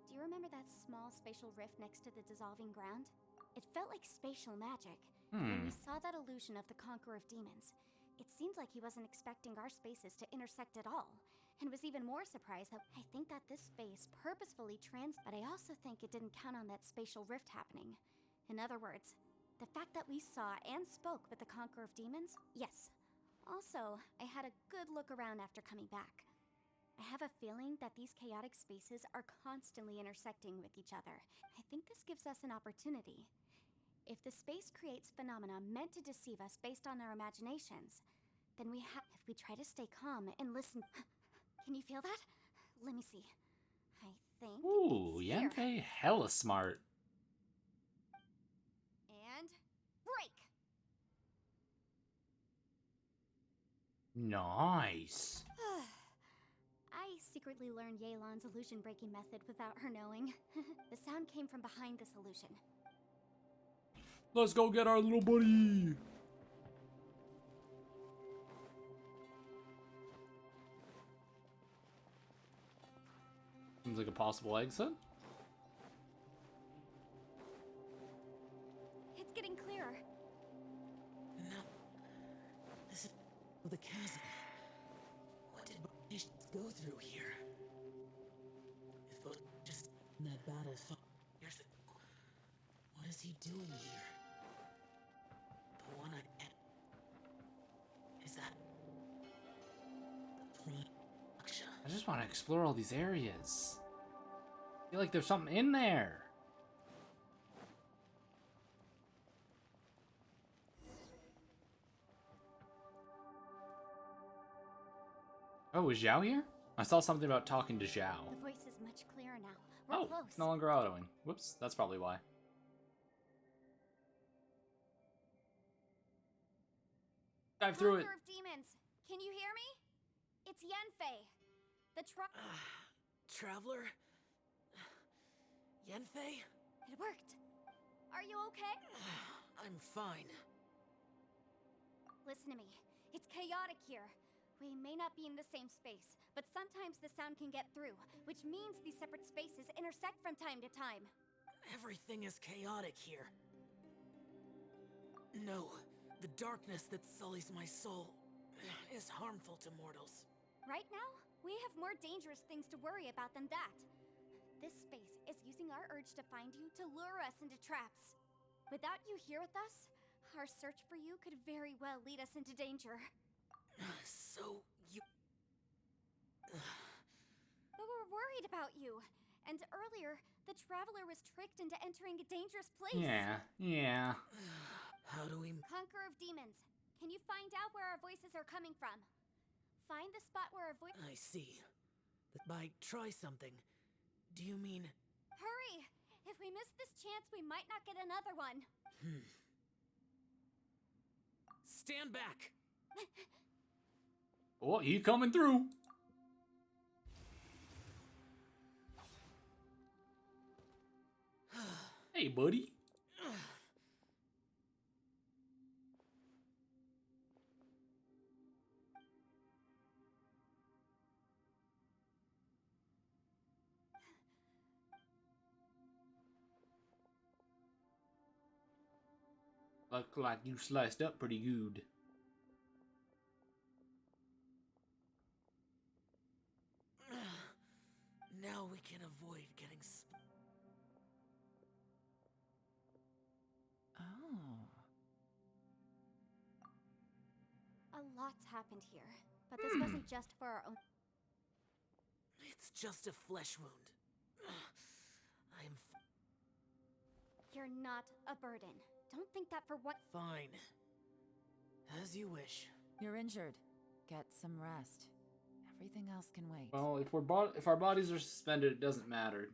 S12: Do you remember that small spatial rift next to the dissolving ground? It felt like spatial magic. When we saw that illusion of the Conqueror of Demons, it seemed like he wasn't expecting our spaces to intersect at all, and was even more surprised that I think that this space purposefully but I also think it didn't count on that spatial rift happening. In other words, the fact that we saw and spoke with the Conqueror of Demons, yes. Also, I had a good look around after coming back. I have a feeling that these chaotic spaces are constantly intersecting with each other. I think this gives us an opportunity. If the space creates phenomena meant to deceive us based on our imaginations, then if we try to stay calm and listen... Can you feel that? Let me see. I think
S1: Ooh,
S12: it's here.
S1: Yanfei hella smart.
S12: And... break!
S1: Nice.
S12: I secretly learned Yelan's illusion-breaking method without her knowing. The sound came from behind this illusion.
S1: Let's go get our little buddy. Seems like a possible exit.
S12: It's getting clearer.
S8: No. This is the chasm. What did Barnish's go through here? If it was just in that battle years ago, what is he doing here? The one I met. Is that the prime Aksha?
S1: I just want to explore all these areas. I feel like there's something in there. Oh, is Zhao here? I saw something about talking to Zhao.
S12: The voice is much clearer now. We're close.
S1: It's no longer autoing. Whoops, that's probably why. Dive through it.
S12: Conqueror of Demons, can you hear me? It's Yanfei. The
S5: Traveler?
S16: Yenfei?
S9: It worked. Are you okay?
S16: I'm fine.
S12: Listen to me. It's chaotic here. We may not be in the same space, but sometimes the sound can get through, which means these separate spaces intersect from time to time.
S16: Everything is chaotic here. No, the darkness that sullies my soul is harmful to mortals.
S12: Right now, we have more dangerous things to worry about than that. This space is using our urge to find you to lure us into traps. Without you here with us, our search for you could very well lead us into danger.
S16: So, you...
S12: But we're worried about you. And earlier, the traveler was tricked into entering a dangerous place.
S1: Yeah.
S16: How do we...
S12: Conqueror of demons, can you find out where our voices are coming from? Find the spot where our voice...
S16: I see. By try something, do you mean...
S12: Hurry! If we miss this chance, we might not get another one.
S16: Stand back!
S1: Oh, he coming through. Hey, buddy. Look like you sliced up pretty good.
S16: Now we can avoid getting
S13: Oh.
S12: A lot's happened here, but this wasn't just for our own...
S16: It's just a flesh wound.
S12: You're not a burden. Don't think that for what...
S16: Fine. As you wish.
S13: You're injured. Get some rest. Everything else can wait.
S1: Well, if our bodies are suspended, it doesn't matter.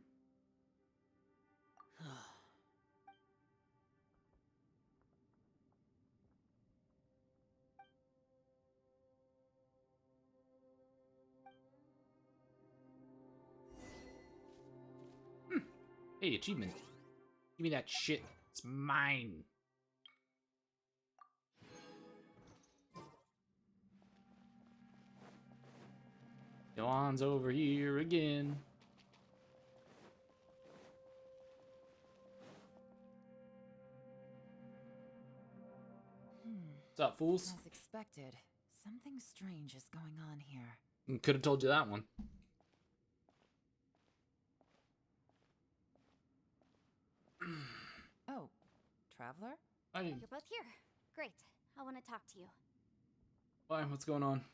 S1: Hey, achievement. Give me that shit. It's mine. Dawn's over here again. What's up, fools?
S13: As expected, something strange is going on here.
S1: Could have told you that one.
S13: Oh, Traveler?
S12: You're both here. Great. I want to talk to you.
S1: Why? What's going on?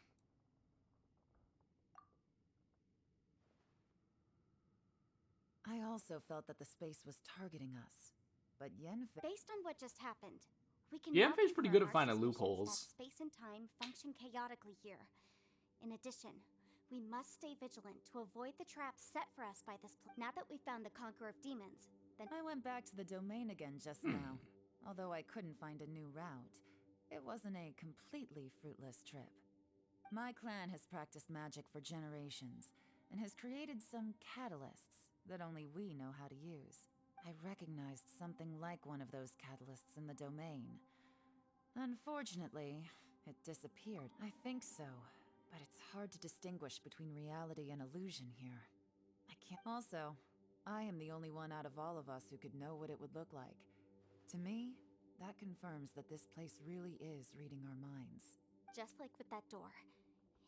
S13: I also felt that the space was targeting us, but Yenfei...
S12: Based on what just happened, we can
S1: Yenfei's pretty good at
S12: confirm
S1: finding
S12: our suspicions
S1: loopholes.
S12: that space and time function chaotically here. In addition, we must stay vigilant to avoid the traps set for us by this now that we found the Conqueror of Demons, then...
S13: I went back to the domain again just now. Although I couldn't find a new route, it wasn't a completely fruitless trip. My clan has practiced magic for generations, and has created some catalysts that only we know how to use. I recognized something like one of those catalysts in the domain. Unfortunately, it disappeared. I think so, but it's hard to distinguish between reality and illusion here. I can't... Also, I am the only one out of all of us who could know what it would look like. To me, that confirms that this place really is reading our minds.
S12: Just like with that door.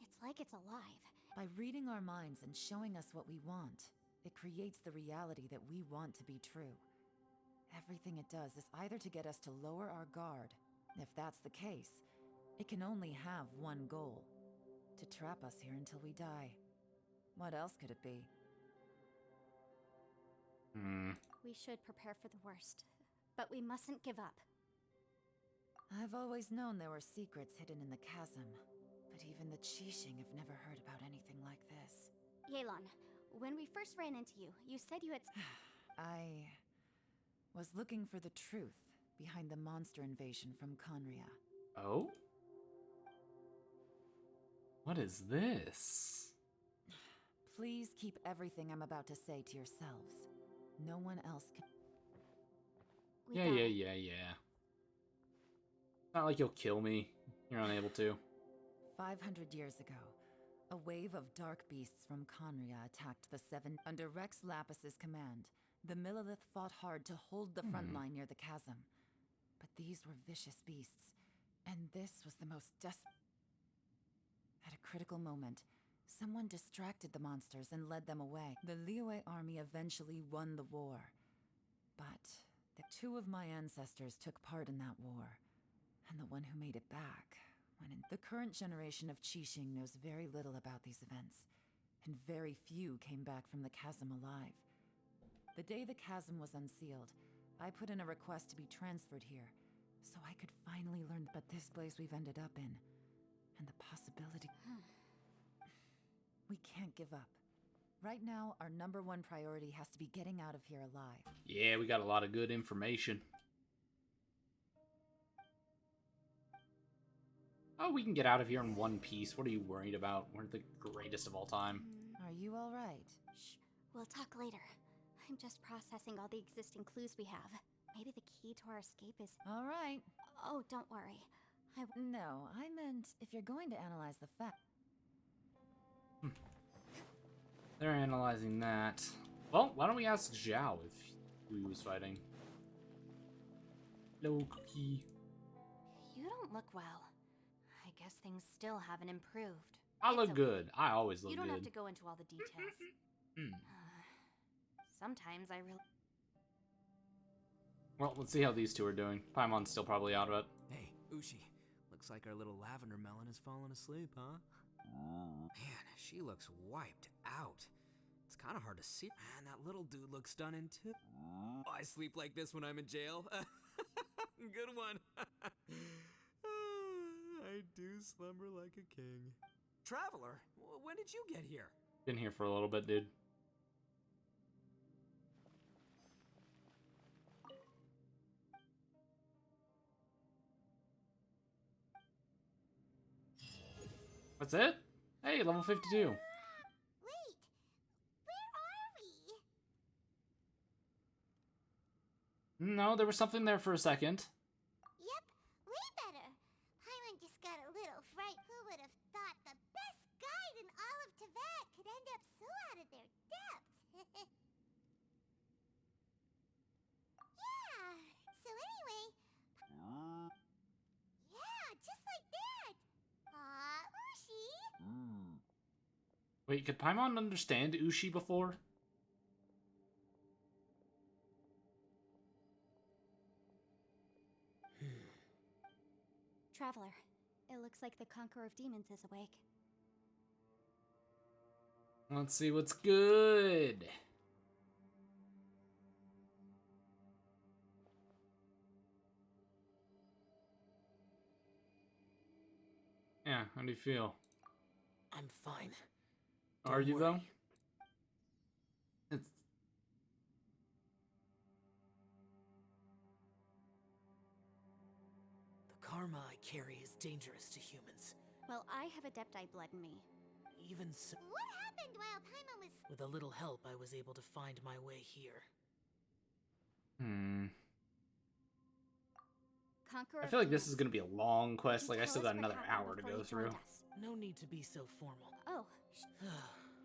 S12: It's like it's alive.
S13: By reading our minds and showing us what we want, it creates the reality that we want to be true. Everything it does is either to get us to lower our guard. If that's the case, it can only have one goal. To trap us here until we die. What else could it be?
S12: We should prepare for the worst. But we mustn't give up.
S13: I've always known there were secrets hidden in the chasm. But even the Qixing have never heard about anything like this.
S12: Yelan, when we first ran into you, you said you had...
S13: I was looking for the truth behind the monster invasion from Conria.
S1: Oh? What is this?
S13: Please keep everything I'm about to say to yourselves. No one else can.
S1: Yeah. Not like you'll kill me. You're unable to.
S13: 500 years ago, a wave of dark beasts from Conria attacked the Seven. Under Rex Lapis's command, the Millilith fought hard to hold the front line near the chasm. But these were vicious beasts, and this was the most desperate. At a critical moment, someone distracted the monsters and led them away. The Liyue army eventually won the war. But the two of my ancestors took part in that war, and the one who made it back went in. The current generation of Qixing knows very little about these events, and very few came back from the chasm alive. The day the chasm was unsealed, I put in a request to be transferred here, so I could finally learn. But this place we've ended up in, and the possibility... We can't give up. Right now, our #1 priority has to be getting out of here alive.
S1: Yeah, we got a lot of good information. Oh, we can get out of here in one piece. What are you worried about? We're the greatest of all time.
S13: Are you all right?
S12: Shh, we'll talk later. I'm just processing all the existing clues we have. Maybe the key to our escape is...
S13: All right.
S12: Oh, don't worry.
S13: No, I meant if you're going to analyze the fact...
S1: They're analyzing that. Well, why don't we ask Zhao if he was fighting? Hello, Cookie.
S17: You don't look well. I guess things still haven't improved.
S1: I look good. I always look good.
S17: You don't have to go into all the details. Sometimes I really...
S1: Well, let's see how these two are doing. Paimon's still probably out of it.
S11: Hey, Ushi. Looks like our little lavender melon has fallen asleep, huh? Man, she looks wiped out. It's kind of hard to see. Man, that little dude looks stunning too. I sleep like this when I'm in jail. Good one. I do slumber like a king. Traveler, when did you get here?
S1: Been here for a little bit, dude. That's it? Hey, level 52.
S4: Wait, where are we?
S1: No, there was something there for a second.
S4: Yep, way better. Paimon just got a little fright. Who would have thought the best guide in all of Tibet could end up so out of their depth? Yeah, so anyway... Yeah, just like that. Ushi?
S1: Wait, could Paimon understand Ushi before?
S12: Traveler, it looks like the Conqueror of Demons is awake.
S1: Let's see what's good. Yeah, how do you feel?
S18: I'm fine.
S1: Are you, though? It's...
S18: The karma I carry is dangerous to humans.
S12: Well, I have Adepti blood in me.
S18: Even so...
S4: What happened while Paimon was...
S18: With a little help, I was able to find my way here.
S12: Conqueror
S18: I
S1: I feel like this is going to be a long quest. Like, I still got another hour to go through.
S18: No need to be so formal.
S12: Oh.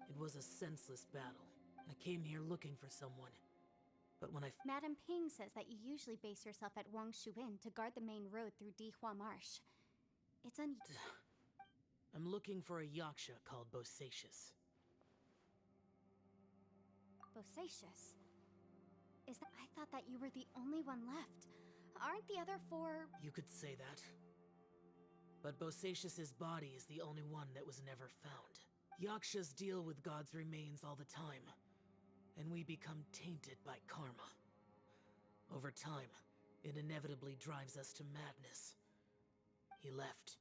S18: It was a senseless battle. I came here looking for someone. But when I...
S12: Madame Ping says that you usually base yourself at Wangshu Inn to guard the main road through Dihua Marsh. It's
S18: I'm looking for a yaksha called Bosacious.
S12: Bosacious? Is that... I thought that you were the only one left. Aren't the other 4...
S18: You could say that. But Bosacious's body is the only one that was never found. Yakshas deal with God's remains all the time, and we become tainted by karma. Over time, it inevitably drives us to madness. He left.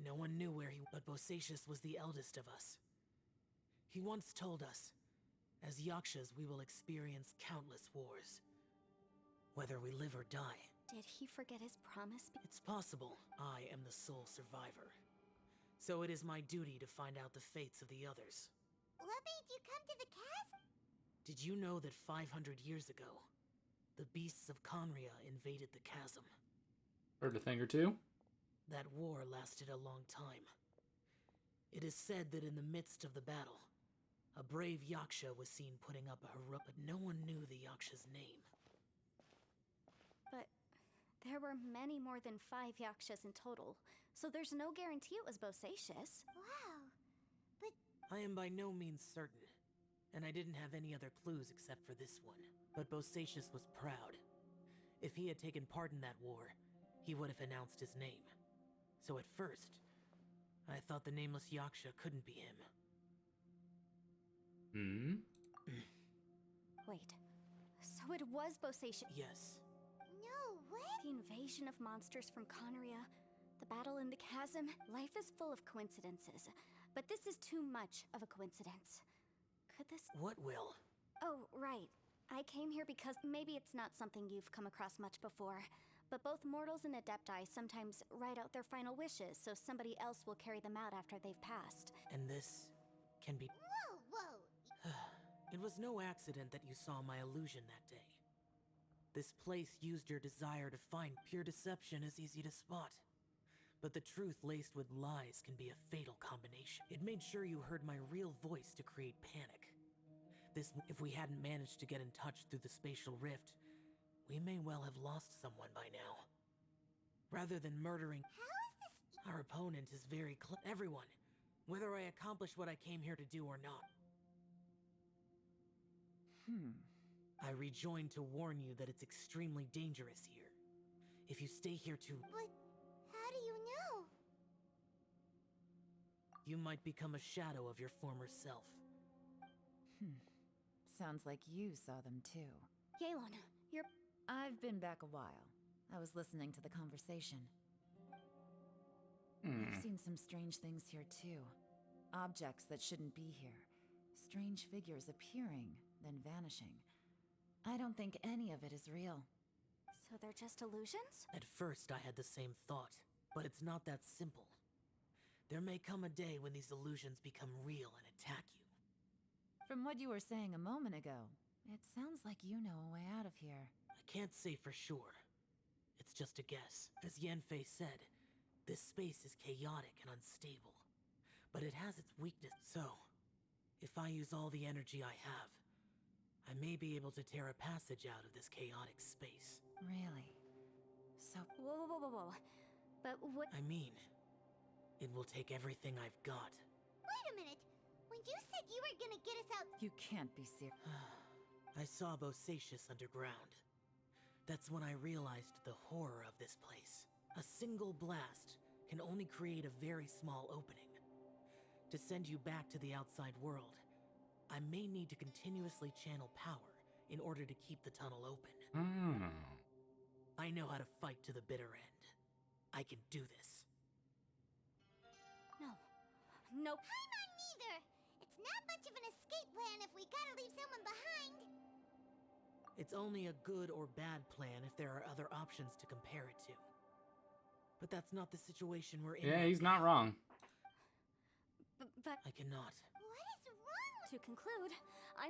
S18: No one knew where he... But Bosacious was the eldest of us. He once told us, as Yakshas we will experience countless wars. Whether we live or die.
S12: Did he forget his promise?
S18: It's possible I am the sole survivor. So it is my duty to find out the fates of the others.
S4: What made you come to the castle?
S6: Did you know that 500 years ago, the beasts of Conria invaded the chasm?
S1: Heard a thing or two?
S6: That war lasted a long time. It is said that in the midst of the battle, a brave Yaksha was seen putting up a heroic, but no one knew the Yaksha's name.
S12: But there were many more than 5 Yakshas in total, so there's no guarantee it was Bosacius.
S4: Wow.
S6: I am by no means certain, and I didn't have any other clues except for this one. But Bosacius was proud. If he had taken part in that war, he would have announced his name. So at first, I thought the nameless Yaksha couldn't be him.
S12: Wait, so it was Bosacius?
S6: Yes.
S4: No way!
S12: The invasion of monsters from Conria, the battle in the chasm. Life is full of coincidences, but this is too much of a coincidence. Could this...
S6: What will?
S12: Oh, right. I came here because maybe it's not something you've come across much before, but both mortals and adepti sometimes write out their final wishes so somebody else will carry them out after they've passed.
S6: And this can be...
S4: Whoa, whoa!
S6: It was no accident that you saw my illusion that day. This place used your desire to find. Pure deception is easy to spot. But the truth laced with lies can be a fatal combination. It made sure you heard my real voice to create panic. If we hadn't managed to get in touch through the spatial rift, we may well have lost someone by now. Rather than murdering...
S4: How is this...
S6: Our opponent is very everyone, whether I accomplish what I came here to do or not. I rejoined to warn you that it's extremely dangerous here. If you stay here too...
S4: But how do you know?
S6: You might become a shadow of your former self.
S13: Sounds like you saw them too.
S12: Yelan, you're...
S13: I've been back a while. I was listening to the conversation. I've seen some strange things here too. Objects that shouldn't be here. Strange figures appearing, then vanishing. I don't think any of it is real.
S12: So they're just illusions?
S6: At first I had the same thought, but it's not that simple. There may come a day when these illusions become real and attack you.
S13: From what you were saying a moment ago, it sounds like you know a way out of here.
S6: I can't say for sure. It's just a guess. As Yanfei said, this space is chaotic and unstable, but it has its weakness. So, if I use all the energy I have, I may be able to tear a passage out of this chaotic space.
S13: Really? So...
S12: Whoa, whoa, whoa, whoa. But what...
S6: I mean, it will take everything I've got.
S4: Wait a minute! When you said you were gonna get us out...
S13: You can't be serious.
S6: I saw Bosacius underground. That's when I realized the horror of this place. A single blast can only create a very small opening. To send you back to the outside world, I may need to continuously channel power in order to keep the tunnel open. I know how to fight to the bitter end. I can do this.
S12: No. Nope.
S4: I'm on neither! It's not much of an escape plan if we gotta leave someone behind.
S6: It's only a good or bad plan if there are other options to compare it to. But that's not the situation we're in.
S1: Yeah, he's not wrong.
S12: But
S6: I cannot.
S4: What is wrong?
S12: To conclude,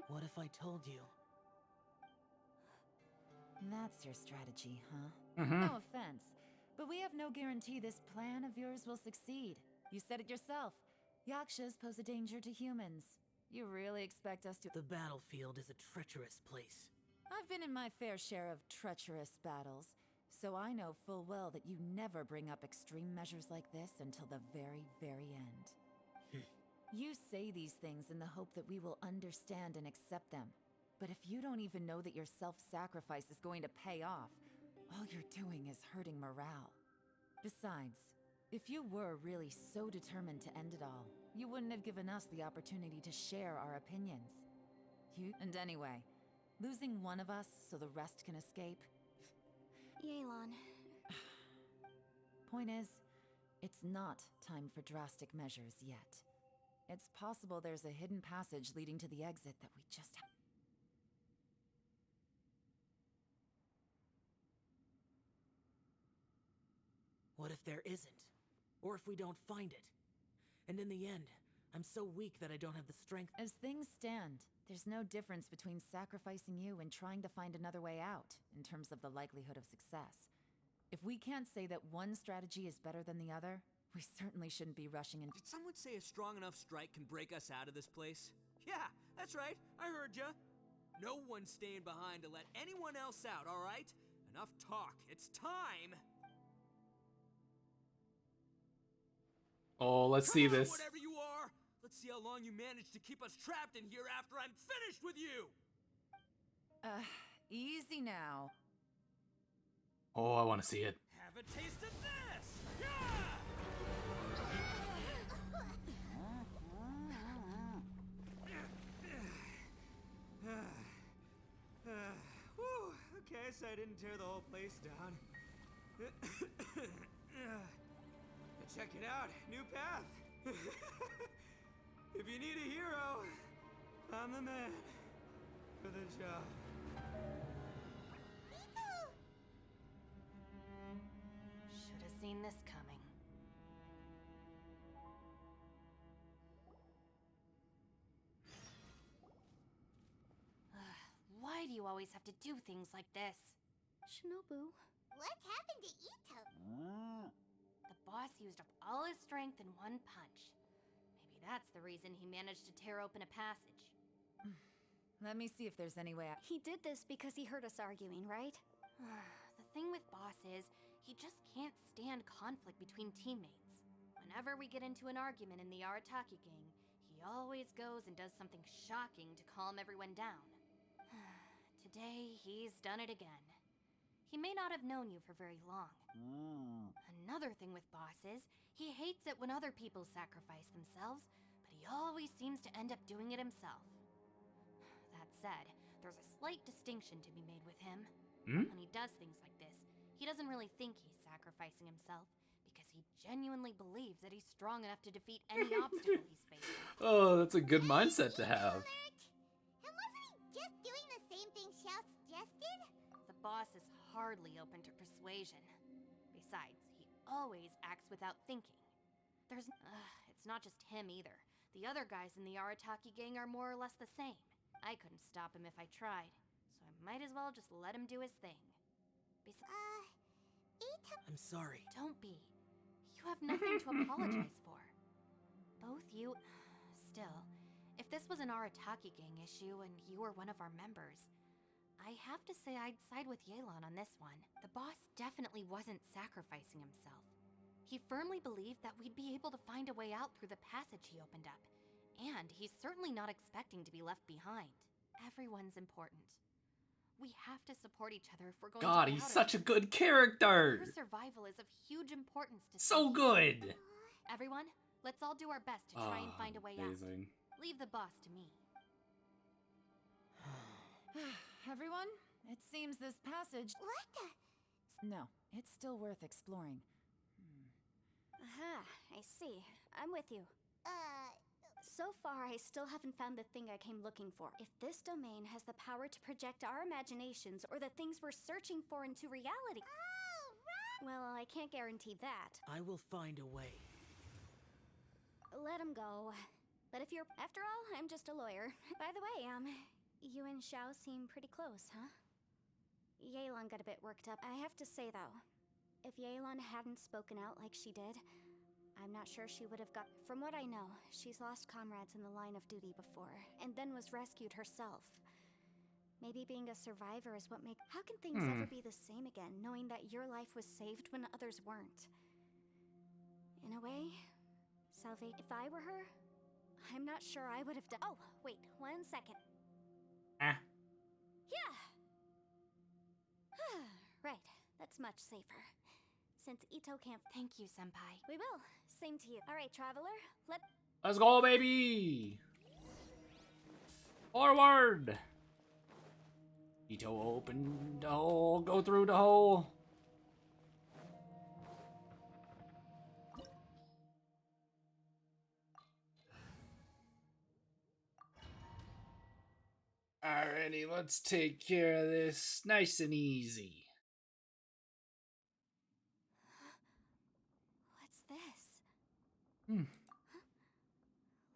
S6: What if I told you?
S13: That's your strategy, huh? No offense, but we have no guarantee this plan of yours will succeed. You said it yourself. Yakshas pose a danger to humans. You really expect us to...
S6: The battlefield is a treacherous place.
S13: I've been in my fair share of treacherous battles, so I know full well that you never bring up extreme measures like this until the very, very end. You say these things in the hope that we will understand and accept them. But if you don't even know that your self-sacrifice is going to pay off, all you're doing is hurting morale. Besides, if you were really so determined to end it all, you wouldn't have given us the opportunity to share our opinions. And anyway, losing one of us so the rest can escape?
S12: Yelan.
S13: Point is, it's not time for drastic measures yet. It's possible there's a hidden passage leading to the exit that we just have.
S6: What if there isn't? Or if we don't find it? And in the end, I'm so weak that I don't have the strength.
S13: As things stand, there's no difference between sacrificing you and trying to find another way out, in terms of the likelihood of success. If we can't say that one strategy is better than the other, we certainly shouldn't be rushing in.
S11: Did someone say a strong enough strike can break us out of this place? Yeah, that's right. I heard ya. No one's staying behind to let anyone else out, all right? Enough talk. It's time.
S1: Oh, let's see this.
S11: Whatever you are. Let's see how long you manage to keep us trapped in here after I'm finished with you.
S13: Easy now.
S1: Oh, I want to see it.
S11: Have a taste of this. Whew, okay, so I didn't tear the whole place down. Check it out, new path. If you need a hero, I'm the man for the job.
S17: Should have seen this coming. Why do you always have to do things like this?
S12: Shinobu.
S4: What happened to Ito?
S17: The boss used up all his strength in one punch. Maybe that's the reason he managed to tear open a passage.
S13: Let me see if there's any way
S12: He did this because he heard us arguing, right?
S17: The thing with Boss is, he just can't stand conflict between teammates. Whenever we get into an argument in the Arataki gang, he always goes and does something shocking to calm everyone down. Today, he's done it again. He may not have known you for very long. Another thing with Boss is, he hates it when other people sacrifice themselves, but he always seems to end up doing it himself. That said, there's a slight distinction to be made with him. When he does things like this, he doesn't really think he's sacrificing himself, because he genuinely believes that he's strong enough to defeat any obstacle he's facing.
S1: Oh, that's a good mindset to have.
S4: And wasn't he just doing the same thing Xiao suggested?
S17: The boss is hardly open to persuasion. Besides, he always acts without thinking. It's not just him either. The other guys in the Arataki gang are more or less the same. I couldn't stop him if I tried, so I might as well just let him do his thing.
S4: Ito...
S6: I'm sorry.
S17: Don't be. You have nothing to apologize for. Both you... Still, if this was an Arataki gang issue and you were one of our members, I have to say I'd side with Yelan on this one. The boss definitely wasn't sacrificing himself. He firmly believed that we'd be able to find a way out through the passage he opened up. And he's certainly not expecting to be left behind. Everyone's important. We have to support each other if we're going
S1: God,
S17: to
S1: he's such a good character.
S17: Her survival is of huge importance to
S1: So good.
S17: Everyone, let's all do our best to try and find a way
S1: amazing.
S17: out. Leave the boss to me.
S13: Everyone, it seems this passage...
S4: What the...
S13: No, it's still worth exploring.
S12: Aha, I see. I'm with you. So far, I still haven't found the thing I came looking for. If this domain has the power to project our imaginations or the things we're searching for into reality...
S4: Oh, right!
S12: Well, I can't guarantee that.
S6: I will find a way.
S12: Let him go. But if you're... After all, I'm just a lawyer. By the way, you and Xiao seem pretty close, huh? Yelan got a bit worked up. I have to say, though, if Yelan hadn't spoken out like she did, I'm not sure she would have got... From what I know, she's lost comrades in the line of duty before, and then was rescued herself. Maybe being a survivor is what makes... How can things ever be the same again, knowing that your life was saved when others weren't? In a way, if I were her, I'm not sure I would have done... Oh, wait, 1 second. Yeah! Right, that's much safer. Since Ito can't...
S17: Thank you, Senpai.
S12: We will. Same to you. All right, Traveler,
S1: Let's go, baby! Forward! Ito open the hole, go through the hole. Alrighty, let's take care of this nice and easy.
S12: What's this?
S1: Hmm.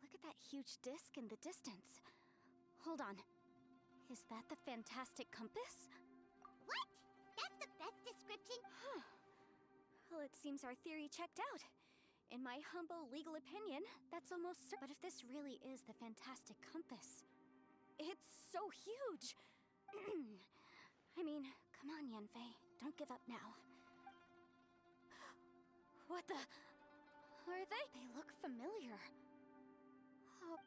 S12: Look huge disc in the distance. Hold on. Is that the fantastic compass?
S4: What? That's the best description?
S12: Huh. Well, it seems our theory checked out. In my humble legal opinion, that's almost But if this really is the fantastic compass, it's so huge! I mean, come on, Yanfei. Don't give up now. What the... Are they? They look familiar. Oh...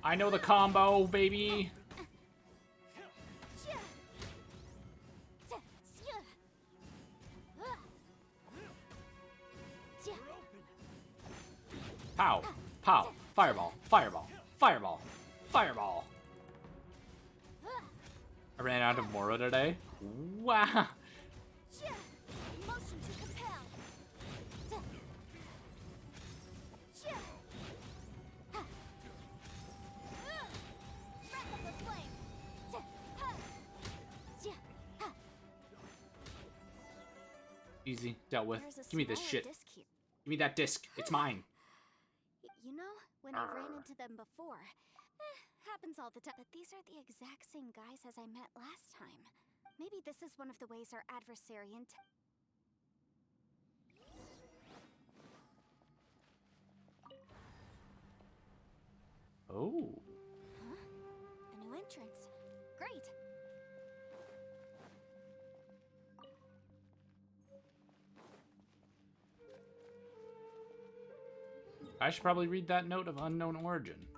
S1: I know the combo, baby. Pow, pow, fireball, fireball, fireball, fireball. I ran out of Moro today. Wow. Easy, dealt with. Give me this shit. Give me that disc. It's mine.
S12: You know, when I ran into them before, happens all the time. But these are the exact same guys as I met last time. Maybe this is one of the ways our adversary
S1: Oh.
S12: Huh? A new entrance. Great.
S1: I should probably read that note of unknown origin.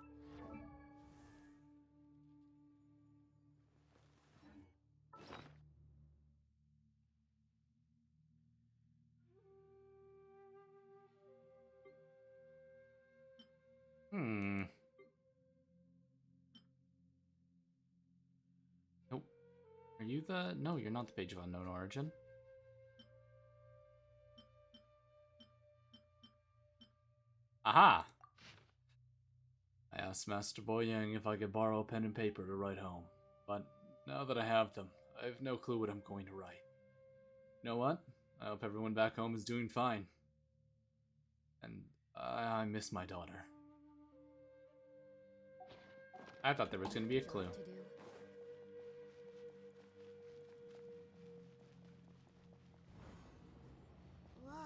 S1: Nope. Are you the... No, you're not the page of unknown origin. Aha! I asked Master Boyang if I could borrow a pen and paper to write home. But now that I have them, I have no clue what I'm going to write. You know what? I hope everyone back home is doing fine. And I miss my daughter. I thought there was going to be a clue.
S4: Whoa.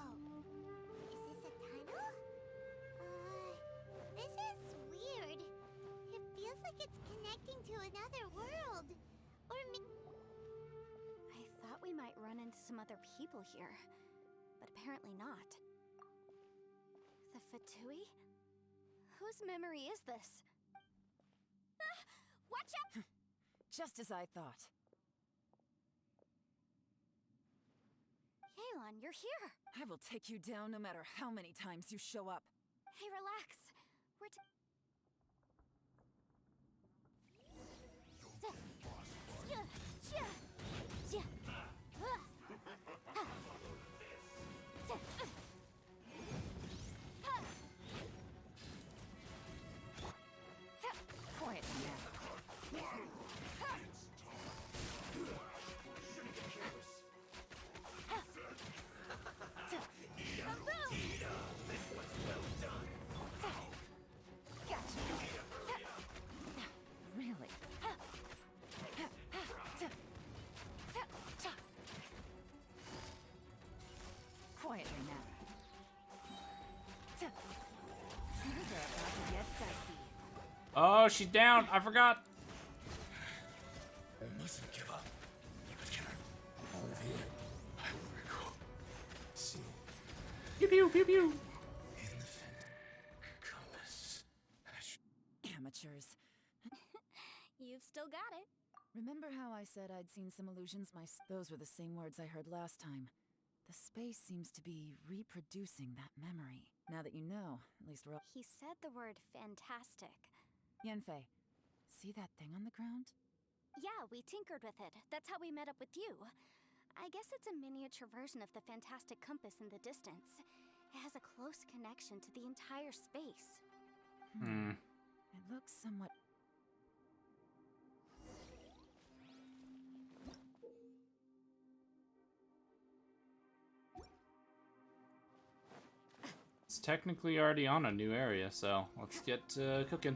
S4: Is this a tunnel? This is weird. It feels like it's connecting to another world. Or
S12: I thought we might run into some other people here, but apparently not. The Fatui? Whose memory is this? Ah, watch out!
S20: Just as I thought.
S12: Yelan, you're here!
S20: I will take you down no matter how many times you show up.
S12: Hey, relax. We're
S20: Quiet now. Really? Quietly now. Things are about to get dicey.
S1: Oh, she's down. I forgot.
S5: I mustn't give up. All of here, I will recall. See.
S1: Pew pew pew pew.
S5: In the compass.
S20: Amateurs.
S12: You've still got it.
S20: Remember how I said I'd seen some illusions? Those were the same words I heard last time. The space seems to be reproducing that memory. Now that you know, at least we're all...
S12: He said the word fantastic.
S20: Yanfei, see that thing on the ground?
S12: Yeah, we tinkered with it. That's how we met up with you. I guess it's a miniature version of the fantastic compass in the distance. It has a close connection to the entire space.
S20: It looks somewhat...
S1: It's technically already on a new area, so let's get cooking.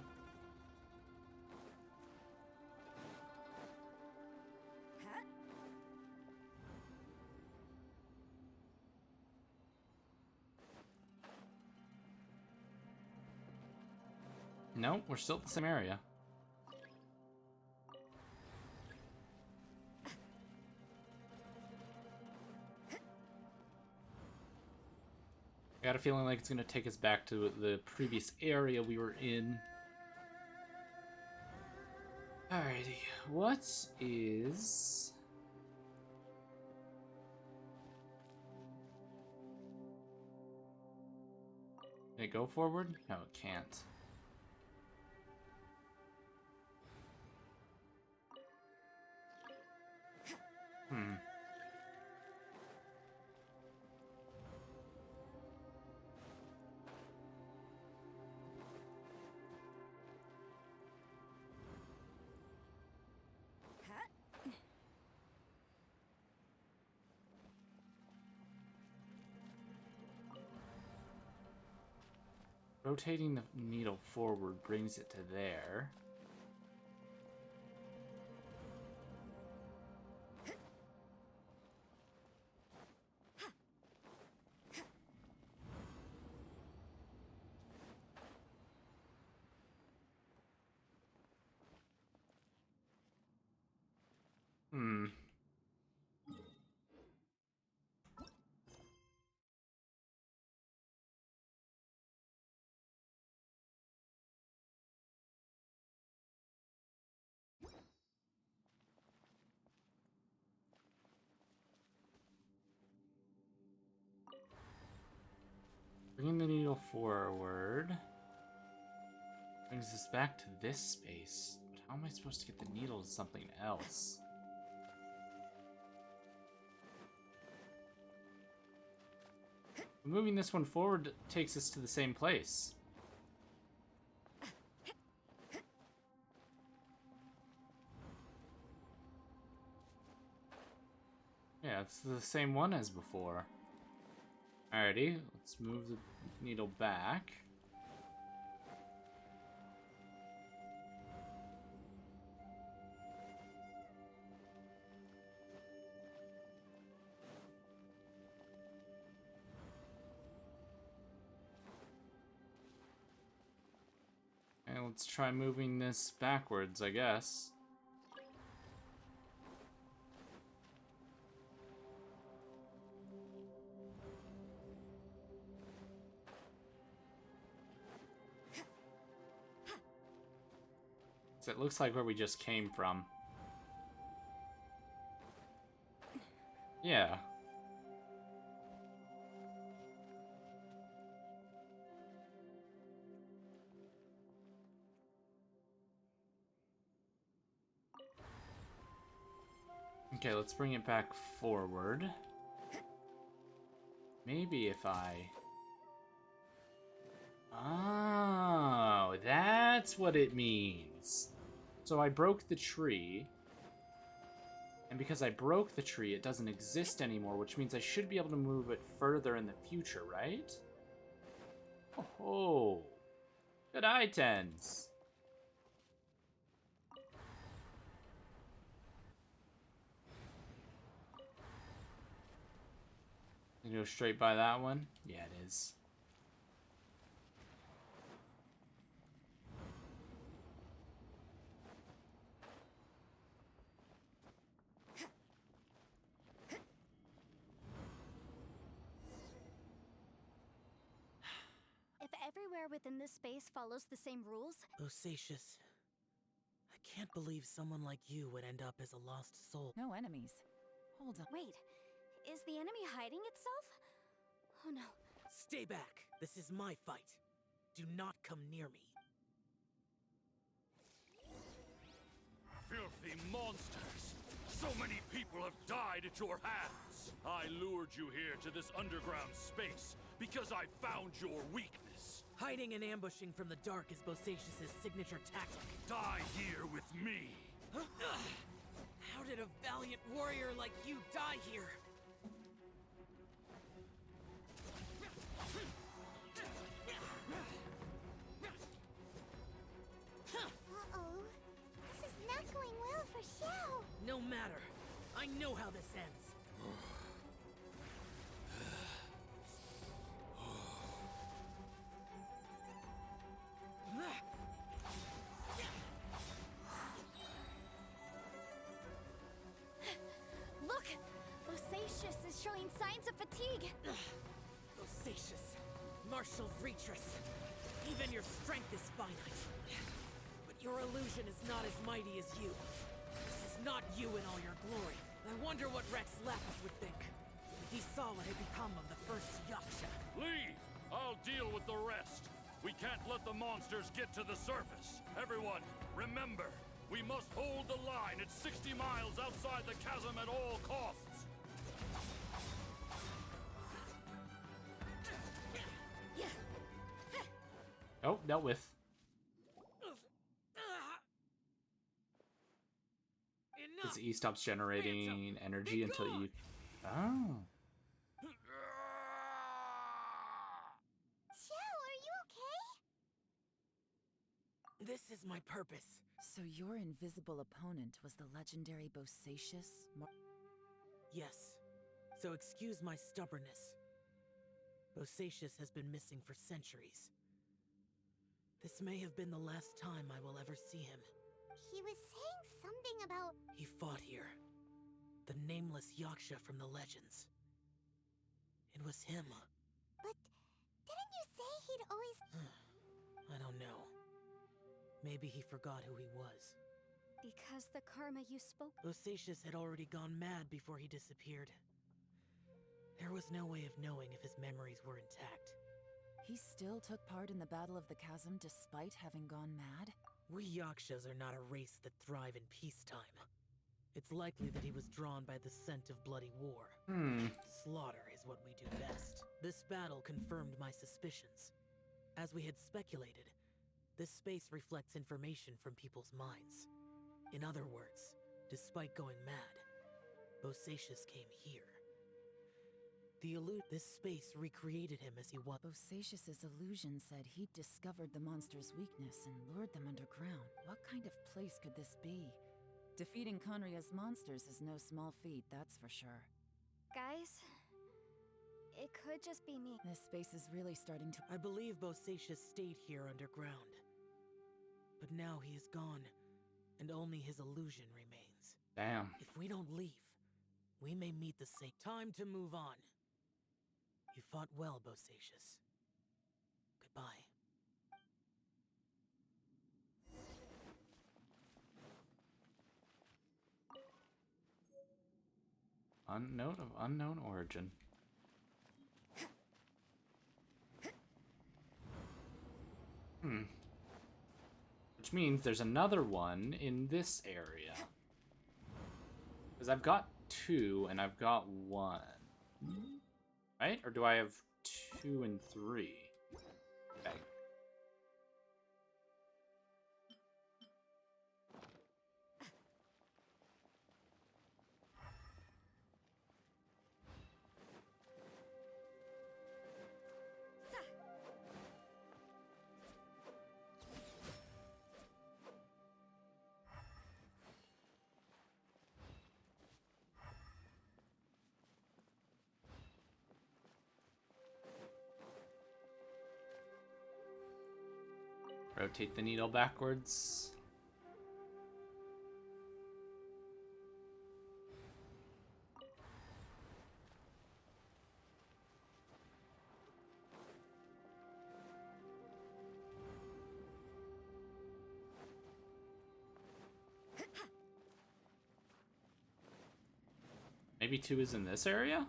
S1: Nope, we're still at the same area. I got a feeling like it's gonna take us back to the previous area we were in. Alrighty, what is... Can it go forward? No, it can't. Hmm. Rotating the needle forward brings it to there. Hmm. Bringing the needle forward brings us back to this space. But how am I supposed to get the needle to something else? Moving this one forward takes us to the same place. Yeah, it's the same one as before. Alrighty, let's move the needle back. And let's try moving this backwards, I guess. So it looks like where we just came from. Yeah. Okay, let's bring it back forward. Maybe if I... Oh, that's what it means. So I broke the tree. And because I broke the tree, it doesn't exist anymore, which means I should be able to move it further in the future, right? Oh, good eye tens. You go straight by that one? Yeah, it is.
S12: If everywhere within this space follows the same rules,
S6: Bosacious. I can't believe someone like you would end up as a lost soul.
S13: No enemies. Hold on.
S12: wait, is the enemy hiding itself? Oh no.
S6: Stay back. This is my fight. Do not come near me.
S2: Filthy monsters! So many people have died at your hands! I lured you here to this underground space because I found your weakness.
S6: Hiding and ambushing from the dark is Bosacious's signature tactic.
S2: Die here with me!
S6: How did a valiant warrior like you die here? No matter. I know how this ends.
S12: Look! Bosacius is showing signs of fatigue.
S6: Bosacius, martial Retris. Even your strength is finite. But your illusion is not as mighty as you. This is not you in all your glory. I wonder what Rex Lapis would think if he saw what had become of the first Yaksha.
S2: Leave! I'll deal with the rest. We can't let the monsters get to the surface. Everyone, remember, we must hold the line at 60 miles outside the chasm at all costs.
S1: Oh, dealt with. Because E stops generating energy until you... Oh.
S4: Are you okay?
S6: This is my purpose.
S13: So your invisible opponent was the legendary Bosacius?
S6: Yes. So excuse my stubbornness. Bosacius has been missing for centuries. This may have been the last time I will ever see him.
S4: He was saying something about...
S6: He fought here. The nameless Yaksha from the legends. It was him.
S4: But didn't you say he'd always...
S6: I don't know. Maybe he forgot who he was.
S12: Because the karma you spoke...
S6: Bosacius had already gone mad before he disappeared. There was no way of knowing if his memories were intact.
S13: He still took part in the Battle of the Chasm despite having gone mad?
S6: We Yakshas are not a race that thrive in peacetime. It's likely that he was drawn by the scent of bloody war. Slaughter is what we do best. This battle confirmed my suspicions. As we had speculated, this space reflects information from people's minds. In other words, despite going mad, Bosacius came here. This space recreated him as he was.
S13: Bosacius's illusion said he'd discovered the monster's weakness and lured them underground. What kind of place could this be? Defeating Conria's monsters is no small feat, that's for sure.
S12: Guys, it could just be me.
S13: This space is really starting to...
S6: I believe Bosacius stayed here underground. But now he is gone, and only his illusion remains.
S1: Damn.
S6: If we don't leave, we may meet the same. Time to move on. You fought well, Bosacius. Goodbye.
S1: Unknown of unknown origin. Which means there's another one in this area. Because I've got 2 and I've got 1. Right? Or do I have 2 and 3? Okay. Rotate the needle backwards. Maybe 2 is in this area?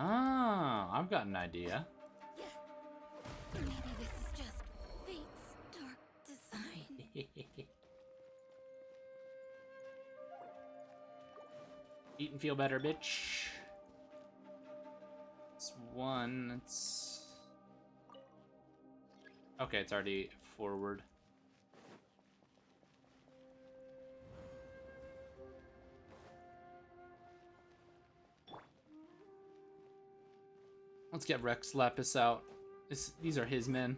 S1: Ah, I've got an idea.
S17: Maybe this is just fate's dark design.
S1: Eat and feel better, bitch. It's 1. It's... Okay, it's already forward. Let's get Rex Lapis out. These are his men.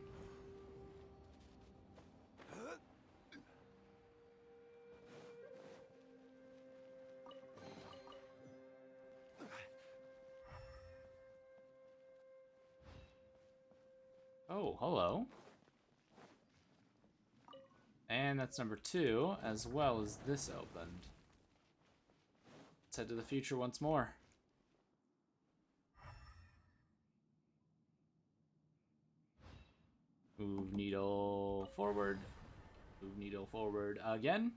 S1: Oh, hello. And that's number 2, as well as this opened. Let's head to the future once more. Move needle forward. Move needle forward again.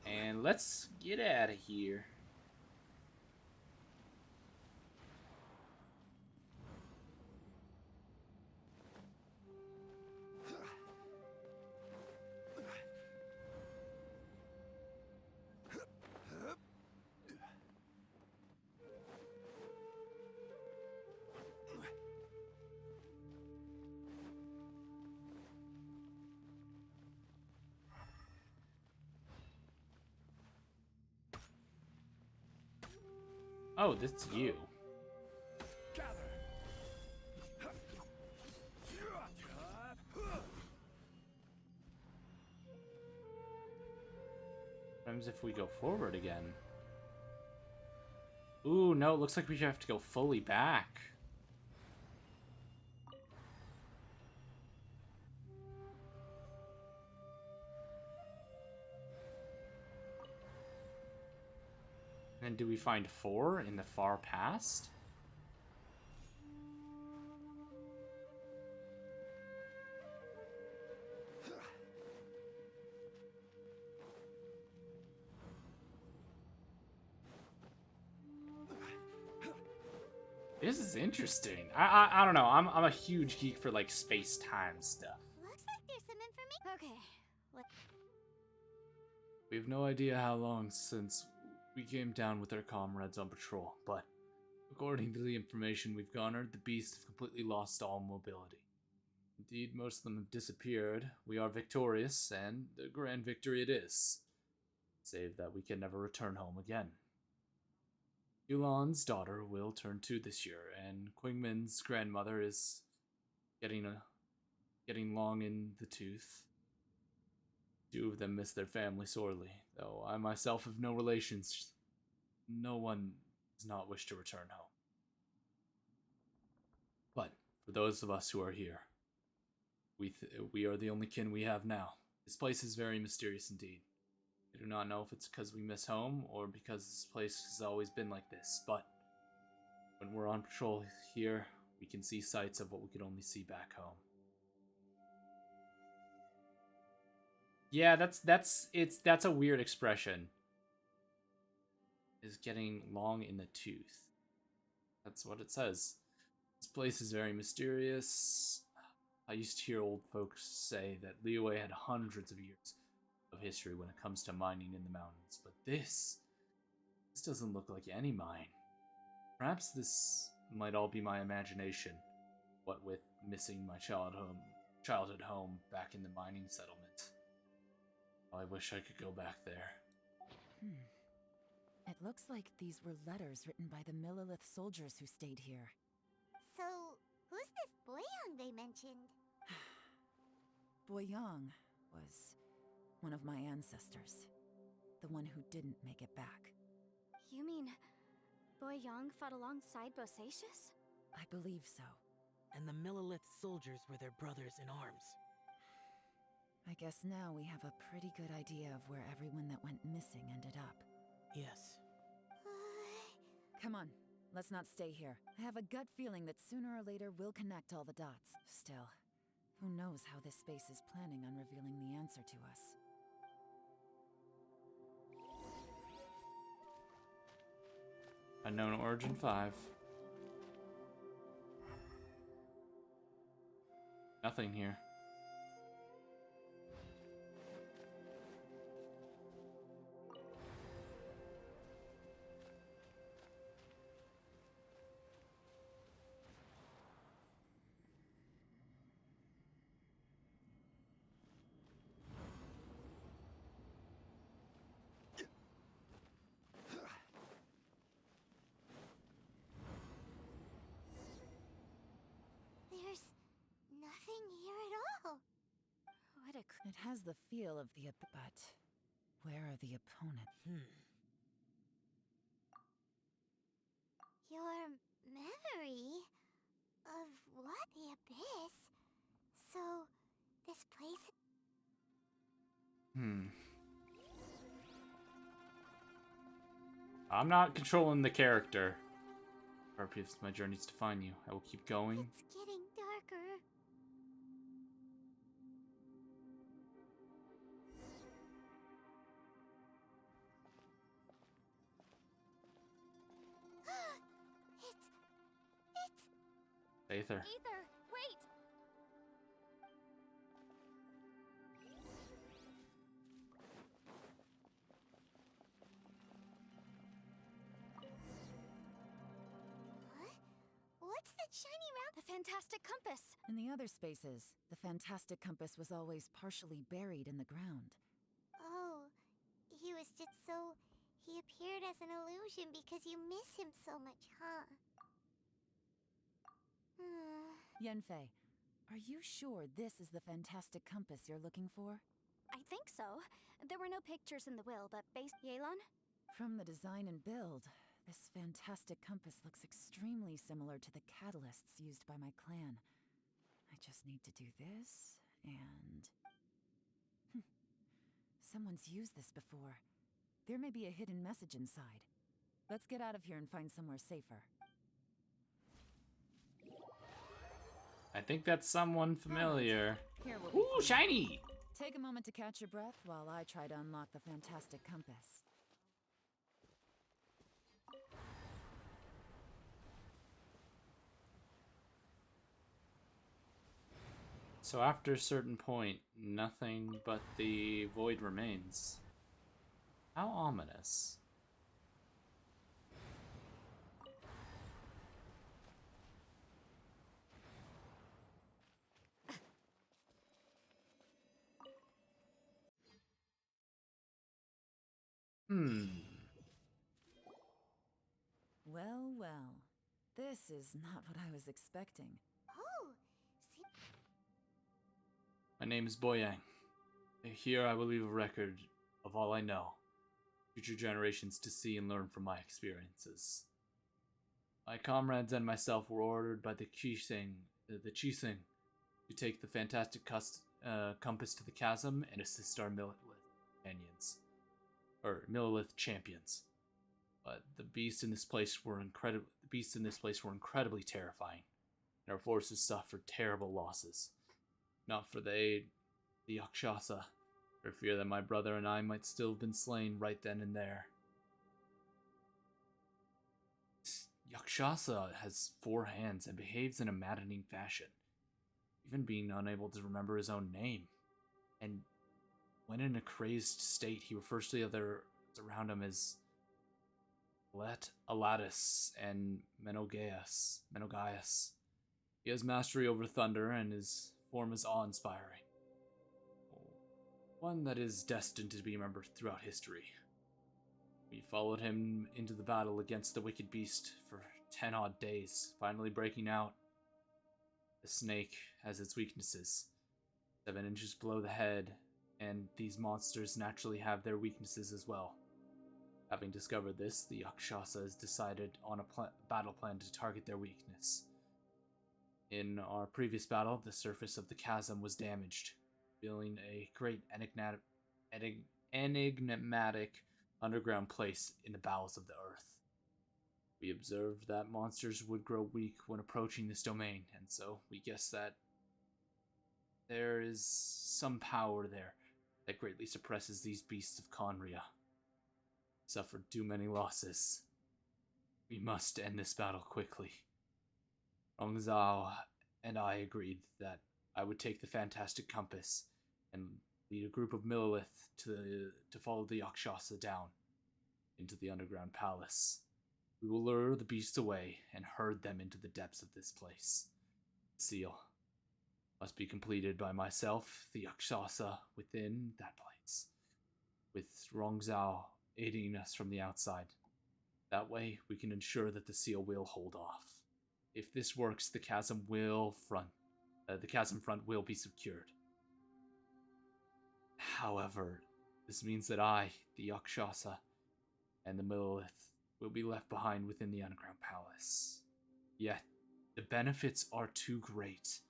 S1: And let's get out of here. Oh, that's you. What happens if we go forward again? Ooh, no, it looks like we have to go fully back. And do we find 4 in the far past? This is interesting. I don't know. I'm a huge geek for like space-time stuff.
S4: Looks like there's some information.
S12: Okay.
S1: We have no idea how long since we came down with our comrades on patrol, but according to the information we've garnered, the beasts have completely lost all mobility. Indeed, most of them have disappeared. We are victorious, and a grand victory it is. Save that we can never return home again. Yulan's daughter will turn 2 this year, and Qingmin's grandmother is getting long in the tooth. 2 of them miss their family sorely, though I myself have no relations. No one does not wish to return home. But for those of us who are here, we are the only kin we have now. This place is very mysterious indeed. I do not know if it's because we miss home or because this place has always been like this, but when we're on patrol here, we can see sights of what we could only see back home. Yeah, that's a weird expression. Is getting long in the tooth. That's what it says. This place is very mysterious. I used to hear old folks say that Liyue had hundreds of years of history when it comes to mining in the mountains, but this doesn't look like any mine. Perhaps this might all be my imagination, what with missing my childhood home back in the mining settlement. I wish I could go back there.
S13: It looks like these were letters written by the Millilith soldiers who stayed here.
S4: So, who's this Boyang they mentioned?
S13: Boyang was one of my ancestors. The one who didn't make it back.
S12: You mean Boyang fought alongside Bosacius?
S13: I believe so.
S6: And the Millilith soldiers were their brothers in arms.
S13: I guess now we have a pretty good idea of where everyone that went missing ended up.
S6: Yes.
S13: Come on, let's not stay here. I have a gut feeling that sooner or later we'll connect all the dots. Still, who knows how this space is planning on revealing the answer to us.
S1: Unknown Origin 5. Nothing here.
S4: nothing here at all.
S20: What a it has the feel of the but where are the opponents?
S4: Your memory of what? The abyss? So, this place...
S1: I'm not controlling the character. Purpose my journeys to find you. I will keep going.
S4: It's getting darker. It's...
S1: Aether.
S9: Ether, wait!
S4: What's that shiny round...
S9: The fantastic compass!
S20: In the other spaces, the fantastic compass was always partially buried in the ground.
S4: Oh, he was just so... He appeared as an illusion because you miss him so much, huh?
S20: Yanfei, are you sure this is the fantastic compass you're looking for?
S12: I think so. There were no pictures in the will, but based Yelan?
S20: From the design and build, this fantastic compass looks extremely similar to the catalysts used by my clan. I just need to do this, and... Someone's used this before. There may be a hidden message inside. Let's get out of here and find somewhere safer.
S1: I think that's someone familiar.
S20: Here we'll
S1: Ooh, shiny!
S20: Take a moment to catch your breath while I try to unlock the fantastic compass.
S1: So after a certain point, nothing but the void remains. How ominous.
S20: Well, well. This is not what I was expecting.
S4: Oh, see...
S1: My name is Boyang. Here I will leave a record of all I know. Future generations to see and learn from my experiences. My comrades and myself were ordered by the Qixing to take the fantastic compass to the chasm and assist our Millilith champions. But the beasts in this place were incredibly terrifying, and our forces suffered terrible losses. Not for the aid, the Yakshasa, for fear that my brother and I might still have been slain right then and there. Yakshasa has 4 hands and behaves in a maddening fashion, even being unable to remember his own name. And when in a crazed state, he refers to the others around him as Alatus and Menogaius. He has mastery over thunder, and his form is awe-inspiring. One that is destined to be remembered throughout history. We followed him into the battle against the wicked beast for 10 odd days, finally breaking out. The snake has its weaknesses. 7 inches below the head, and these monsters naturally have their weaknesses as well. Having discovered this, the Yakshasa has decided on a battle plan to target their weakness. In our previous battle, the surface of the chasm was damaged, revealing a great enigmatic underground place in the bowels of the earth. We observed that monsters would grow weak when approaching this domain, and so we guessed that there is some power there that greatly suppresses these beasts of Conria. Suffered too many losses. We must end this battle quickly. Rong Zhao and I agreed that I would take the fantastic compass and lead a group of Millilith to follow the Yakshasa down into the underground palace. We will lure the beasts away and herd them into the depths of this place. The seal must be completed by myself, the Yakshasa, within that place, with Rong Zhao aiding us from the outside. That way, we can ensure that the seal will hold off. If this works, the chasm will front the chasm front will be secured. However, this means that I, the Yakshasa, and the Millilith will be left behind within the underground palace. Yet, the benefits are too great.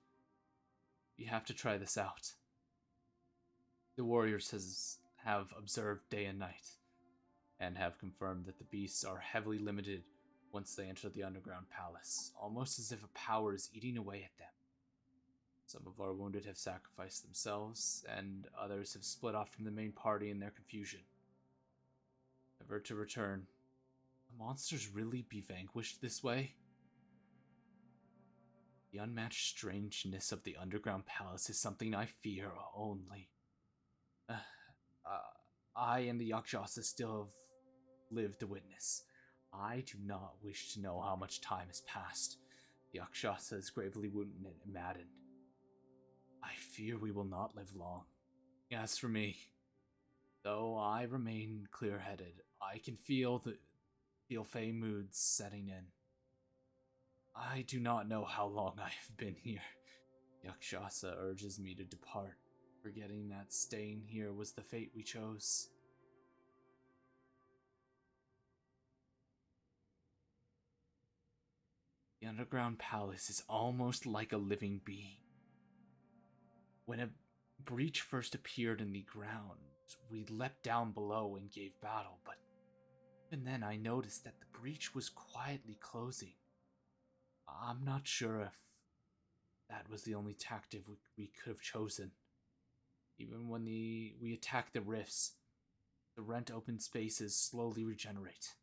S1: We have to try this out. The warriors have observed day and night, and have confirmed that the beasts are heavily limited once they enter the underground palace, almost as if a power is eating away at them. Some of our wounded have sacrificed themselves, and others have split off from the main party in their confusion, never to return. The monsters really be vanquished this way? The unmatched strangeness of the underground palace is something I fear only. I and the Yakshasa still have lived to witness. I do not wish to know how much time has passed. The Yakshasa is gravely wounded and maddened. I fear we will not live long. As for me, though I remain clear-headed, I can feel Fey moods setting in. I do not know how long I have been here. Yakshasa urges me to depart, forgetting that staying here was the fate we chose. The underground palace is almost like a living being. When a breach first appeared in the ground, we leapt down below and gave battle, but even then I noticed that the breach was quietly closing. I'm not sure if that was the only tactic we could have chosen. Even when we attack the rifts, the rent open spaces slowly regenerate.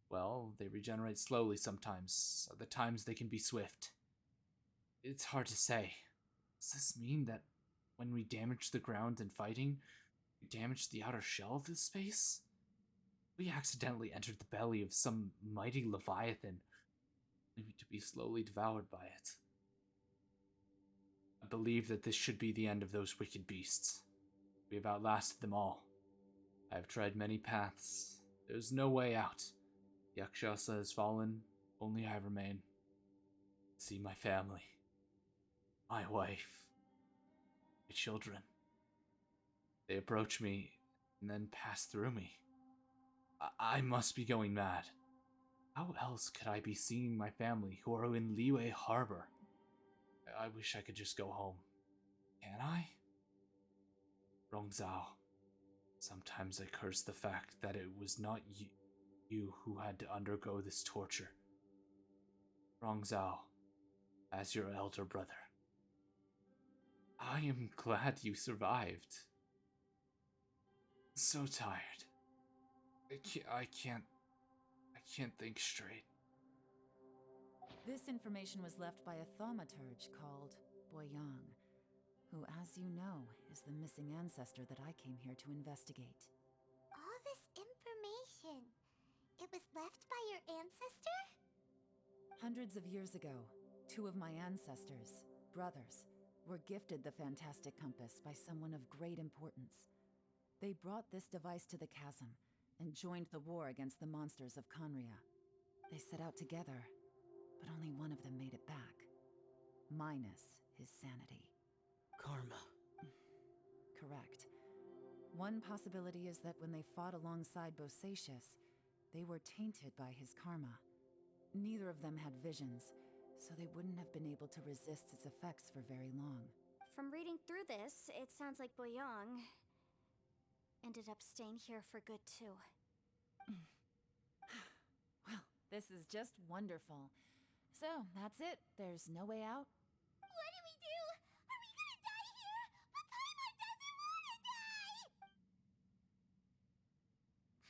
S1: Well, they regenerate slowly sometimes, other times they can be swift. It's hard to say. Does this mean that when we damage the ground in fighting, we damage the outer shell of this space? We accidentally entered the belly of some mighty leviathan, only to be slowly devoured by it. I believe that this should be the end of those wicked beasts. We have outlasted them all. I have tried many paths. There's no way out. Yakshasa has fallen, only I remain. See my family, my wife, my children. They approach me and then pass through me. I must be going mad. How else could I be seeing my family who are in Liyue Harbor? I wish I could just go home. Can I? Rongzhao, sometimes I curse the fact that it was not you who had to undergo this torture. Rongzhao, as your elder brother, I am glad you survived. So tired. I can't think straight.
S13: This information was left by a thaumaturge called Boyang, who, as you know, is the missing ancestor that I came here to investigate.
S4: All this information, it was left by your ancestor?
S13: Hundreds of years ago, two of my ancestors, brothers, were gifted the fantastic compass by someone of great importance. They brought this device to the chasm and joined the war against the monsters of Conria. They set out together, but only one of them made it back. Minus his sanity.
S6: Karma.
S13: Correct. One possibility is that when they fought alongside Bosacius, they were tainted by his karma. Neither of them had visions, so they wouldn't have been able to resist its effects for very long.
S12: From reading through this, it sounds like Boyang ended up staying here for good too.
S13: Well, this is just wonderful. So, that's it. There's no way out?
S4: What do we do? Are we gonna die here? But Paimon doesn't wanna die!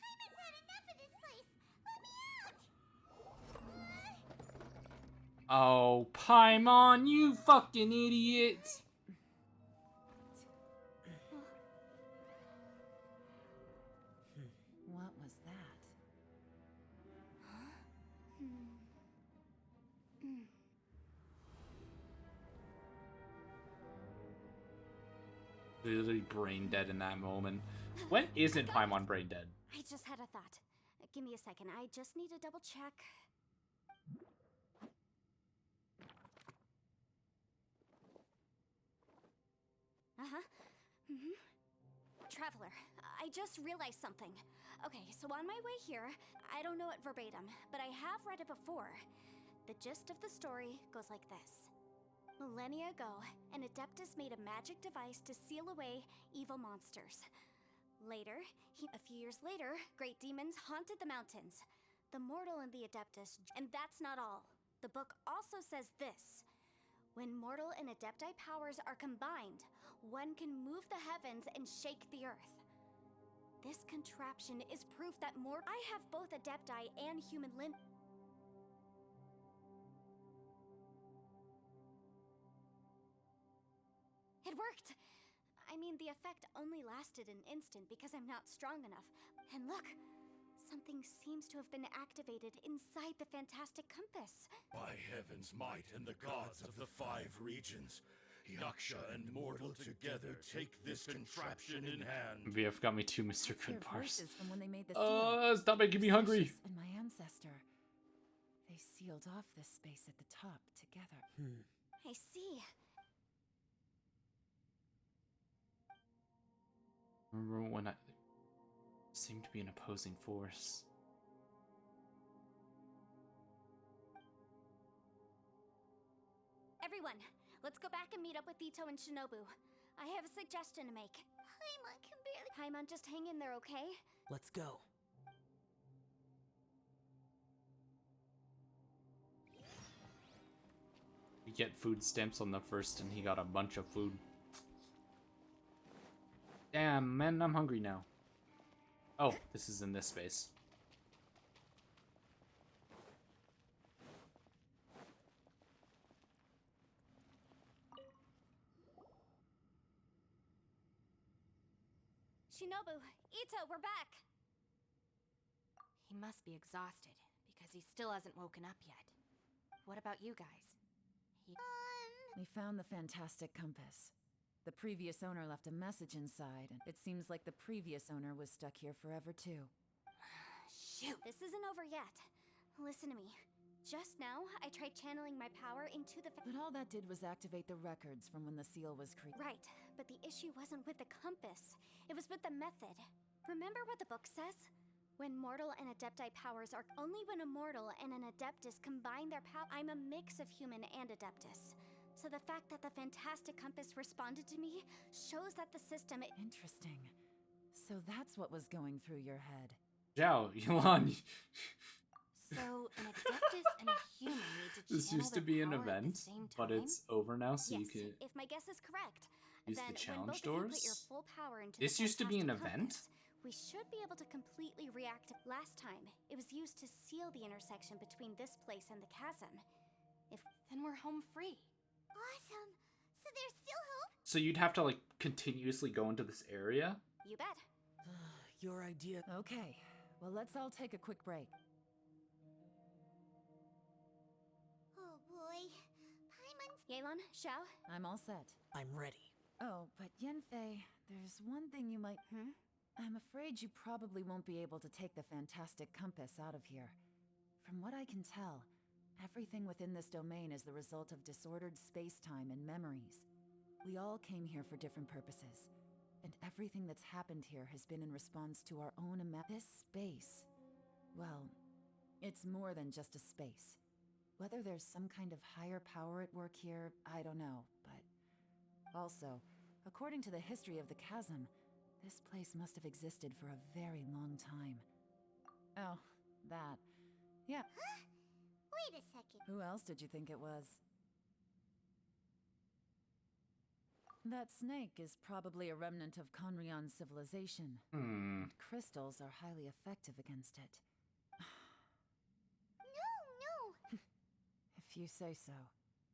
S4: Paimon's had enough of this place! Let me out!
S1: Oh, Paimon, you fucking idiot!
S13: What was that?
S1: Literally brain dead in that moment. When isn't Paimon brain dead?
S12: I just had a thought. Give me a second. I just need to double check. Traveler, I just realized something. Okay, so on my way here, I don't know it verbatim, but I have read it before. The gist of the story goes like this. Millennia ago, an Adeptus made a magic device to seal away evil monsters. Later, a few years later, great demons haunted the mountains. The mortal and the Adeptus, and that's not all. The book also says this. When mortal and Adepti powers are combined, one can move the heavens and shake the earth. This contraption is proof that I have both Adepti and human It worked! I mean, the effect only lasted an instant because I'm not strong enough. And look! Something seems to have been activated inside the fantastic compass.
S2: By heaven's might and the gods of the 5 regions, Yaksha and mortal together take this contraption in hand.
S1: VF got me 2 Mr. Good
S13: Their
S1: bars.
S13: voices from when they made the seal.
S1: Stop making me hungry.
S13: Lucius and my ancestor. They sealed off this space at the top together.
S12: I see.
S1: Remember when I seemed to be an opposing force?
S12: Everyone, let's go back and meet up with Ito and Shinobu. I have a suggestion to make. Paimon can barely— Paimon, just hang in there, okay?
S6: Let's go.
S1: You get food stamps on the first, and he got a bunch of food. Damn, man, I'm hungry now. Oh, this is in this space.
S12: Shinobu, Ito, we're back!
S17: He must be exhausted, because he still hasn't woken up yet. What about you guys?
S13: We found the fantastic compass. The previous owner left a message inside, and it seems like the previous owner was stuck here forever too.
S12: Shoot! This isn't over yet. Listen to me. Just now, I tried channeling my power into the—
S13: But all that did was activate the records from when the seal was created.
S12: Right, but the issue wasn't with the compass. It was with the method. Remember what the book says? When mortal and Adepti powers are— Only when a mortal and an Adeptus combine their power— I'm a mix of human and Adeptus. So the fact that the fantastic compass responded to me shows that the system—
S13: Interesting. So that's what was going through your head.
S1: Zhao, Elon.
S17: So, an Adeptus and a human need to
S1: This
S17: channel
S1: used to
S17: their
S1: be an
S17: power at the
S1: event,
S17: same
S1: but
S17: time?
S1: it's over now, so you
S12: Yes,
S1: can
S12: if my guess is correct.
S1: use
S12: Then
S1: the
S12: when
S1: challenge
S12: both of you put
S1: doors.
S12: your full power into
S1: This
S12: the
S1: used to be an
S12: fantastic
S1: event?
S12: compass, we should be able to completely reactivate. Last time, it was used to seal the intersection between this place and the chasm.
S17: Then we're home free.
S4: Awesome. So there's still hope?
S1: So you'd have to like continuously go into this area?
S12: You bet.
S6: Your idea.
S13: Okay, well, let's all take a quick break.
S4: Oh boy. Paimon's—
S12: Yelan, Xiao?
S13: I'm all set.
S6: I'm ready.
S13: Oh, but Yanfei, there's one thing you might— I'm afraid you probably won't be able to take the fantastic compass out of here. From what I can tell, everything within this domain is the result of disordered space-time and memories. We all came here for different purposes, and everything that's happened here has been in response to our own This space, well, it's more than just a space. Whether there's some kind of higher power at work here, I don't know, but... Also, according to the history of the chasm, this place must have existed for a very long time. Oh, that. Yeah.
S4: Huh? Wait a second.
S13: Who else did you think it was? That snake is probably a remnant of Conrion's civilization. And crystals are highly effective against it.
S4: No!
S13: If you say so.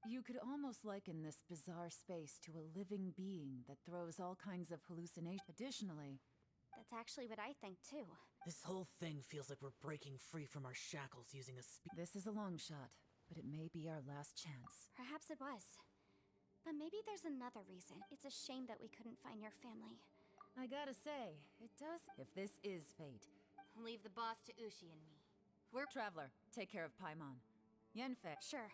S13: You could almost liken this bizarre space to a living being that throws all kinds of hallucinations. Additionally,
S12: That's actually what I think, too.
S6: This whole thing feels like we're breaking free from our shackles using a
S13: this is a long shot, but it may be our last chance.
S12: Perhaps it was. But maybe there's another reason. It's a shame that we couldn't find your family.
S13: I gotta say, it does. If this is fate.
S17: Leave the boss to Ushi and me.
S13: We're Traveler. Take care of Paimon. Yanfei.
S12: Sure.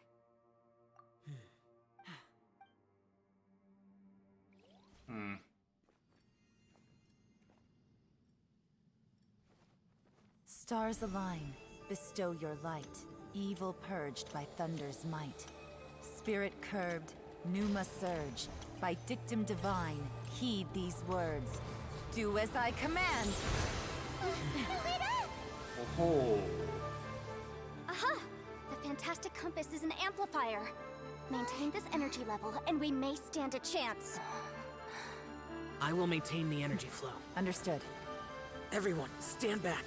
S20: Stars align, bestow your light. Evil purged by thunder's might. Spirit curbed, pneuma surge. By dictum divine, heed these words. Do as I command!
S1: Oh.
S12: Aha! The fantastic compass is an amplifier. Maintain this energy level, and we may stand a chance.
S6: I will maintain the energy flow.
S20: Understood.
S6: Everyone, stand back.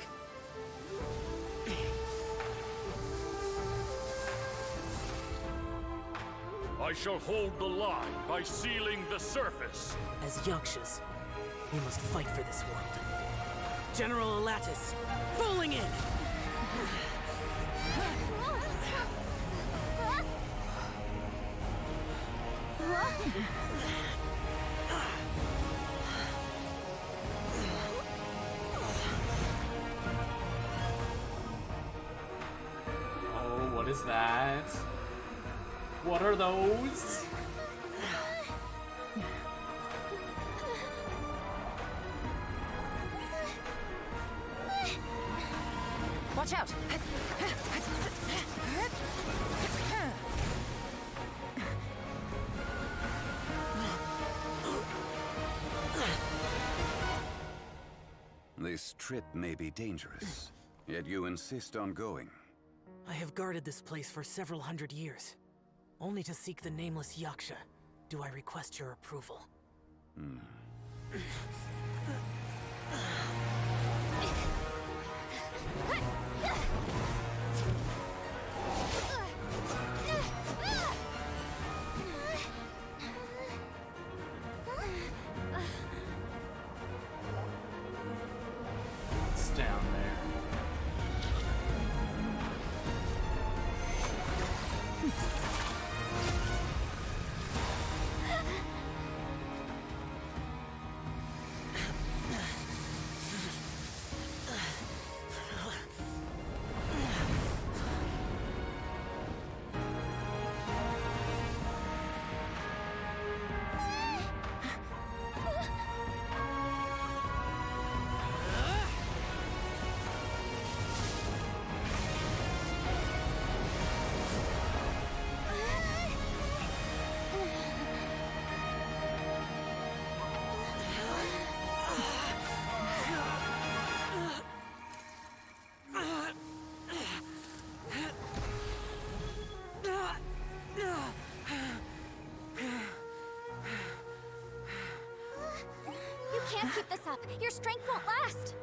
S2: I shall hold the line by sealing the surface.
S6: As Yakshas, we must fight for this world. General Elatus, falling in!
S1: Oh, what is that? What are those?
S20: Watch out!
S7: This trip may be dangerous, yet you insist on going.
S6: I have guarded this place for several hundred years. Only to seek the nameless Yaksha, do I request your approval.
S1: It's down there.
S12: You can't keep this up. Your strength won't last.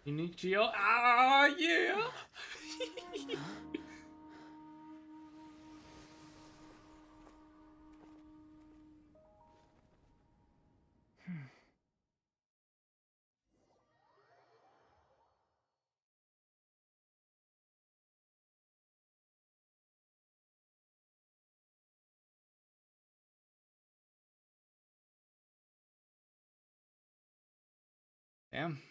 S1: Unique Geo. Ah, yeah. Damn.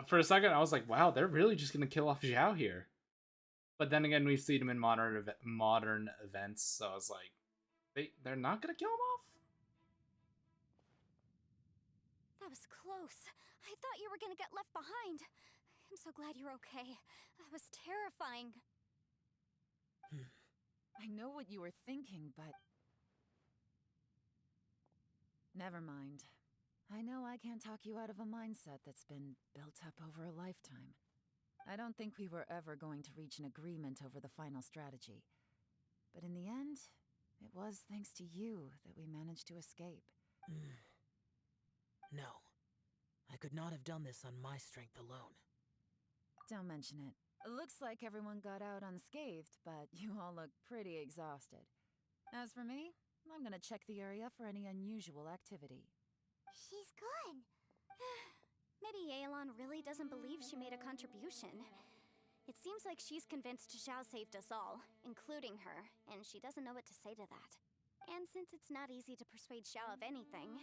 S1: For a second, I was like, "Wow, they're really just gonna kill off Zhao here." But then again, we've seen him in modern events, so I was like, they're not gonna kill him off.
S12: That was close. I thought you were gonna get left behind. I'm so glad you're okay. That was terrifying.
S20: I know what you were thinking, but... Never mind. I know I can't talk you out of a mindset that's been built up over a lifetime. I don't think we were ever going to reach an agreement over the final strategy. But in the end, it was thanks to you that we managed to escape.
S6: No. I could not have done this on my strength alone.
S20: Don't mention it.
S13: Looks like everyone got out unscathed, but you all look pretty exhausted. As for me, I'm gonna check the area for any unusual activity.
S12: She's gone. Maybe Yelan really doesn't believe she made a contribution. It seems like she's convinced Xiao saved us all, including her, and she doesn't know what to say to that. And since it's not easy to persuade Xiao of anything,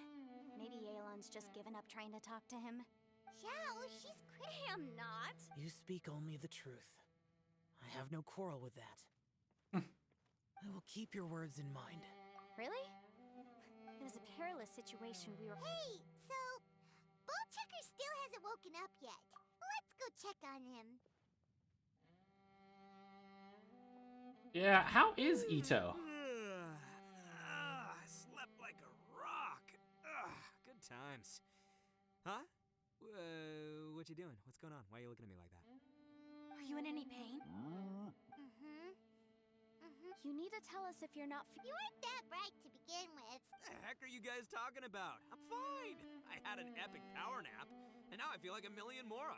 S12: maybe Yelan's just given up trying to talk to him.
S4: Xiao, she's crazy.
S12: I am not.
S6: You speak only the truth. I have no quarrel with that. I will keep your words in mind.
S12: Really? It was a perilous situation we were—
S4: Hey, so Ball Checker still hasn't woken up yet. Let's go check on him.
S1: Yeah, how is Ito?
S11: I slept like a rock. Good times. Huh? What you doing? What's going on? Why are you looking at me like that?
S12: Are you in any pain? You need to tell us if you're not—
S4: You weren't that bright to begin with.
S11: The heck are you guys talking about? I'm fine. I had an epic power nap, and now I feel like a million more.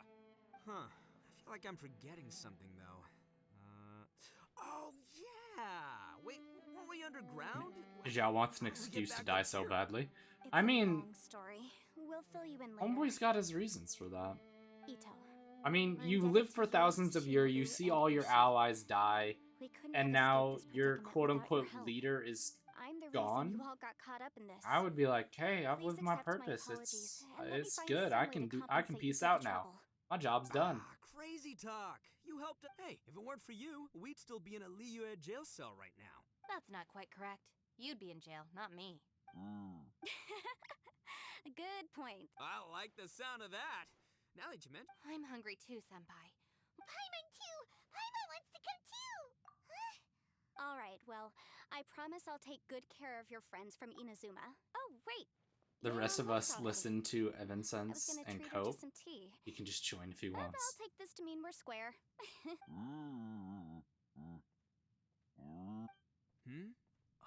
S11: Huh. I feel like I'm forgetting something, though. Oh, yeah! Wait, weren't we underground?
S1: Zhao wants an excuse to die so badly.
S12: It's
S1: I mean,
S12: a long story. We'll fill you in later.
S1: Homeboy's got his reasons for that.
S12: Ito.
S1: I mean, you lived for thousands of years, you see all your allies die, and now your quote-unquote leader is gone.
S12: You all got caught up in this.
S1: I would be like, hey, I've
S12: Please
S1: lived my
S12: accept my
S1: purpose.
S12: apologies, and let me
S1: It's
S12: find
S1: good.
S12: some
S1: I
S12: way
S1: can
S12: to
S1: peace
S12: compensate you
S1: out
S12: for the
S1: now.
S12: trouble.
S1: My job's done.
S11: Crazy talk. You helped. Hey, if it weren't for you, we'd still be in a Liyue jail cell right now.
S17: That's not quite correct. You'd be in jail, not me.
S12: Good point.
S11: I like the sound of that. Now that you mention—
S17: I'm hungry too, Senpai.
S4: Paimon too! Paimon wants to come too!
S12: All right, well, I promise I'll take good care of your friends from Inazuma. Oh, wait.
S1: The rest of us listen to Evanescence
S12: gonna
S1: and
S12: treat her to
S1: Cope.
S12: some tea.
S1: He can just join if he
S12: But
S1: wants.
S12: I'll take this to mean we're square.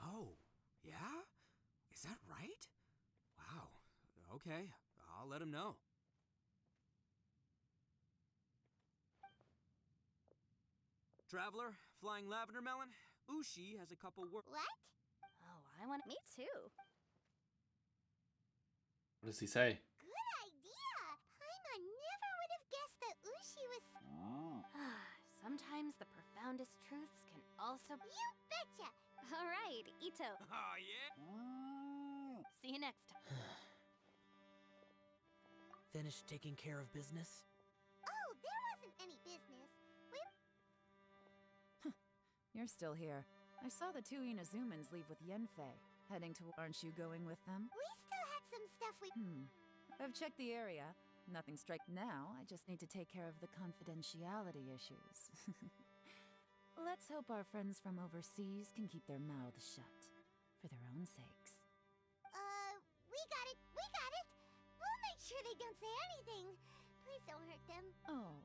S11: Oh, yeah? Is that right? Wow. Okay, I'll let him know. Traveler, flying lavender melon, Ushi has a couple
S4: What?
S17: Oh, I want—
S12: Me too.
S1: What does he say?
S4: Good idea! Paimon never would have guessed that Ushi was...
S17: Sometimes the profoundest truths can also—
S4: You betcha!
S12: All right, Ito.
S11: Oh, yeah?
S17: See you next time.
S6: Finished taking care of business?
S4: Oh, there wasn't any business.
S13: You're still here. I saw the two Inazumans leave with Yenfei, heading to— Aren't you going with them?
S4: We still had some stuff we...
S13: I've checked the area. Nothing strike now. I just need to take care of the confidentiality issues. Let's hope our friends from overseas can keep their mouths shut. For their own sakes.
S4: We got it! We got it! We'll make sure they don't say anything. Please don't hurt them.
S13: Oh.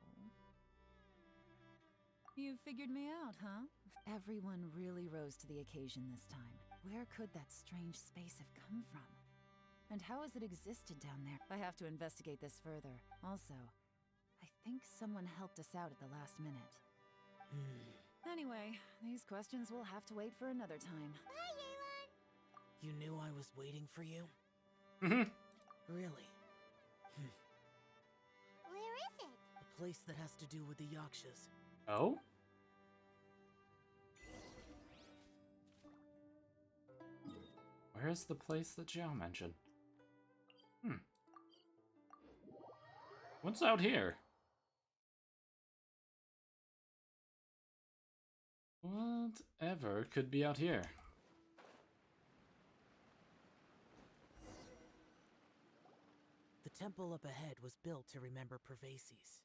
S13: You figured me out, huh? Everyone really rose to the occasion this time. Where could that strange space have come from? And how has it existed down there? I have to investigate this further. Also, I think someone helped us out at the last minute. Anyway, these questions will have to wait for another time.
S4: Bye, Yelan!
S6: You knew I was waiting for you? Really?
S4: Where is it?
S6: A place that has to do with the Yakshas.
S1: Oh? Where's the place that Zhao mentioned? What's out here? Whatever could be out here?
S6: The temple up ahead was built to remember Pervases.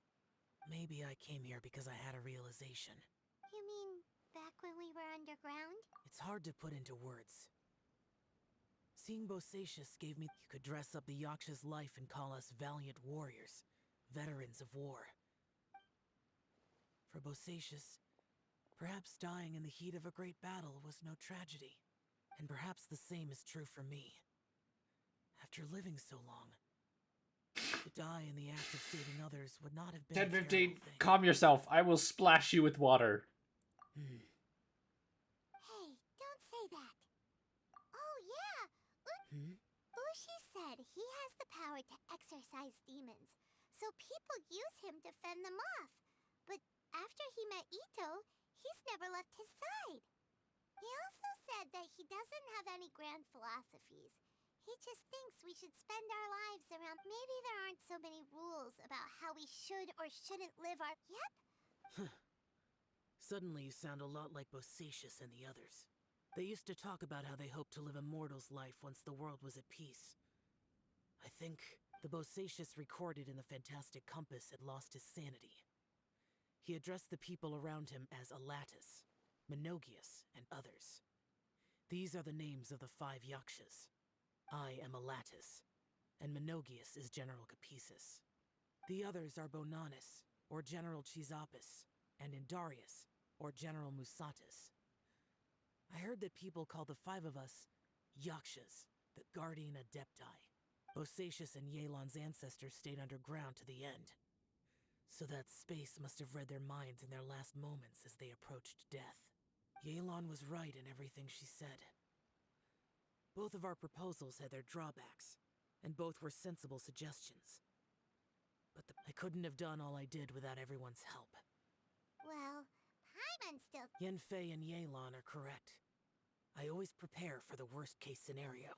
S6: Maybe I came here because I had a realization.
S4: You mean back when we were underground?
S6: It's hard to put into words. Seeing Bosacius gave me— You could dress up the Yaksha's life and call us valiant warriors, veterans of war. For Bosacius, perhaps dying in the heat of a great battle was no tragedy. And perhaps the same is true for me. After living so long, To die in the act of saving others would not have been a
S1: 10:15.
S6: terrible thing.
S1: Calm yourself. I will splash you with water.
S4: Hey, don't say that. Oh, yeah. Ushi said he has the power to exorcise demons, so people use him to fend them off. But after he met Ito, he's never left his side. He also said that he doesn't have any grand philosophies. He just thinks we should spend our lives around. Maybe there aren't so many rules about how we should or shouldn't live our. Yep.
S6: Suddenly you sound a lot like Bosacius and the others. They used to talk about how they hoped to live a mortal's life once the world was at peace. I think the Bosacius recorded in the Fantastic Compass had lost his sanity. He addressed the people around him as Alatus, Minogius, and others. These are the names of the 5 Yakshas. I am Alatus, and Minogius is General Capesus. The others are Bonanis, or General Chisapis, and Indarius, or General Musatus. I heard that people call the 5 of us Yakshas, the Guardian Adepti. Bosacius and Yelan's ancestors stayed underground to the end. So that space must have read their minds in their last moments as they approached death. Yelan was right in everything she said. Both of our proposals had their drawbacks, and both were sensible suggestions. But I couldn't have done all I did without everyone's help.
S4: Well, Paimon still.
S6: Yenfei and Yelan are correct. I always prepare for the worst-case scenario.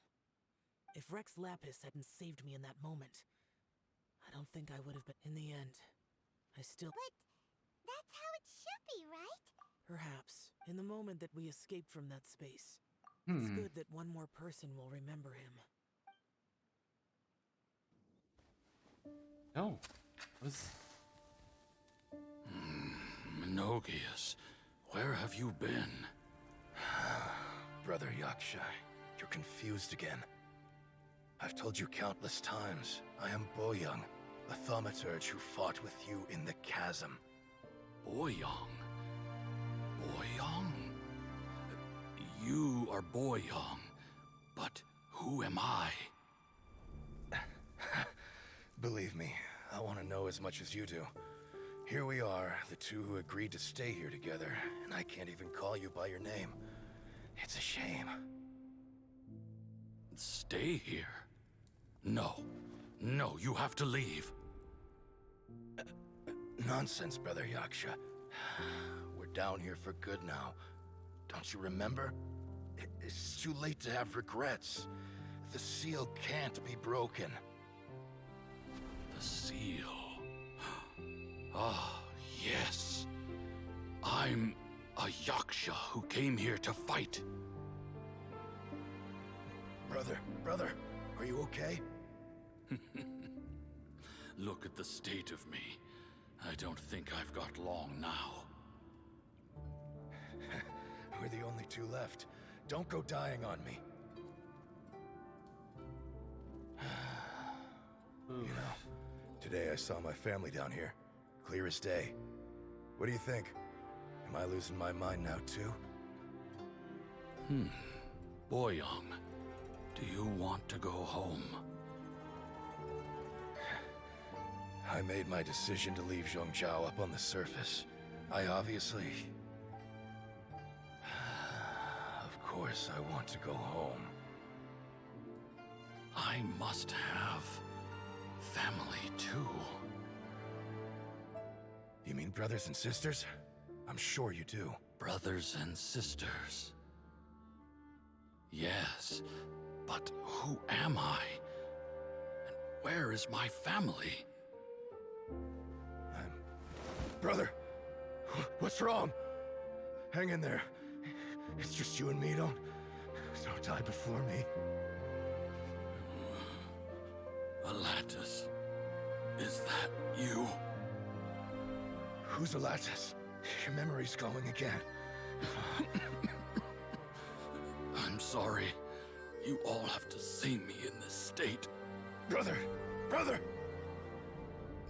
S6: If Rex Lapis hadn't saved me in that moment, I don't think I would have been. In the end, I still.
S4: But that's how it should be, right?
S6: Perhaps. In the moment that we escaped from that space, it's good that one more person will remember him.
S1: No.
S2: Minogius, where have you been?
S5: Brother Yaksha, you're confused again. I've told you countless times, I am Boyoung, a thaumaturge who fought with you in the chasm.
S2: Boyoung? Boyoung? You are Boyoung, but who am I?
S5: Believe me, I want to know as much as you do. Here we are, the two who agreed to stay here together, and I can't even call you by your name. It's a shame.
S2: Stay here? No. No, you have to leave.
S5: Nonsense, Brother Yaksha. We're down here for good now. Don't you remember? It's too late to have regrets. The seal can't be broken.
S2: The seal. Ah, yes. I'm a Yaksha who came here to fight.
S5: Brother, are you okay?
S2: Look at the state of me. I don't think I've got long now.
S5: We're the only two left. Don't go dying on me. You know, today I saw my family down here. Clear as day. What do you think? Am I losing my mind now too?
S2: Boyoung, do you want to go home?
S5: I made my decision to leave Zhongzhou up on the surface. I obviously... Of course I want to go home.
S2: I must have family too.
S5: You mean brothers and sisters? I'm sure you do.
S2: Brothers and sisters. Yes, but who am I? And where is my family?
S5: Brother, what's wrong? Hang in there. It's just you and me. Don't die before me.
S2: Alatus, is that you?
S5: Who's Alatus? Your memory's going again.
S2: I'm sorry. You all have to see me in this state.
S5: Brother!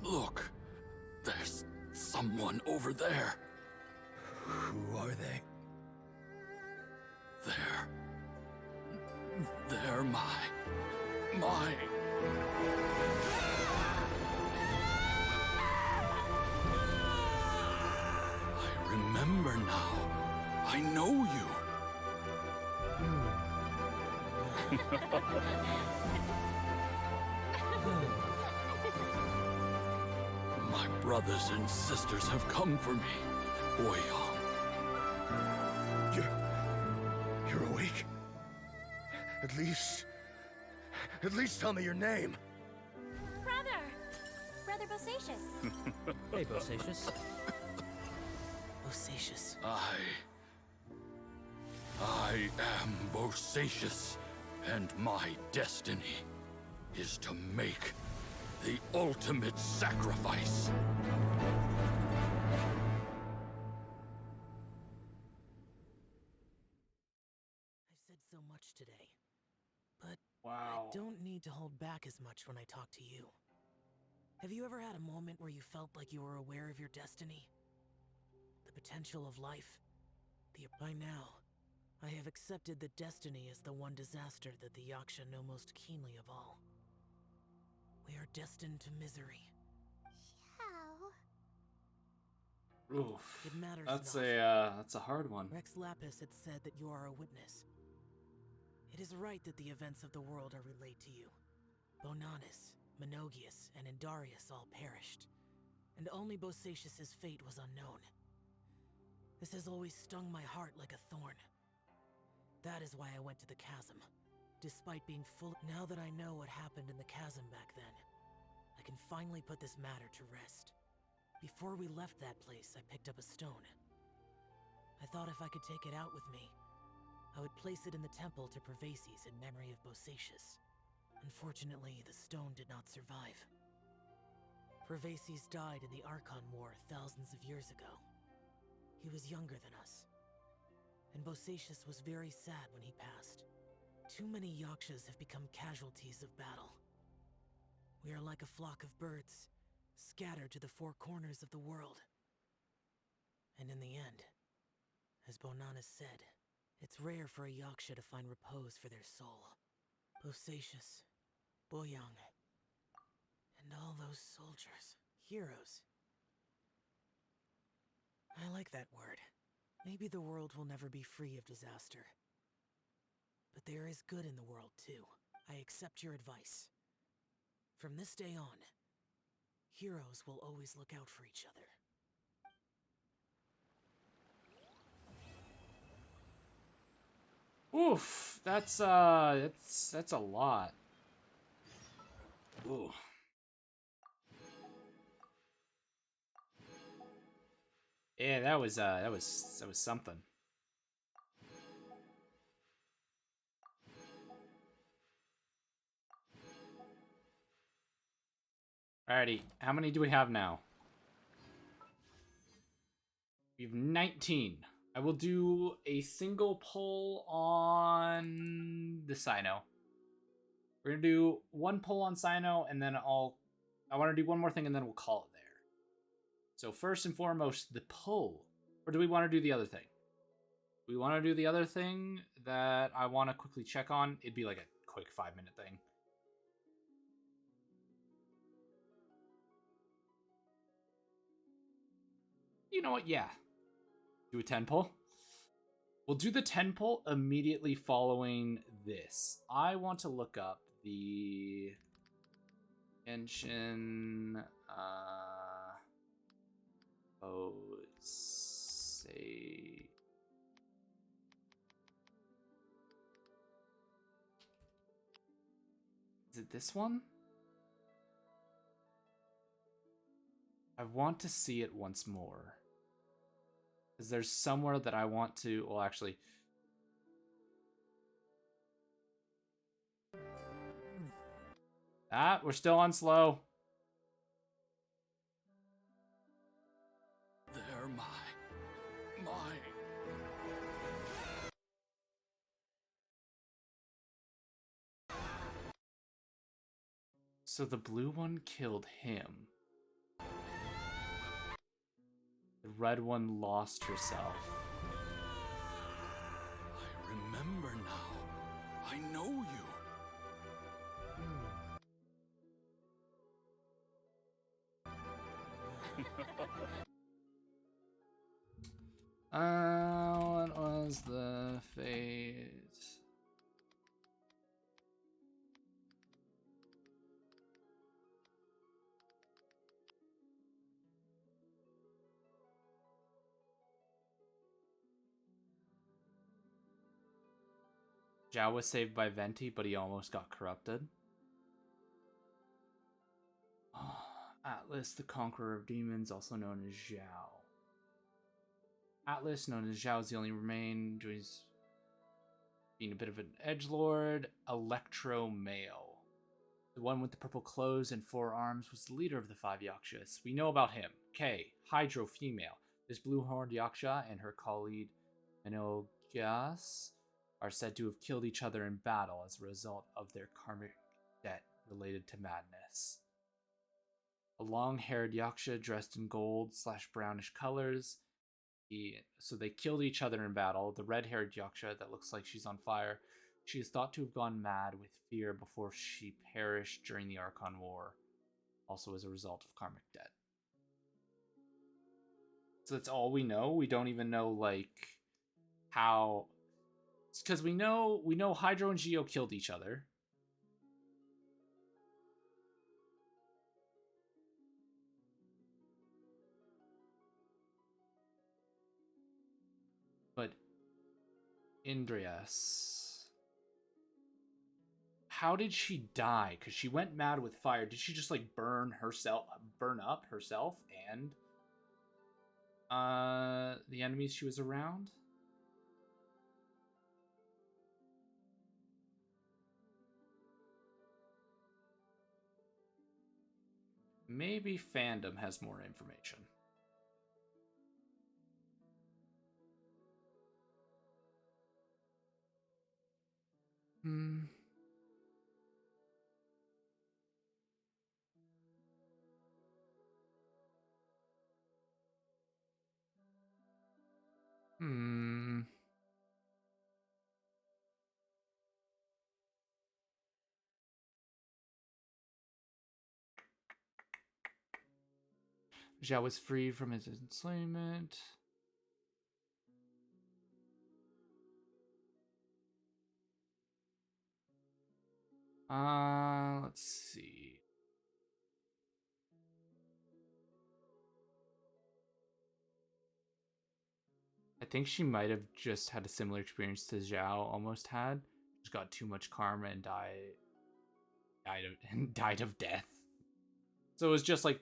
S2: Look, there's someone over there.
S5: Who are they?
S2: They're my... remember now. I know you. My brothers and sisters have come for me, Boyong.
S5: You're awake? At least tell me your name.
S12: Brother Bosacius.
S19: Hey, Bosacius.
S6: Bosacius.
S2: I am Bosacius, and my destiny is to make the ultimate sacrifice.
S6: I've said so much today, but
S1: wow.
S6: I don't need to hold back as much when I talk to you. Have you ever had a moment where you felt like you were aware of your destiny? The potential of life? By now, I have accepted that destiny is the one disaster that the Yaksha know most keenly of all. We are destined to misery.
S1: Oof.
S6: It matters
S1: that's
S6: not.
S1: That's a hard one.
S6: Rex Lapis had said that you are a witness. It is right that the events of the world are relayed to you. Bonanis, Menogias, and Indarius all perished, and only Bosacius's fate was unknown. This has always stung my heart like a thorn. That is why I went to the chasm, despite being full. Now that I know what happened in the chasm back then, I can finally put this matter to rest. Before we left that place, I picked up a stone. I thought if I could take it out with me, I would place it in the temple to Pervases in memory of Bosacius. Unfortunately, the stone did not survive. Pervases died in the Archon War thousands of years ago. He was younger than us, and Bosacius was very sad when he passed. Too many Yakshas have become casualties of battle. We are like a flock of birds, scattered to the four corners of the world. And in the end, as Bonanis said, it's rare for a Yaksha to find repose for their soul. Bosacius, Boyang, and all those soldiers, heroes. I like that word. Maybe the world will never be free of disaster. But there is good in the world, too. I accept your advice. From this day on, heroes will always look out for each other.
S1: Oof, that's a lot. Ooh. Yeah, that was something. Alrighty, how many do we have now? We have 19. I will do a single poll on the Sino. We're gonna do one poll on Sino, and then I want to do one more thing, and then we'll call it there. So first and foremost, the poll. Or do we want to do the other thing? We want to do the other thing that I want to quickly check on. It'd be like a quick 5-minute thing. You know what? Yeah. Do a 10 poll. We'll do the 10 poll immediately following this. I want to look up the Genshin say is it this one? I want to see it once more. Because there's somewhere that I want to... Well, actually... we're still on slow.
S2: They're my...
S1: So the blue one killed him. The red one lost herself.
S2: I remember now. I know you.
S1: What was the fate? Zhao was saved by Venti, but he almost got corrupted. Atlas, the Conqueror of Demons, also known as Zhao. Atlas, known as Zhao, is the only remain. He's being a bit of an edgelord. Electro Male. The one with the purple clothes and 4 arms was the leader of the 5 Yakshas. We know about him. K. Hydro Female. This blue-horned Yaksha and her colleague Enogias are said to have killed each other in battle as a result of their karmic debt related to madness. A long-haired Yaksha dressed in gold/brownish colors. So they killed each other in battle. The red-haired Yaksha that looks like she's on fire. She is thought to have gone mad with fear before she perished during the Archon War, also as a result of karmic debt. So that's all we know. We don't even know like how, because we know Hydro and Geo killed each other. But Indrias, how did she die? Because she went mad with fire. Did she just like burn up herself and the enemies she was around? Maybe fandom has more information. Hmm. Zhao was freed from his enslavement. Let's see. I think she might have just had a similar experience to Zhao almost had. Just got too much karma and died of death. So it was just like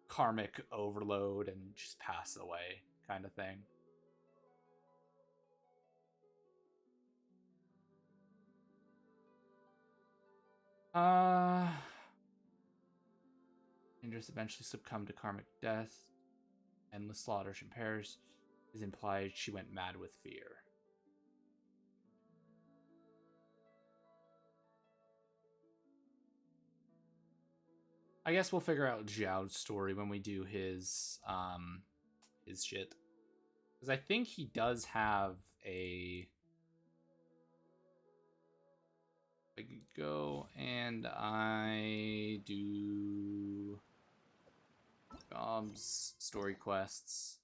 S1: karmic overload and just pass away kind of thing. Indris eventually succumbed to karmic death. Endless slaughter and perish is implied she went mad with fear. I guess we'll figure out Zhao's story when we do his shit. Because I think he does have a... I could go and I do jobs, story quests.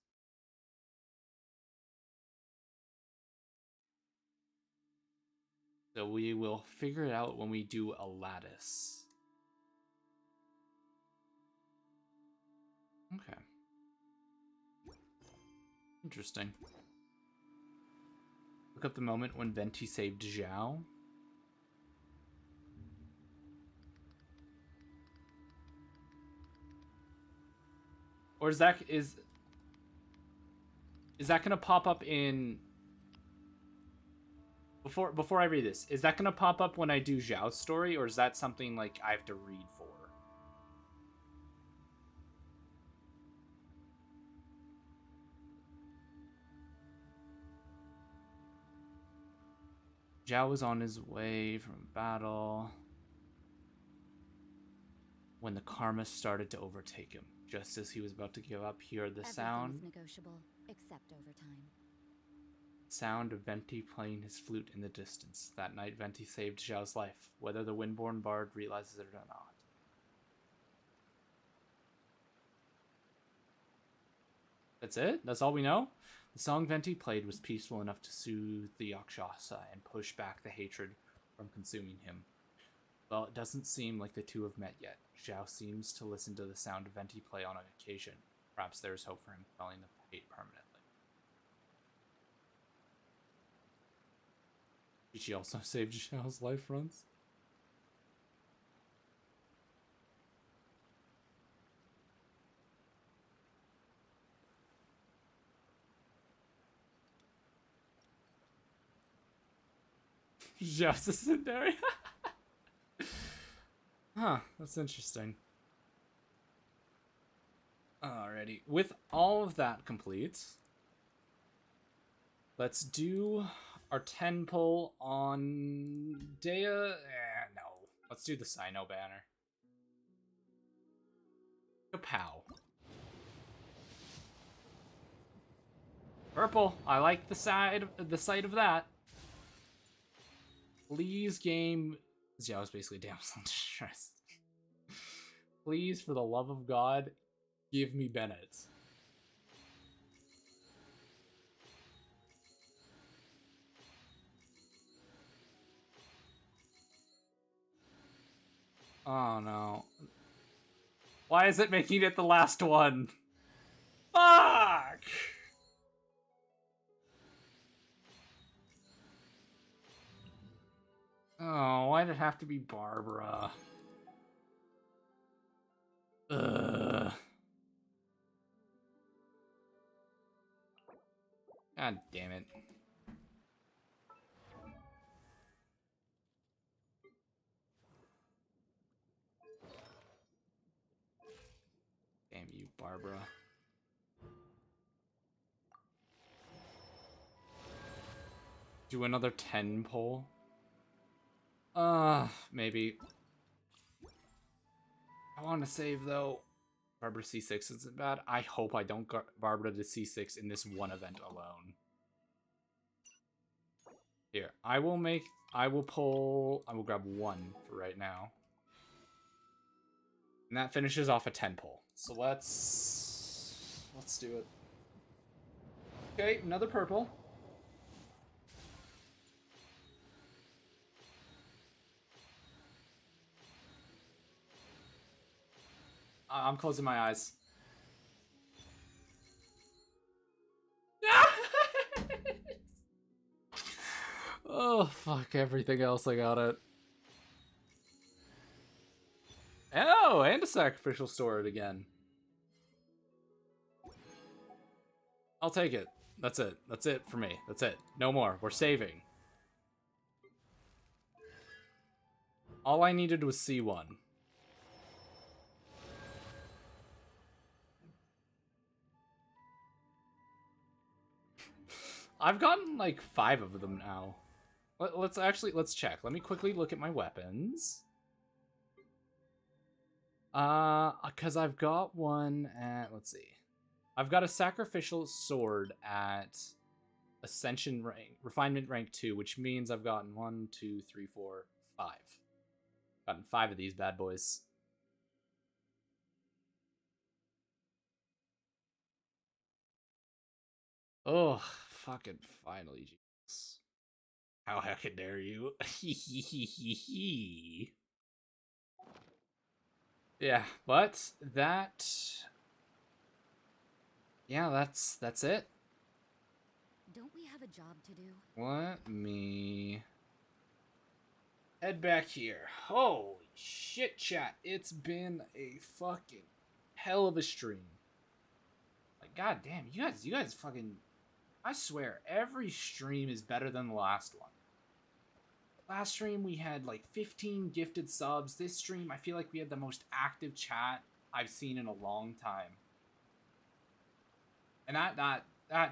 S1: So we will figure it out when we do a lattice. Okay. Interesting. Look up the moment when Venti saved Zhao. Or is that gonna pop up in before I read this? Is that gonna pop up when I do Zhao's story, or is that something like I have to read for? Zhao was on his way from battle when the karma started to overtake him. Just as he was about to give up, he heard the sound.
S12: Everything is negotiable, except overtime.
S1: Sound of Venti playing his flute in the distance. That night, Venti saved Zhao's life, whether the Windborn Bard realizes it or not. That's it? That's all we know? The song Venti played was peaceful enough to soothe the Yakshasa and push back the hatred from consuming him. Well, it doesn't seem like the two have met yet. Zhao seems to listen to the sound of Venti play on occasion. Perhaps there is hope for him quelling the hate permanently. She also saved Zhao's life once. Zhao's a Sundari. Huh, that's interesting. Alrighty, with all of that complete, let's do our 10 pull on Dea. No, let's do the Sino banner. Kapow. Purple. I like the sight of that. Please, game. Xiao's basically damsel in distress. Please, for the love of God, give me Bennett. Oh no. Why is it making it the last one? Fuck! Oh, why'd it have to be Barbara? Ugh. God damn it. Damn you, Barbara. Do another 10 pull? Maybe. I want to save, though. Barbara C6 isn't bad. I hope I don't get Barbara to C6 in this one event alone. Here, I will grab one for right now. And that finishes off a 10 pull. So let's do it. Okay, another purple. I'm closing my eyes. Oh, fuck everything else. I got it. Oh, and a sacrificial sword again. I'll take it. That's it. That's it for me. That's it. No more. We're saving. All I needed was C1. I've gotten like 5 of them now. Let's check. Let me quickly look at my weapons. Because I've got one at, let's see. I've got a sacrificial sword at Ascension rank, Refinement rank 2, which means I've gotten 1, 2, 3, 4, 5. Gotten 5 of these bad boys. Oh, fucking finally, Jesus. How heckin' dare you? Yeah, but that... Yeah, that's it.
S17: Don't we have a job to do?
S1: Let me head back here. Holy shit, chat. It's been a fucking hell of a stream. Like, goddamn, you guys fucking... I swear, every stream is better than the last one. Last stream, we had like 15 gifted subs. This stream, I feel like we had the most active chat I've seen in a long time. And that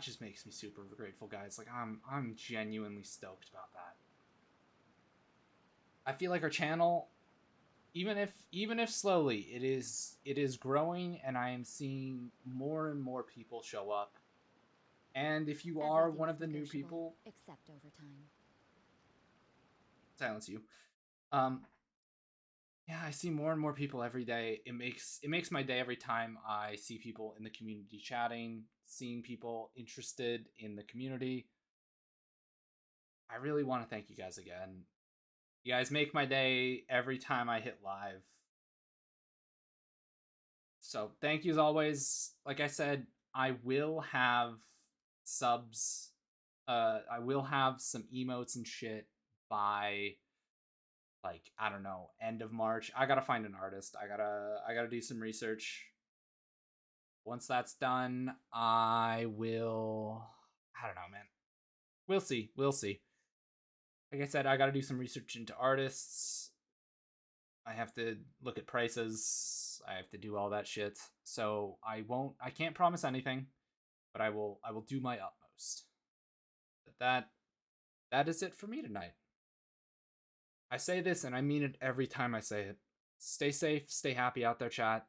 S1: just makes me super grateful, guys. Like, I'm genuinely stoked about that. I feel like our channel, even if slowly, it is growing, and I am seeing more and more people show up. And if you are one of the new people,
S17: except overtime.
S1: silence you. yeah, I see more and more people every day. It makes my day every time I see people in the community chatting, seeing people interested in the community. I really want to thank you guys again. You guys make my day every time I hit live. So thank you as always. Like I said, I will have subs. I will have some emotes and shit by, like, I don't know, end of March. I gotta find an artist. I gotta do some research. Once that's done, I will. I don't know, man. We'll see. We'll see. Like I said, I gotta do some research into artists. I have to look at prices. I have to do all that shit. So I can't promise anything, but I will do my utmost. But that is it for me tonight. I say this and I mean it every time I say it. Stay safe, stay happy out there, chat.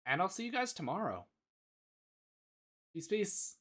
S1: And I'll see you guys tomorrow. Peace, peace.